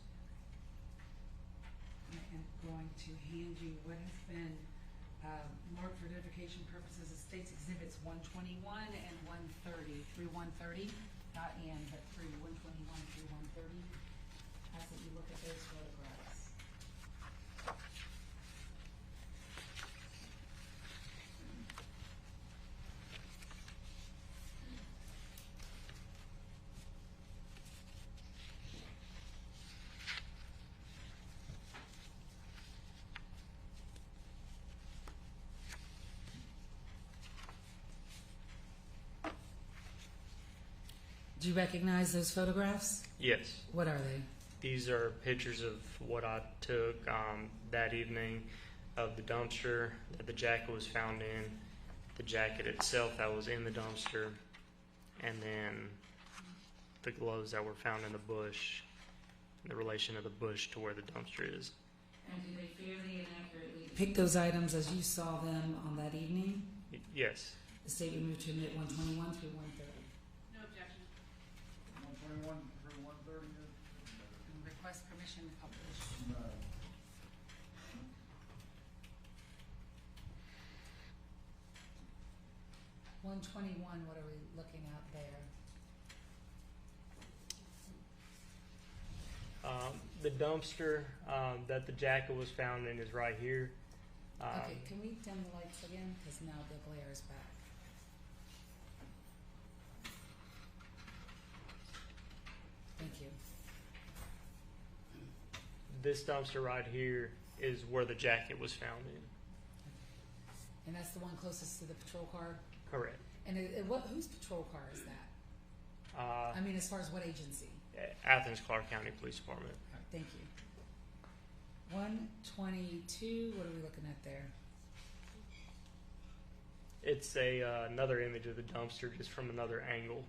I am going to hand you what has been marked for identification purposes as States Exhibits 121 and 130 through 130, not and, but through 121 through 130. Ask that you look at those photographs. Do you recognize those photographs? Yes. What are they? These are pictures of what I took that evening of the dumpster that the jacket was found in, the jacket itself that was in the dumpster, and then the gloves that were found in the bush, the relation of the bush to where the dumpster is. And do they fairly and accurately depict those items as you saw them on that evening? Yes. The state would move to admit 121 through 130. No objection. 121 through 130. And request permission to publish. No. What are we looking at there? The dumpster that the jacket was found in is right here. Okay, can we dim the lights again? Because now the glare is back. Thank you. This dumpster right here is where the jacket was found in. And that's the one closest to the patrol car? Correct. And whose patrol car is that? I mean, as far as what agency? Athens Clarke County Police Department. All right, thank you. 122, what are we looking at there? It's another image of the dumpster, just from another angle.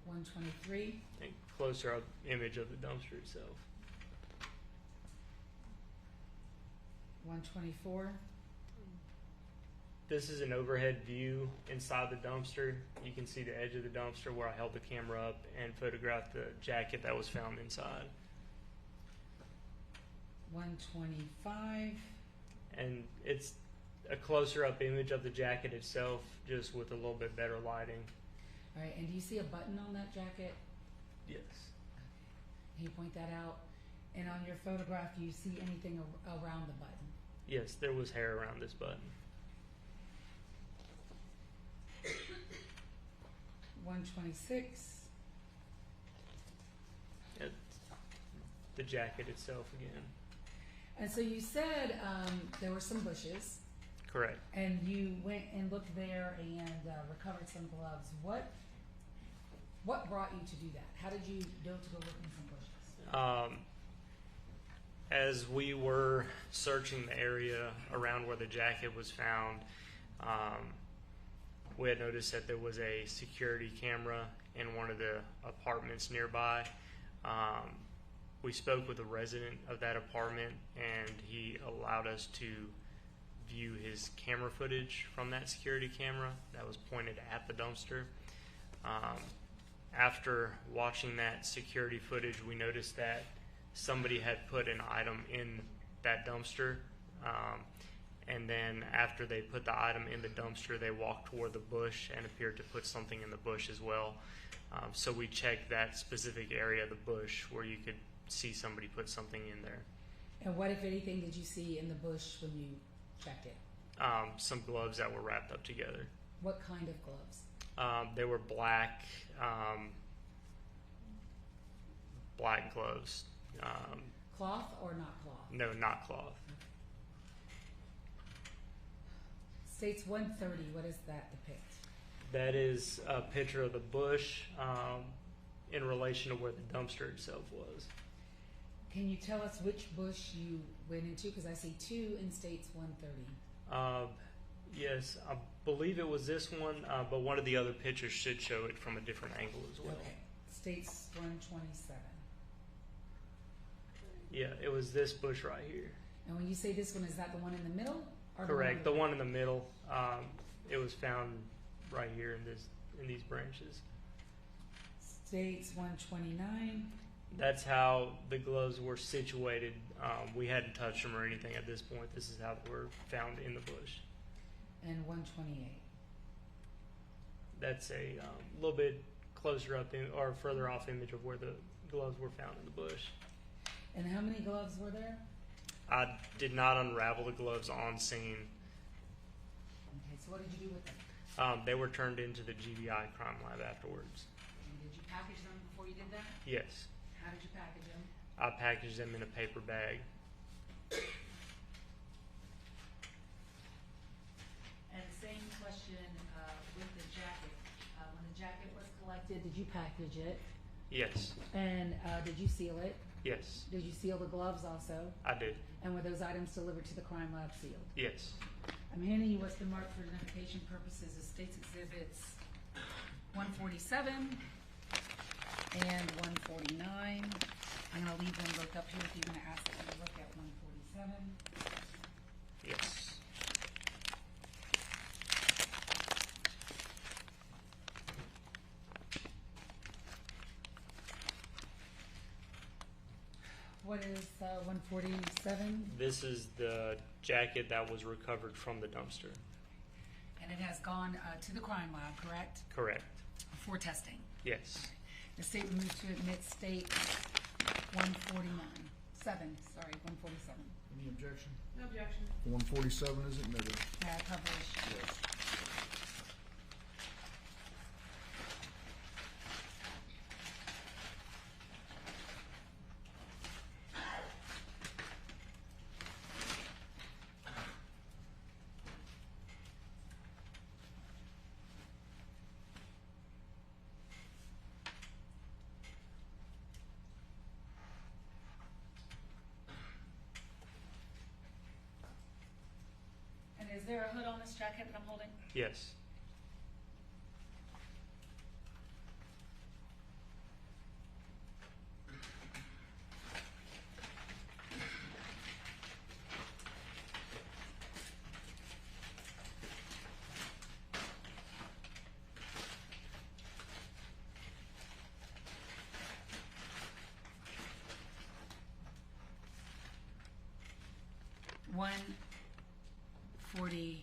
123. A closer up image of the dumpster itself. 124. This is an overhead view inside the dumpster. You can see the edge of the dumpster where I held the camera up and photographed the jacket that was found inside. 125. And it's a closer up image of the jacket itself, just with a little bit better lighting. All right, and do you see a button on that jacket? Yes. Can you point that out? And on your photograph, do you see anything around the button? Yes, there was hair around this button. 126. It's the jacket itself again. And so you said there were some bushes, Correct. and you went and looked there and recovered some gloves. What brought you to do that? How did you know to go look in some bushes? As we were searching the area around where the jacket was found, we had noticed that there was a security camera in one of the apartments nearby. We spoke with a resident of that apartment, and he allowed us to view his camera footage from that security camera that was pointed at the dumpster. After watching that security footage, we noticed that somebody had put an item in that dumpster, and then after they put the item in the dumpster, they walked toward the bush and appeared to put something in the bush as well. So we checked that specific area of the bush where you could see somebody put something in there. And what, if anything, did you see in the bush when you checked it? Some gloves that were wrapped up together. What kind of gloves? They were black gloves. Cloth or not cloth? No, not cloth. States 130, what does that depict? That is a picture of the bush in relation to where the dumpster itself was. Can you tell us which bush you went into? Because I see two in States 130. Yes, I believe it was this one, but one of the other pictures should show it from a different angle as well. Okay. States 127. Yeah, it was this bush right here. And when you say this one, is that the one in the middle? Or Correct, the one in the middle. It was found right here in these branches. States 129. That's how the gloves were situated. We hadn't touched them or anything at this point. This is how they were found in the bush. And 128. That's a little bit closer up or further off image of where the gloves were found in the bush. And how many gloves were there? I did not unravel the gloves on scene. Okay, so what did you do with them? They were turned into the GBI crime lab afterwards. And did you package them before you did that? Yes. How did you package them? I packaged them in a paper bag. And same question with the jacket. When the jacket was collected, did you package it? Yes. And did you seal it? Yes. Did you seal the gloves also? I did. And were those items delivered to the crime lab sealed? Yes. I'm handing you what's been marked for identification purposes as States Exhibits 147 and 149. I'm going to leave them both up here if you're going to ask them to look at 147. Yes. What is 147? This is the jacket that was recovered from the dumpster. And it has gone to the crime lab, correct? Correct. For testing. Yes. The state will move to admit state 147. Sorry, 147. Any objection? No objection. 147 is admitted. Published. Yes. Is there a hood on this jacket that I'm holding? Yes. One 49.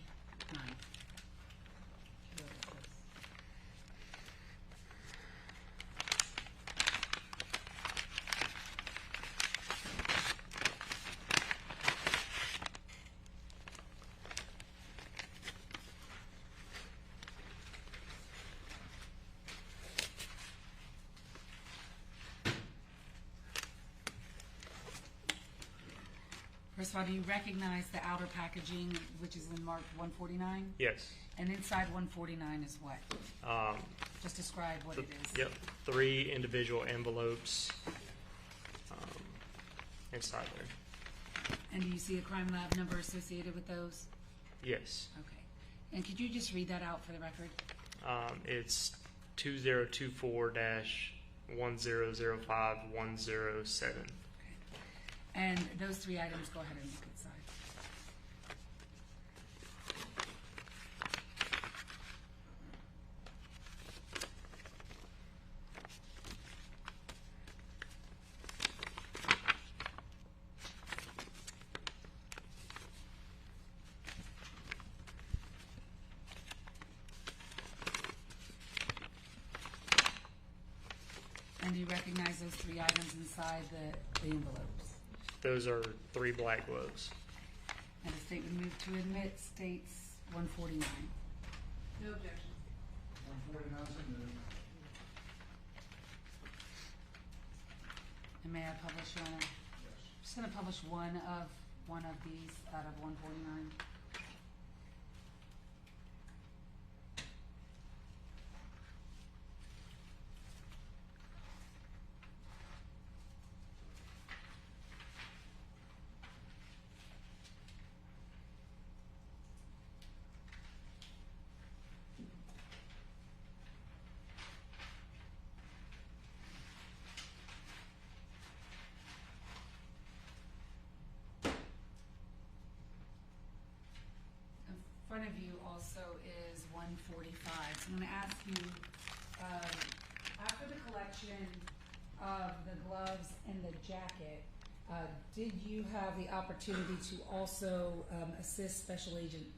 First of all, do you recognize the outer packaging, which is in marked 149? Yes. And inside 149 is what? Just describe what it is. Yep, 3 individual envelopes inside there. And do you see a crime lab number associated with those? Yes. Okay. And could you just read that out for the record? It's 2024-1005-107. And those 3 items, go ahead and look inside. And do you recognize those 3 items inside the envelopes? Those are 3 black gloves. And the statement moved to admit states 149. No objection. 149 submitted. And may I publish, Your Honor? Yes. Just going to publish one of these out of 149. In front of you also is 145. So I'm going to ask you, after the collection of the gloves and the jacket, did you have the opportunity to also assist Special Agent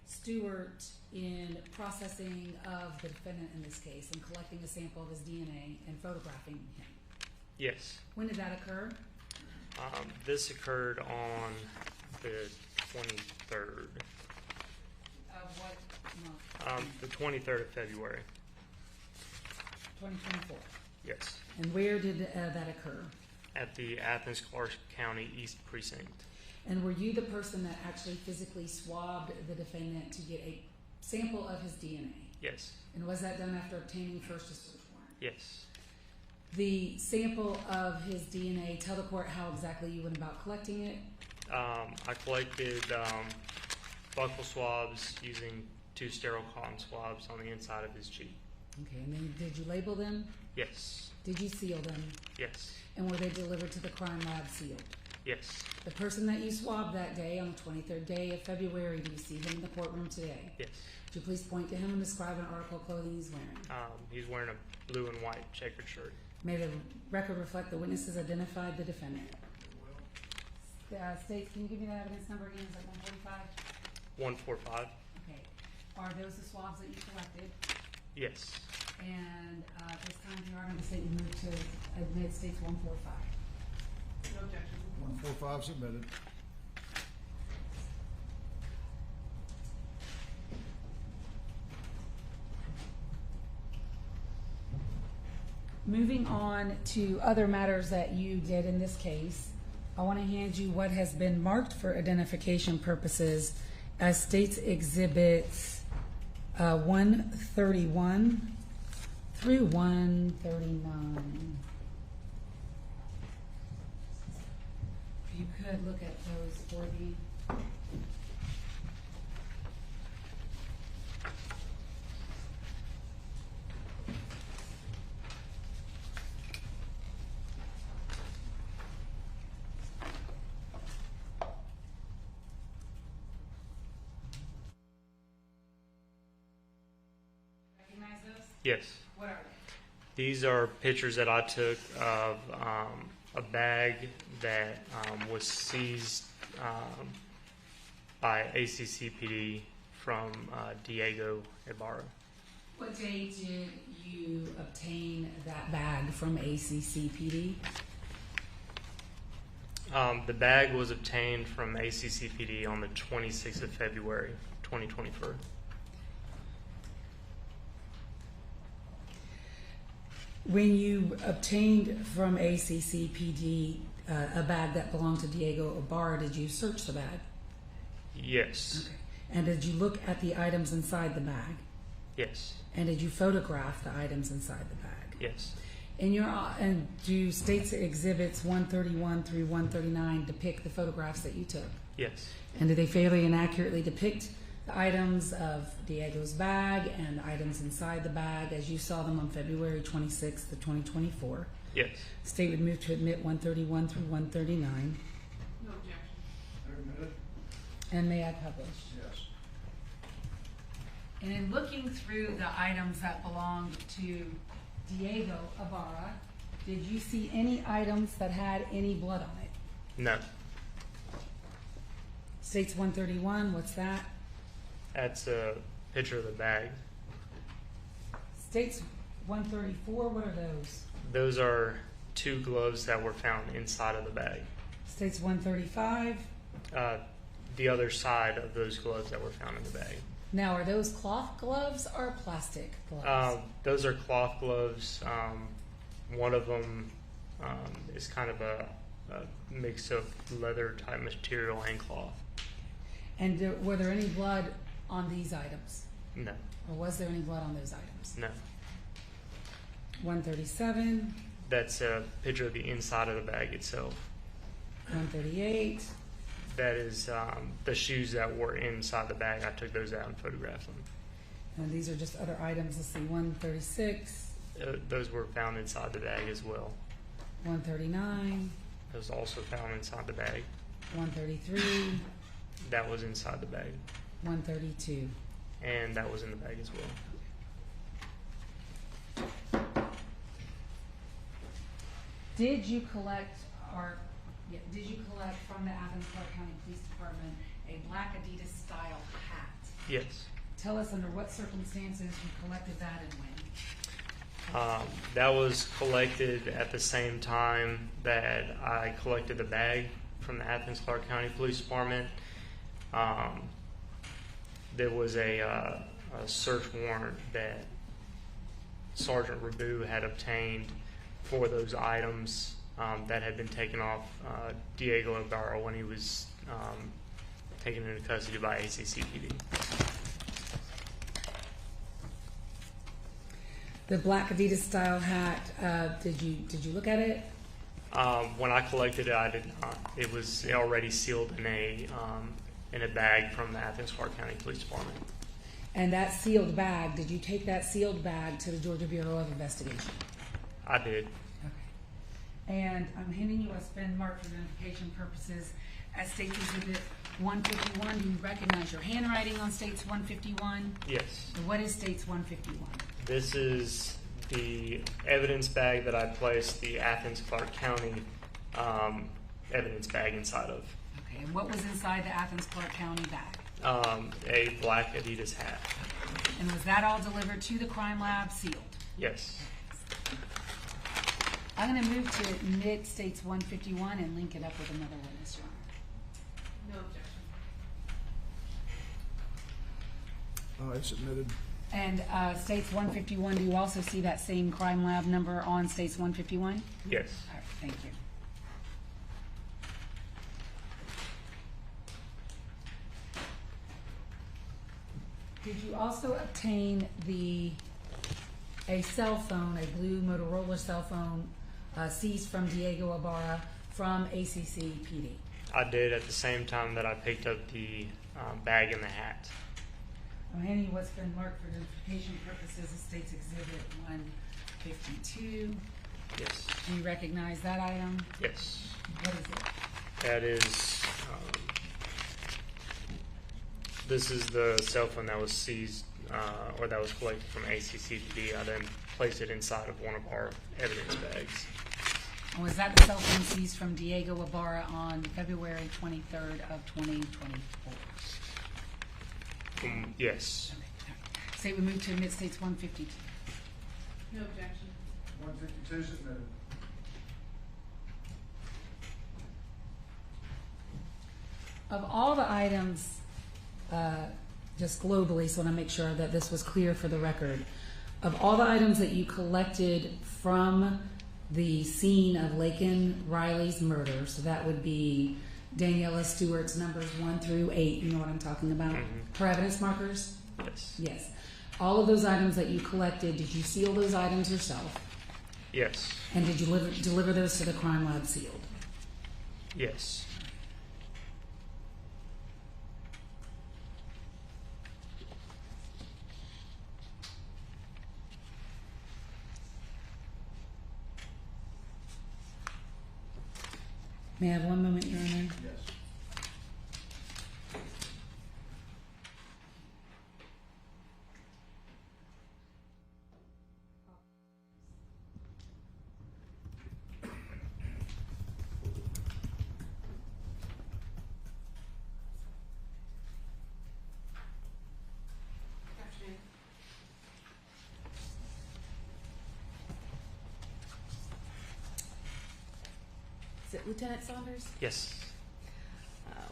Stewart in processing of the defendant in this case and collecting a sample of his DNA and photographing him? Yes. When did that occur? This occurred on the 23rd. Of what month? The 23rd of February. 2024. Yes. And where did that occur? At the Athens-Clarke County East Precinct. And were you the person that actually physically swabbed the defendant to get a sample of his DNA? Yes. And was that done after obtaining first a search warrant? Yes. The sample of his DNA, tell the court how exactly you went about collecting it. I collected buccal swabs using 2 sterile cotton swabs on the inside of his cheek. Okay, and then did you label them? Yes. Did you seal them? Yes. And were they delivered to the crime lab sealed? Yes. The person that you swabbed that day, on the 23rd day of February, do you see him in the courtroom today? Yes. Would you please point to him and describe an article of clothing he's wearing? He's wearing a blue and white checkered shirt. May the record reflect the witnesses identified the defendant. States, can you give me that evidence number again? Is that 145? 145. Okay. Are those the swabs that you collected? Yes. And this time, Your Honor, the state moved to admit states 145. No objection. 145 submitted. Moving on to other matters that you did in this case, I want to hand you what has been marked for identification purposes as States Exhibits 131 through 139. If you could look at those for me. Yes. What are they? These are pictures that I took of a bag that was seized by ACCPD from Diego Ibarra. What day did you obtain that bag from ACCPD? The bag was obtained from ACCPD on the 26th of February, 2024. When you obtained from ACCPD a bag that belonged to Diego Ibarra, did you search the bag? Yes. Okay. And did you look at the items inside the bag? Yes. And did you photograph the items inside the bag? Yes. And do State's Exhibits 131 through 139 depict the photographs that you took? Yes. And do they fairly and accurately depict the items of Diego's bag and items inside the bag as you saw them on February 26th of 2024? Yes. State would move to admit 131 through 139. No objection. Admitted. And may I publish? Yes. And in looking through the items that belonged to Diego Ibarra, did you see any items that had any blood on it? No. States 131, what's that? That's a picture of the bag. States 134, what are those? Those are 2 gloves that were found inside of the bag. States 135. The other side of those gloves that were found in the bag. Now, are those cloth gloves or plastic gloves? Those are cloth gloves. One of them is kind of a mix of leather type material and cloth. And were there any blood on these items? No. Or was there any blood on those items? No. 137. That's a picture of the inside of the bag itself. 138. That is the shoes that were inside the bag. I took those out and photographed them. And these are just other items. Let's see, 136. Those were found inside the bag as well. 139. Those also found inside the bag. 133. That was inside the bag. 132. And that was in the bag as well. Did you collect from the Athens Clark County Police Department a black Adidas style hat? Yes. Tell us under what circumstances you collected that and when. That was collected at the same time that I collected the bag from the Athens Clark County Police Department. There was a search warrant that Sergeant Rabu had obtained for those items that had been taken off Diego Ibarra when he was taken into custody by ACCPD. The black Adidas style hat, did you look at it? When I collected it, I did not. It was already sealed in a bag from the Athens Clark County Police Department. And that sealed bag, did you take that sealed bag to the Georgia Bureau of Investigation? I did. And I'm handing you a spin mark for identification purposes as States Exhibit 151. Do you recognize your handwriting on States 151? Yes. So what is States 151? This is the evidence bag that I placed the Athens Clark County evidence bag inside of. Okay, and what was inside the Athens Clark County bag? A black Adidas hat. And was that all delivered to the crime lab sealed? Yes. I'm going to move to admit States 151 and link it up with another witness, Your Honor. No objection. It's admitted. And States 151, do you also see that same crime lab number on States 151? Yes. All right, thank you. Did you also obtain a cell phone, a blue Motorola cell phone, seized from Diego Ibarra from ACCPD? I did at the same time that I picked up the bag and the hat. I'm handing you what's been marked for identification purposes as States Exhibit 152. Yes. Do you recognize that item? Yes. What is it? That is, this is the cell phone that was seized or that was collected from ACCPD. I then placed it inside of one of our evidence bags. And was that the cell phone seized from Diego Ibarra on February 23rd of 2024? Yes. Okay. State we move to admit States 152. No objection. 152 is admitted. Of all the items, just globally, so I want to make sure that this was clear for the record, of all the items that you collected from the scene of Laken Riley's murder. So that would be Daniela Stewart's numbers 1 through 8. You know what I'm talking about? Her evidence markers? Yes. Yes. All of those items that you collected, did you seal those items yourself? Yes. And did you deliver those to the crime lab sealed? Yes. May I have one moment, Your Honor? Yes. Is it Lieutenant Saunders? Yes.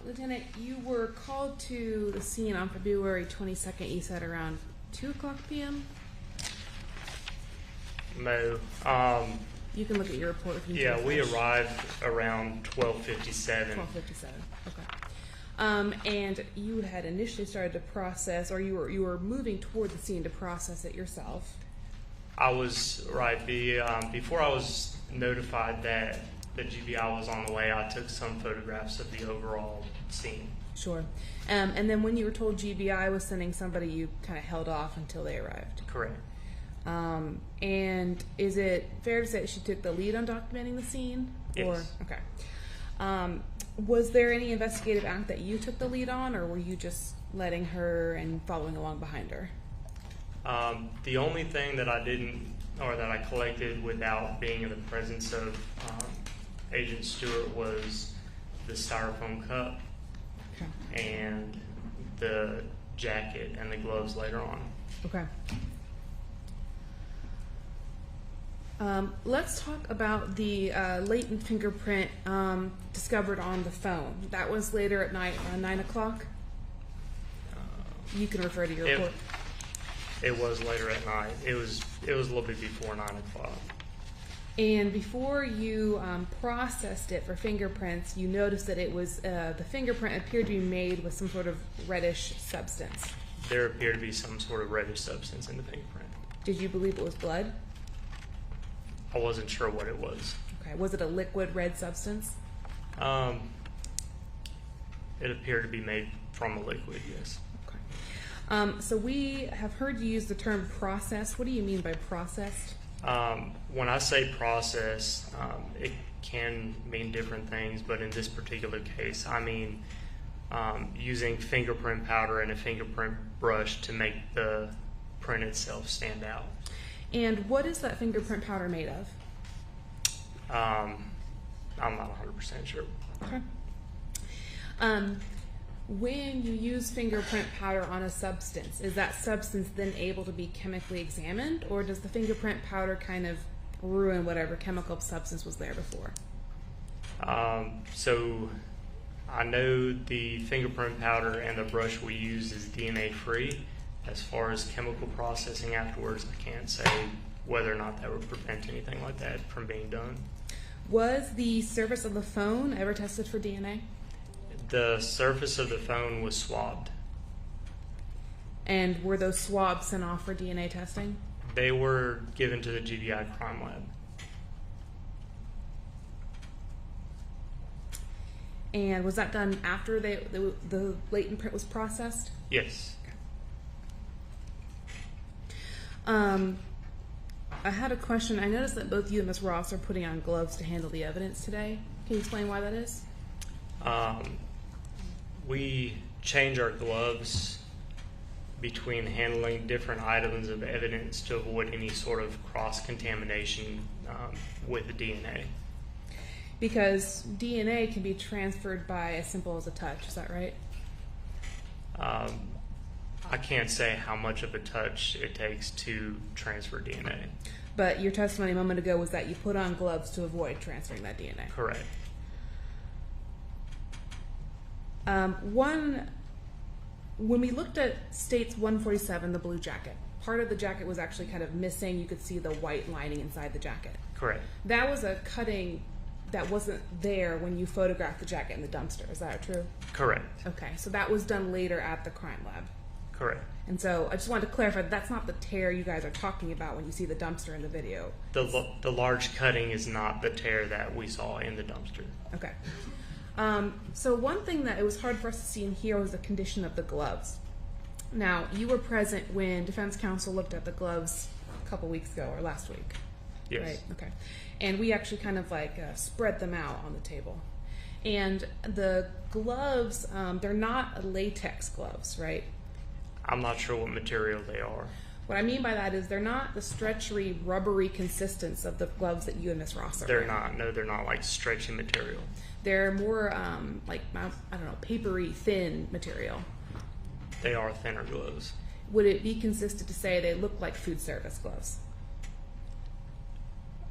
Lieutenant, you were called to the scene on February 22nd, you said around 2 o'clock p.m.? No. You can look at your report if you need to. Yeah, we arrived around 12:57. 12:57, okay. And you had initially started to process, or you were moving toward the scene to process it yourself. I was, right, before I was notified that the GBI was on the way, I took some photographs of the overall scene. Sure. And then when you were told GBI was sending somebody, you kind of held off until they arrived. Correct. And is it fair to say she took the lead on documenting the scene? Yes. Or, okay. Was there any investigative act that you took the lead on, or were you just letting her and following along behind her? The only thing that I didn't, or that I collected without being in the presence of Agent Stewart, was the styrofoam cup and the jacket and the gloves later on. Okay. Let's talk about the latent fingerprint discovered on the phone. That was later at night, around 9 o'clock? You can refer to your report. It was later at night. It was a little bit before 9 o'clock. And before you processed it for fingerprints, you noticed that it was the fingerprint appeared to be made with some sort of reddish substance. There appeared to be some sort of reddish substance in the fingerprint. Did you believe it was blood? I wasn't sure what it was. Okay. Was it a liquid red substance? It appeared to be made from a liquid, yes. Okay. So we have heard you use the term processed. What do you mean by processed? When I say process, it can mean different things, but in this particular case, I mean using fingerprint powder and a fingerprint brush to make the print itself stand out. And what is that fingerprint powder made of? I'm not 100% sure. Okay. When you use fingerprint powder on a substance, is that substance then able to be chemically examined, or does the fingerprint powder kind of ruin whatever chemical substance was there before? So I know the fingerprint powder and the brush we use is DNA free. As far as chemical processing afterwards, I can't say whether or not that would prevent anything like that from being done. Was the surface of the phone ever tested for DNA? The surface of the phone was swabbed. And were those swabs sent off for DNA testing? They were given to the GBI crime lab. And was that done after the latent print was processed? Yes. I had a question. I noticed that both you and Ms. Ross are putting on gloves to handle the evidence today. Can you explain why that is? We change our gloves between handling different items of evidence to avoid any sort of cross-contamination with the DNA. Because DNA can be transferred by as simple as a touch, is that right? I can't say how much of a touch it takes to transfer DNA. But your testimony a moment ago was that you put on gloves to avoid transferring that DNA. Correct. When we looked at States 147, the blue jacket, part of the jacket was actually kind of missing. You could see the white lining inside the jacket. Correct. That was a cutting that wasn't there when you photographed the jacket in the dumpster. Is that true? Correct. Okay, so that was done later at the crime lab. Correct. And so I just wanted to clarify that's not the tear you guys are talking about when you see the dumpster in the video. The large cutting is not the tear that we saw in the dumpster. Okay. So one thing that it was hard for us to see in here was the condition of the gloves. Now, you were present when defense counsel looked at the gloves a couple weeks ago or last week. Yes. Right? Okay. And we actually kind of like spread them out on the table. And the gloves, they're not latex gloves, right? I'm not sure what material they are. What I mean by that is they're not the stretchery, rubbery consistence of the gloves that you and Miss Ross are They're wearing. not. No, they're not like stretchy material. They're more like, I don't know, papery, thin material. They are thinner gloves. Would it be consistent to say they look like food service gloves?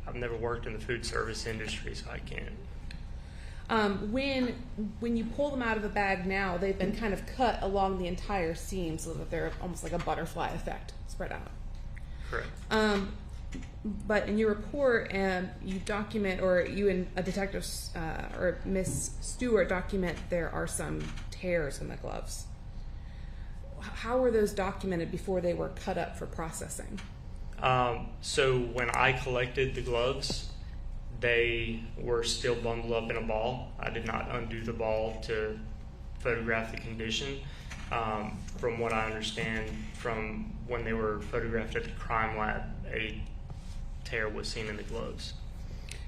I've never worked in the food service industry, so I can't. When you pull them out of the bag now, they've been kind of cut along the entire seam so that they're almost like a butterfly effect spread out. Correct. But in your report, you document, or you and a detective or Miss Stewart document, there are some tears in the gloves. How were those documented before they were cut up for processing? So when I collected the gloves, they were still bundled up in a ball. I did not undo the ball to photograph the condition. From what I understand, from when they were photographed at the crime lab, a tear was seen in the gloves.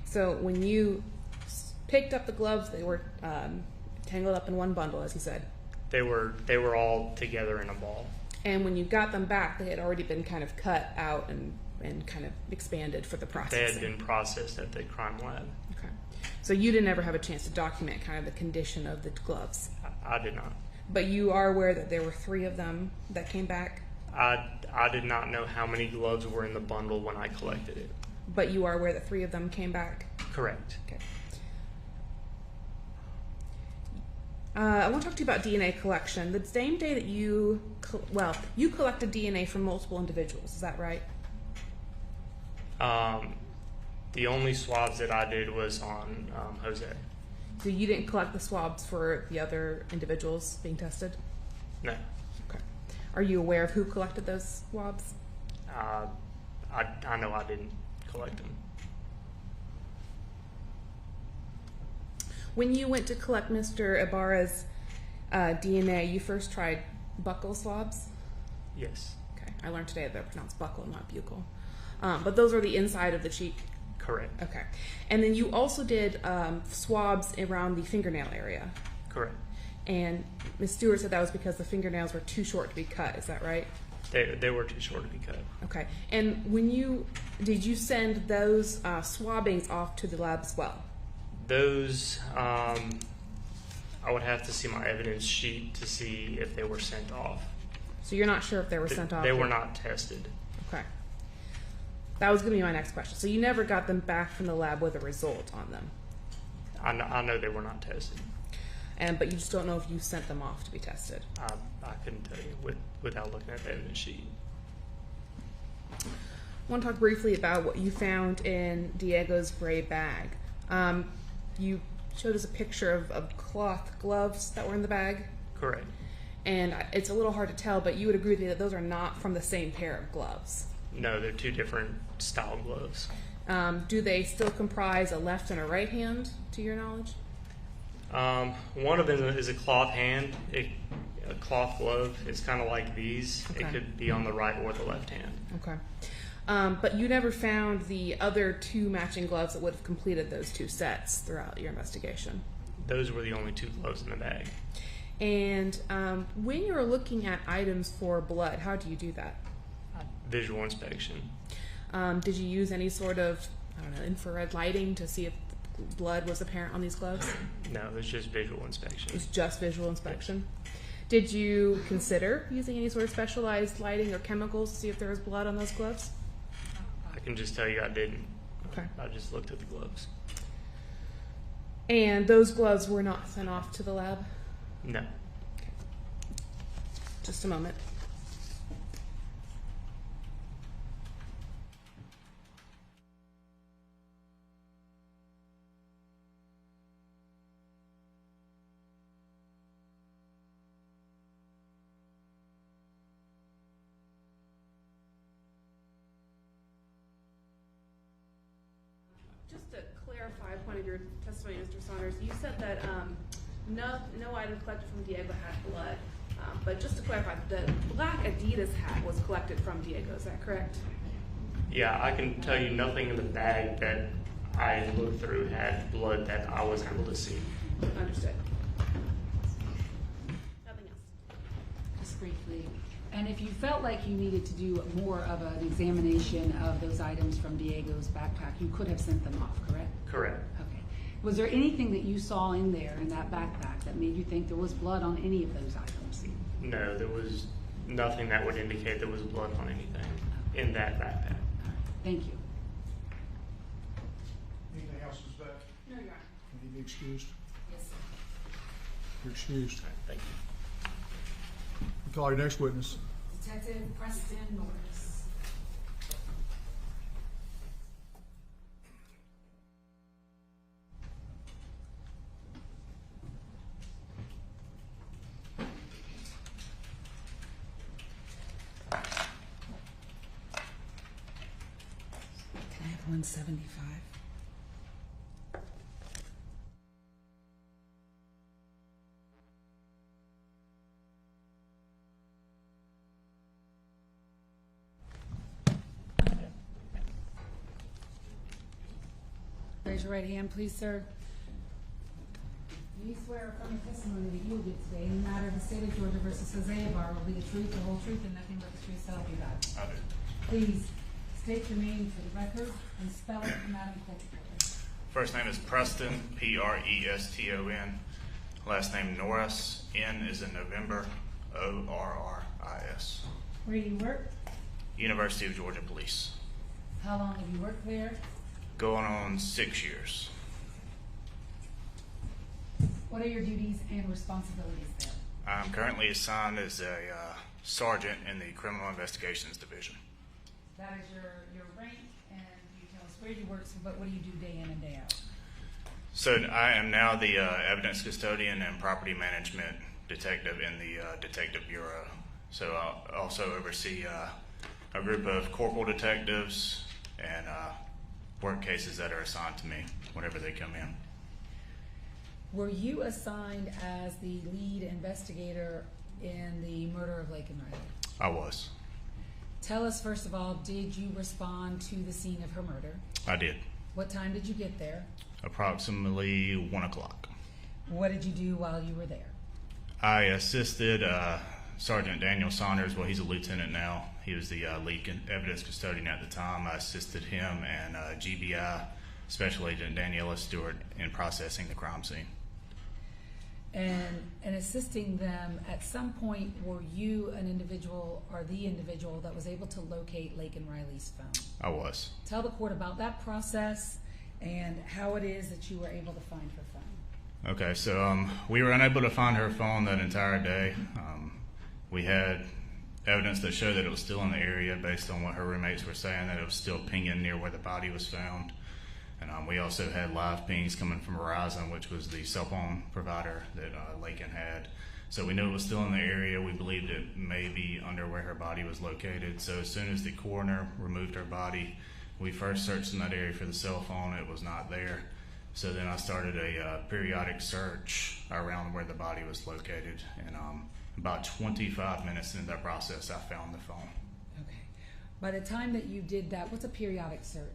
So when you picked up the gloves, they were tangled up in one bundle, as you said. They were all together in a ball. And when you got them back, they had already been kind of cut out and kind of expanded for the processing. They had been processed at the crime lab. Okay. So you didn't ever have a chance to document kind of the condition of the gloves? I did not. But you are aware that there were 3 of them that came back? I did not know how many gloves were in the bundle when I collected it. But you are aware that 3 of them came back? Correct. Okay. I want to talk to you about DNA collection. The same day that you collected DNA from multiple individuals, is that right? The only swabs that I did was on Jose. So you didn't collect the swabs for the other individuals being tested? No. Okay. Are you aware of who collected those swabs? I know I didn't collect them. When you went to collect Mr. Ibarra's DNA, you first tried buccal swabs? Yes. Okay. I learned today that they're pronounced buccal, not buccal. But those are the inside of the cheek? Correct. Okay. And then you also did swabs around the fingernail area? Correct. And Ms. Stewart said that was because the fingernails were too short to be cut. Is that right? They were too short to be cut. Okay. And did you send those swabbings off to the lab as well? Those, I would have to see my evidence sheet to see if they were sent off. So you're not sure if they were sent off? They were not tested. Okay. That was going to be my next question. So you never got them back from the lab with a result on them? I know they were not tested. But you just don't know if you sent them off to be tested? I couldn't tell you without looking at the evidence sheet. I want to talk briefly about what you found in Diego's gray bag. You showed us a picture of cloth gloves that were in the bag? Correct. And it's a little hard to tell, but you would agree with me that those are not from the same pair of gloves? No, they're 2 different style gloves. Do they still comprise a left and a right hand, to your knowledge? One of them is a cloth hand, a cloth glove. It's kind of like these. Okay. It could be on the right or the left hand. Okay. But you never found the other 2 matching gloves that would have completed those 2 sets throughout your investigation? Those were the only 2 gloves in the bag. And when you're looking at items for blood, how do you do that? Visual inspection. Did you use any sort of, infrared lighting to see if blood was apparent on these gloves? No, it was just visual inspection. It was just visual inspection? Yes. Did you consider using any sort of specialized lighting or chemicals to see if there was blood on those gloves? I can just tell you I didn't. Okay. I just looked at the gloves. And those gloves were not sent off to the lab? No. Okay. Just a moment. of your testimony, Mr. Saunders, you said that no item collected from Diego had blood. But just to clarify, the black Adidas hat was collected from Diego, is that correct? Yeah, I can tell you nothing in the bag that I looked through had blood that I was able to see. Understood. Nothing else. Just briefly, and if you felt like you needed to do more of an examination of those items from Diego's backpack, you could have sent them off, correct? Correct. Okay. Was there anything that you saw in there, in that backpack, that made you think there was blood on any of those items? No, there was nothing that would indicate there was blood on anything in that backpack. Thank you. Anything else, Ms. Beck? No, Your Honor. Can you be excused? Yes, sir. You're excused. Thank you. You call your next witness. Detective Preston Norris. Can I have 175? Raise your right hand, please, sir. Do you swear affirm the testimony that you will give today in the matter of the state of Georgia versus Jose Ibarra will be the truth, the whole truth, and nothing but the truth, so help you God? I do. Please state your name for the record and spell it for Madam Clerk. First name is Preston, Preston. Last name Norris, N is in November, Orris. Where do you work? University of Georgia Police. How long have you worked there? Going on 6 years. What are your duties and responsibilities there? I'm currently assigned as a sergeant in the Criminal Investigations Division. That is your rank, and you tell us where you work, but what do you do day in and day out? So I am now the evidence custodian and property management detective in the Detective Bureau. So I also oversee a group of corporal detectives and work cases that are assigned to me whenever they come in. Were you assigned as the lead investigator in the murder of Laken Riley? I was. Tell us, first of all, did you respond to the scene of her murder? I did. What time did you get there? Approximately 1 o'clock. What did you do while you were there? I assisted Sergeant Daniel Saunders. Well, he's a lieutenant now. He was the lead evidence custodian at the time. I assisted him and GBI Special Agent Daniela Stewart in processing the crime scene. And assisting them, at some point, were you an individual or the individual that was able to locate Laken Riley's phone? I was. Tell the court about that process and how it is that you were able to find her phone. Okay, so we were unable to find her phone that entire day. We had evidence that showed that it was still in the area based on what her roommates were saying, that it was still pinging near where the body was found. And we also had live pings coming from Verizon, which was the cell phone provider that Laken had. So we knew it was still in the area. We believed it may be under where her body was located. So as soon as the coroner removed her body, we first searched in that area for the cell phone. It was not there. So then I started a periodic search around where the body was located. And about 25 minutes into that process, I found the phone. Okay. By the time that you did that, what's a periodic search?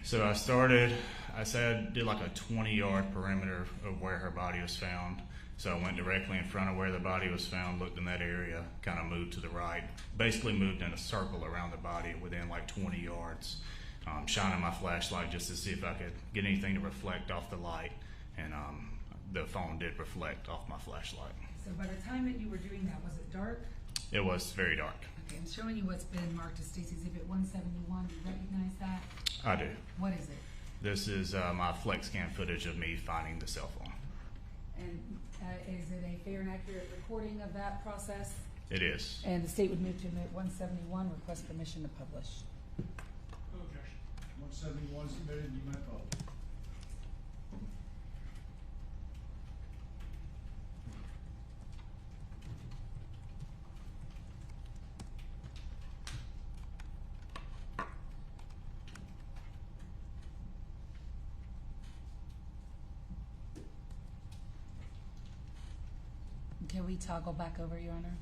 So I did like a 20-yard perimeter of where her body was found. So I went directly in front of where the body was found, looked in that area, kind of moved to the right, basically moved in a circle around the body within like 20 yards, shining my flashlight just to see if I could get anything to reflect off the light, and the phone did reflect off my flashlight. So by the time that you were doing that, was it dark? It was very dark. Okay, I'm showing you what's been marked as State's Exhibit 171. Do you recognize that? I do. What is it? This is my flex cam footage of me finding the cell phone. And is it a fair and accurate recording of that process? It is. And the state would move to admit 171, request permission to publish. No objection. 171 submitted, you may vote. Can we toggle back over, Your Honor?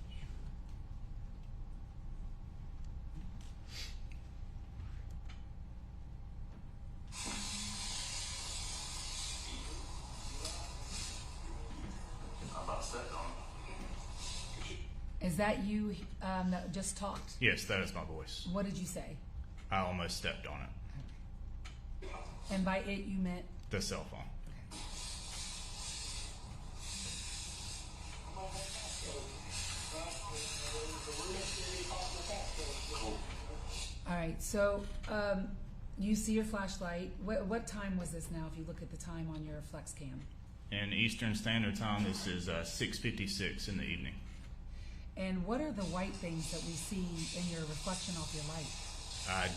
Is that you that just talked? Yes, that is my voice. What did you say? I almost stepped on it. And by it, you meant? The cell phone. All right, so you see your flashlight. What time was this now, if you look at the time on your flex cam? In Eastern Standard Time, this is 6:56 in the evening. And what are the white things that we see in your reflection off your light?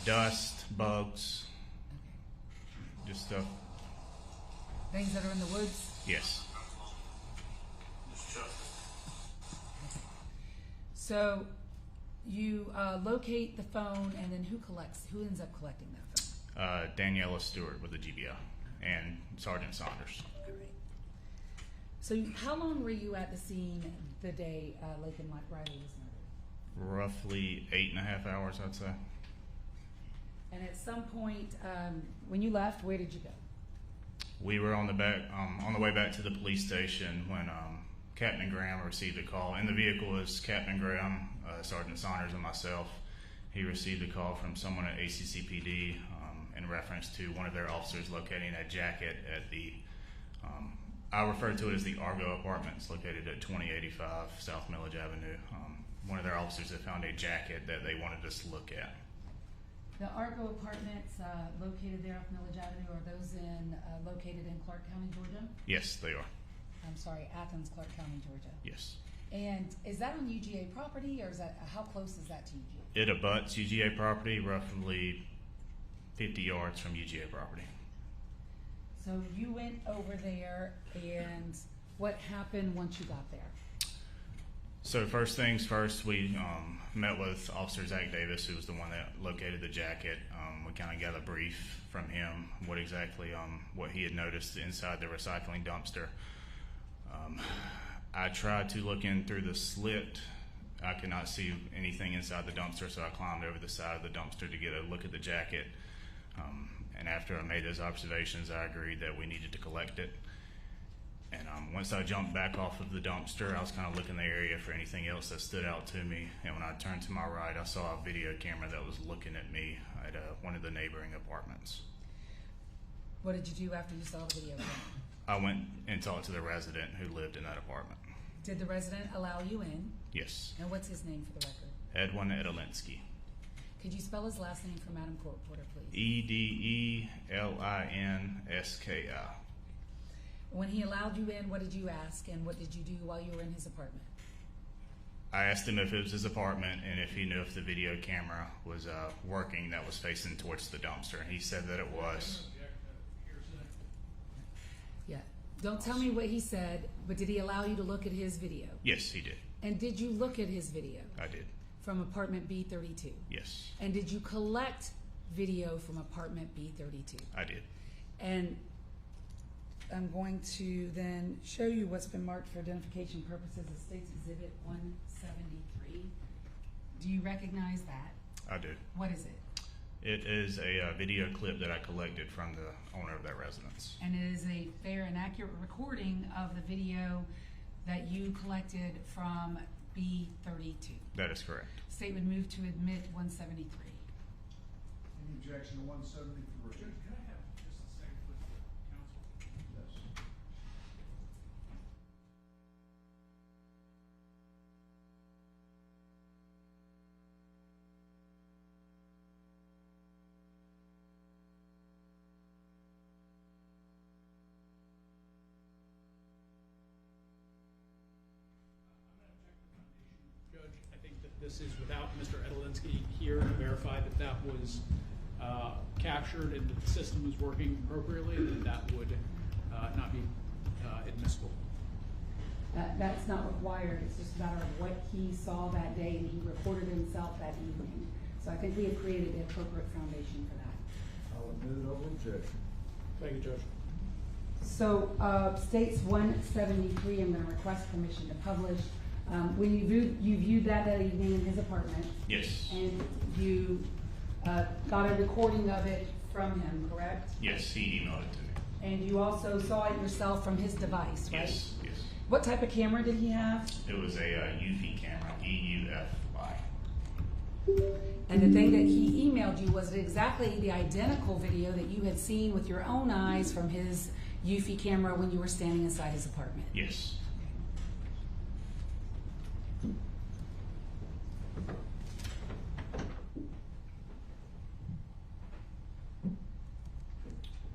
Dust, bugs, just stuff. Things that are in the woods? Yes. So you locate the phone, and then who ends up collecting that phone? Daniela Stewart with the GBI and Sergeant Saunders. So how long were you at the scene the day Laken Riley was murdered? Roughly 8.5 hours, I'd say. And at some point, when you left, where did you go? We were on the way back to the police station when Captain Graham received a call. In the vehicle was Captain Graham, Sergeant Saunders, and myself. He received a call from someone at ACCPD in reference to one of their officers locating a jacket at the I refer to it as the Argo Apartments, located at 2085 South Millage Avenue. One of their officers had found a jacket that they wanted us to look at. The Argo Apartments located there off Millage Avenue, are those located in Clark County, Georgia? Yes, they are. I'm sorry, Athens, Clark County, Georgia. Yes. And is that on UGA property, or is that how close is that to UGA? It abuts UGA property, roughly 50 yards from UGA property. So you went over there, and what happened once you got there? So first things first, we met with Officer Zach Davis, who was the one that located the jacket. We kind of got a brief from him, what he had noticed inside the recycling dumpster. I tried to look in through the slit. I could not see anything inside the dumpster, so I climbed over the side of the dumpster to get a look at the jacket. And after I made those observations, I agreed that we needed to collect it. And once I jumped back off of the dumpster, I was kind of looking in the area for anything else that stood out to me. And when I turned to my right, I saw a video camera that was looking at me at one of the neighboring apartments. What did you do after you saw the video camera? I went and talked to the resident who lived in that apartment. Did the resident allow you in? Yes. And what's his name for the record? Edwin Edelinsky. Could you spell his last name for Madam Court Reporter, please? Edelinsky. When he allowed you in, what did you ask, and what did you do while you were in his apartment? I asked him if it was his apartment and if he knew if the video camera was working that was facing towards the dumpster. He said that it was. Yeah. Don't tell me what he said, but did he allow you to look at his video? Yes, he did. And did you look at his video? I did. From apartment B32? Yes. And did you collect video from apartment B32? I did. And I'm going to then show you what's been marked for identification purposes as State's Exhibit 173. Do you recognize that? I do. What is it? It is a video clip that I collected from the owner of that residence. And it is a fair and accurate recording of the video that you collected from B32. That is correct. State would move to admit 173. Any objection to 173? Judge, can I have just a second with the counsel? Yes. Judge, I think that this is without Mr. Edelinsky here to verify that that was captured and that the system was working appropriately, that would not be admissible. That's not required. It's just a matter of what he saw that day, and he reported himself that evening. So I think we have created the appropriate foundation for that. I'll admit it over objection. Thank you, Judge. So, states 173, I'm going to request permission to publish. When you viewed that evening in his apartment. Yes. And you got a recording of it from him, correct? Yes, he emailed it to me. And you also saw it yourself from his device, right? Yes, yes. What type of camera did he have? It was a UFI camera, EUFI. And the thing that he emailed you, was it exactly the identical video that you had seen with your own eyes from his UFI camera when you were standing inside his apartment? Yes.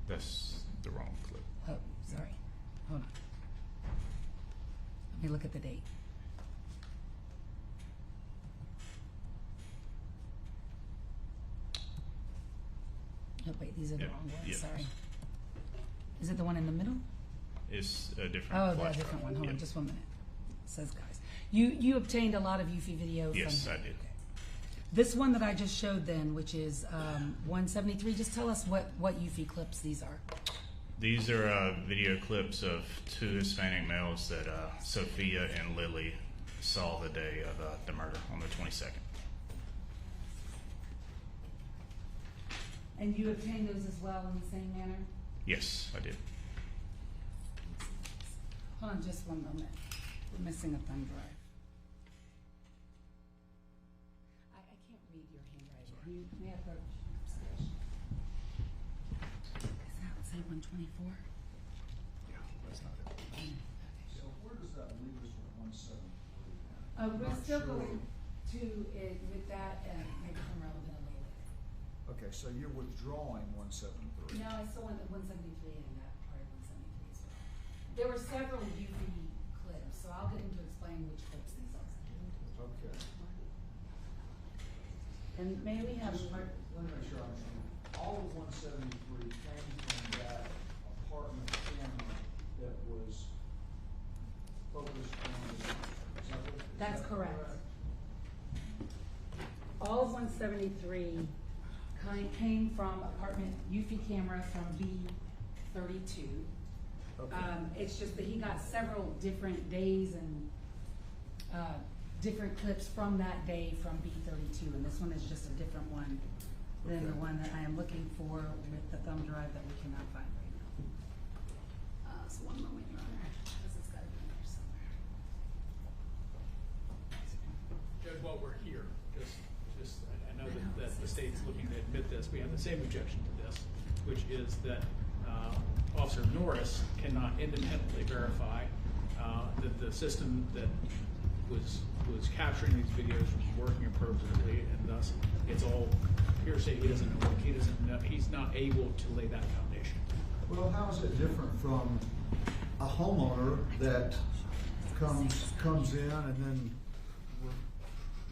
That's the wrong clip. Oh, sorry. Hold on. Let me look at the date. Oh, wait, these are the wrong ones. Yeah. Sorry. Is it the one in the middle? It's a different Oh, flash the different drive. one. Hold on, Yep. just 1 minute. It says, guys. You obtained a lot of UFI video Yes, from I did. this one that I just showed then, which is 173. Just tell us what UFI clips these are. These are video clips of two Hispanic males that Sophia and Lily saw the day of the murder on the 22nd. And you obtained those as well in the same manner? Yes, I did. Hold on just 1 moment. We're missing a thumb drive. I can't read your handwriting. You may have heard upstairs. Is that, say 124? Yeah, that's not it. So where does that leave us with 173? We're still going to it with that and maybe come around a little later. Okay, so you're withdrawing 173. No, I still want the 173 and that part of 173 as well. There were several UV clips, so I'll get into explain which clips these are. Okay. And may we have Let me make sure I understand. All of 173 came from that apartment camera that was focused on That's correct. All of 173 came from apartment UFI camera from B32. Okay. It's just that he got several different days and different clips from that day from B32, and this one is just a different one than the one that I am looking for with the thumb drive that we cannot find right now. So 1 moment, Your Honor, because it's got to be in there somewhere. Judge, while we're here, I know that the state's looking to admit this. We have the same objection to this, which is that Officer Norris cannot independently verify that the system that was capturing these videos was working appropriately, and thus it's all hearsay. He doesn't know. He's not able to lay that foundation. Well, how is it different from a homeowner that comes in and then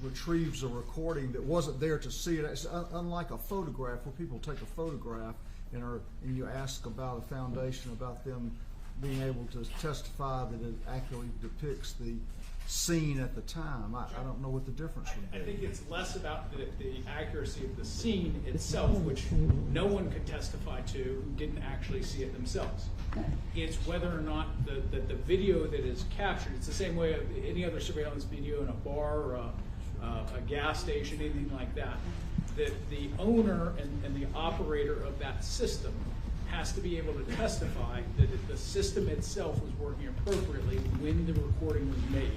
retrieves a recording that wasn't there to see it? It's unlike a photograph where people take a photograph and you ask about a foundation, about them being able to testify that it accurately depicts the scene at the time. I don't know what the difference would be. I think it's less about the accuracy of the scene itself, which no one could testify to who didn't actually see it themselves. It's whether or not the video that is captured, it's the same way of any other surveillance video in a bar or a gas station, anything like that, that the owner and the operator of that system has to be able to testify that the system itself was working appropriately when the recording was made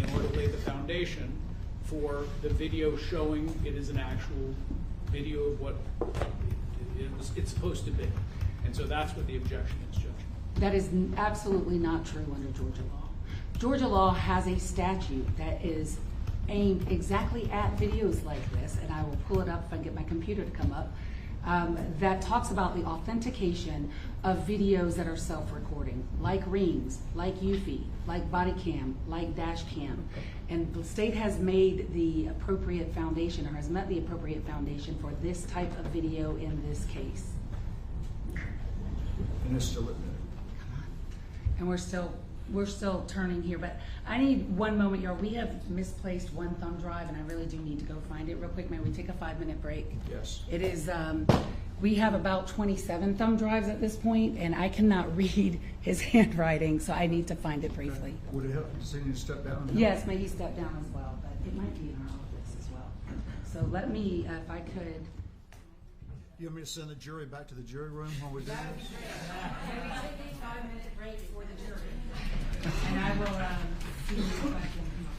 in order to lay the foundation for the video showing it is an actual video of what it's supposed to be. And so that's what the objection is, Judge. That is absolutely not true under Georgia law. Georgia law has a statute that is aimed exactly at videos like this, and I will pull it up if I can get my computer to come up, that talks about the authentication of videos that are self-recording, like rings, like UFI, like body cam, like dash cam. And the state has made the appropriate foundation, or has met the appropriate foundation for this type of video in this case. And it's still admitted. And we're still turning here, but I need 1 moment, y'all. We have misplaced one thumb drive, and I really do need to go find it real quick. May we take a 5-minute break? Yes. It is We have about 27 thumb drives at this point, and I cannot read his handwriting, so I need to find it briefly. Would it help to see you step down? Yes, may he step down as well, but it might be in our office as well. So let me, if I could. You want me to send the jury back to the jury room while we do this? Can we take a 5-minute break for the jury? And I will see you if I can come up.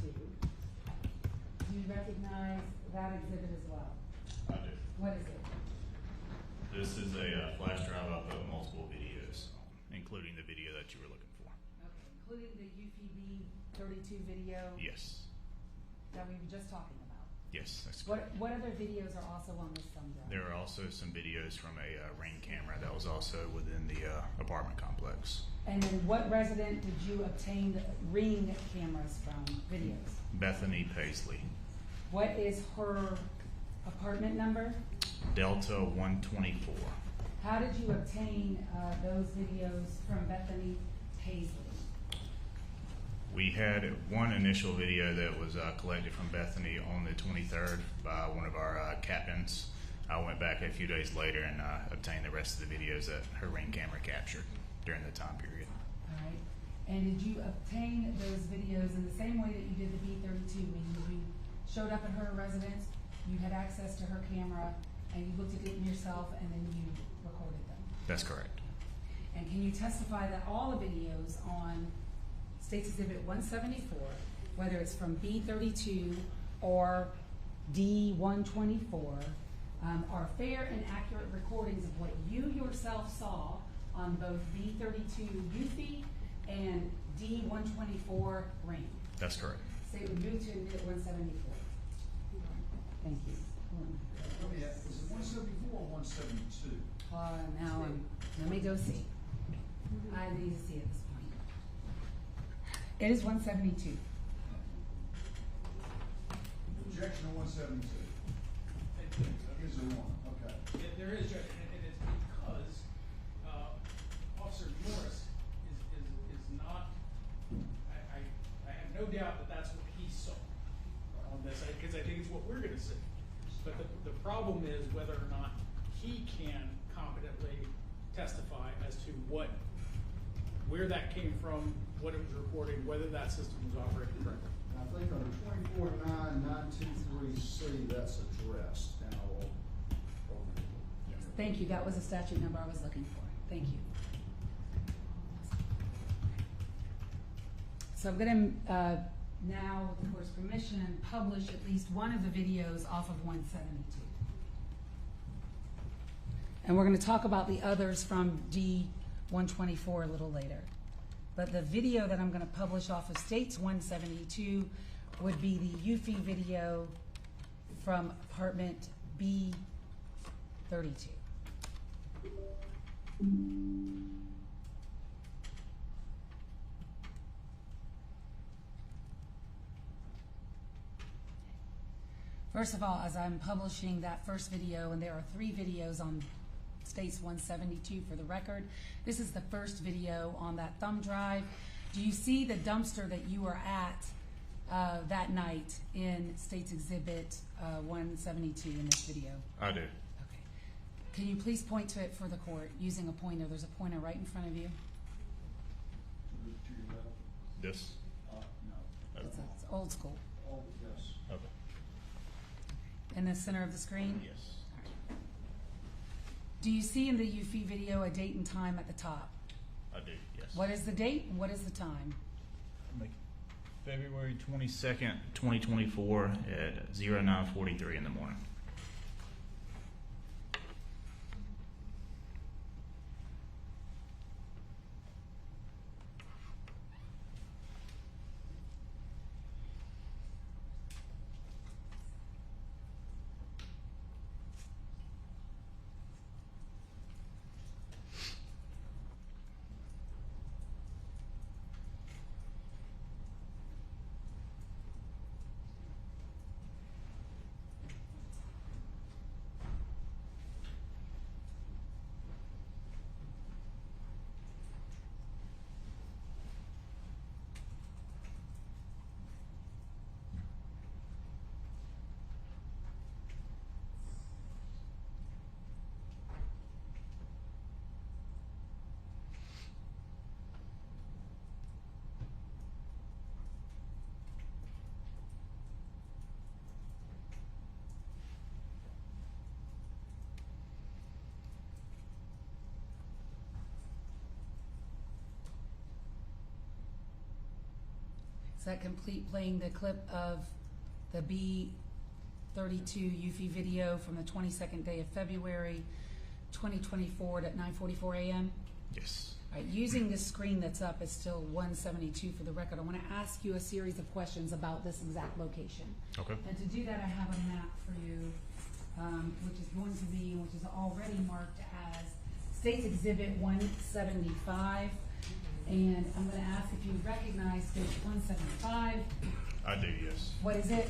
32. Do you recognize that exhibit as well? I do. What is it? This is a flash drive. I put multiple videos on, including the video that you were looking for. Okay, including the UPB 32 video Yes. that we were just talking about. Yes, that's What correct. what other videos are also on this thumb drive? There are also some videos from a Ring camera that was also within the apartment complex. And then what resident did you obtain the Ring cameras from, videos? Bethany Paisley, What is her apartment number? Delta 124. How did you obtain those videos from Bethany Paisley? We had one initial video that was collected from Bethany on the 23rd by one of our captains. I went back a few days later and obtained the rest of the videos that her Ring camera captured during the time period. All right. And did you obtain those videos in the same way that you did the B-32, meaning you showed up at her residence, you had access to her camera, and you looked at it yourself, and then you recorded them? That's correct. And can you testify that all the videos on State's Exhibit 174, whether it's from B-32 or D-124, are fair and accurate recordings of what you yourself saw on both B-32 UFI and D-124 Ring? That's correct. State would move to admit 174. Thank you. Let me ask, is it 174 or 172? Now let me go see. I need to see at this point. It is 172. Objection to 172. Is there one? Okay. There is, Judge, and it's because Officer Morris is not, I have no doubt that that's what he saw on this, because I think it's what we're going to see. But the problem is whether or not he can competently testify as to where that came from, what it was recording, whether that system was operating correctly. I think under 249-923C, that's addressed. And I will Thank you. That was the statute number I was looking for. Thank you. So I'm going to now, with the court's permission, publish at least one of the videos off of 172. And we're going to talk about the others from D-124 a little later. But the video that I'm going to publish off of States 172 would be the UFI video from apartment B-32. First of all, as I'm publishing that first video, and there are 3 videos on States 172 for the record, this is the first video on that thumb drive. Do you see the dumpster that you were at that night in States Exhibit 172 in this video? I do. Can you please point to it for the court using a pointer? There's a pointer right in front of you. This? No. It's old school. Oh, yes. Okay. In the center of the screen? Yes. Do you see in the UFI video a date and time at the top? I do, yes. What is the date and what is the time? February 22nd, 2024 at 09:43 in the morning. Is that complete playing the clip of the B32 Eufy video from the 22nd day of February 2024 at 9:44 a.m.? Yes. All right, using this screen that's up is still 172 for the record. I want to ask you a series of questions about this exact location. Okay. And to do that, I have a map for you, which is going to be, which is already marked as State's Exhibit 175. And I'm going to ask if you recognize State 175. I do, yes. What is it?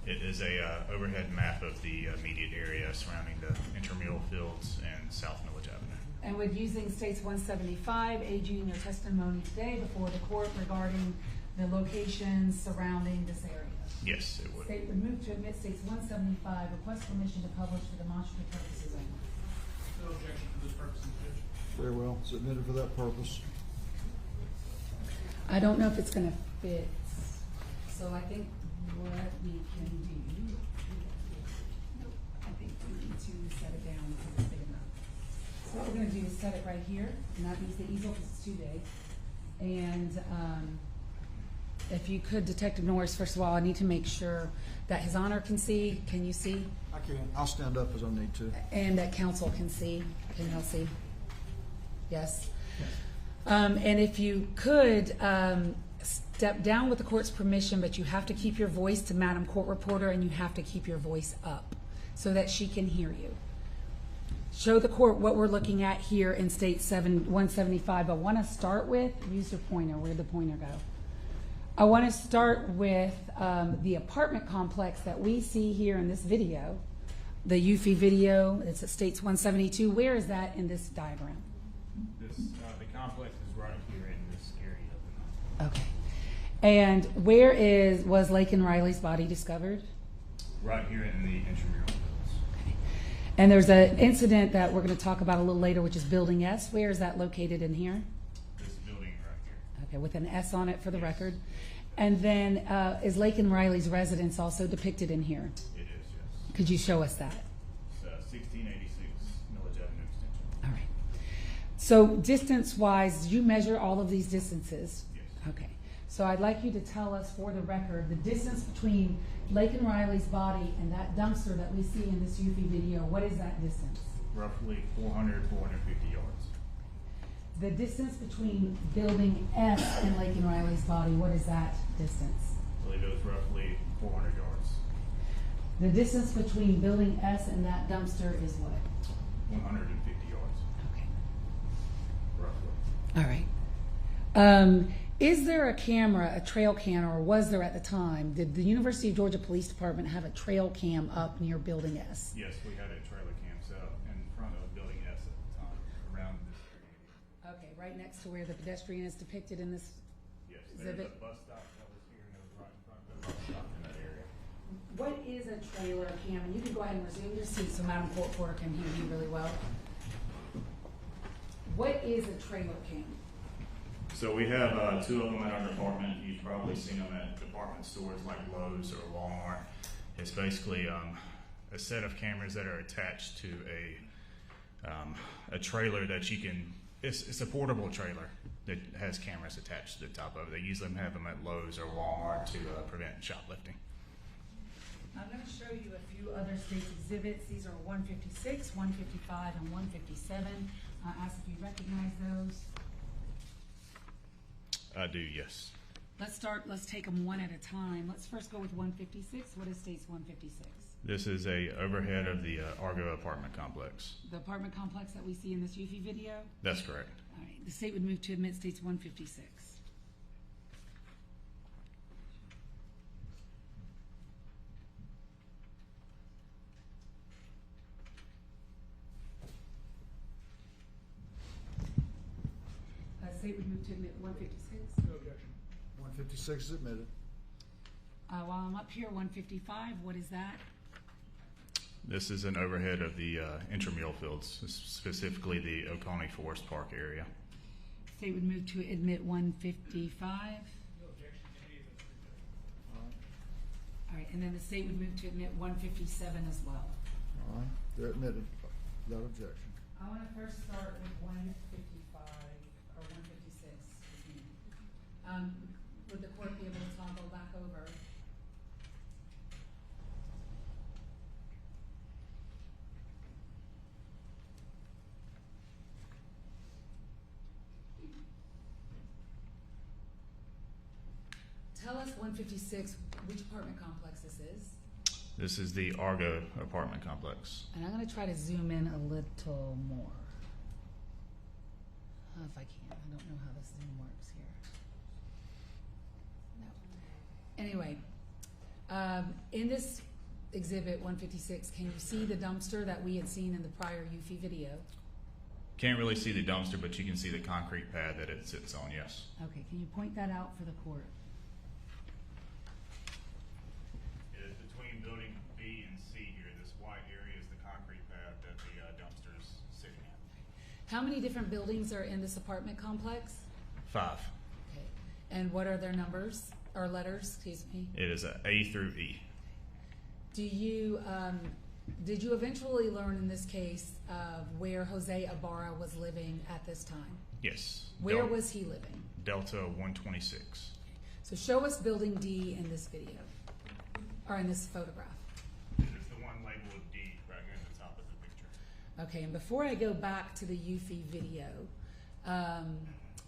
It is a overhead map of the immediate area surrounding the intramural fields and South Millage Avenue. And with using States 175, aid you in your testimony today before the court regarding the locations surrounding this area? Yes, it would. State would move to admit States 175, request permission to publish for demonstrative purposes only. No objection to this purpose, Judge. Very well, submitted for that purpose. I don't know if it's going to fit, so I think what we can do, I think we need to set it down because it's big enough. So what we're going to do is set it right here, and not use the easel because it's too big. And if you could, Detective Norris, first of all, I need to make sure that His Honor can see. Can you see? I can. I'll stand up as I need to. And that counsel can see. Can y'all see? Yes. And if you could step down with the court's permission, but you have to keep your voice to Madam Court Reporter, and you have to keep your voice up so that she can hear you. Show the court what we're looking at here in State 175. I want to start with, use your pointer. Where'd the pointer go? I want to start with the apartment complex that we see here in this video, the Eufy video. It's at States 172. Where is that in this diagram? This the complex is right here in this area of the complex. Okay. And where was Laken Riley's body discovered? Right here in the intramural fields. Okay. And there's an incident that we're going to talk about a little later, which is Building S. Where is that located in here? This building right here. Okay, with an S on it for the record. And then is Laken Riley's residence also depicted in here? It is, yes. Could you show us that? It's 1686 Millage Avenue Extension. All right. So distance-wise, you measure all of these distances? Yes. Okay. So I'd like you to tell us for the record the distance between Laken Riley's body and that dumpster that we see in this Eufy video. What is that distance? Roughly 400, 450 yards. The distance between Building S and Laken Riley's body, what is that distance? I believe it was roughly 400 yards. The distance between Building S and that dumpster is what? 150 yards. Okay. Roughly. All right. Is there a camera, a trail cam, or was there at the time? Did the University of Georgia Police Department have a trail cam up near Building S? Yes, we had a trailer cam set up in front of Building S at the time, around this area. Okay, right next to where the pedestrian is depicted in this Yes, there was exhibit? a bus stop that was here, and it was right in front of the bus stop in that area. What is a trailer cam? And you can go ahead and resume your seat so Madam Court Reporter can hear you really well. What is a trailer cam? So we have two of them in our department. You've probably seen them at department stores like Lowe's or Walmart. It's basically a set of cameras that are attached to a trailer that you can. It's a portable trailer that has cameras attached to the top of it. They usually have them at Lowe's or Walmart to prevent shoplifting. I'm going to show you a few other state's exhibits. These are 156, 155, and 157. Ask if you recognize those. I do, yes. Let's take them one at a time. Let's first go with 156. What is State's 156? This is a overhead of the Argo apartment complex. The apartment complex that we see in this Eufy video? That's correct. All right. The state would move to admit State's 156. State would move to admit 156. No objection. 156 is admitted. While I'm up here, 155, what is that? This is an overhead of the intramural fields, specifically the Oconee Forest Park area. State would move to admit 155. No objection to any of those. All right, and then the state would move to admit 157 as well. All right, they're admitted without objection. I want to first start with 155 or 156. Would the court be able to over. Tell us 156, which apartment complex this is. This is the Argo apartment complex. And I'm going to try to zoom in a little more. If I can. I don't know how this Zoom works here. No. Anyway, in this exhibit 156, can you see the dumpster that we had seen in the prior UFI video? Can't really see the dumpster, but you can see the concrete pad that it sits on, yes. Okay, can you point that out for the court? It is between building B and C here. This white area is the concrete pad that the dumpster is sitting at. How many different buildings are in this apartment complex? 5. Okay. And what are their numbers or letters? Excuse me. It is A through E. Do you did you eventually learn in this case where Jose Ibarra was living at this time? Yes. Where was he living? Delta 126. So show us building D in this video, or in this photograph. This is the one labeled D right here in the top of the picture. Okay, and before I go back to the UFI video,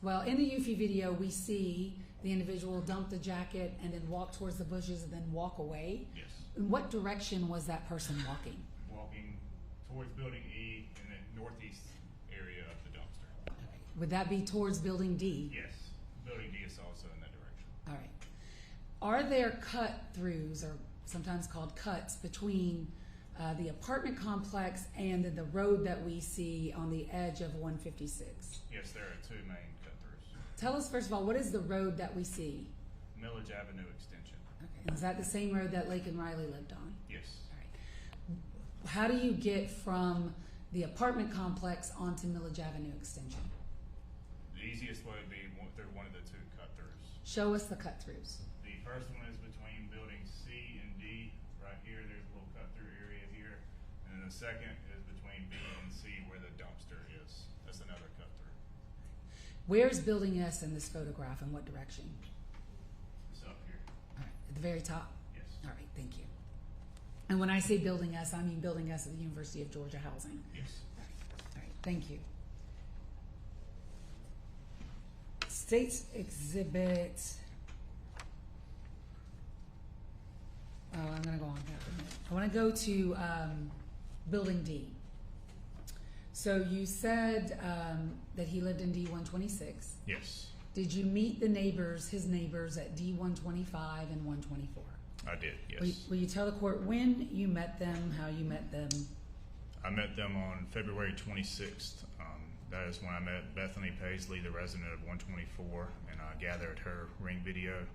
well, in the UFI video, we see the individual dump the jacket and then walk towards the bushes and then walk away. Yes. In what direction was that person walking? Walking towards building E in the northeast area of the dumpster. Okay. Would that be towards building D? Yes. Building D is also in that direction. All right. Are there cut-throughs, or sometimes called cuts, between the apartment complex and the road that we see on the edge of 156? Yes, there are 2 main cut-throughs. Tell us, first of all, what is the road that we see? Millage Avenue Extension. Okay. Is that the same road that Laken Riley lived on? Yes. All right. How do you get from the apartment complex onto Millage Avenue Extension? The easiest way would be through one of the 2 cut-throughs. Show us the cut-throughs. The first one is between building C and D. Right here, there's a little cut-through area here. And then the second is between B and C where the dumpster is. That's another cut-through. Where's building S in this photograph, and what direction? It's up here. All right, at the very top? Yes. All right, thank you. And when I say building S, I mean building S at the University of Georgia Housing. Yes. All right, thank you. States Exhibit. Oh, I'm going to go on that for a minute. I want to go to Building D. So you said that he lived in D126. Yes. Did you meet the neighbors, his neighbors, at D125 and 124? I did, yes. Will you tell the court when you met them, how you met them? I met them on February 26th. That is when I met Bethany Paisley, the resident of 124, and I gathered her ring video.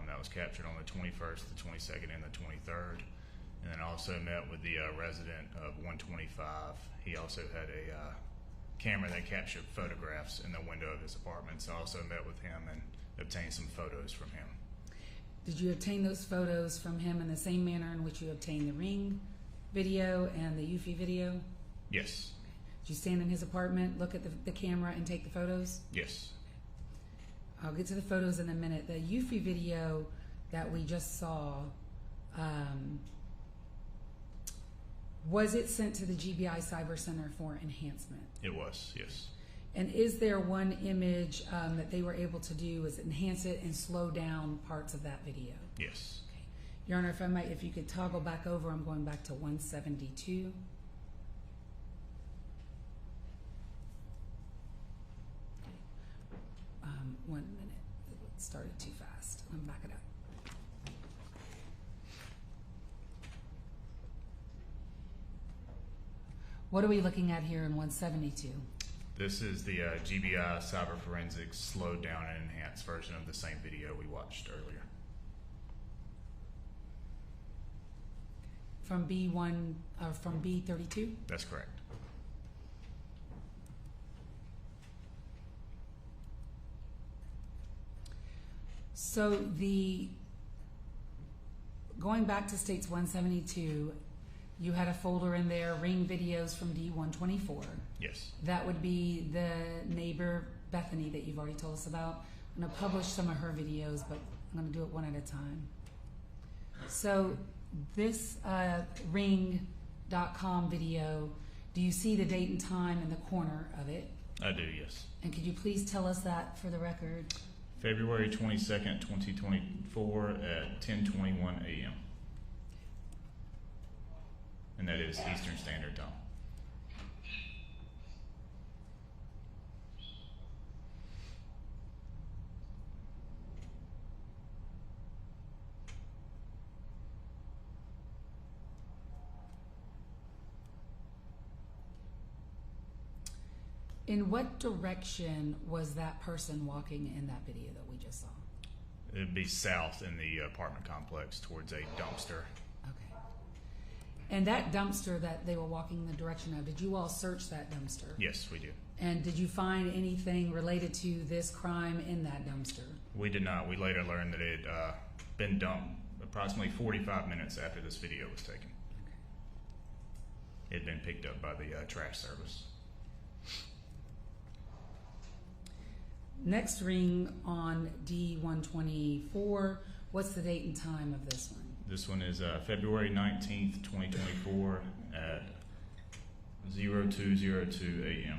That was captured on the 21st, the 22nd, and the 23rd. And then I also met with the resident of 125. He also had a camera that captured photographs in the window of his apartment. So I also met with him and obtained some photos from him. Did you obtain those photos from him in the same manner in which you obtained the ring video and the UFI video? Yes. Did you stand in his apartment, look at the camera, and take the photos? Yes. I'll get to the photos in a minute. The UFI video that we just saw, was it sent to the GBI Cyber Center for enhancement? It was, yes. And is there one image that they were able to do is enhance it and slow down parts of that video? Yes. Okay. Your Honor, if you could toggle back over, I'm going back to 172. Okay. 1 minute. It started too fast. I'm back it up. What are we looking at here in 172? This is the GBI Cyber Forensics slowed down and enhanced version of the same video we watched earlier. From B1, from B32? That's correct. So going back to States 172, you had a folder in there, ring videos from D124. Yes. That would be the neighbor, Bethany, that you've already told us about. I'm going to publish some of her videos, but I'm going to do it one at a time. So this ring.com video, do you see the date and time in the corner of it? I do, yes. And could you please tell us that for the record? February 22nd, 2024 at 10:21 a.m. And that is Eastern Standard Time. In what direction was that person walking in that video that we just saw? It'd be south in the apartment complex towards a dumpster. Okay. And that dumpster that they were walking in the direction of, did you all search that dumpster? Yes, we do. And did you find anything related to this crime in that dumpster? We did not. We later learned that it had been dumped approximately 45 minutes after this video was taken. Okay. It had been picked up by the trash service. Next ring on D124, what's the date and time of this one? This one is February 19th, 2024 at 02:02 a.m.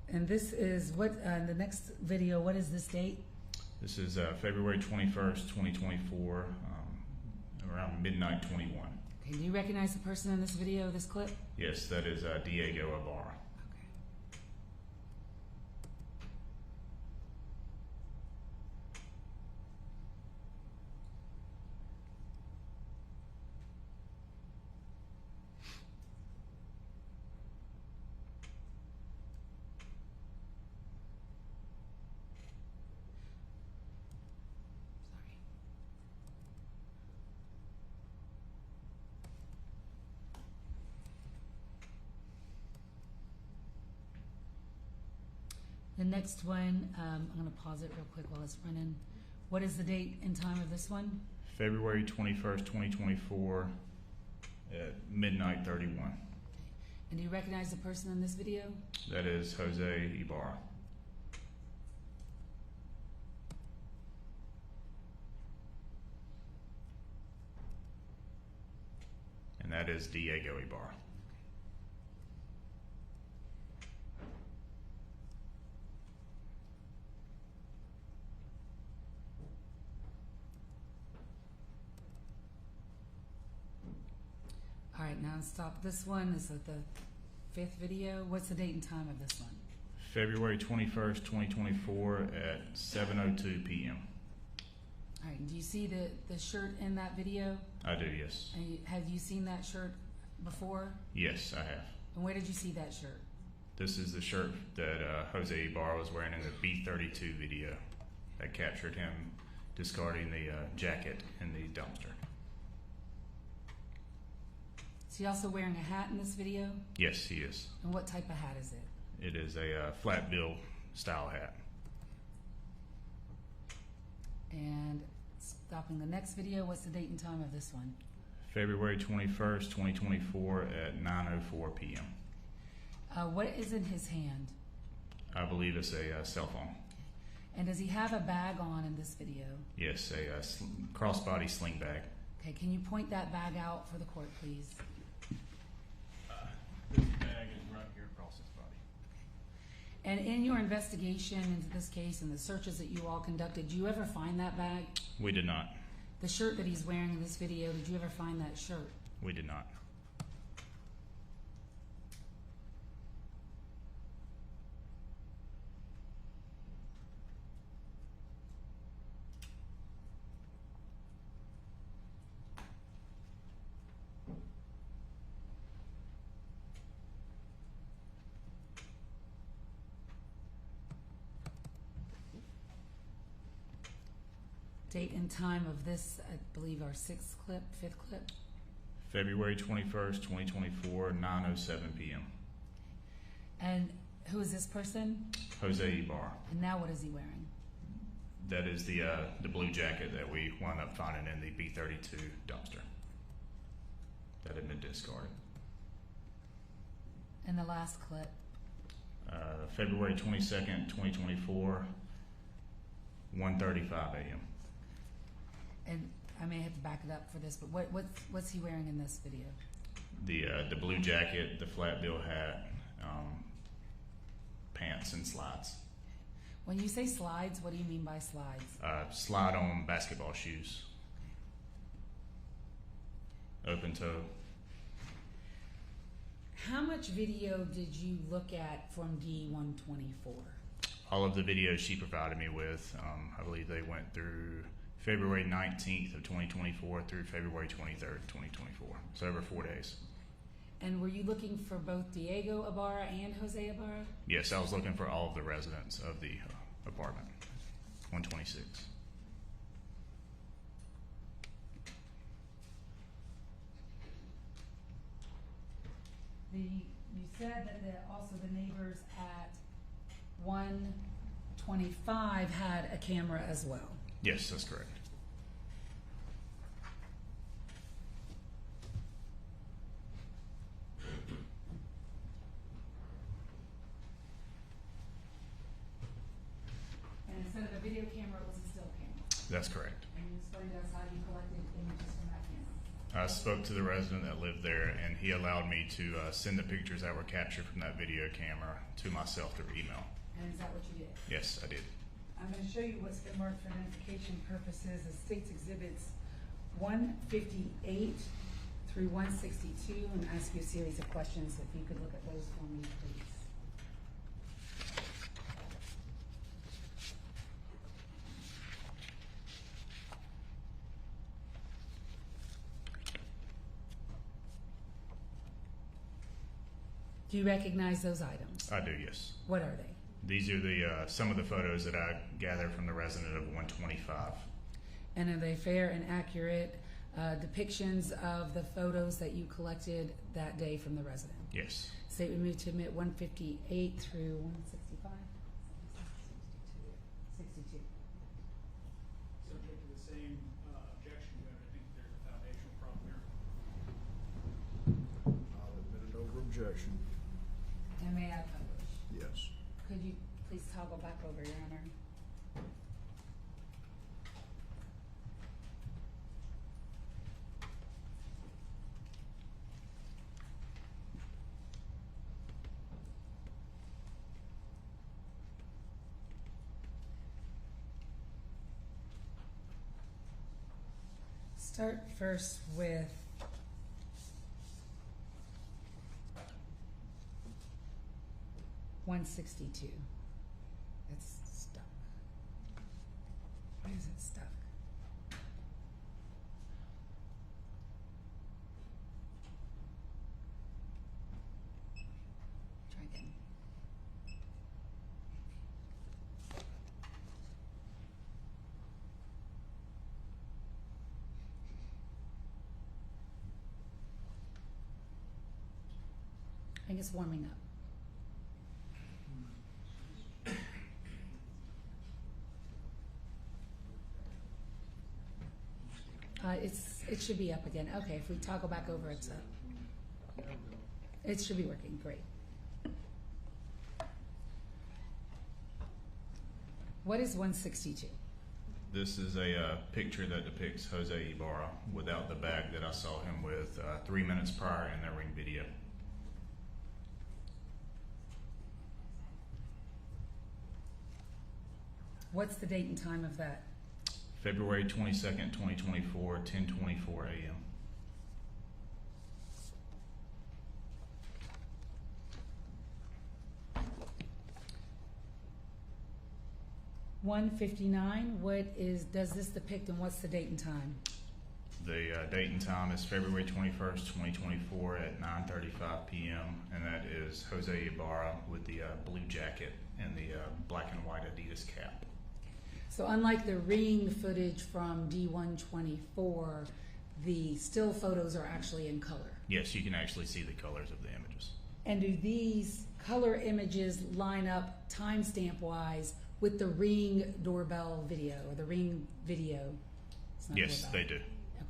And this is what, the next video, what is this date? This is February 21st, 2024, around midnight 21. Okay, do you recognize the person in this video, this clip? Yes, that is Diego Ibarra. The next one, I'm going to pause it real quick while it's running. What is the date and time of this one? February 21st, 2024 at midnight 31. Okay. And do you recognize the person in this video? That is Jose Ibarra. And that is Diego Ibarra. All right, now stop. This one is the fifth video. What's the date and time of this one? February 21st, 2024 at 7:02 p.m. All right, do you see the shirt in that video? I do, yes. And have you seen that shirt before? Yes, I have. And where did you see that shirt? This is the shirt that Jose Ibarra was wearing in the B-32 video that captured him discarding the jacket in the dumpster. Is he also wearing a hat in this video? Yes, he is. And what type of hat is it? It is a flat bill style hat. And stopping the next video, what's the date and time of this one? February 21st, 2024 at 9:04 p.m. What is in his hand? I believe it's a cell phone. And does he have a bag on in this video? Yes, a crossbody sling bag. Okay, can you point that bag out for the court, please? This bag is right here across his body. And in your investigation into this case and the searches that you all conducted, did you ever find that bag? We did not. The shirt that he's wearing in this video, did you ever find that shirt? We did not. Date and time of this, I believe, our fifth clip? February 21st, 2024, 9:07 p.m. And who is this person? Jose Ibarra. And now what is he wearing? That is the blue jacket that we wound up finding in the B-32 dumpster that had been discarded. And the last clip. February 22nd, 2024, 1:35 a.m. And I may have to back it up for this, but what's he wearing in this video? The blue jacket, the flat bill hat, pants and slides. When you say slides, what do you mean by slides? Slide on basketball shoes. Open toe. How much video did you look at from D124? All of the videos she provided me with, I believe they went through February 19th of 2024 through February 23rd, 2024. So over 4 days. And were you looking for both Diego Ibarra and Jose Ibarra? Yes, I was looking for all of the residents of the apartment, 126. You said that also the neighbors at 125 had a camera as well. Yes, that's correct. And instead of a video camera, it was a still camera. That's correct. And you explained to us how you collected images from that camera. I spoke to the resident that lived there, and he allowed me to send the pictures that were captured from that video camera to myself through email. And is that what you did? Yes, I did. I'm going to show you what's been marked for identification purposes as State's Exhibits 158 through 162, and ask you a series of questions. If you could look at those for me, please. Do you recognize those items? I do, yes. What are they? These are the some of the photos that I gathered from the resident of 125. And are they fair and accurate depictions of the photos that you collected that day from the resident? Yes. State would move to admit 158 through 165? 62. Subject to the same objection, but I think there's a foundational problem here. I'll admit it over objection. And may I publish? Yes. Could you please toggle back over, Your Honor? Start first with $162. It's stuck. Why is it stuck? Try again. I think it's warming up. It should be up again. Okay, if we toggle back over, it's up. It should be working. Great. What is 162? This is a picture that depicts Jose Ibarra without the bag that I saw him with 3 minutes prior in the ring video. What's the date and time of that? February 22nd, 2024, 10:24 a.m. $159. Does this depict, and what's the date and time? The date and time is February 21st, 2024 at 9:35 p.m. and that is Jose Ibarra with the blue jacket and the black and white Adidas cap. So unlike the ring footage from D124, the still photos are actually in color. Yes, you can actually see the colors of the images. And do these color images line up timestamp wise with the Ring doorbell video or the Ring video? It's not Yes, doorbell. they do. Okay.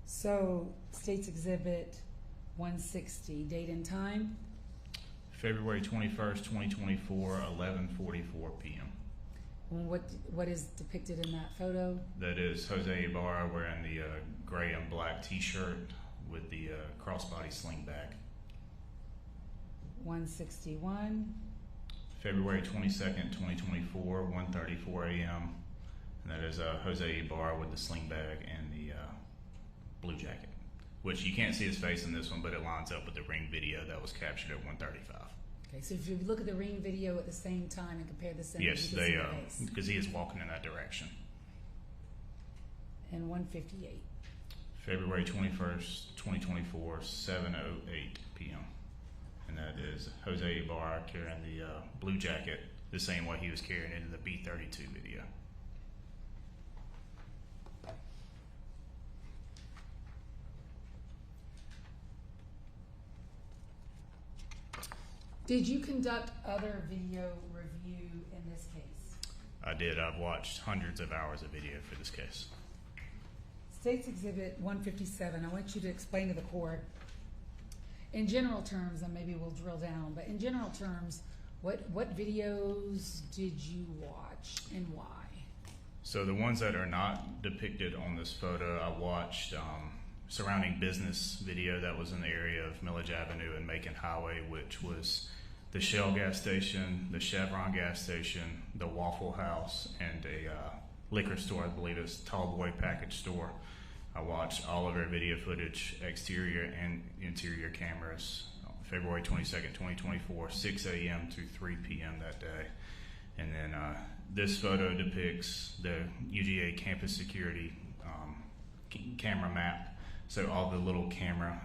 So, State's Exhibit 160, date and time? February 21st, 2024, 11:44 p.m. What is depicted in that photo? That is Jose Ibarra wearing the gray and black T-shirt with the crossbody sling bag. 161. February 22nd, 2024, 1:34 a.m. And that is Jose Ibarra with the sling bag and the blue jacket, which you can't see his face in this one, but it lines up with the Ring video that was captured at 1:35. Okay, so if you look at the Ring video at the same time and compare the same, Yes, you can see the face. because he is walking in that direction. And 158. February 21st, 2024, 7:08 p.m. And that is Jose Ibarra carrying the blue jacket the same way he was carrying it in the B-32 video. Did you conduct other video review in this case? I did. I've watched hundreds of hours of video for this case. State's Exhibit 157, I want you to explain to the court, in general terms, and maybe we'll drill down, but in general terms, what videos did you watch and why? So the ones that are not depicted on this photo, I watched surrounding business video that was in the area of Millage Avenue and Macon Highway, which was the Shell gas station, the Chevron gas station, the Waffle House, and a liquor store, I believe it's Tallboy Package Store. I watched all of their video footage, exterior and interior cameras, February 22nd, 2024, 6 a.m. to 3 p.m. that day. And then this photo depicts the UGA campus security camera map. So all the little camera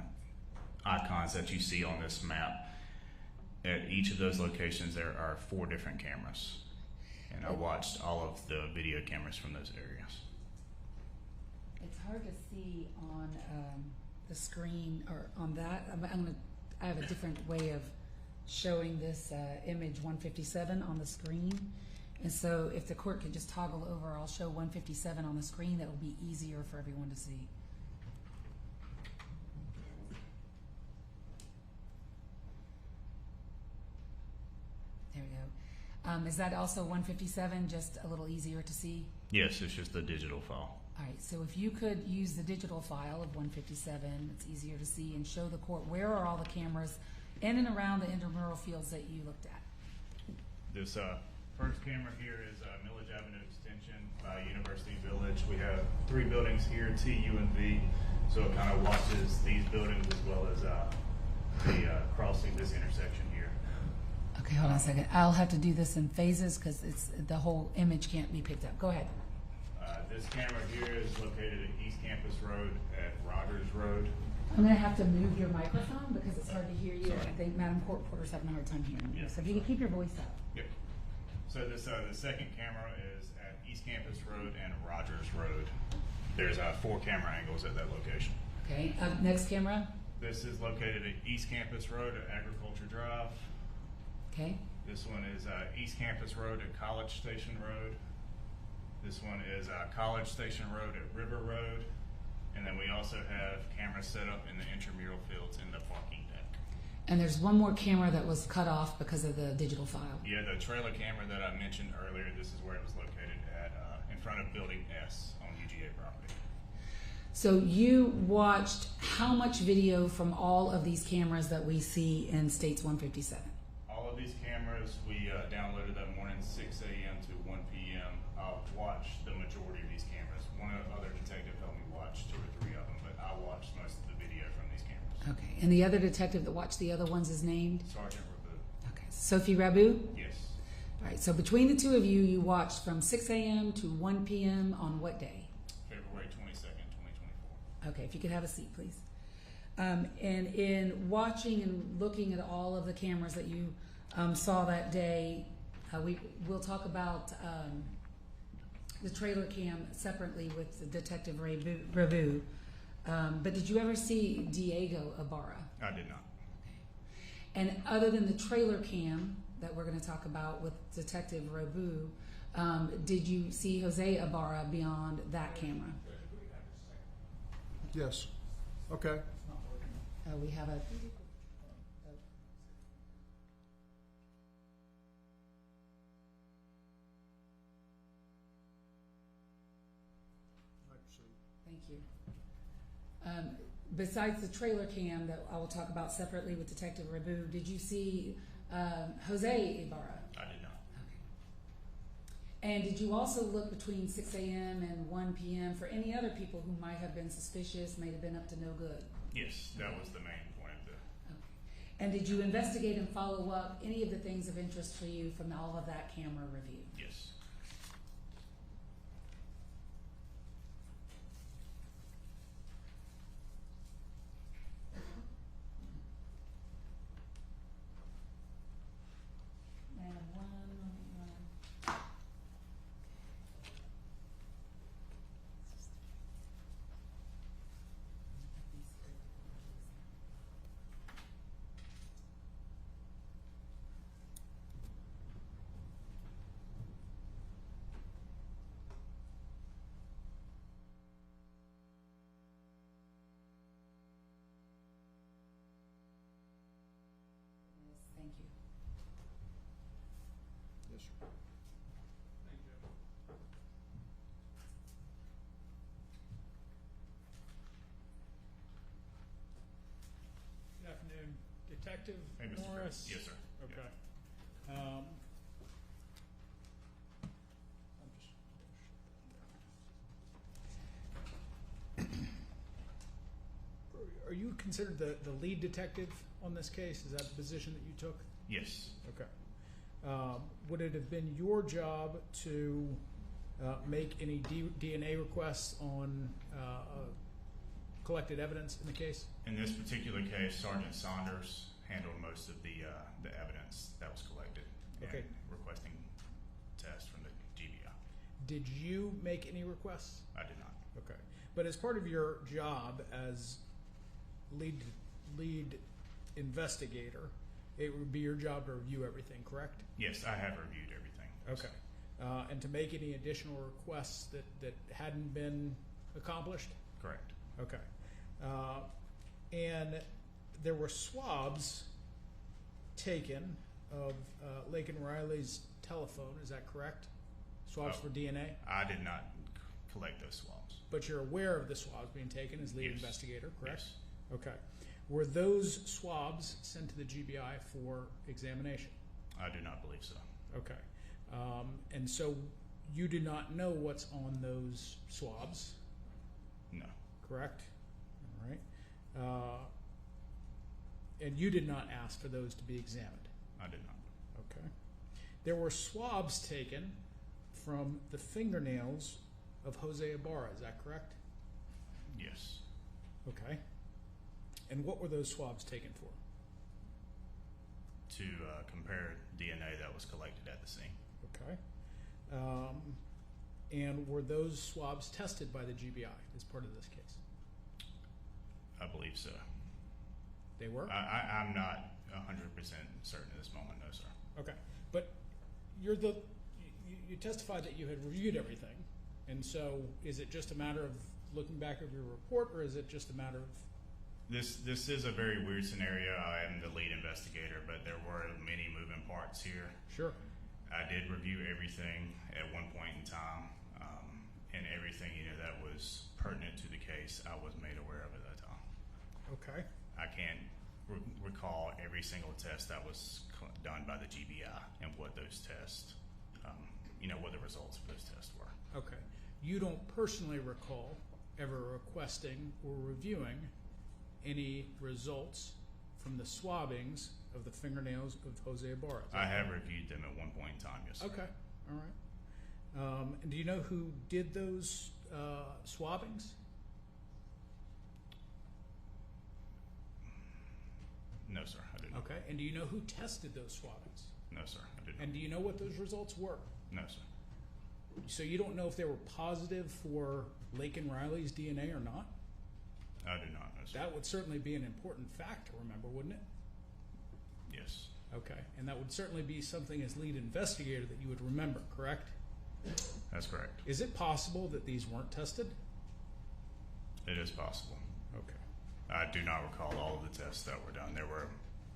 icons that you see on this map, at each of those locations there are 4 different cameras. And I watched all of the video cameras from those areas. It's hard to see on the screen or on that. I have a different way of showing this image 157 on the screen. And so if the court could just toggle over, I'll show 157 on the screen. That will be easier for everyone to see. There we go. Is that also 157, just a little easier to see? Yes, it's just the digital file. All right, so if you could use the digital file of 157, it's easier to see, and show the court where are all the cameras in and around the intramural fields that you looked at. This first camera here is Millage Avenue Extension by University Village. We have 3 buildings here, T, U, and V, so it kind of watches these buildings as well as the crossing this intersection here. Okay, hold on a second. I'll have to do this in phases because the whole image can't be picked up. Go ahead. This camera here is located at East Campus Road at Rogers Road. I'm going to have to move your microphone because it's hard to hear you. I think Madam Court Reporter's having a hard time hearing you. Yes. So if you could keep your voice up. Yep. So this the second camera is at East Campus Road and Rogers Road. There's 4 camera angles at that location. Okay. Next camera. This is located at East Campus Road at Agriculture Drive. Okay. This one is East Campus Road at College Station Road. This one is College Station Road at River Road. And then we also have cameras set up in the intramural fields in the parking deck. And there's one more camera that was cut off because of the digital file. Yeah, the trailer camera that I mentioned earlier, this is where it was located at in front of Building S on UGA property. So you watched how much video from all of these cameras that we see in States 157? All of these cameras we downloaded that morning, 6 a.m. to 1 p.m. I've watched the majority of these cameras. One other detective helped me watch 2 or 3 of them, but I watched most of the video from these cameras. Okay. And the other detective that watched the other ones is named? Sergeant Rabu. Okay. Sophie Rabu? Yes. All right. So between the 2 of you, you watched from 6 a.m. to 1 p.m. on what day? February 22nd, 2024. Okay. If you could have a seat, please. And in watching and looking at all of the cameras that you saw that day, we'll talk about the trailer cam separately with Detective Rabu. But did you ever see Diego Ibarra? I did not. And other than the trailer cam that we're going to talk about with Detective Robu, did you see Jose Ibarra beyond that camera? Yes. Okay. We have a... Thank you. Besides the trailer cam that I will talk about separately with Detective Rabu, did you see Jose Ibarra? I did not. Okay. And did you also look between 6 a.m. and 1 p.m. for any other people who might have been suspicious, may have been up to no good? Yes, that was the main point of the... Okay. And did you investigate and follow up any of the things of interest for you from all of that camera review? Yes. Thank you. Yes, sir. Thank you. Good afternoon, Detective Hey, Mr. Norris. Yes, sir. Okay. Are you considered the lead detective on this case? Is that the position that you took? Yes. Okay. Would it have been your job to make any DNA requests on collected evidence in the case? In this particular case, Sergeant Saunders handled most of the evidence that was collected Okay. and requesting tests from the GBI. Did you make any requests? I did not. Okay. But as part of your job as lead investigator, it would be your job to review everything, correct? Yes, I have reviewed everything. Okay. And to make any additional requests that hadn't been accomplished? Correct. Okay. And there were swabs taken of Laken Riley's telephone, is that correct? Swabs for DNA? I did not collect those swabs. But you're aware of the swabs being taken as lead Yes. investigator, correct? Yes. Okay. Were those swabs sent to the GBI for examination? I do not believe so. Okay. And so you do not know what's on those swabs? No. Correct? All right. And you did not ask for those to be examined? I did not. Okay. There were swabs taken from the fingernails of Jose Ibarra, is that correct? Yes. Okay. And what were those swabs taken for? To compare DNA that was collected at the scene. Okay. And were those swabs tested by the GBI as part of this case? I believe so. They were? I'm not 100% certain at this moment, no, sir. Okay. But you testified that you had reviewed everything, and so is it just a matter of looking back over your report, or is it just a matter of... This is a very weird scenario. I am the lead investigator, but there were many moving parts here. Sure. I did review everything at one point in time, and everything that was pertinent to the case, I was made aware of at that time. Okay. I can't recall every single test that was done by the GBI and what those tests, what the results of those tests were. Okay. You don't personally recall ever requesting or reviewing any results from the swabbings of the fingernails of Jose Ibarra? I have reviewed them at one point in time, yes, sir. Okay. All right. And do you know who did those swabbings? No, sir, I did not. Okay. And do you know who tested those swabbings? No, sir, I did not. And do you know what those results were? No, sir. So you don't know if they were positive for Laken Riley's DNA or not? I do not know, sir. That would certainly be an important fact to remember, wouldn't it? Yes. Okay, and that would certainly be something as lead investigator that you would remember, correct? That's correct. Is it possible that these weren't tested? It is possible. Okay. I do not recall all of the tests that were done. There were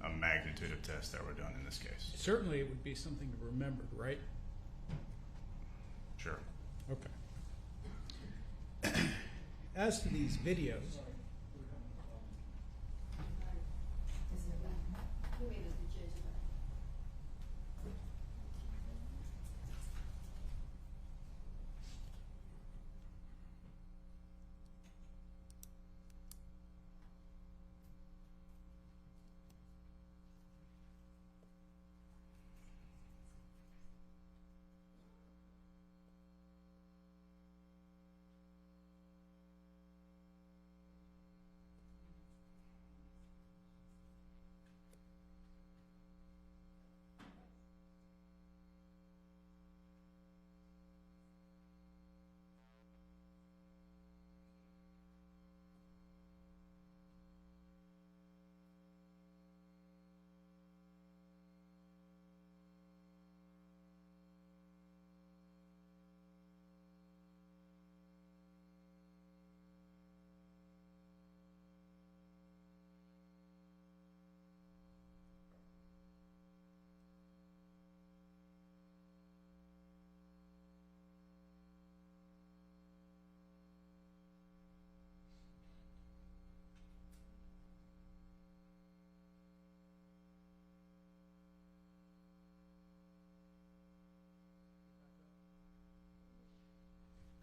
a magnitude of tests that were done in this case. Certainly it would be something to remember, right? Sure. Okay. As to these videos,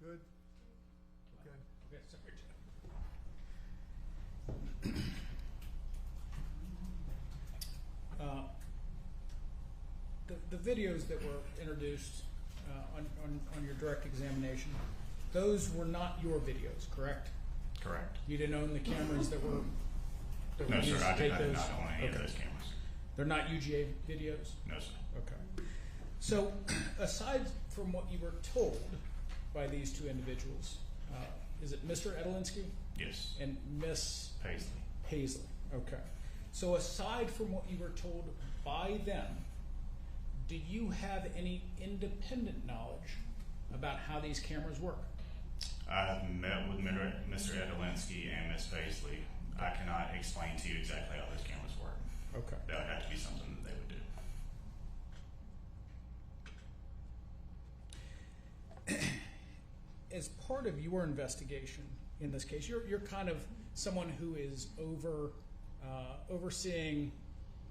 Good? Okay. okay, sorry, the videos that were introduced on your direct examination, those were not your videos, correct? Correct. You didn't own the cameras that were No, used sir, to I take did those? not own any of Okay. those cameras. They're not UGA videos? No, sir. Okay. So, aside from what you were told by these two individuals, is it Mr. Edelinsky? Yes. And Miss Paisley. Paisley. Okay. So, aside from what you were told by them, do you have any independent knowledge about how these cameras work? I have met with Mr. Edelinsky and Miss Paisley. I cannot explain to you exactly how those cameras work. Okay. That would have to be something that they would do. As part of your investigation in this case, you're kind of someone who is overseeing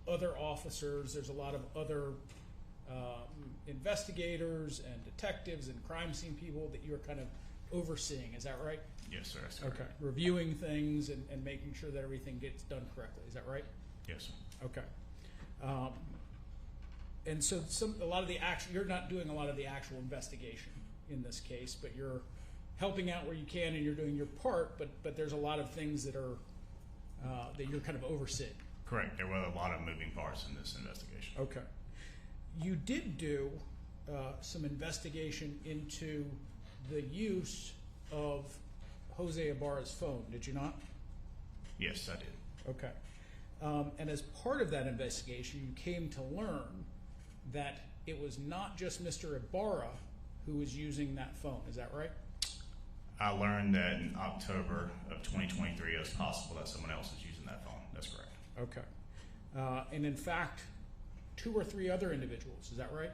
other officers. There's a lot of other investigators and detectives and crime scene people that you're kind of overseeing. Is that right? Yes, sir. That's correct. Okay. Reviewing things and making sure that everything gets done correctly. Is that right? Yes, sir. Okay. And so you're not doing a lot of the actual investigation in this case, but you're helping out where you can and you're doing your part, but there's a lot of things that are that you're kind of overseeing. Correct. There were a lot of moving parts in this investigation. Okay. You did do some investigation into the use of Jose Ibarra's phone, did you not? Yes, I did. Okay. And as part of that investigation, you came to learn that it was not just Mr. Ibarra who was using that phone. Is that right? I learned that in October of 2023 it was possible that someone else was using that phone. That's correct. Okay. And in fact, 2 or 3 other individuals. Is that right?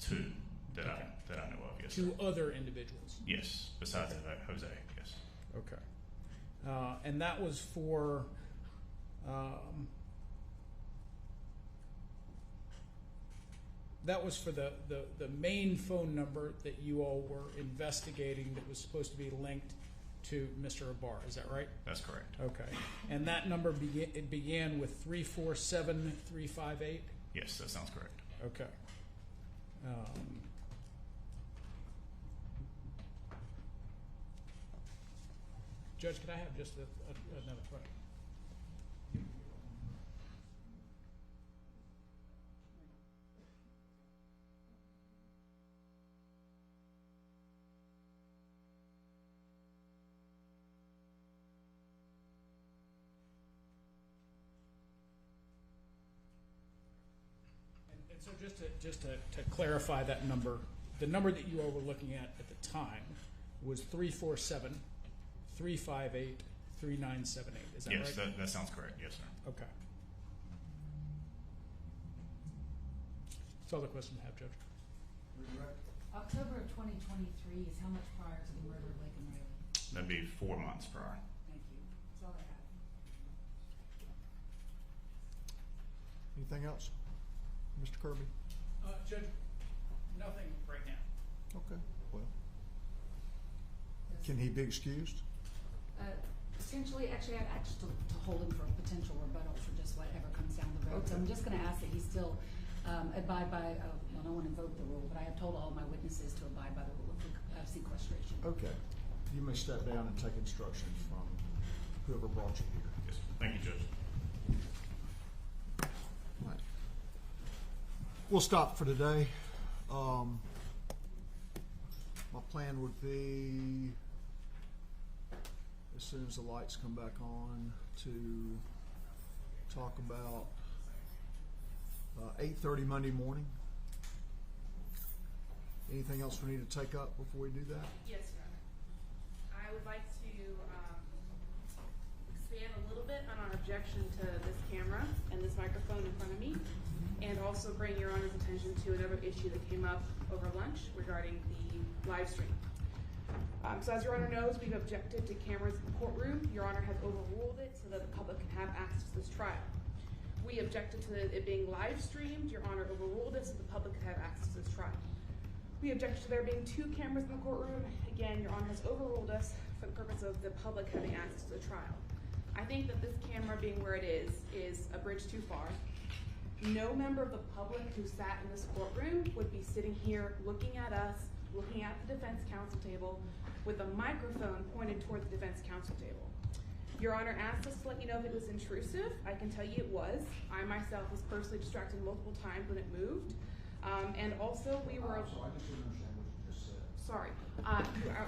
2 that I know of. Yes. 2 other individuals. Yes, besides Jose. Yes. Okay. And that was for. That was for the main phone number that you all were investigating that was supposed to be linked to Mr. Ibarra. Is that right? That's correct. Okay. And that number began with 347358? Yes, that sounds correct. Okay. Judge, can I have just another question? just to clarify that number, the number that you all were looking at the time was 347, 358, 3978. Is that right? Yes, that sounds correct. Yes, sir. Okay. That's all the questions I have, Judge. October of 2023 is how much prior to the murder of Laken Riley? That'd be 4 months prior. Thank you. That's all I have. Anything else? Mr. Kirby? Judge, nothing right now. Okay, well. Can he be excused? Essentially, actually, I'd asked to hold him for a potential rebuttal for just whatever comes down the road. Okay. So I'm just going to ask that he still abide by, well, no one invoked the rule, but I have told all my witnesses to abide by the rule of sequestration. Okay. You may step down and take instructions from whoever brought you here. Yes, sir. Thank you, Judge. Right. We'll stop for today. My plan would be, as soon as the lights come back on, to talk about 8:30 Monday morning. Anything else we need to take up before we do that? Yes, Your Honor. I would like to expand a little bit on our objection to this camera and this microphone in front of me, and also bring Your Honor's attention to another issue that came up over lunch regarding the live stream. So as Your Honor knows, we've objected to cameras in the courtroom. Your Honor has overruled it so that the public can have access to this trial. We objected to it being live streamed. Your Honor overruled it so the public could have access to this trial. We objected to there being 2 cameras in the courtroom. Again, Your Honor has overruled us for the purpose of the public having access to the trial. I think that this camera being where it is a bridge too far. No member of the public who sat in this courtroom would be sitting here looking at us, looking at the defense counsel table with a microphone pointed toward the defense counsel table. Your Honor asked us to let you know if it was intrusive. I can tell you it was. I myself was personally distracted multiple times when it moved. And also we were... So I just didn't understand what you just said. Sorry.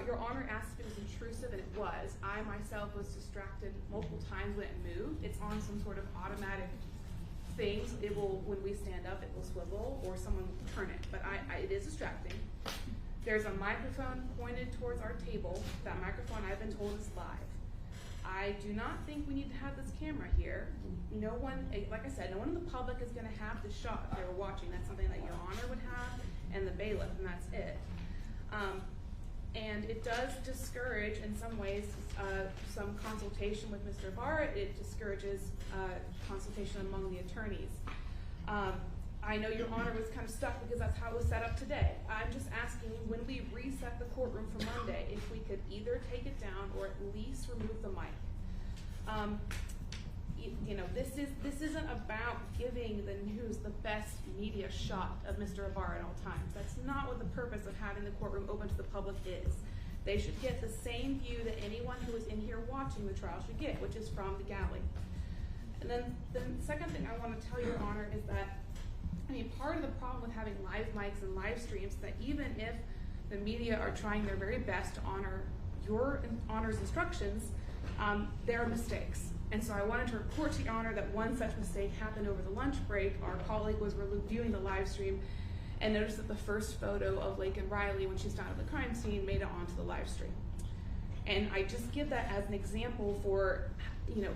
Your Honor asked if it was intrusive, and it was. I myself was distracted multiple times when it moved. It's on some sort of automatic things. It will, when we stand up, it will swivel, or someone will turn it. But it is distracting. There's a microphone pointed towards our table. That microphone, I've been told, is live. I do not think we need to have this camera here. No one, like I said, no one in the public is going to have this shot if they were watching. That's something that Your Honor would have, and the bailiff, and that's it. And it does discourage, in some ways, some consultation with Mr. Ibarra. It discourages consultation among the attorneys. I know Your Honor was kind of stuck because that's how it was set up today. I'm just asking, when we reset the courtroom for Monday, if we could either take it down or at least remove the mic. You know, this isn't about giving the news the best media shot of Mr. Ibarra at all times. That's not what the purpose of having the courtroom open to the public is. They should get the same view that anyone who is in here watching the trial should get, which is from the galley. And then the second thing I want to tell Your Honor is that, I mean, part of the problem with having live mics and live streams is that even if the media are trying their very best to honor Your Honor's instructions, there are mistakes. And so I wanted to report to Your Honor that one such mistake happened over the lunch break. Our colleague was reviewing the live stream and noticed that the first photo of Laken Riley when she's down at the crime scene made it onto the live stream. And I just give that as an example for, you know,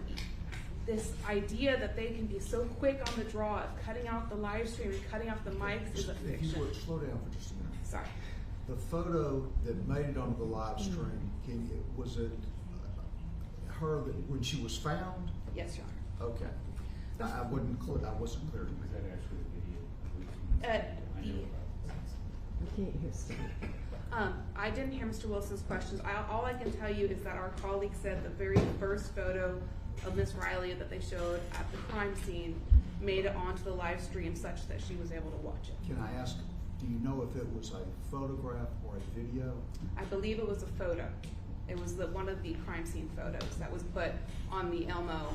this idea that they can be so quick on the draw of cutting out the live stream and cutting off the mics is a fiction. If you would slow down for just a minute. Sorry. The photo that made it onto the live stream, was it her that when she was found? Yes, Your Honor. Okay. I wasn't clear to me. Was that actually the video? I can't hear Steve. I didn't hear Mr. Wilson's questions. All I can tell you is that our colleague said the very first photo of Miss Riley that they showed at the crime scene made it onto the live stream such that she was able to watch it. Can I ask, do you know if it was a photograph or a video? I believe it was a photo. It was one of the crime scene photos that was put on the Elmo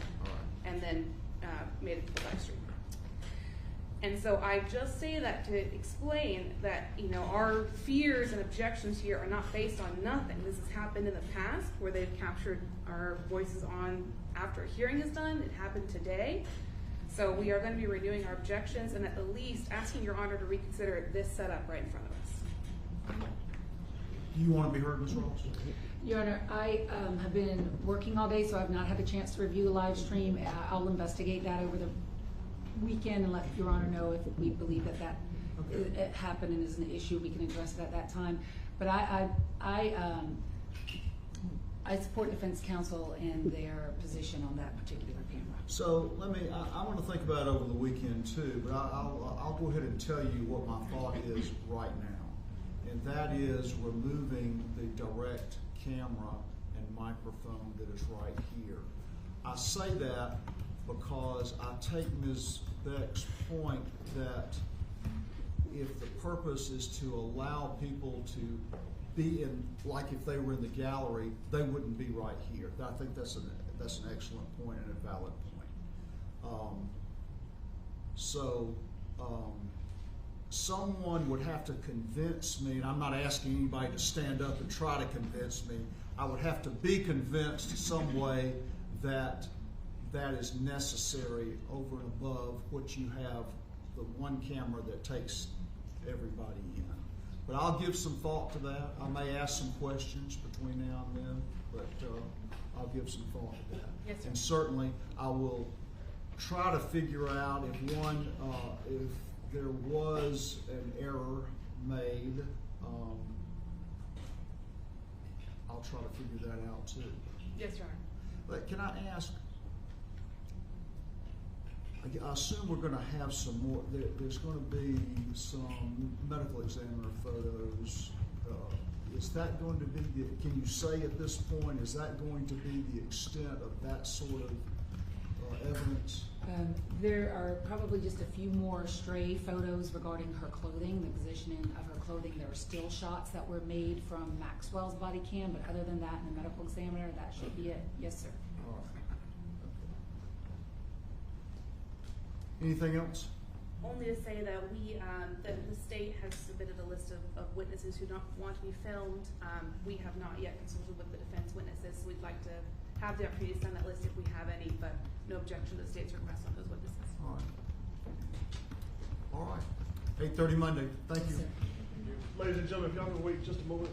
and then made it to the live stream. And so I just say that to explain that, you know, our fears and objections here are not based on nothing. This has happened in the past where they've captured our voices on after a hearing is done. It happened today. So we are going to be renewing our objections and at the least asking Your Honor to reconsider this setup right in front of us. Do you want to be heard, Ms. Ross? Your Honor, I have been working all day, so I've not had a chance to review the live stream. I'll investigate that over the weekend and let Your Honor know if we believe that it happened and is an issue. We can address it at that time. But I support defense counsel and their position on that particular camera. So I want to think about it over the weekend too, but I'll go ahead and tell you what my thought is right now. And that is removing the direct camera and microphone that is right here. I say that because I take Ms. Beck's point that if the purpose is to allow people to be in, like if they were in the gallery, they wouldn't be right here. I think that's an excellent point and a valid point. Someone would have to convince me, and I'm not asking anybody to stand up and try to convince me, I would have to be convinced some way that that is necessary over and above what you have, the one camera that takes everybody in. But I'll give some thought to that. I may ask some questions between now and then, but I'll give some thought to that. Yes, sir. And certainly I will try to figure out if there was an error made. I'll try to figure that out too. Yes, Your Honor. But can I ask, I assume we're going to have some more, there's going to be some medical examiner photos. Is that going to be, can you say at this point, is that going to be the extent of that sort of evidence? There are probably just a few more stray photos regarding her clothing, the positioning of her clothing. There are still shots that were made from Maxwell's body cam, but other than that, in the medical examiner, that should be it. Yes, sir. All right. Anything else? Only to say that the state has submitted a list of witnesses who don't want to be filmed. We have not yet consulted with the defense witnesses, so we'd like to have the opportunity to send that list if we have any, but no objection to the state's request on those witnesses. All right. 8:30 Monday. Thank you. Ladies and gentlemen, if y'all can wait just a moment.